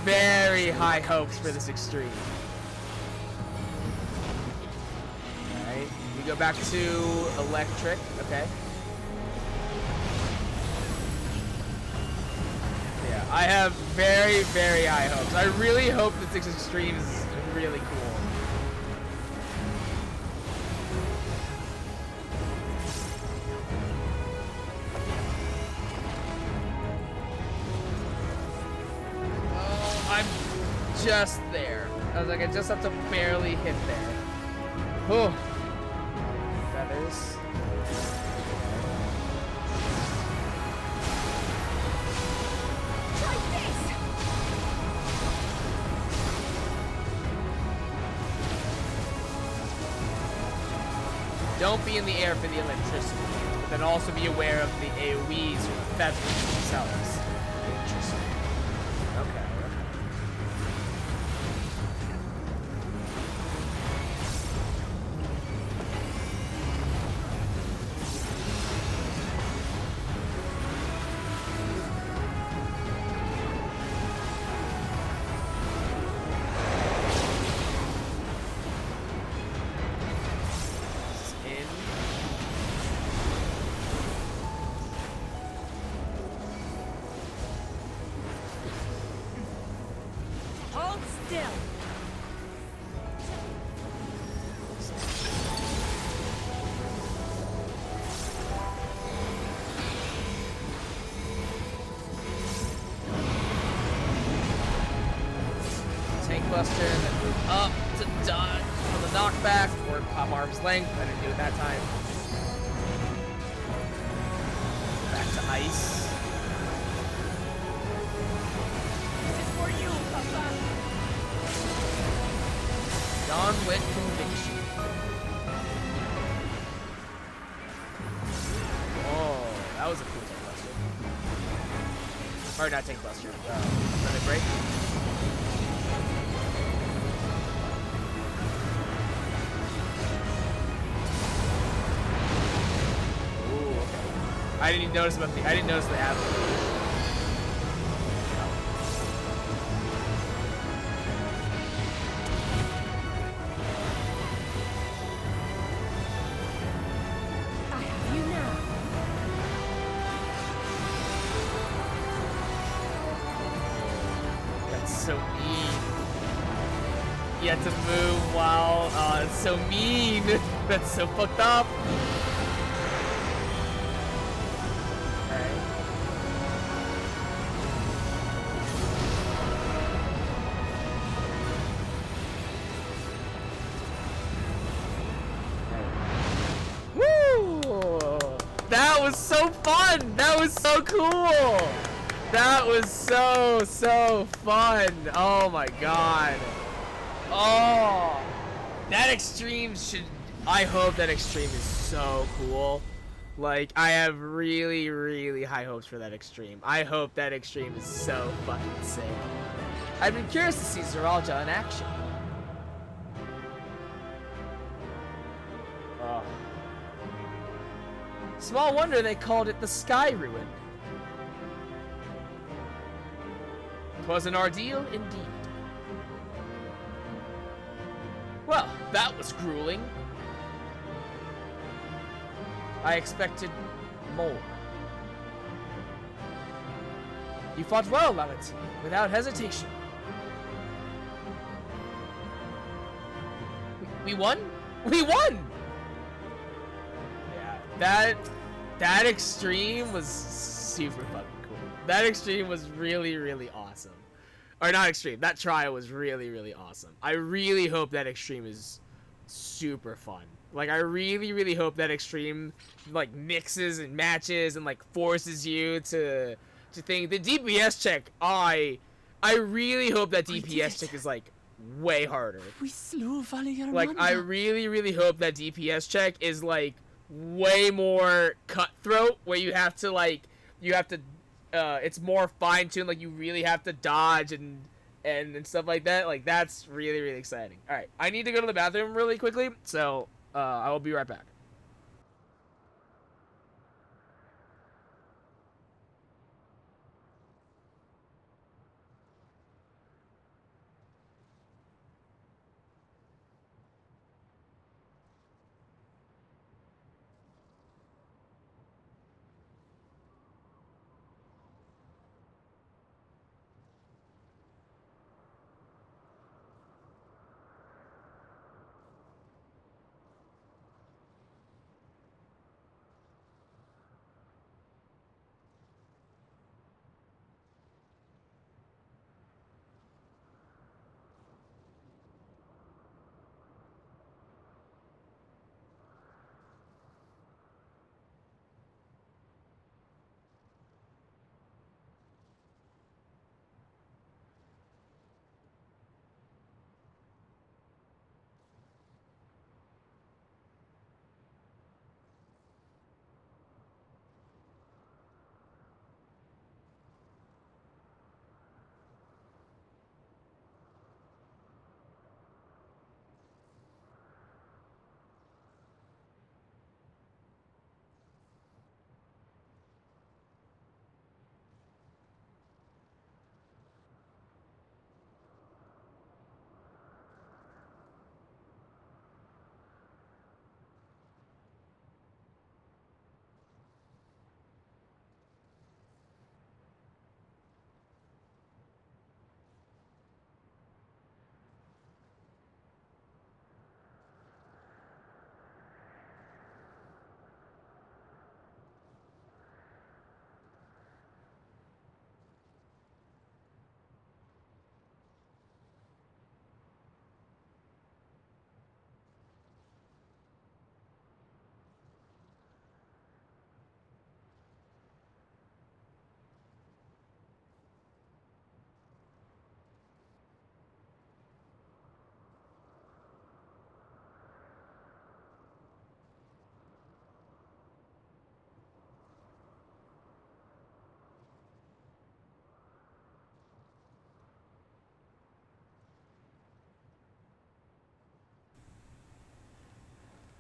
S1: very high hopes for this Extreme. Alright, we go back to electric, okay. Yeah, I have very, very high hopes. I really hope that this Extreme is really cool. Oh, I'm just there. I was like, I just have to barely hit there. Oh. Feathers. Don't be in the air for the electricity, but then also be aware of the AoEs or the feathers themselves. Interesting. Okay.
S13: Hold still.
S1: Tank Buster, and then move up to dodge for the knockback, or pop arm's length. I didn't do it that time. Back to ice.
S13: This is for you, Papa.
S1: Dawnlit Conviction. Oh, that was a cool Tank Buster. Or not Tank Buster. Limit Break. I didn't even notice about the. I didn't notice the app.
S13: I have you now.
S1: That's so mean. You have to move while. Oh, it's so mean. That's so fucked up. That was so fun! That was so cool! That was so fun! Oh my god. Oh! That extreme should... I hope that extreme is so cool. Like, I have really high hopes for that extreme. I hope that extreme is so fucking insane. I've been curious to see Zeralja in action. Oh. Small wonder they called it the Sky Ruin. 'Twas an ordeal indeed. Well, that was grueling. I expected more. You fought well, Lamanti, without hesitation. We won? We won! Yeah, that extreme was super fucking cool. That extreme was really awesome. Or not extreme, that trial was really awesome. I really hope that extreme is super fun. Like, I really hope that extreme, like, mixes and matches and, like, forces you to think. The DPS check, I really hope that DPS check is, like, way harder.
S3: We slew Valigarmanda.
S1: Like, I really hope that DPS check is, like, way more cutthroat, where you have to, like, it's more fine-tuned, like, you really have to dodge and stuff like that. Like, that's really exciting. Alright, I need to go to the bathroom really quickly, so, I will be right back.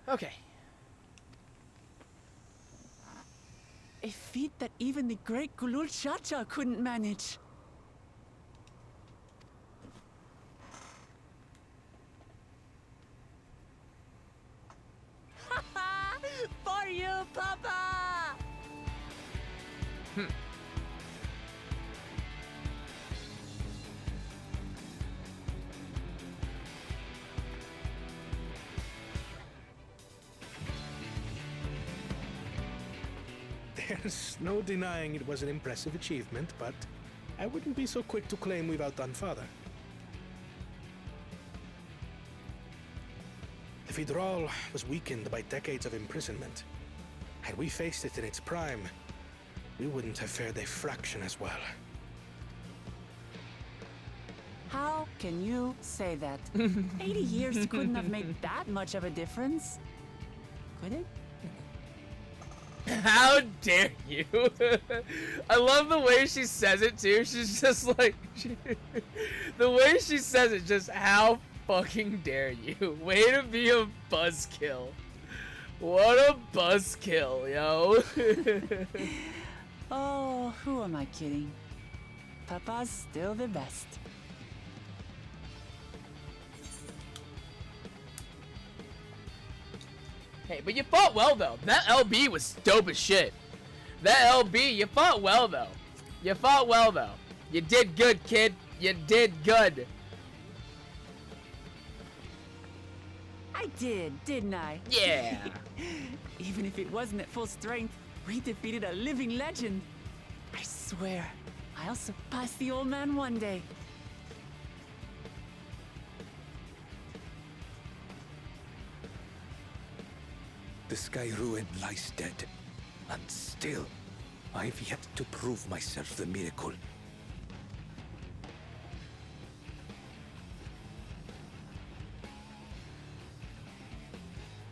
S1: Okay.
S3: A feat that even the great Gulul Chacha couldn't manage. For you, Papa!
S8: There's no denying it was an impressive achievement, but I wouldn't be so quick to claim we've outdone Father. The Federal was weakened by decades of imprisonment. Had we faced it in its prime, we wouldn't have fared a fraction as well.
S3: How can you say that? 80 years couldn't have made that much of a difference. Could it?
S1: How dare you? I love the way she says it too. She's just like, the way she says it, just how fucking dare you? Way to be a buzzkill. What a buzzkill, yo.
S3: Oh, who am I kidding? Papa's still the best.
S1: Hey, but you fought well though. That LB was dope as shit. That LB, you fought well though. You fought well though. You did good, kid. You did good.
S3: I did, didn't I?
S1: Yeah.
S3: Even if it wasn't at full strength, we defeated a living legend. I swear, I'll surpass the old man one day.
S5: The Sky Ruin lies dead, and still, I've yet to prove myself the miracle.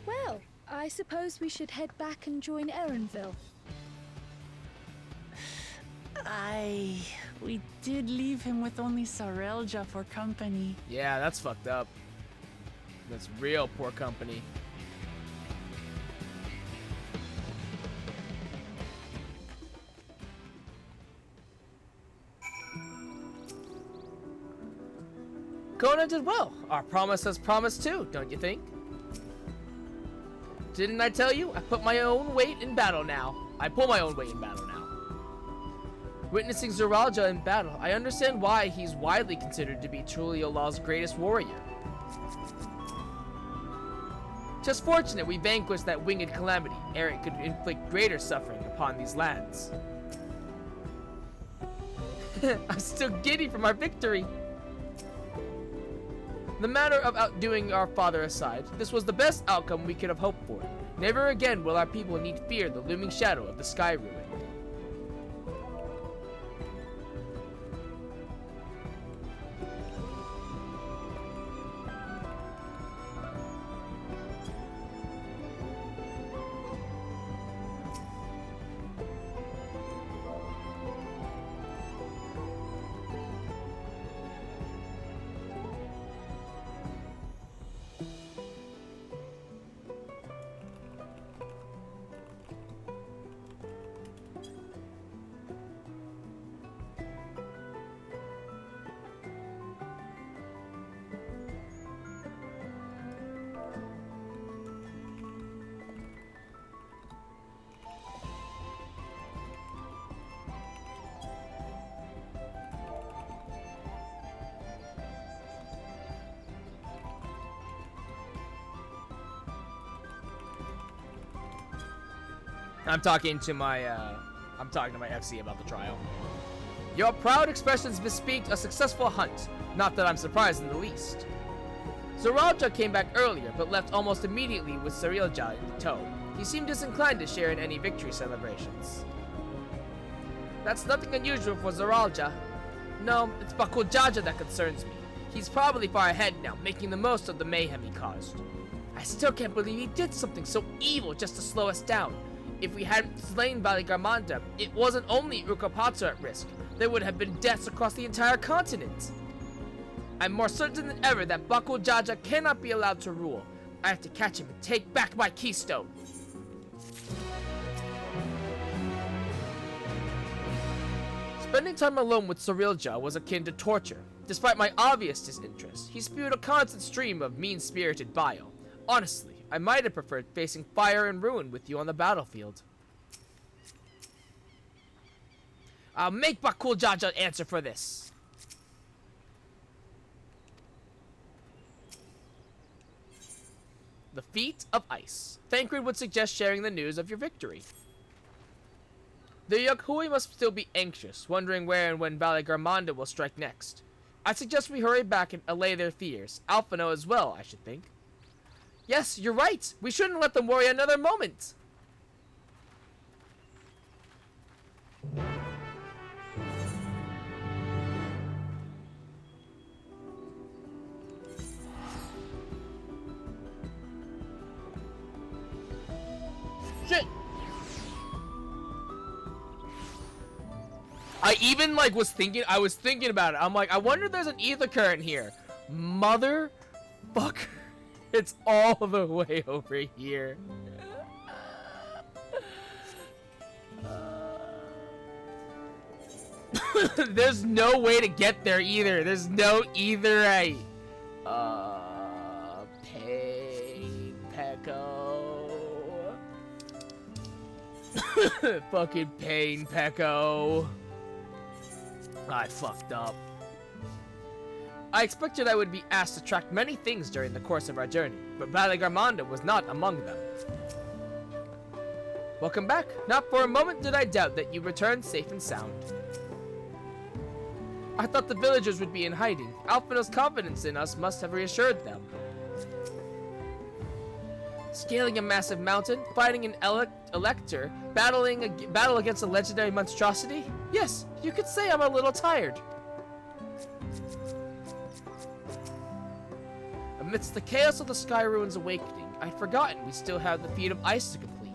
S17: Well, I suppose we should head back and join Erenville.
S3: We did leave him with only Sarelja for company.
S1: Yeah, that's fucked up. That's real poor company. Kona did well. Our promise has promised too, don't you think? Didn't I tell you? I put my own weight in battle now. I pull my own weight in battle now. Witnessing Zoralja in battle, I understand why he's widely considered to be Tuliolaw's greatest warrior. Just fortunate we vanquished that winged calamity, ere it could inflict greater suffering upon these lands. I'm still giddy from our victory. The matter of outdoing our father aside, this was the best outcome we could have hoped for. Never again will our people need fear the looming shadow of the Sky Ruin. I'm talking to my FC about the trial. Your proud expressions bespeak a successful hunt. Not that I'm surprised in the least. Zoralja came back earlier, but left almost immediately with Sarilja in tow. He seemed disinclined to share in any victory celebrations. That's nothing unusual for Zoralja. No, it's Bakuljaja that concerns me. He's probably far ahead now, making the most of the mayhem he caused. I still can't believe he did something so evil just to slow us down. If we hadn't slain Valigarmanda, it wasn't only Ukapatsu at risk. There would have been deaths across the entire continent. I'm more certain than ever that Bakuljaja cannot be allowed to rule. I have to catch him and take back my keystone. Spending time alone with Cirilja was akin to torture. Despite my obvious disinterest, he spewed a constant stream of mean-spirited bile. Honestly, I might have preferred facing fire and ruin with you on the battlefield. I'll make Bakul Jaja answer for this. The Feat of Ice. Thancred would suggest sharing the news of your victory. The Yakuoi must still be anxious, wondering where and when Valley Garmonda will strike next. I suggest we hurry back and allay their fears. Alphino as well, I should think. Yes, you're right. We shouldn't let them worry another moment. Shit. I even was thinking about it. I'm like, I wonder if there's an ether current here. Motherfucker. It's all the way over here. There's no way to get there either. There's no either way. Pain Pecco. Fucking Pain Pecco. I fucked up. I expected I would be asked to track many things during the course of our journey, but Valley Garmonda was not among them. Welcome back. Not for a moment did I doubt that you returned safe and sound. I thought the villagers would be in hiding. Alphino's confidence in us must have reassured them. Scaling a massive mountain, fighting an elector, battle against a legendary monstrosity? Yes, you could say I'm a little tired. Amidst the chaos of the Sky Ruins awakening, I'd forgotten we still have the Feat of Ice to complete.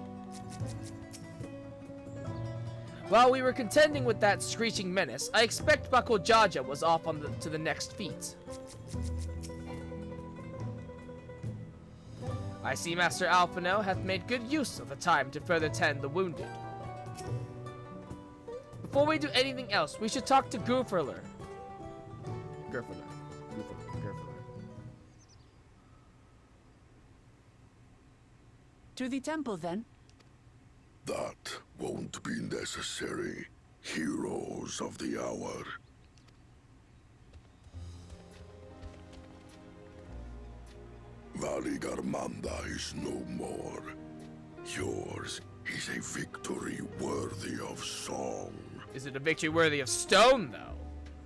S1: While we were contending with that screeching menace, I expect Bakul Jaja was off to the next feat. I see Master Alphino hath made good use of the time to further tend the wounded. Before we do anything else, we should talk to Gurfurler.
S3: To the temple, then?
S14: That won't be necessary, heroes of the hour. Valley Garmonda is no more. Yours is a victory worthy of song.
S1: Is it a victory worthy of stone, though?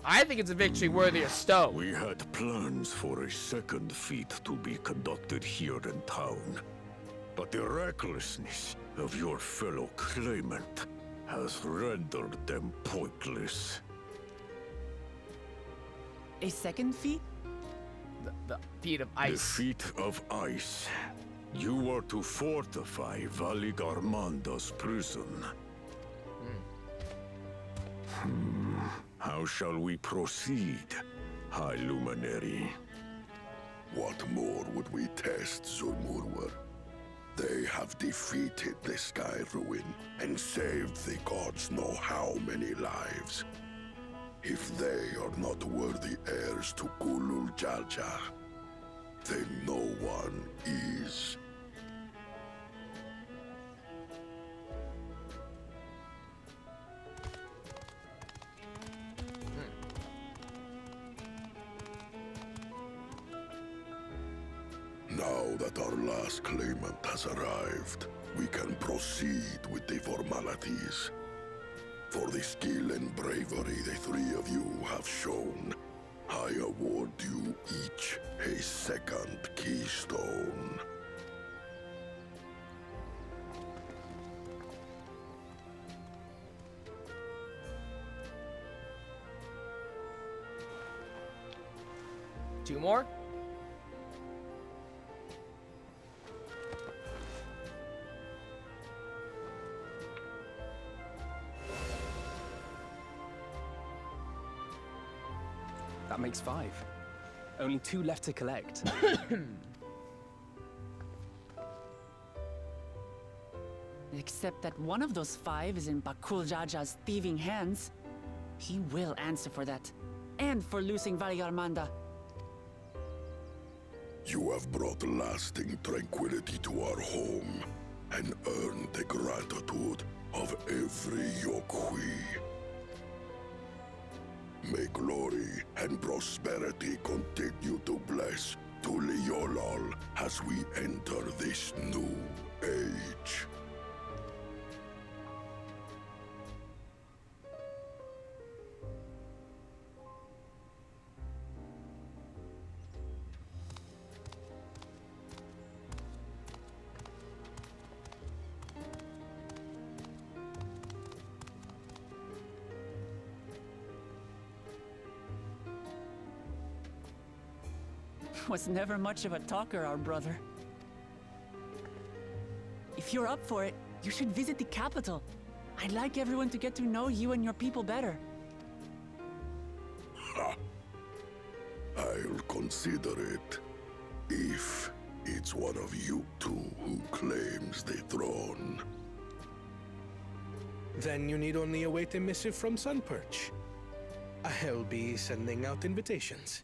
S1: I think it's a victory worthy of stone.
S16: We had plans for a second feat to be conducted here in town. But the recklessness of your fellow claimant has rendered them pointless.
S3: A second feat?
S1: The Feat of Ice.
S16: The Feat of Ice. You are to fortify Valley Garmonda's prison. How shall we proceed, High Luminary?
S14: What more would we test, Zulmurwer? They have defeated the Sky Ruin and saved the gods know how many lives. If they are not worthy heirs to Kulul Jalja, then no one is. Now that our last claimant has arrived, we can proceed with the formalities. For the skill and bravery the three of you have shown, I award you each a second keystone.
S1: Two more?
S12: That makes 5. Only 2 left to collect.
S3: Except that one of those 5 is in Bakul Jaja's thieving hands. He will answer for that. And for losing Valigarmanda.
S14: You have brought lasting tranquility to our home and earned the gratitude of every Yokui. May glory and prosperity continue to bless Tuliolol as we enter this new age.
S3: Was never much of a talker, our brother. If you're up for it, you should visit the capital. I'd like everyone to get to know you and your people better.
S14: Ha! I'll consider it. If it's one of you two who claims the throne.
S8: Then you need only await a missive from Sunperch. I'll be sending out invitations.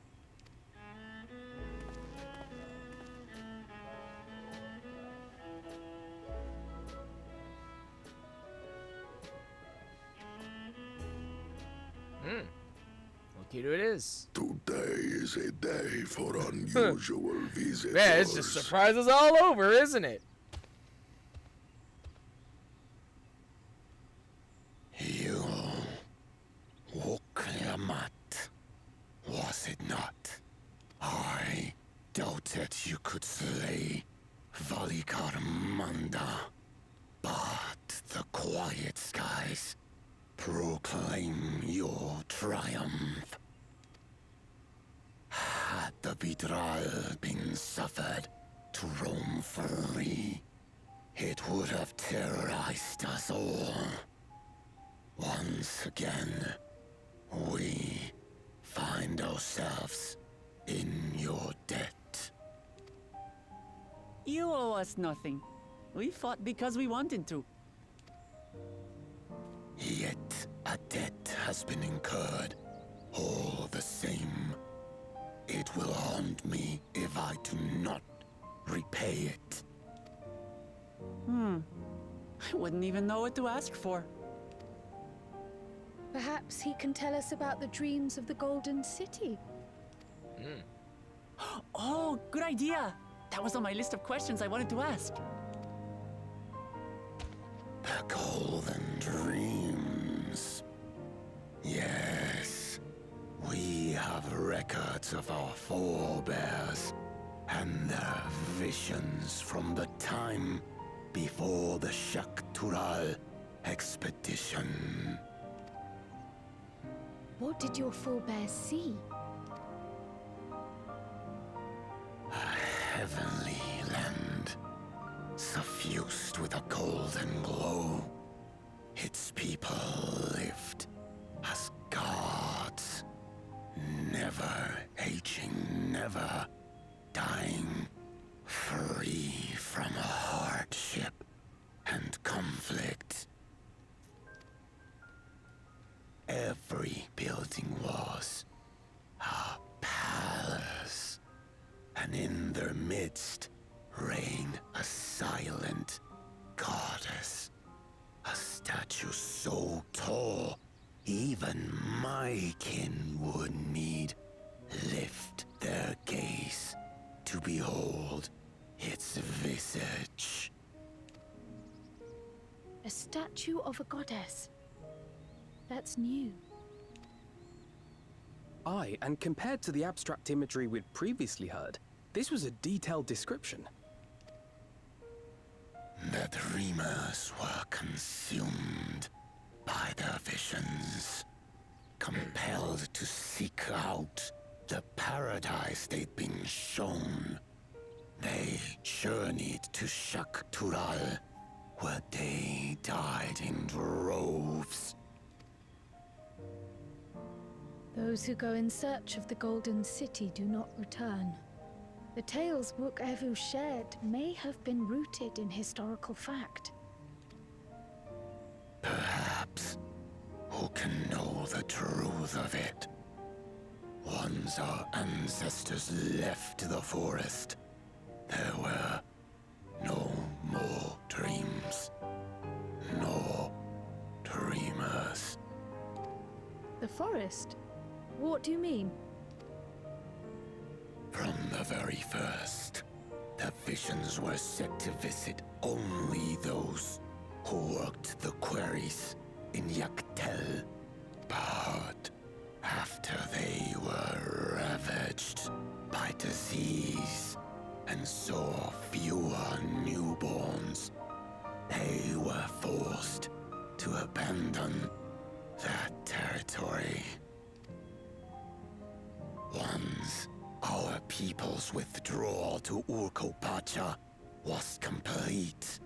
S1: Look who it is.
S14: Today is a day for unusual visitors.
S1: Man, it's just surprises all over, isn't it?
S4: You Woklamat, was it not? I doubted you could slay Valigarmanda, but the quiet skies proclaim your triumph. Had the Vidral been suffered to roam free, it would have terrorized us all. Once again, we find ourselves in your debt.
S3: You owe us nothing. We fought because we wanted to.
S4: Yet a debt has been incurred. All the same, it will haunt me if I do not repay it.
S3: I wouldn't even know what to ask for.
S17: Perhaps he can tell us about the dreams of the Golden City.
S3: Oh, good idea! That was on my list of questions I wanted to ask.
S4: The Golden Dreams. Yes, we have records of our forebears and their visions from the time before the Shaktural expedition.
S17: What did your forebears see?
S4: A heavenly land, suffused with a golden glow. Its people lived as gods, never aging, never dying, free from hardship and conflict. Every building was a palace, and in their midst reigned a silent goddess, a statue so tall even my kin would need lift their gaze to behold its visage.
S17: A statue of a goddess. That's new.
S12: Aye, and compared to the abstract imagery we'd previously heard, this was a detailed description.
S4: The dreamers were consumed by their visions, compelled to seek out the paradise they'd been shown. They journeyed to Shaktural, where they died in droves.
S17: Those who go in search of the Golden City do not return. The tales Wook Evu shared may have been rooted in historical fact.
S4: who can know the truth of it. Once our ancestors left the forest, there were no more dreams. No dreamers.
S17: The forest? What do you mean?
S4: From the very first, the visions were set to visit only those who worked the quarries in Yaktel. But after they were ravaged by disease and saw fewer newborns, they were forced to abandon that territory. Once our people's withdrawal to Urkopacha was complete,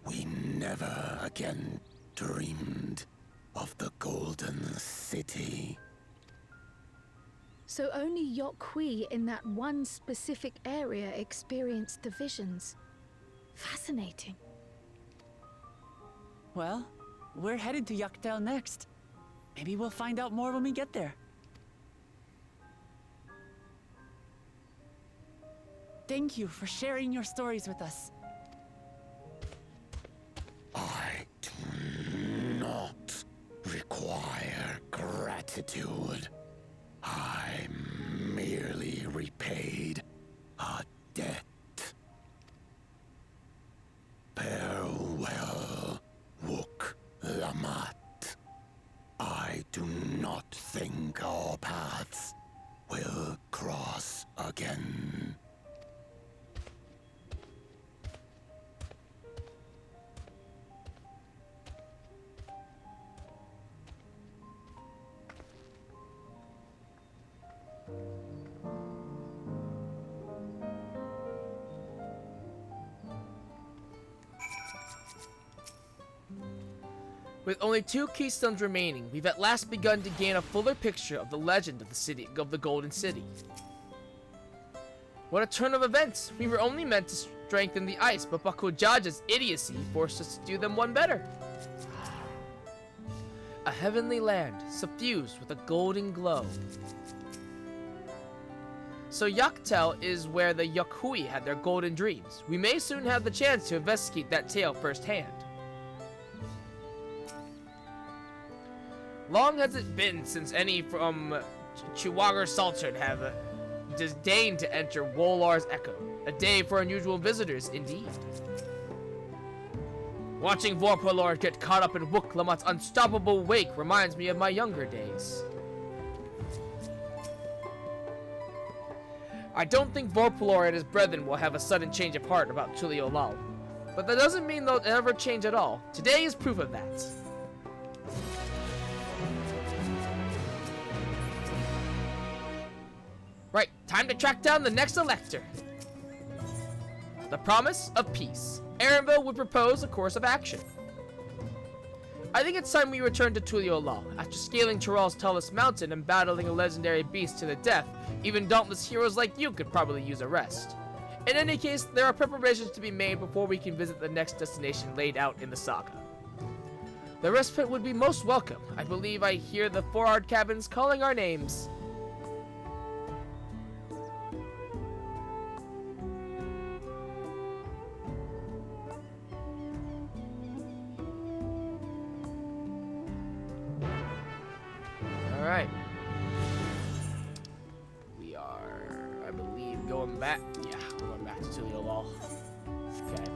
S4: we never again dreamed of the Golden City.
S17: So only Yokhui in that one specific area experienced the visions. Fascinating.
S3: Well, we're headed to Yaktel next. Maybe we'll find out more when we get there. Thank you for sharing your stories with us.
S4: I do not require gratitude. I merely repaid a debt. Farewell, Wook Lamat. I do not think our paths will cross again.
S1: With only 2 keystones remaining, we've at last begun to gain a fuller picture of the legend of the Golden City. What a turn of events! We were only meant to strengthen the ice, but Bakujaja's idiocy forced us to do them one better. A heavenly land, suffused with a golden glow. So Yaktel is where the Yokhui had their golden dreams. We may soon have the chance to investigate that tale firsthand. Long has it been since any from Chihuahua Sultan have disdained to enter Wolar's Echo. A day for unusual visitors, indeed. Watching Vorpalor get caught up in Wook Lamat's unstoppable wake reminds me of my younger days. I don't think Vorpalor and his brethren will have a sudden change of heart about Tuliolal, but that doesn't mean they'll ever change at all. Today is proof of that. Right, time to track down the next elector. The promise of peace. Erenville would propose a course of action. I think it's time we return to Tuliolal. After scaling Tiral's tallest mountain and battling a legendary beast to the death, even dauntless heroes like you could probably use a rest. In any case, there are preparations to be made before we can visit the next destination laid out in the saga. The respite would be most welcome. I believe I hear the Forard cabins calling our names. Alright. We are, I believe, going back. Yeah, we're going back to Tuliolal. Okay.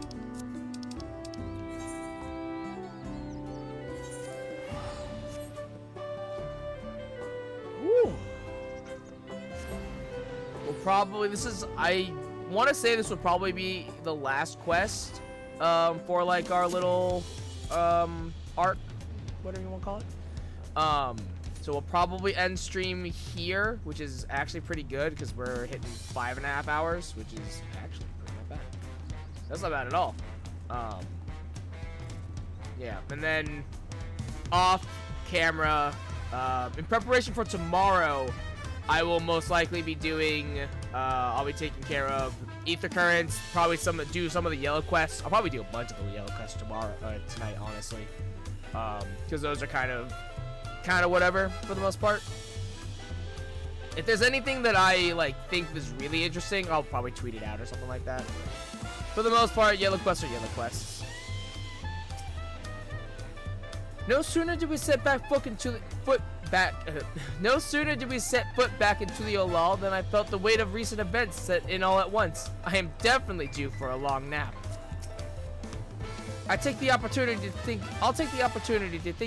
S1: Woo! We'll probably, I want to say this will probably be the last quest for like our little arc, whatever you want to call it. So we'll probably end stream here, which is actually pretty good because we're hitting 5.5 hours, which is actually pretty not bad. That's not bad at all. Yeah, and then off camera, in preparation for tomorrow, I will most likely be doing, I'll be taking care of Ether Currents, probably do some of the yellow quests. I'll probably do a bunch of the yellow quests tonight, honestly. Because those are kind of kind of whatever for the most part. If there's anything that I like think is really interesting, I'll probably tweet it out or something like that. For the most part, yellow quests are yellow quests. No sooner did we set back foot into no sooner did we set foot back into the Olal than I felt the weight of recent events set in all at once. I am definitely due for a long nap. I'll take the opportunity to think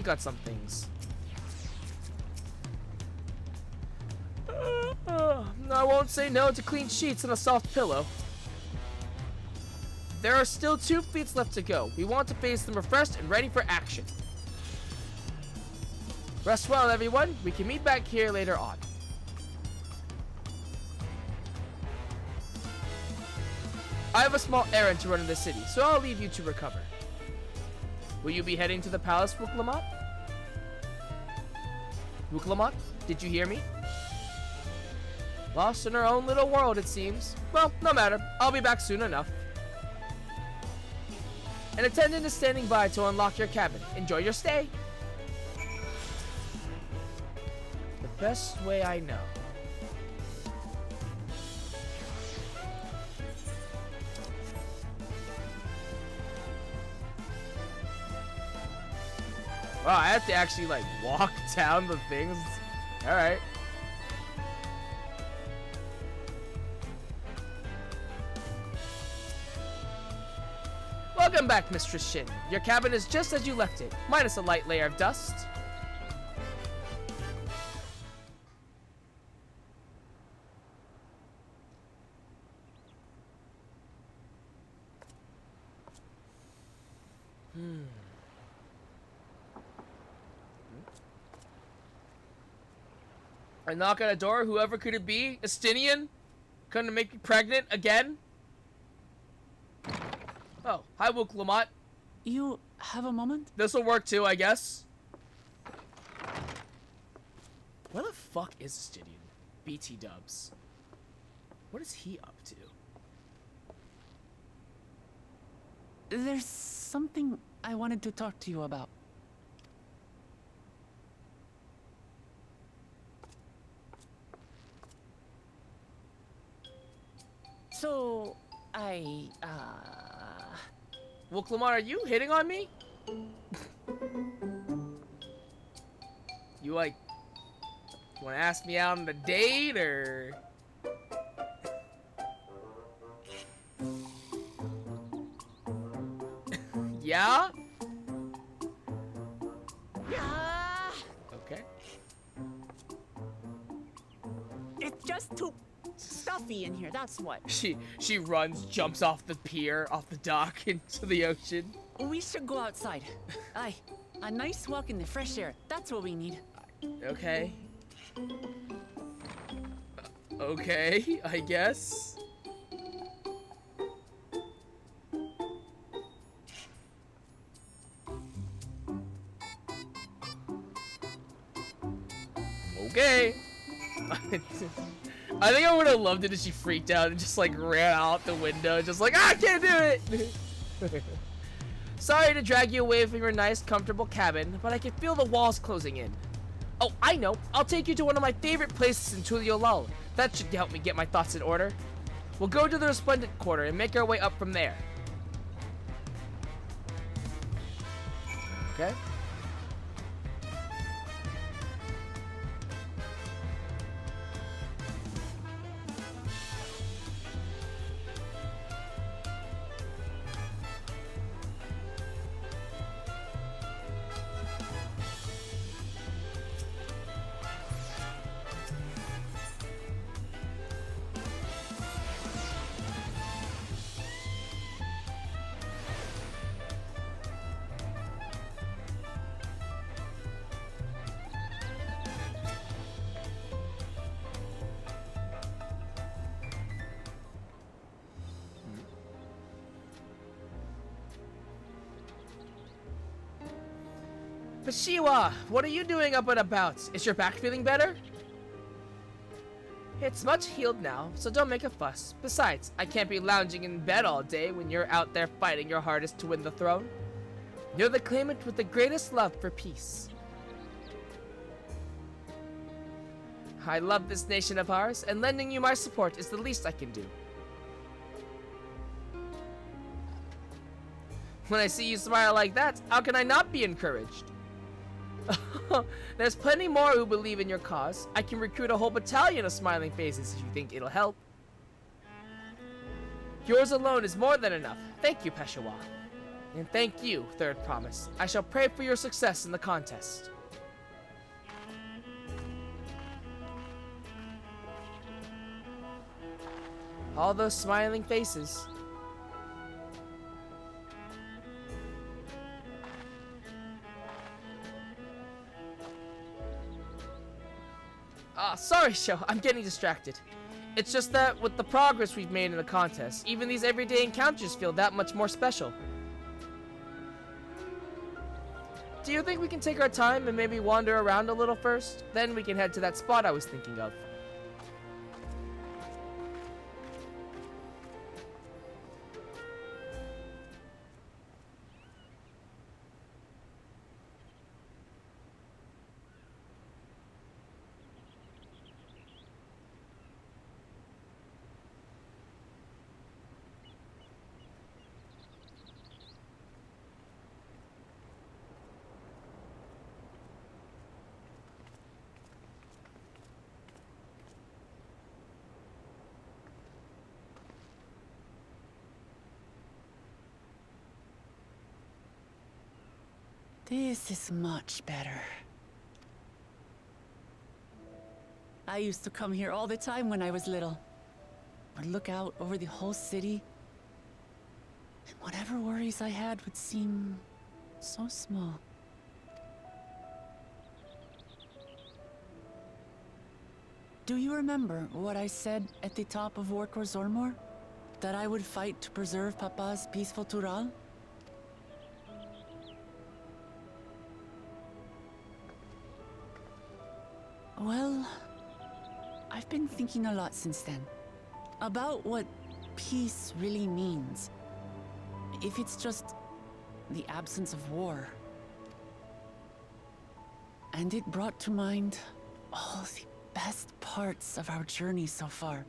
S1: on some things. I won't say no to clean sheets and a soft pillow. There are still 2 feats left to go. We want to face them refreshed and ready for action. Rest well, everyone. We can meet back here later on. I have a small errand to run in the city, so I'll leave you to recover. Will you be heading to the palace, Wuklamat? Wuklamat, did you hear me? Lost in her own little world, it seems. Well, no matter. I'll be back soon enough. An attendant is standing by to unlock your cabin. Enjoy your stay. The best way I know. Wow, I have to actually like walk down the things. All right. Welcome back, Mistress Shin. Your cabin is just as you left it, minus a light layer of dust. I knock on a door, whoever could it be? Estinian? Come to make me pregnant again? Oh, hi, Wuklamat.
S3: You have a moment?
S1: This'll work too, I guess. Where the fuck is Estinian? BT dubs. What is he up to?
S3: There's something I wanted to talk to you about. So,
S1: Wuklamat, are you hitting on me? You like, wanna ask me out on a date, or? Yeah? Okay.
S3: It's just too stuffy in here, that's what.
S1: She runs, jumps off the pier, off the dock into the ocean.
S3: We should go outside. Aye, a nice walk in the fresh air. That's what we need.
S1: Okay. Okay, I guess. Okay. I think I would have loved it if she freaked out and just like ran out the window, just like, I can't do it. Sorry to drag you away from your nice, comfortable cabin, but I can feel the walls closing in. Oh, I know. I'll take you to one of my favorite places in Tuliolal. That should help me get my thoughts in order. We'll go to the Resplendent Quarter and make our way up from there. Okay. Fashiwa, what are you doing up and about? Is your back feeling better? It's much healed now, so don't make a fuss. Besides, I can't be lounging in bed all day when you're out there fighting your hardest to win the throne. You're the claimant with the greatest love for peace. I love this nation of ours, and lending you my support is the least I can do. When I see you smile like that, how can I not be encouraged? There's plenty more who believe in your cause. I can recruit a whole battalion of smiling faces if you think it'll help. Yours alone is more than enough. Thank you, Peshawar. And thank you, Third Promise. I shall pray for your success in the contest. All those smiling faces. Sorry, Sho. I'm getting distracted. It's just that with the progress we've made in the contest, even these everyday encounters feel that much more special. Do you think we can take our time and maybe wander around a little first? Then we can head to that spot I was thinking of.
S3: This is much better. I used to come here all the time when I was little. Would look out over the whole city, and whatever worries I had would seem so small. Do you remember what I said at the top of Warkor Zormor? That I would fight to preserve Papa's peaceful Tural? Well, I've been thinking a lot since then. About what peace really means. If it's just the absence of war. And it brought to mind all the best parts of our journey so far.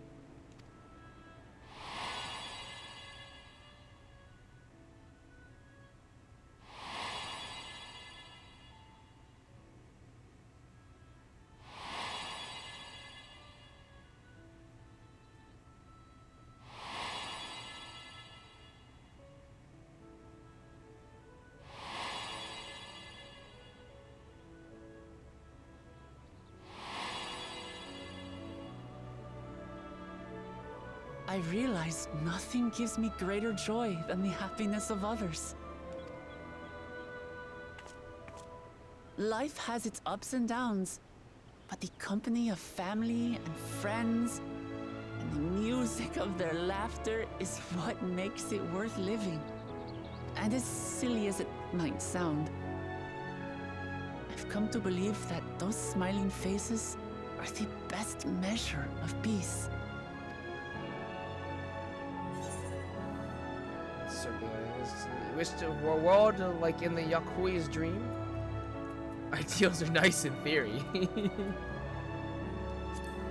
S3: I realize nothing gives me greater joy than the happiness of others. Life has its ups and downs, but the company of family and friends and the music of their laughter is what makes it worth living. And as silly as it might sound, I've come to believe that those smiling faces are the best measure of peace.
S1: So guys, wish to world like in the Yakui's dream. Ideals are nice in theory.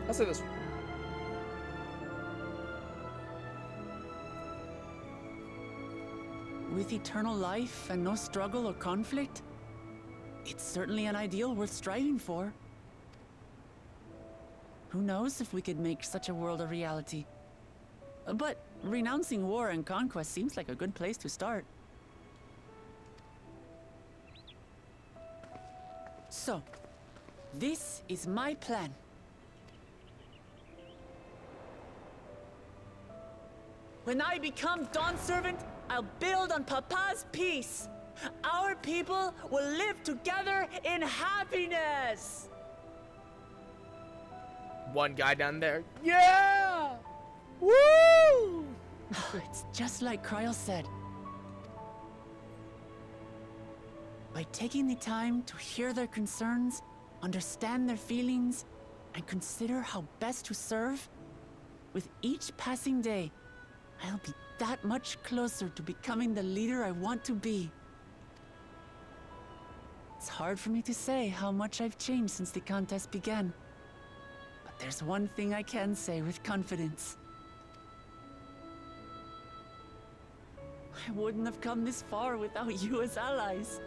S1: I'll say this one.
S3: With eternal life and no struggle or conflict, it's certainly an ideal worth striving for. Who knows if we could make such a world a reality? But renouncing war and conquest seems like a good place to start. So, this is my plan. When I become Dawn Servant, I'll build on Papa's peace. Our people will live together in happiness.
S1: One guy down there. Yeah! Woo!
S3: It's just like Kryl said. By taking the time to hear their concerns, understand their feelings, and consider how best to serve, with each passing day, I'll be that much closer to becoming the leader I want to be. It's hard for me to say how much I've changed since the contest began. there's one thing I can say with confidence. I wouldn't have come this far without you as allies.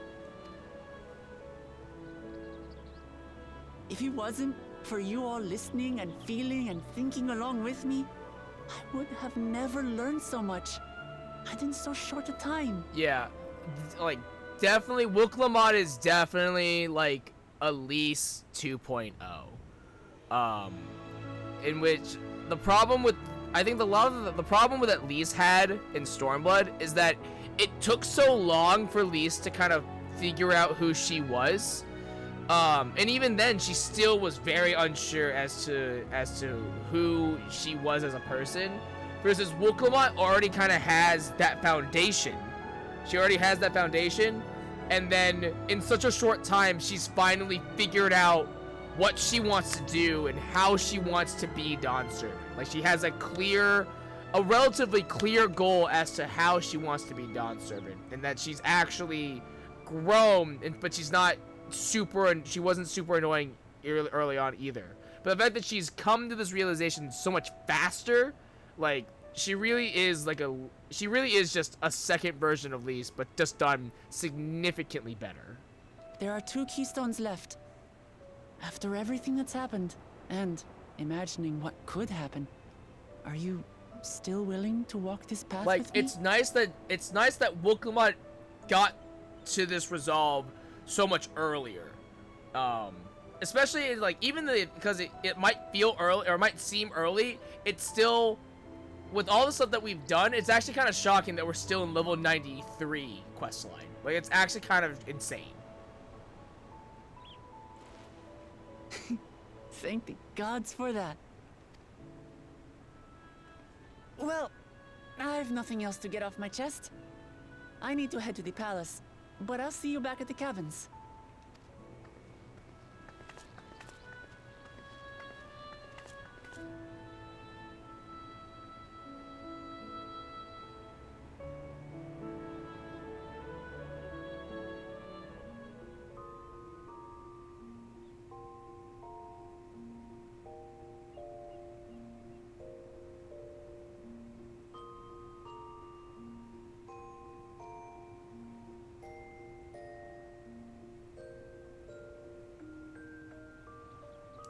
S3: If it wasn't for you all listening and feeling and thinking along with me, I would have never learned so much, and in so short a time.
S1: Yeah, like, definitely, Wooklamot is definitely, like, Elise 2.0. In which, the problem with, I think the problem with Elise had in Stormblood is that it took so long for Elise to kind of figure out who she was. And even then, she still was very unsure as to who she was as a person. Versus Wooklamot already kind of has that foundation. She already has that foundation, and then in such a short time, she's finally figured out what she wants to do and how she wants to be Dawn Servant. Like, she has a relatively clear goal as to how she wants to be Dawn Servant, and that she's actually grown, but she's not super, and she wasn't super annoying early on either. But the fact that she's come to this realization so much faster, like, she really is just a second version of Elise, but just done significantly better.
S3: There are 2 keystones left. After everything that's happened, and imagining what could happen, are you still willing to walk this path with me?
S1: It's nice that Wooklamot got to this resolve so much earlier. Especially, like, because it might feel early, or it might seem early, it's still, with all the stuff that we've done, it's actually kind of shocking that we're still in level 93 questline. Like, it's actually kind of insane.
S3: Thank the gods for that. Well, I have nothing else to get off my chest. I need to head to the palace, but I'll see you back at the cabins.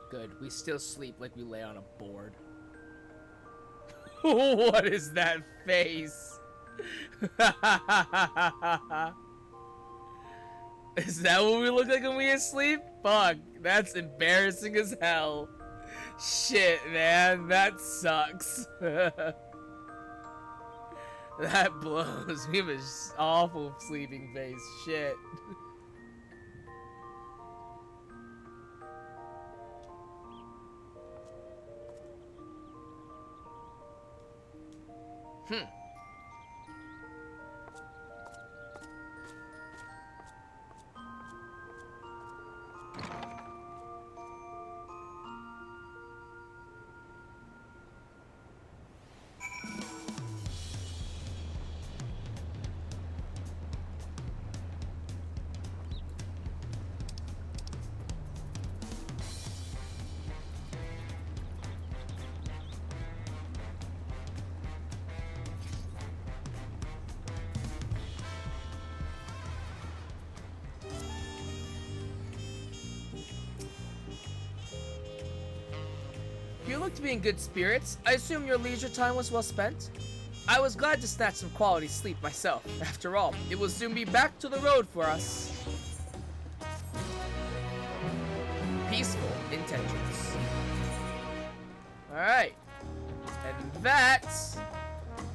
S1: Good. We still sleep like we lay on a board. What is that face? Is that what we look like when we asleep? Fuck, that's embarrassing as hell. Shit, man, that sucks. That blows. We have an awful sleeping face. Shit. You look to be in good spirits. I assume your leisure time was well spent? I was glad to snatch some quality sleep myself. After all, it will soon be back to the road for us. Peaceful intentions. Alright. And that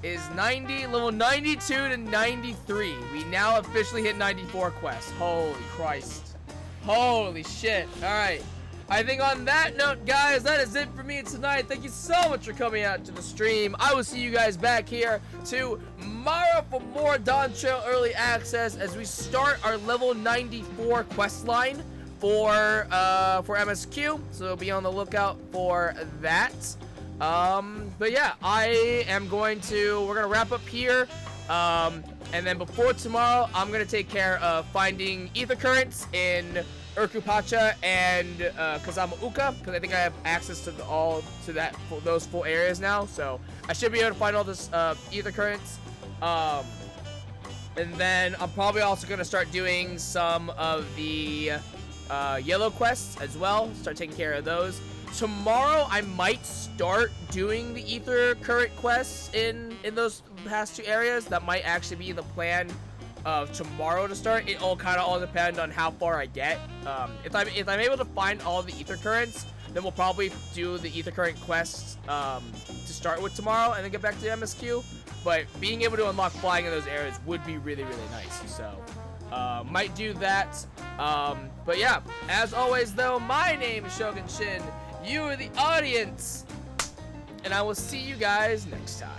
S1: is level 92 to 93. We now officially hit 94 quests. Holy Christ. Holy shit. Alright. I think on that note, guys, that is it for me tonight. Thank you so much for coming out to the stream. I will see you guys back here tomorrow for more Dawntrail Early Access as we start our level 94 quest line for MSQ. So be on the lookout for that. But yeah, we're gonna wrap up here. And then before tomorrow, I'm gonna take care of finding ether currents in Urkupacha and Kazama Uka, because I think I have access to those full areas now. So I should be able to find all this ether currents. And then I'm probably also gonna start doing some of the yellow quests as well. Start taking care of those. Tomorrow I might start doing the ether current quests in those past 2 areas. That might actually be the plan of tomorrow to start. It all kind of all depend on how far I get. If I'm able to find all the ether currents, then we'll probably do the ether current quests to start with tomorrow, and then get back to the MSQ. But being able to unlock flying in those areas would be really, really nice. So might do that. But yeah, as always though, my name is Shogun Shin. You are the audience, and I will see you guys next time.